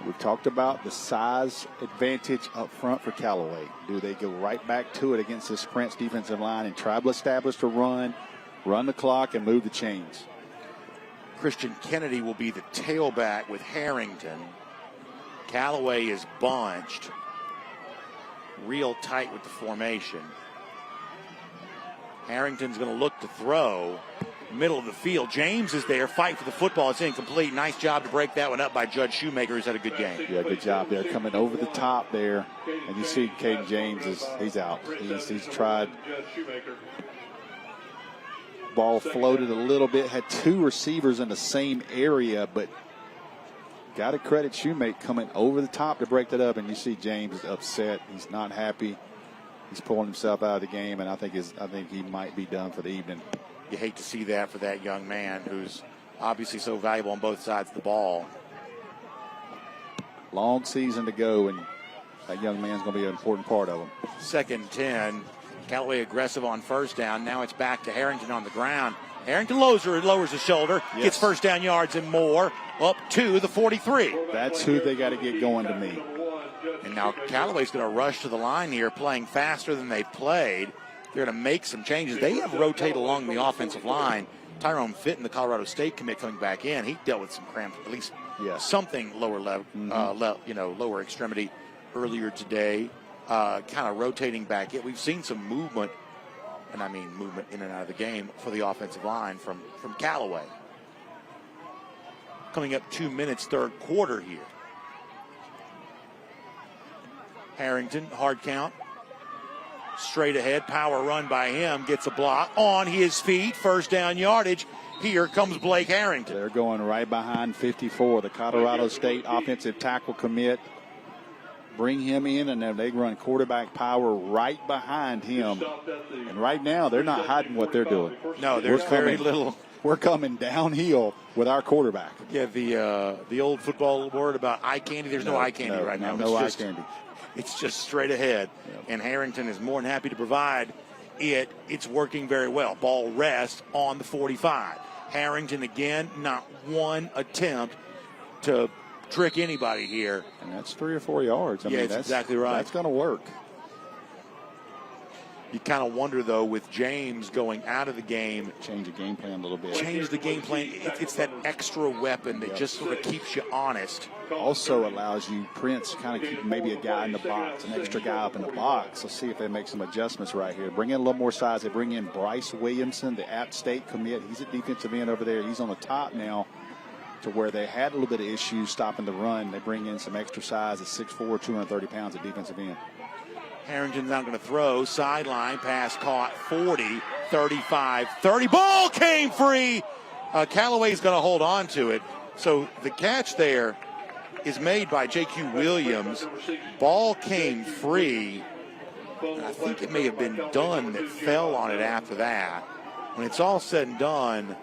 We've talked about the size advantage up front for Callaway. Do they go right back to it against this Prince defensive line and try to establish the run the clock, and move the chains? Christian Kennedy will be the tailback with Harrington. Callaway is bunched. Real tight with the formation. Harrington's going to look to throw. Middle of the field. James is there. Fight for the football. It's incomplete. Nice job to break that one up by Judge Shoemaker, who's had a good game. Yeah, good job there. Coming over the top there. And you see Caden James, he's out. He's tried. Ball floated a little bit. Had 2 receivers in the same area, but got to credit Shoemaker coming over the top to break that up. And you see James is upset. He's not happy. He's pulling himself out of the game, and I think he might be done for the evening. You hate to see that for that young man who's obviously so valuable on both sides of the ball. Long season to go, and that young man's going to be an important part of them. 2nd and 10. Callaway aggressive on first down. Now it's back to Harrington on the ground. Harrington lowers his shoulder, gets first down yards and more, up to the 43. That's who they got to get going to me. And now Callaway's going to rush to the line here, playing faster than they played. They're going to make some changes. They have rotated along the offensive line. Tyrone Fitton, the Colorado State commit, coming back in. He dealt with some cramps, at least something lower level, lower extremity earlier today. Kind of rotating back in. We've seen some movement, and I mean movement in and out of the game for the offensive line from Callaway. Coming up 2 minutes, third quarter here. Harrington, hard count. Straight ahead, power run by him, gets a block on his feet, first down yardage. Here comes Blake Harrington. They're going right behind 54, the Colorado State offensive tackle commit. Bring him in, and then they run quarterback power right behind him. And right now, they're not hiding what they're doing. No, there's very little. We're coming downhill with our quarterback. Yeah, the old football word about eye candy. There's no eye candy right now. No eye candy. It's just straight ahead, and Harrington is more than happy to provide it. It's working very well. Ball rests on the 45. Harrington again, not one attempt to trick anybody here. And that's 3 or 4 yards. I mean, that's exactly right. That's going to work. You kind of wonder, though, with James going out of the game. Change the game plan a little bit. Change the game plan. It's that extra weapon that just sort of keeps you honest. Also allows you, Prince, kind of keep maybe a guy in the box, an extra guy up in the box. Let's see if they make some adjustments right here. Bring in a little more size. They bring in Bryce Williamson, the App State commit. He's at defensive end over there. He's on the top now, to where they had a little bit of issues stopping the run. They bring in some extra size at 6'4", 230 pounds at defensive end. Harrington's not going to throw. Sideline pass caught. 40, 35, 30. Ball came free. Callaway's going to hold on to it. So the catch there is made by J.Q. Williams. Ball came free. I think it may have been Dunn that fell on it after that. When it's all said and done,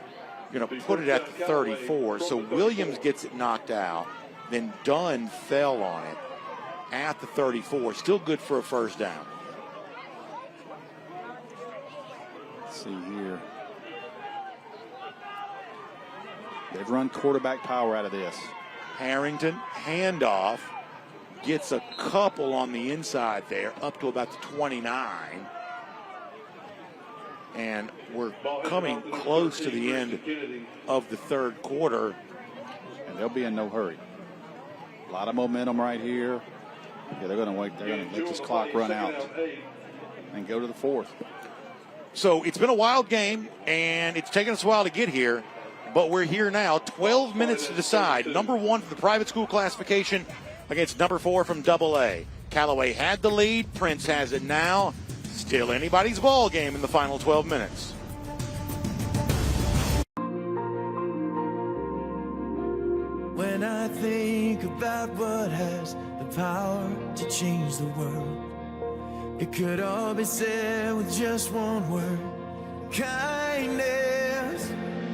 you're going to put it at the 34. So Williams gets it knocked out. Then Dunn fell on it at the 34. Still good for a first down. Let's see here. They've run quarterback power out of this. Harrington, handoff, gets a couple on the inside there, up to about the 29. And we're coming close to the end of the third quarter. And they'll be in no hurry. A lot of momentum right here. Yeah, they're going to wait. They're going to let this clock run out and go to the fourth. So it's been a wild game, and it's taken us a while to get here, but we're here now. 12 minutes to decide. Number 1 for the private school classification against number 4 from AA. Callaway had the lead. Prince has it now. Still anybody's ball game in the final 12 minutes. When I think about what has the power to change the world, it could all be said with just one word: kindness.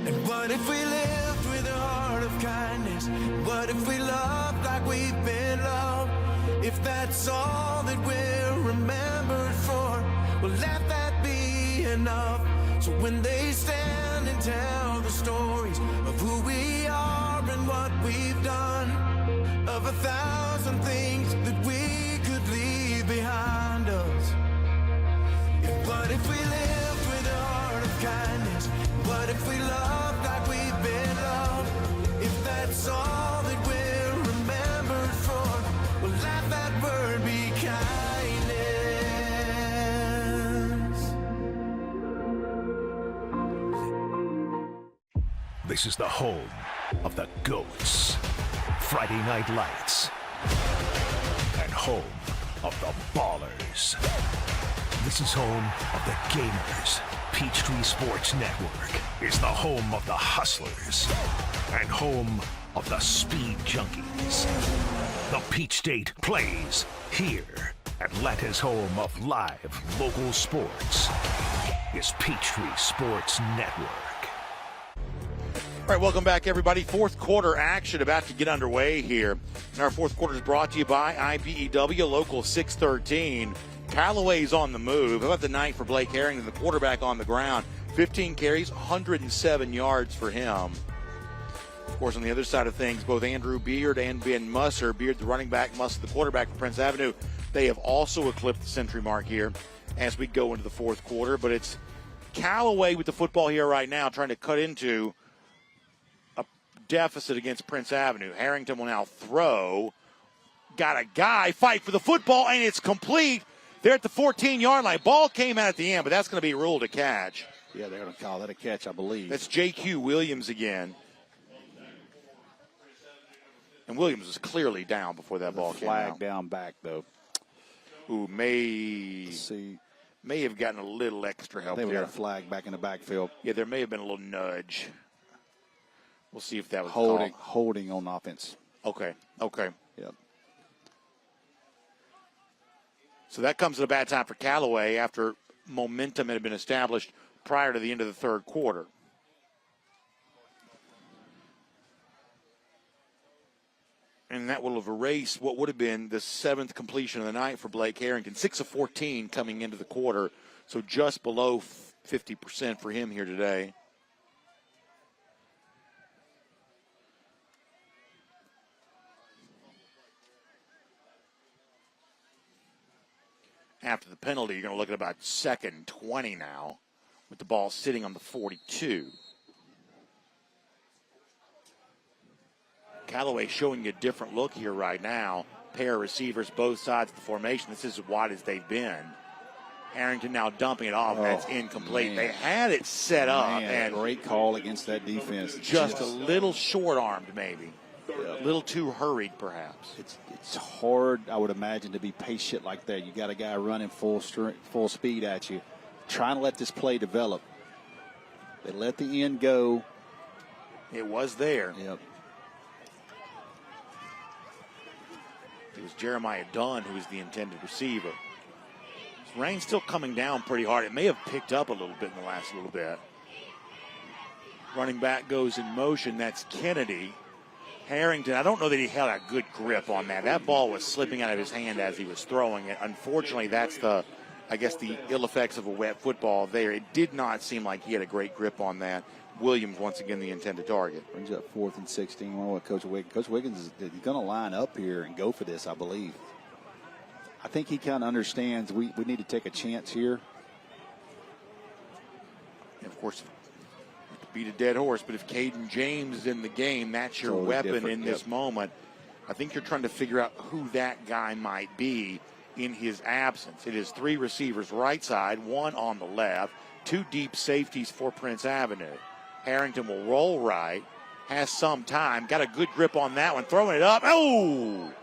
And what if we lived with a heart of kindness? What if we loved like we've been loved? If that's all that we're remembered for, well, let that be enough. So when they stand and tell the stories of who we are and what we've done, of 1,000 things that we could leave behind us. What if we lived with a heart of kindness? What if we loved like we've been loved? If that's all that we're remembered for, well, let that word be kindness. This is the home of the GOATs, Friday Night Lights, and home of the Ballers. This is home of the Gamers. Peachtree Sports Network is the home of the Hustlers and home of the Speed Junkies. The Peach State plays here. Atlanta's home of live local sports is Peachtree Sports Network. All right, welcome back, everybody. Fourth quarter action about to get underway here. And our fourth quarter is brought to you by IBEW Local 613. Callaway's on the move. How about the night for Blake Harrington, the quarterback on the ground? 15 carries, 107 yards for him. Of course, on the other side of things, both Andrew Beard and Ben Musser, Beard the running back, Musser the quarterback for Prince Avenue, they have also eclipsed the century mark here as we go into the fourth quarter. But it's Callaway with the football here right now, trying to cut into a deficit against Prince Avenue. Harrington will now throw. Got a guy, fight for the football, and it's complete. They're at the 14-yard line. Ball came out at the end, but that's going to be ruled a catch. Yeah, they're going to call that a catch, I believe. That's J.Q. Williams again. And Williams was clearly down before that ball came out. Flag down back, though. Ooh, may have gotten a little extra help I think we there. got a flag back in the backfield. Yeah, there may have been a little nudge. We'll see if that was holding on offense. Okay. Yep. So that comes at a bad time for Callaway after momentum had been established prior to the end of the third quarter. And that will have erased what would have been the seventh completion of the night for Blake Harrington. 6 of 14 coming into the quarter, so just below 50% for him here today. After the penalty, you're going to look at about 2nd 20 now with the ball sitting on the 42. Callaway showing you a different look here right now. Pair of receivers, both sides of the formation. This is as wide as they've been. Harrington now dumping it off. That's incomplete. Man. They had it set up. And great call against that defense. Just a little short-armed maybe. A little too hurried perhaps. It's hard, I would imagine, to be patient like that. You got a guy running full speed at you, trying to let this play develop. They let the end go. It was there. Yep. It was Jeremiah Dunn who was the intended receiver. Rain's still coming down pretty hard. It may have picked up a little bit in the last little bit. Running back goes in motion. That's Kennedy. Harrington, I don't know that he held a good grip on that. That ball was slipping out of his hand as he was throwing it. Unfortunately, that's the ill effects of a wet football there. It did not seem like he had a great grip on that. Williams, once again, the intended target. Brings up 4th and 16. Well, what Coach Wiggins is going to line up here and go for this, I believe. I think he kind of understands we need to take a chance here. And, of course, beat a dead horse, but if Caden James is in the game, that's your weapon in this moment. I think you're trying to figure out who that guy might be in his absence. It is 3 receivers right side, 1 on the left, 2 deep safeties for Prince Avenue. Harrington will roll right, has some time, got a good grip on that one, throwing it up. Oh!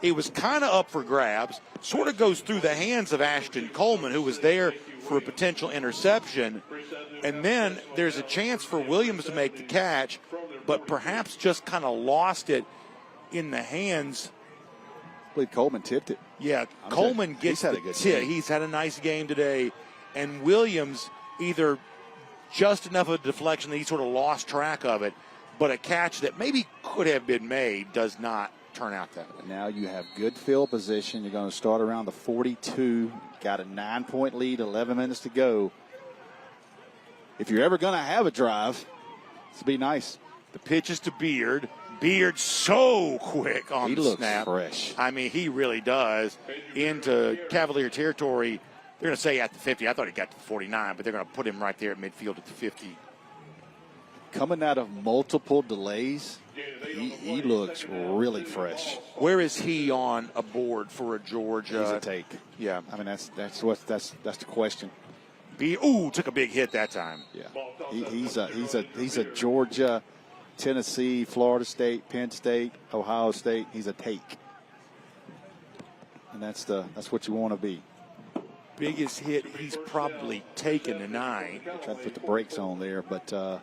It was kind of up for grabs, sort of goes through the hands of Ashton Coleman, who was there for a potential interception. And then there's a chance for Williams to make the catch, but perhaps just kind of lost it in the hands. I believe Coleman tipped it. Yeah, Coleman gets the tip. He's had a nice game today. And Williams either just enough of a deflection that he sort of lost track of it, but a catch that maybe could have been made does not turn out that way. Now you have good field position. You're going to start around the 42. Got a 9-point lead, 11 minutes to go. If you're ever going to have a drive, it's be nice. The pitch is to Beard. Beard so quick on the snap. He looks fresh. I mean, he really does. Into Cavalier territory. They're going to say at the 50. I thought he got to the 49, but they're going to put him right there at midfield at the 50. Coming out of multiple delays, he looks really fresh. Where is he on a board for a Georgia? He's a take. Yeah, I mean that's the question. Took a big hit that time. Yeah, he's a Georgia, Tennessee, Florida State, Penn State, Ohio State. He's a take, and that's what you want to be. Biggest hit he's probably taken tonight. Try to put the brakes on there, but.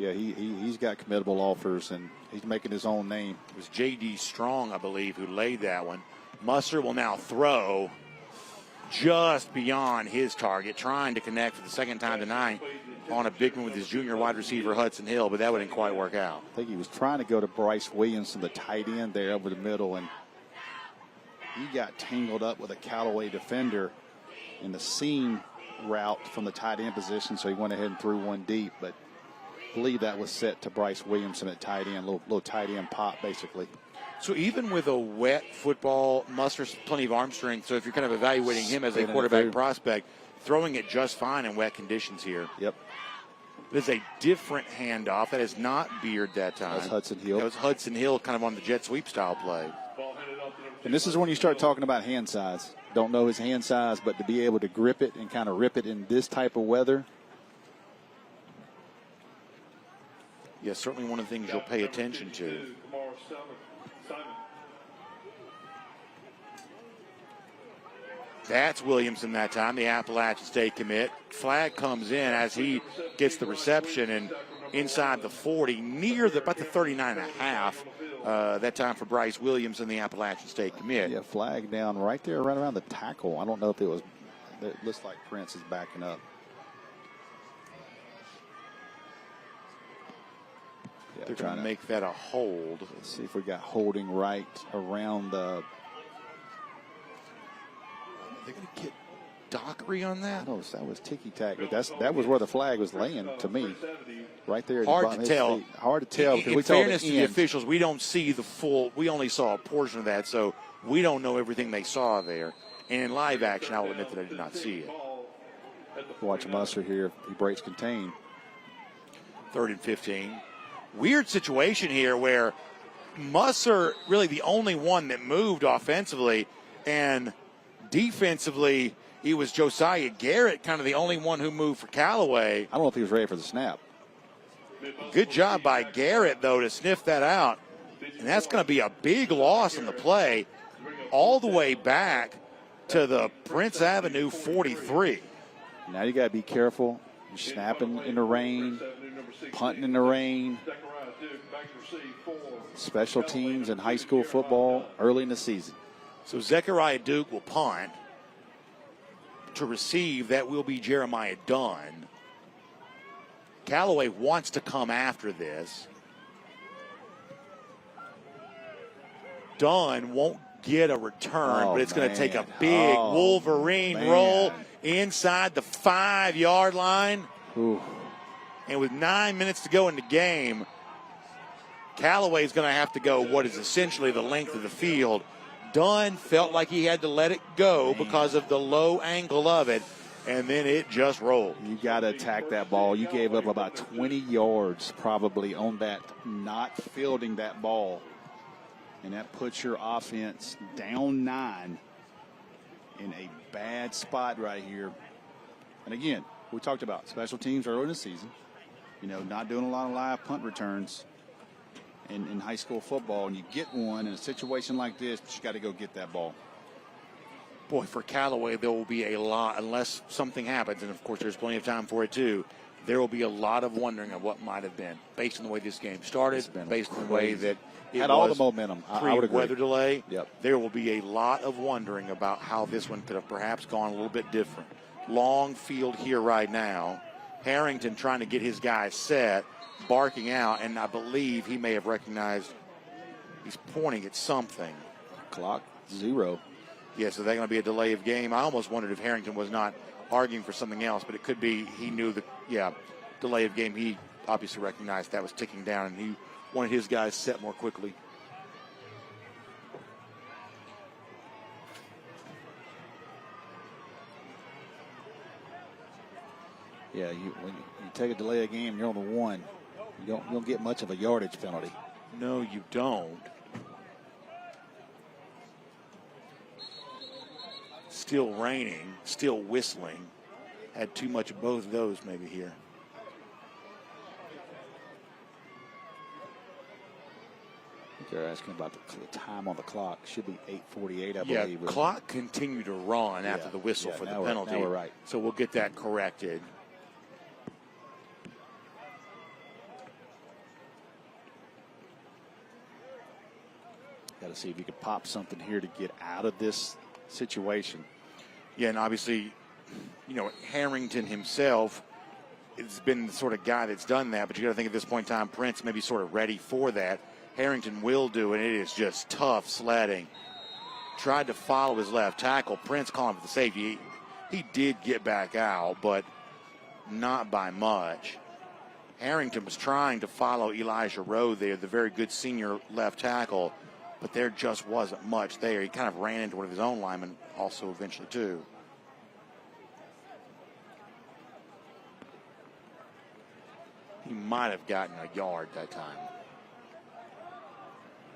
Yeah, he's got committable offers, and he's making his own name. It was J.D. Strong, I believe, who laid that one. Musser will now throw just beyond his target, trying to connect for the second time tonight on a big one with his junior wide receiver, Hudson Hill, but that wouldn't quite work out. I think he was trying to go to Bryce Williamson, the tight end there over the middle, and he got tangled up with a Callaway defender in the seam route from the tight end position, so he went ahead and threw one deep, but I believe that was set to Bryce Williamson at tight end, little tight end pop, basically. So even with a wet football, Musser's plenty of arm strength, so if you're kind of evaluating him as a quarterback prospect, throwing it just fine in wet conditions here. Yep. There's a different handoff. That is not Beard that time. That was Hudson Hill. That was Hudson Hill kind of on the jet sweep style play. And this is when you start talking about hand size. Don't know his hand size, but to be able to grip it and kind of rip it in this type of weather. Yeah, certainly one of the things you'll pay attention to. That's Williamson that time, the Appalachian State commit. Flag comes in as he gets the reception and inside the 40, near about the 39 and a half. That time for Bryce Williamson, the Appalachian State commit. Yeah, flag down right there, right around the tackle. I don't know if it looks like Prince is backing up. Yeah, they're trying to make that a hold. Let's see if we got holding right around the. They're going to get Dockery on that? No, that was ticky-tack. That was where the flag was laying to me, right there. Hard to tell. Hard to tell. In fairness to the officials, we don't see the full. We only saw a portion of that, so we don't know everything they saw there. And in live action, I will admit that I did not see it. Watch Musser here. He breaks contain. 3rd and 15. Weird situation here where Musser really the only one that moved offensively, and defensively it was Josiah Garrett kind of the only one who moved for Callaway. I don't know if he was ready for the snap. Good job by Garrett, though, to sniff that out. And that's going to be a big loss in the play all the way back to the Prince Avenue 43. Now you got to be careful. You're snapping in the rain, punting in the rain. Special teams in high school football early in the season. So Zechariah Duke will punt. To receive, that will be Jeremiah Dunn. Callaway wants to come after this. Dunn won't get a return, but it's going to take a big Wolverine roll inside the 5-yard line. Ooh. And with 9 minutes to go in the game, Callaway's going to have to go what is essentially the length of the field. Dunn felt like he had to let it go because of the low angle of it, and then it just rolled. You got to attack that ball. You gave up about 20 yards probably on that, not fielding that ball. And that puts your offense down 9 in a bad spot right here. And again, we talked about special teams early in the season, not doing a lot of live punt returns. in high school football, and you get one in a situation like this, you got to go get that ball. Boy, for Callaway, there will be a lot, unless something happens, and of course there's plenty of time for it too, there will be a lot of wondering of what might have been, based on the way this game started, based on the way that it had was all the momentum. I would agree. Weather delay. Yep. There will be a lot of wondering about how this one could have perhaps gone a little bit different. Long field here right now. Harrington trying to get his guys set, barking out, and I believe he may have recognized he's pointing at something. Clock 0. Yeah, so they're going to be a delay of game. I almost wondered if Harrington was not arguing for something else, but it could be he knew that, delay of game. He obviously recognized that was ticking down, and he wanted his guys set more quickly. Yeah, when you take a delay of game, you're on the 1. You don't get much of a yardage penalty. No, you don't. Still raining, still whistling. Had too much of both of those maybe here. They're asking about the time on the clock. Should be 8:48, I Yeah, believe. clock continued to run after the whistle for the penalty. Now we're right. So we'll get that corrected. Got to see if you could pop something here to get out of this situation. Yeah, and obviously, Harrington himself has been the sort of guy that's done that, but you got to think at this point in time, Prince may be sort of ready for that. Harrington will do, and it is just tough sledding. Tried to follow his left tackle. Prince calling for the safety. He did get back out, but not by much. Harrington was trying to follow Elijah Rowe there, the very good senior left tackle, but there just wasn't much there. He kind of ran into one of his own linemen also eventually, too. He might have gotten a yard that time.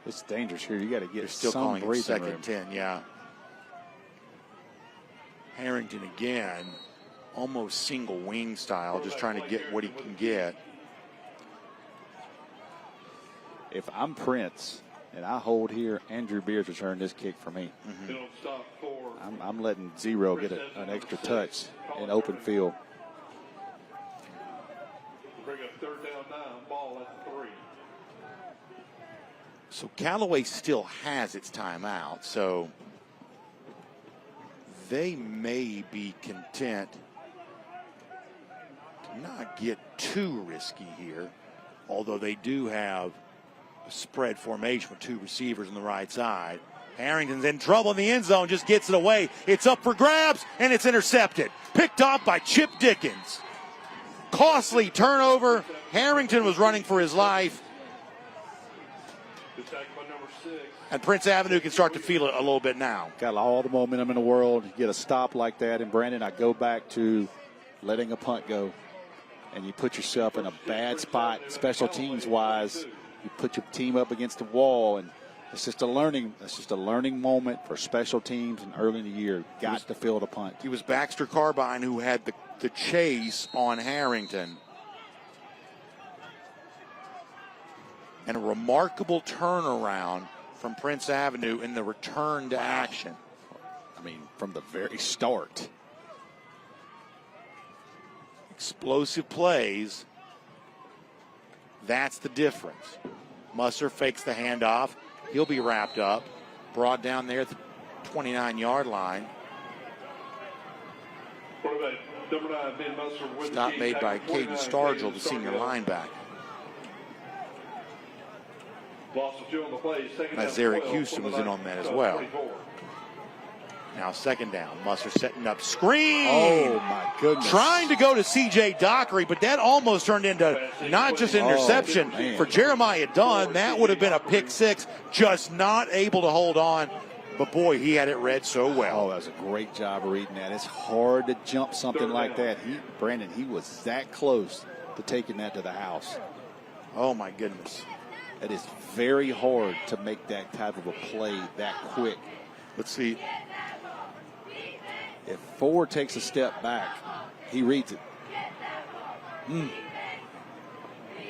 It's dangerous here. You got to get still some calling it breathing second room. 10, yeah. Harrington again, almost single wing style, just trying to get what he can get. If I'm Prince and I hold here, Andrew Beers return this kick for me. I'm letting 0 get an extra touch in open field. Bring up 3rd down 9, ball at the 3. So Callaway still has its timeout, so they may be content to not get too risky here, although they do have a spread formation with 2 receivers on the right side. Harrington's in trouble in the end zone, just gets it away. It's up for grabs, and it's intercepted. Picked off by Chip Dickens. Costly turnover. Harrington was running for his life. And Prince Avenue can start to feel it a little bit now. Got all the momentum in the world. You get a stop like that, and Brandon, I go back to letting a punt go, and you put yourself in a bad spot, special teams wise. You put your team up against the wall, and it's just a learning. It's just a learning moment for special teams, and early in the year, got to field a punt. It was Baxter Carbine who had the chase on Harrington. And a remarkable turnaround from Prince Avenue in the return to action. I mean, from the very start. Explosive plays. That's the difference. Musser fakes the handoff. He'll be wrapped up. Brought down there at the 29-yard line. Stop made by Caden Stargell, the senior linebacker. Zarek Houston was in on that as well. Now 2nd down. Musser setting up screen. Oh, my goodness. Trying to go to C.J. Dockery, but that almost turned into not just an interception for Jeremiah Dunn. That would have been a pick 6, just not able to hold on. But, boy, he had it read so well. Oh, that was a great job of reading that. It's hard to jump something like that. Brandon, he was that close to taking that to the house. Oh, my goodness. It is very hard to make that type of a play that quick. Let's see. If Ford takes a step back, he reads it.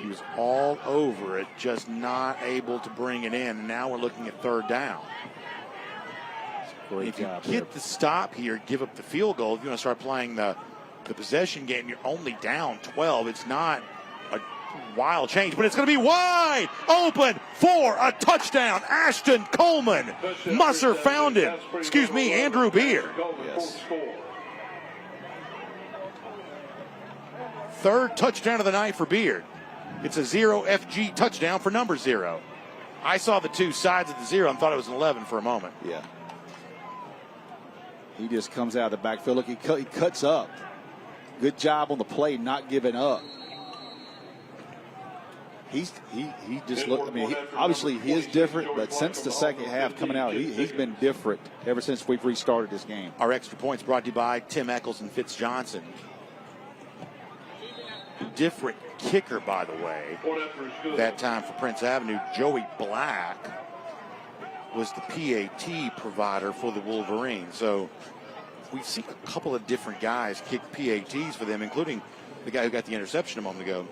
He was all over it, just not able to bring it in. And now we're looking at third down. If you get the stop here, give up the field goal, if you want to start playing the possession game, you're only down 12. It's not a wild change, but it's going to be wide open for a touchdown. Ashton Coleman. Musser found him. Andrew Beard. Yes. Third touchdown of the night for Beard. It's a 0 FG touchdown for number 0. I saw the two sides of the 0 and thought it was an 11 for a moment. Yeah. He just comes out of the backfield. Look, he cuts up. Good job on the play, not giving up. He just looked. I mean, obviously he is different, but since the second half coming out, he's been different ever since we've restarted this game. Our extra points brought to you by Tim Eccles and Fitz Johnson. Different kicker, by the way. That time for Prince Avenue, Joey Black was the PAT provider for the Wolverines. So we've seen a couple of different guys kick PATs for them, including the guy who got the interception a moment ago.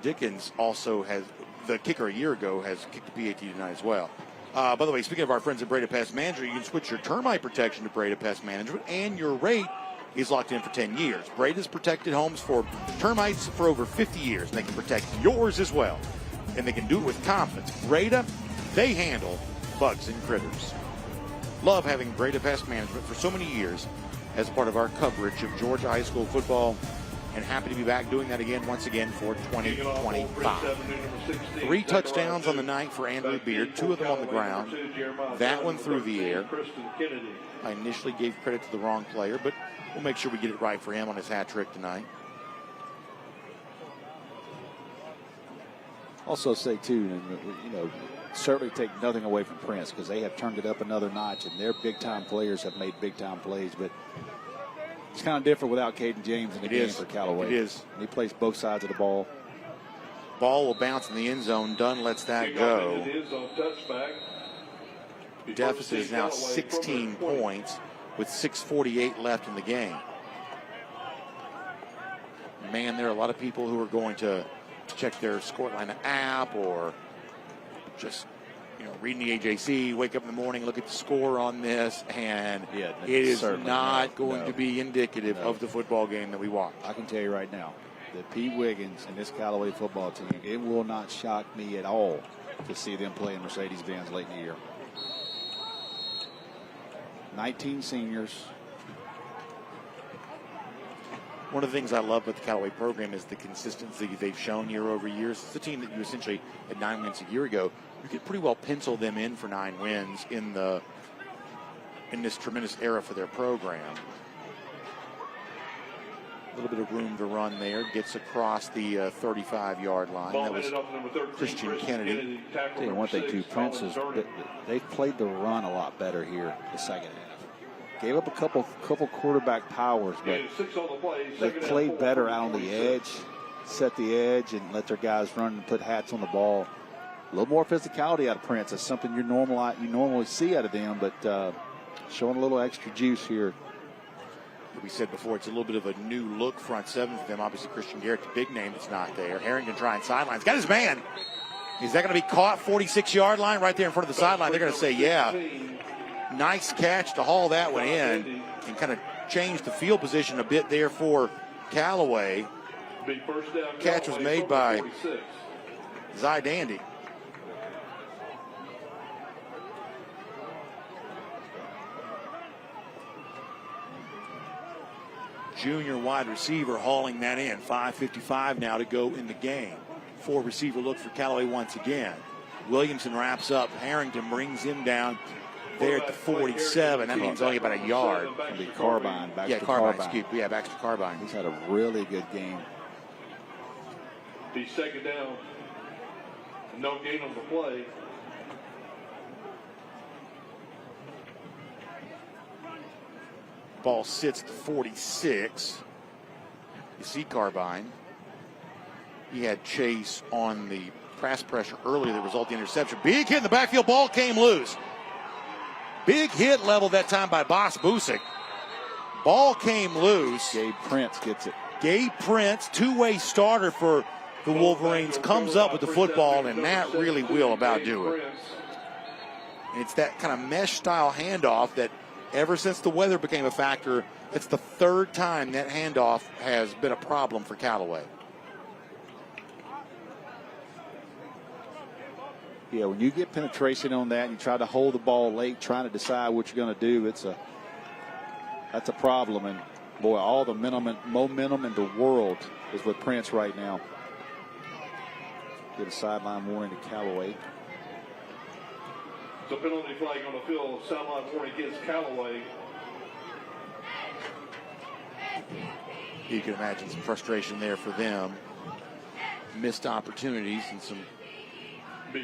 Dickens also has, the kicker a year ago, has kicked the PAT tonight as well. By the way, speaking of our friends at Breda Pest Management, you can switch your termite protection to Breda Pest Management, and your rate is locked in for 10 years. Breda's protected homes for termites for over 50 years, and they can protect yours as well. And they can do it with confidence. Breda, they handle bugs and critters. Love having Breda Pest Management for so many years as part of our coverage of Georgia High School football, and happy to be back doing that again once again for 2025. 3 touchdowns on the night for Andrew Beard, 2 of them on the ground. That one through the air. I initially gave credit to the wrong player, but we'll make sure we get it right for him on his hat trick tonight. Also say, too, certainly take nothing away from Prince because they have turned it up another notch, and their big-time players have made big-time plays. But it's kind of different without Caden James in the game for Callaway. It is. He plays both sides of the ball. Ball will bounce in the end zone. Dunn lets that go. Deficit is now 16 points with 6:48 left in the game. Man, there are a lot of people who are going to check their Scoreline app or just reading the AJC, wake up in the morning, look at the score on this, and it is not going to be indicative of the football game that we watch. I can tell you right now that Pete Wiggins and this Callaway football team, it will not shock me at all to see them play in Mercedes-Benz late in the year. 19 seniors. One of the things I love about the Callaway program is the consistency they've shown year over year. It's a team that you essentially had 9 wins a year ago. You could pretty well pencil them in for 9 wins in this tremendous era for their program. A little bit of room to run there. Gets across the 35-yard line. That was Christian Kennedy. Tell you one thing, too, Prince they've played the run a lot better here the second half. Gave up a couple quarterback powers, but they played better out on the edge, set the edge, and let their guys run and put hats on the ball. A little more physicality out of Prince. That's something you normally see out of them, but showing a little extra juice here. We said before, it's a little bit of a new look front seven for them. Obviously, Christian Garrett, the big name that's not there. Harrington trying sidelines. Got his man. Is that going to be caught 46-yard line right there in front of the sideline? They're going to say, yeah. Nice catch to haul that one in and kind of change the field position a bit there for Callaway. Catch was made by Zy Dandy. Junior wide receiver hauling that in. 5:55 now to go in the game. 4 receiver look for Callaway once again. Williamson wraps up. Harrington brings him down there at the 47. That means only about a yard. The Carbine. Baxter Carbine. He's had a really good game. He's second down. No gain on the play. Ball sits at 46. You see Carbine. He had Chase on the pass pressure earlier that resulted in interception. Big hit in the backfield. Ball came loose. Big hit leveled that time by Boss Busick. Ball came loose. Gabe Prince gets it. Gabe Prince, two-way starter for the Wolverines, comes up with the football, and that really will about do it. It's that kind of mesh-style handoff that ever since the weather became a factor, it's the third time that handoff has been a problem for Callaway. Yeah, when you get penetration on that and you try to hold the ball late, trying to decide what you're going to do, that's a problem. And, boy, all the momentum in the world is with Prince right now. Get a sideline warning to Callaway. So penalty flag on the field. Sideline warning against Callaway. You can imagine some frustration there for them. Missed opportunities and some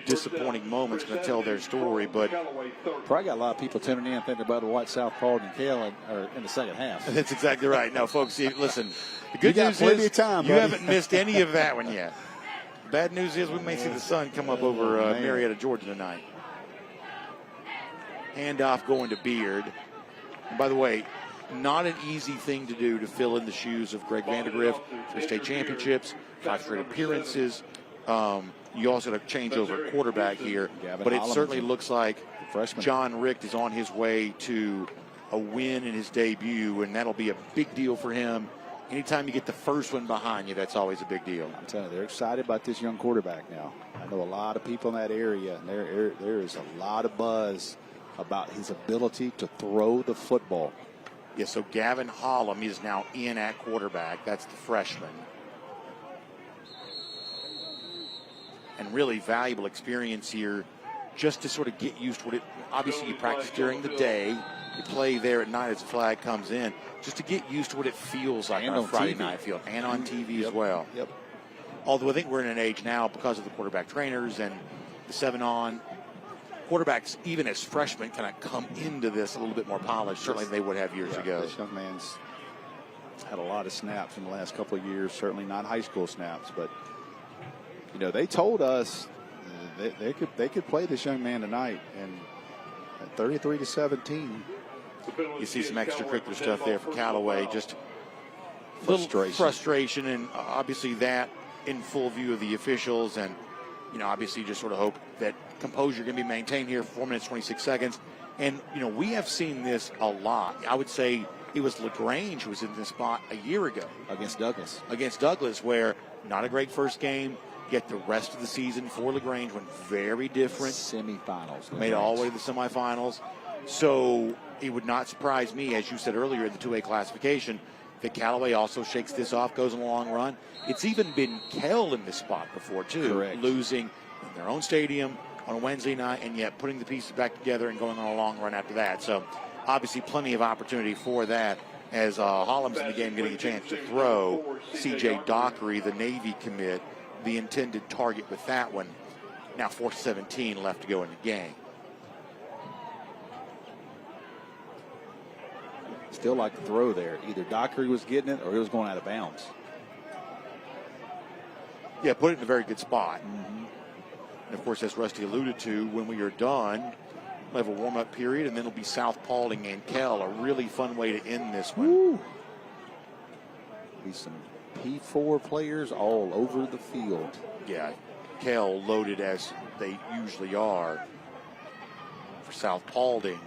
disappointing moments going to tell their story, but probably got a lot of people tuning in thinking about what South Paulding Kell in the second half. That's exactly right. Now, folks, listen, the good news plenty is of time, you buddy. haven't missed any of that one yet. Bad news is we may see the sun come up over Marietta, Georgia tonight. Handoff going to Beard. And by the way, not an easy thing to do to fill in the shoes of Greg Vandegrift. 3 state championships, 5 straight appearances. You also got to change over quarterback here. But it certainly looks like John Richt is on his way to a win in his debut, and that'll be a big deal for him. Anytime you get the first one behind you, that's always a big deal. I'm telling you, they're excited about this young quarterback now. I know a lot of people in that area, and there is a lot of buzz about his ability to throw the football. Yeah, so Gavin Hollum is now in at quarterback. That's the freshman. And really valuable experience here just to sort of get used to what it, obviously you practice during the day, you play there at night as the flag comes in, just to get used to what it feels like on a Friday night field and on TV as well. Yep. Although I think we're in an age now because of the quarterback trainers and the 7-on, quarterbacks, even as freshmen, kind of come into this a little bit more polished, certainly than they would have years ago. This young man's had a lot of snaps in the last couple of years, certainly not high school snaps, but you know, they told us they could play this young man tonight, and at 33-17. You see some extracurricular stuff there for Callaway, just frustration, and obviously that in full view of the officials, and you know, obviously you just sort of hope that composure can be maintained here. 4 minutes 26 seconds, and you know, we have seen this a lot. I would say it was LaGrange who was in this spot a year ago against Douglas. Where not a great first game. Yet the rest of the season for LaGrange went very different. Semifinals. Made it all the way to the semifinals. So it would not surprise me, as you said earlier in the 2A classification, that Callaway also shakes this off, goes on a long run. It's even been Kell in this spot before, too. Correct. Losing in their own stadium on a Wednesday night, and yet putting the pieces back together and going on a long run after that. So obviously plenty of opportunity for that as Hollum's in the game getting a chance to throw. C.J. Dockery, the Navy commit, the intended target with that one. Now 4:17 left to go in the game. Still like the throw there. Either Dockery was getting it or he was going out of bounds. Yeah, put it in a very good spot. And of course, as Rusty alluded to, when we are done, we'll have a warm-up period, and then it'll be South Paulding and Kell. A really fun way to end this one. Woo. Be some P4 players all over the field. Yeah, Kell loaded as they usually are for South Paulding.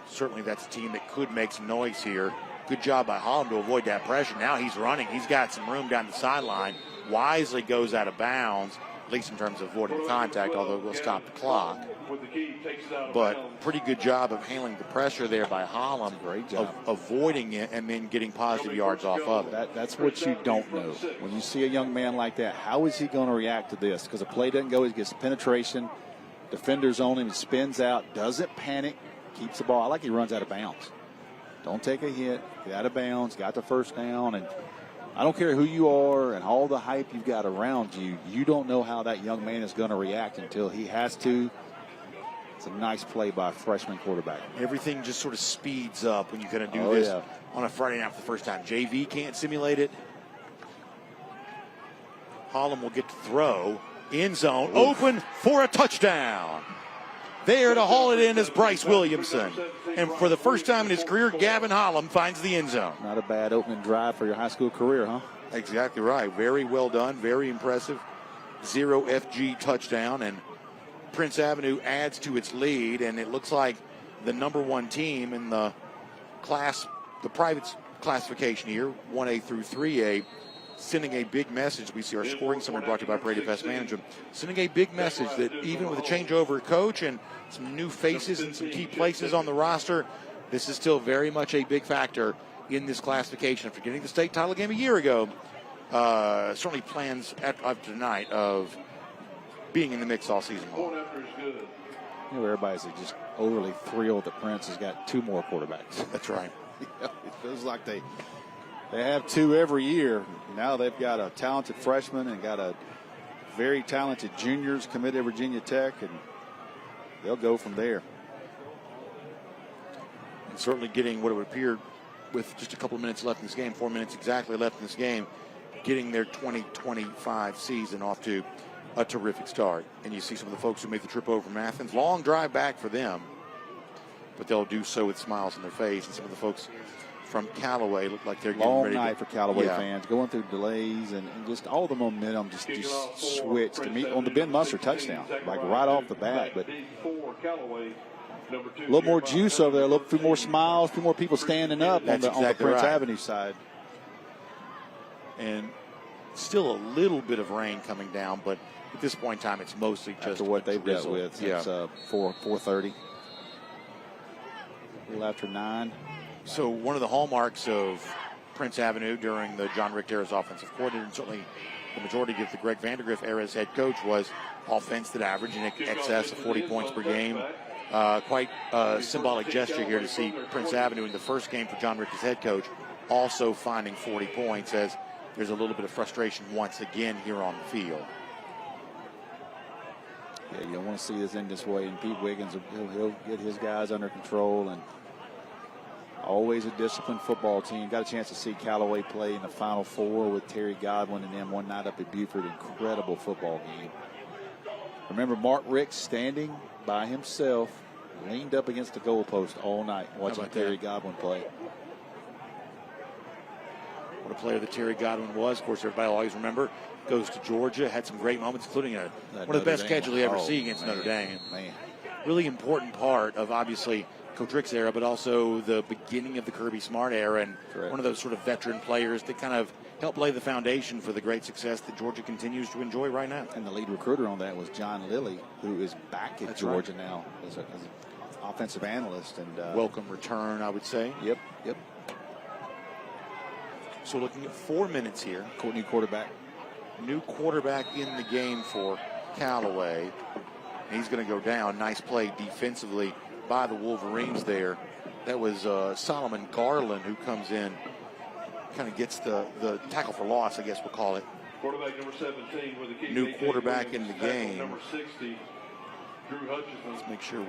Certainly that's a team that could make some noise here. Good job by Hollum to avoid that pressure. Now he's running. He's got some room down the sideline. Wisely goes out of bounds, at least in terms of avoiding the contact, although we'll stop the clock. But pretty good job of handling the pressure there by Hollum. Great job. Of avoiding it and then getting positive yards off of it. That's what you don't know. When you see a young man like that, how is he going to react to this? Because the play doesn't go, he gets penetration, defenders on him, he spins out, doesn't panic, keeps the ball. I like he runs out of bounds. Don't take a hit, get out of bounds, got the first down, and I don't care who you are and all the hype you've got around you, you don't know how that young man is going to react until he has to. It's a nice play by a freshman quarterback. Everything just sort of speeds up when you kind of do this on a Friday night for the first time. JV can't simulate it. Hollum will get to throw. End zone, open for a touchdown. There to haul it in is Bryce Williamson. And for the first time in his career, Gavin Hollum finds the end zone. Not a bad opening drive for your high school career, huh? Exactly right. Very well done. Very impressive. 0 FG touchdown, and Prince Avenue adds to its lead, and it looks like the number one team in the private classification here, 1A through 3A, sending a big message. We see our scoring summary brought to you by Brady Pest Management, sending a big message that even with a changeover coach and some new faces and some key places on the roster, this is still very much a big factor in this classification. After getting the state title game a year ago, certainly plans up to tonight of being in the mix all season long. You know, everybody's just overly thrilled that Prince has got 2 more quarterbacks. That's right. It feels like they have 2 every year. Now they've got a talented freshman and got a very talented juniors committed at Virginia Tech, and they'll go from there. And certainly getting what it would appear with just a couple of minutes left in this game, 4 minutes exactly left in this game, getting their 2025 season off to a terrific start. And you see some of the folks who made the trip over from Athens. Long drive back for them, but they'll do so with smiles on their face. And some of the folks from Callaway look like they're getting Long ready night for Callaway fans, going through delays and just all the momentum just switched to me on the Ben Musser touchdown, like right off the bat. But a little more juice over there, a few more smiles, a few more people standing up on the Prince Avenue side. And still a little bit of rain coming down, but at this point in time, it's mostly just after what they've dealt with since 4:30. A little after 9. So one of the hallmarks of Prince Avenue during the John Rick era's offensive coordinator, and certainly the majority of the Greg Vandergriff era as head coach, was offense that averaged in excess of 40 points per game. Quite a symbolic gesture here to see Prince Avenue in the first game for John Rick as head coach also finding 40 points, as there's a little bit of frustration once again here on the field. Yeah, you don't want to see this end this way, and Pete Wiggins, he'll get his guys under control, and always a disciplined football team. Got a chance to see Callaway play in the Final Four with Terry Godwin and them one night up at Buford. Incredible football game. Remember Mark Ricks standing by himself, leaned up against the goalpost all night watching Terry Godwin play. What a player that Terry Godwin was. Of course, everybody will always remember. Goes to Georgia, had some great moments, including one of the best schedules you ever see against Notre Dame. Man. Really important part of, obviously, Coach Rick's era, but also the beginning of the Kirby Smart era, and one of those sort of veteran players that kind of helped lay the foundation for the great success that Georgia continues to enjoy right now. And the lead recruiter on that was John Lilly, who is back at Georgia now as an offensive analyst. And welcome return, I would say. Yep. So looking at 4 minutes here. New quarterback. New quarterback in the game for Callaway. He's going to go down. Nice play defensively by the Wolverines there. That was Solomon Garland who comes in, kind of gets the tackle for loss, I guess we'll call it. Quarterback number 17 with the new quarterback in the game. Number 60, Drew Hutchinson. Let's make sure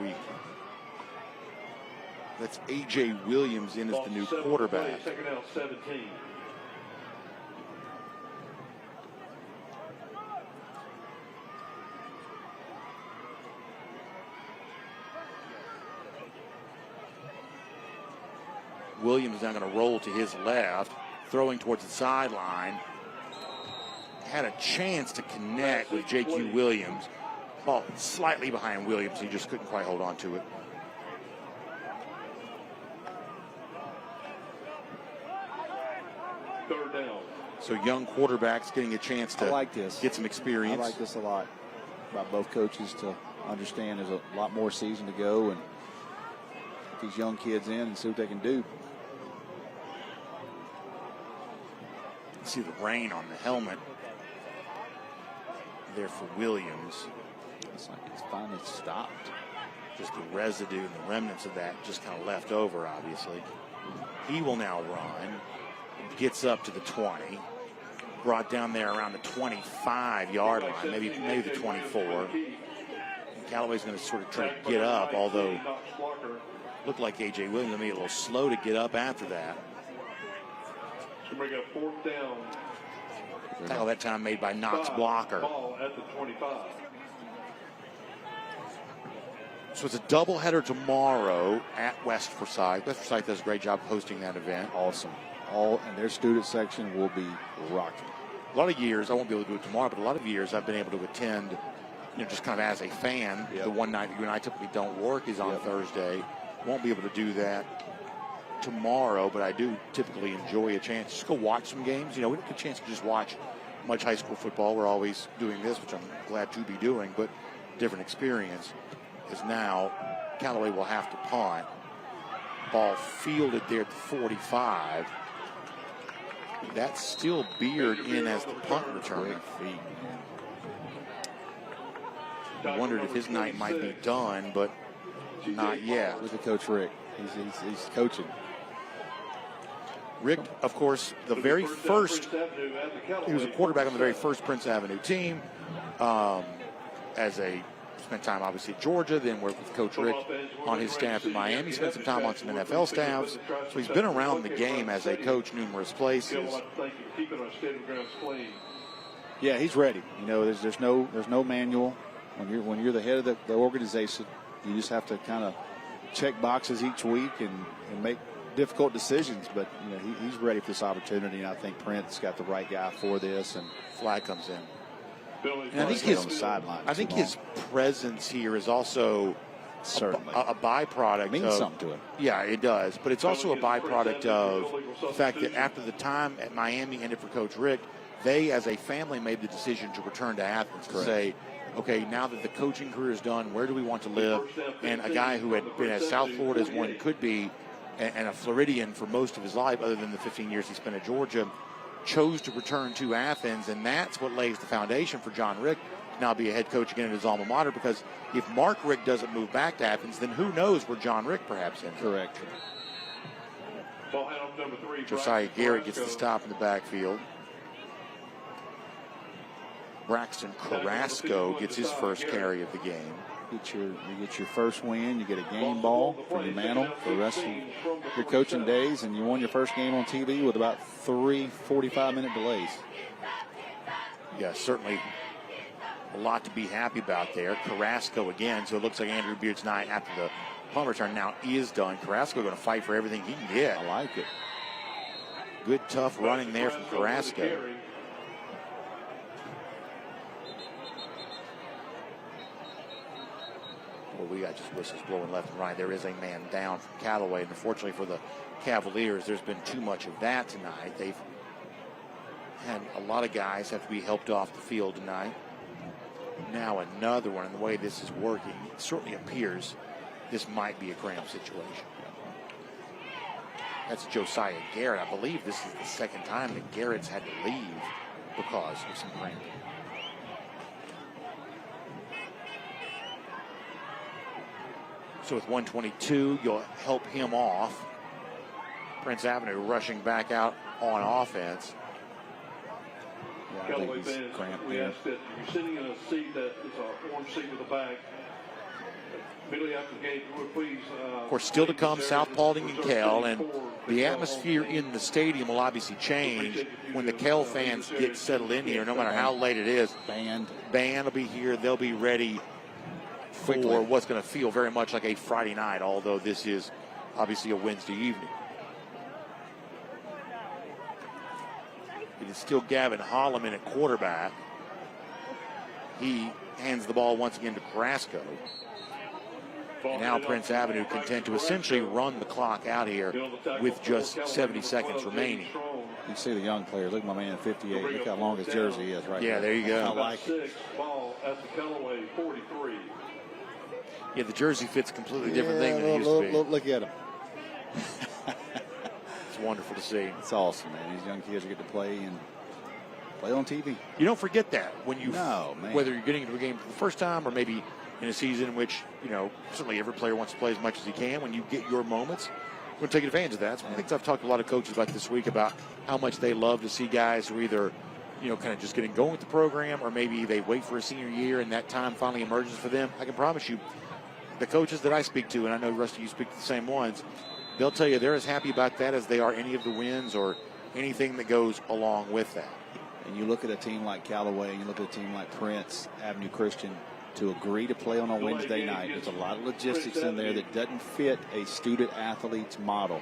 that's A.J. Williams in as the new quarterback. Second down, 17. Williams is now going to roll to his left, throwing towards the sideline. Had a chance to connect with J.Q. Williams. Ball slightly behind Williams. He just couldn't quite hold on to it. Third down. So young quarterbacks getting a chance to get some experience. I like this a lot about both coaches to understand there's a lot more season to go and get these young kids in and see what they can do. See the rain on the helmet there for Williams. It's like it's finally stopped. Just the residue and the remnants of that just kind of left over, obviously. He will now run. Gets up to the 20. Brought down there around the 25-yard line, maybe the 24. And Callaway's going to sort of try to get up, although looked like A.J. Williams will be a little slow to get up after that. To bring up fourth down. Tackle that time made by Knox Blocker. Ball at the 25. So it's a doubleheader tomorrow at West Forsyth. West Forsyth does a great job hosting that event. Awesome. and their student section will be rocking. A lot of years, I won't be able to do it tomorrow, but a lot of years I've been able to attend, just kind of as a fan. Yep. The one night that you and I typically don't work is on Thursday. Won't be able to do that tomorrow, but I do typically enjoy a chance to just go watch some games. We don't get a chance to just watch much high school football. We're always doing this, which I'm glad to be doing, but different experience is now Callaway will have to punt. Ball fielded there at the 45. That's still Beard in as the punt returner. I wondered if his night might be done, but not yet. Look at Coach Rick. He's coaching. Rick, of course, the very first, he was a quarterback on the very first Prince Avenue team. Spent time obviously at Georgia, then worked with Coach Rick on his staff at Miami. Spent some time on some NFL staffs. So he's been around the game as a coach numerous places. Yeah, he's ready. There's no manual. When you're the head of the organization, you just have to kind of check boxes each week and make difficult decisions. But he's ready for this opportunity, and I think Prince got the right guy for this. And flag comes in. And I think his presence here is also certainly a byproduct. It means something to him. Yeah, it does. But it's also a byproduct of the fact that after the time at Miami ended for Coach Rick, they as a family made the decision to return to Athens to say, okay, now that the coaching career is done, where do we want to live? And a guy who had been as South Florida as one could be and a Floridian for most of his life, other than the 15 years he spent at Georgia, chose to return to Athens, and that's what lays the foundation for John Rick to now be a head coach again at his alma mater, because if Mark Rick doesn't move back to Athens, then who knows where John Rick perhaps ends. Correct. Josiah Garrett gets the stop in the backfield. Braxton Carrasco gets his first carry of the game. You get your first win. You get a game ball for your mantle for the rest of your coaching days, and you won your first game on TV with about 3 45-minute delays. Yeah, certainly a lot to be happy about there. Carrasco again, so it looks like Andrew Beard's night after the punt return now is done. Carrasco going to fight for everything he can get. I like it. Good, tough running there from Carrasco. Well, we got just whistles blowing left and right. There is a man down from Callaway, and unfortunately for the Cavaliers, there's been too much of that tonight. They've had a lot of guys have to be helped off the field tonight. Now another one, and the way this is working, it certainly appears this might be a cramp situation. That's Josiah Garrett. I believe this is the second time that Garrett's had to leave because of some cramping. So with 122, you'll help him off. Prince Avenue rushing back out on offense. Yeah, I think he's cramped. We ask that you're sitting in a seat that is an orange seat with a back. Immediately after the game, please. Of course, still to come, South Paulding and Kell, and the atmosphere in the stadium will obviously change when the Kell fans get settled in here, no matter how late it is. Band will be here. They'll be ready for what's going to feel very much like a Friday night, although this is obviously a Wednesday evening. It is still Gavin Holloman at quarterback. He hands the ball once again to Carrasco. And now Prince Avenue content to essentially run the clock out here with just 70 seconds remaining. You see the young player. Look at my man, 58. Look how long his jersey is right there. There you go. I like it. Ball at the Callaway 43. Yeah, the jersey fits a completely different thing than it used to be. Look at him. It's wonderful to see. It's awesome, man. These young kids get to play on TV. You don't forget that when you, man. Whether you're getting into a game for the first time or maybe in a season in which, certainly every player wants to play as much as he can. When you get your moments, we're going to take advantage of that. It's one of the things I've talked to a lot of coaches about this week, about how much they love to see guys who are either, kind of just getting going with the program, or maybe they wait for a senior year and that time finally emerges for them. I can promise you, the coaches that I speak to, and I know the rest of you speak to the same ones, they'll tell you they're as happy about that as they are any of the wins or anything that goes along with that. And you look at a team like Callaway, and you look at a team like Prince Avenue Christian, to agree to play on a Wednesday night. There's a lot of logistics in there that doesn't fit a student-athlete's model.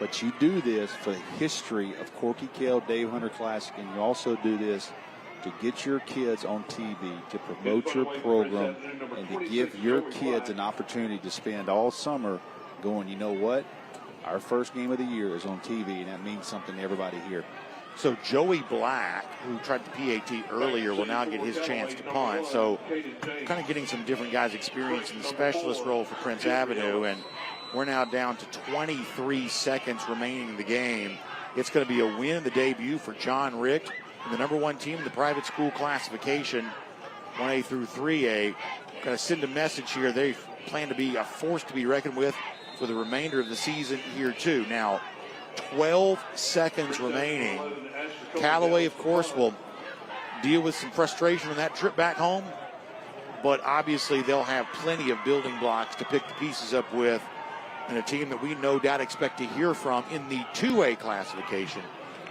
But you do this for the history of Corky Kell Dave Hunter Classic, and you also do this to get your kids on TV, to promote your program, and to give your kids an opportunity to spend all summer going, you know what? Our first game of the year is on TV, and that means something to everybody here. So Joey Black, who tried the PAT earlier, will now get his chance to punt. So kind of getting some different guys' experience in the specialist role for Prince Avenue, and we're now down to 23 seconds remaining in the game. It's going to be a win in the debut for John Richt, the number one team in the private school classification, 1A through 3A. Going to send a message here. They plan to be a force to be reckoned with for the remainder of the season here, too. Now, 12 seconds remaining. Callaway, of course, will deal with some frustration on that trip back home, but obviously they'll have plenty of building blocks to pick the pieces up with, and a team that we no doubt expect to hear from in the 2A classification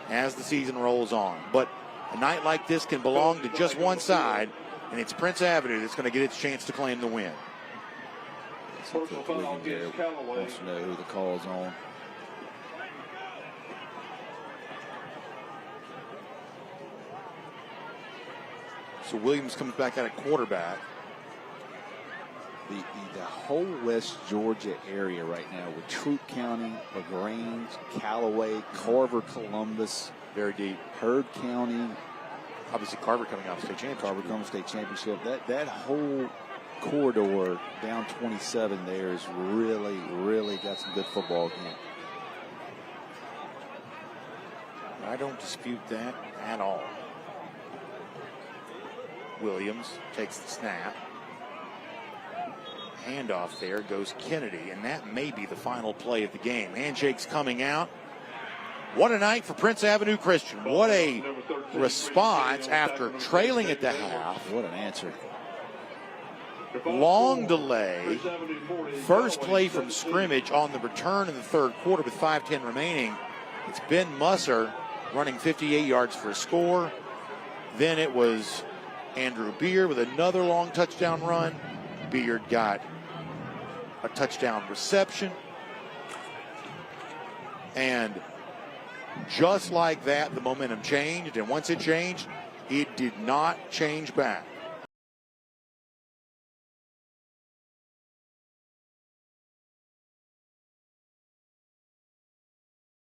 as the season rolls on. But a night like this can belong to just one side, and it's Prince Avenue that's going to get its chance to claim the win. Wants to know who the call is on. So Williams comes back out at quarterback. The whole West Georgia area right now with Troup County, LaGrange, Callaway, Carver, Columbus. Very deep. Heard County. Obviously Carver coming off state championship. Carver coming state championship. That whole corridor down 27 there is really got some good football again. I don't dispute that at all. Williams takes the snap. Handoff there goes Kennedy, and that may be the final play of the game. Handshakes coming out. What a night for Prince Avenue Christian. What a response after trailing at the half. What an answer. Long delay. First play from scrimmage on the return in the third quarter with 5:10 remaining. It's Ben Musser running 58 yards for a score. Then it was Andrew Beard with another long touchdown run. Beard got a touchdown reception. And just like that, the momentum changed. And once it changed, it did not change back.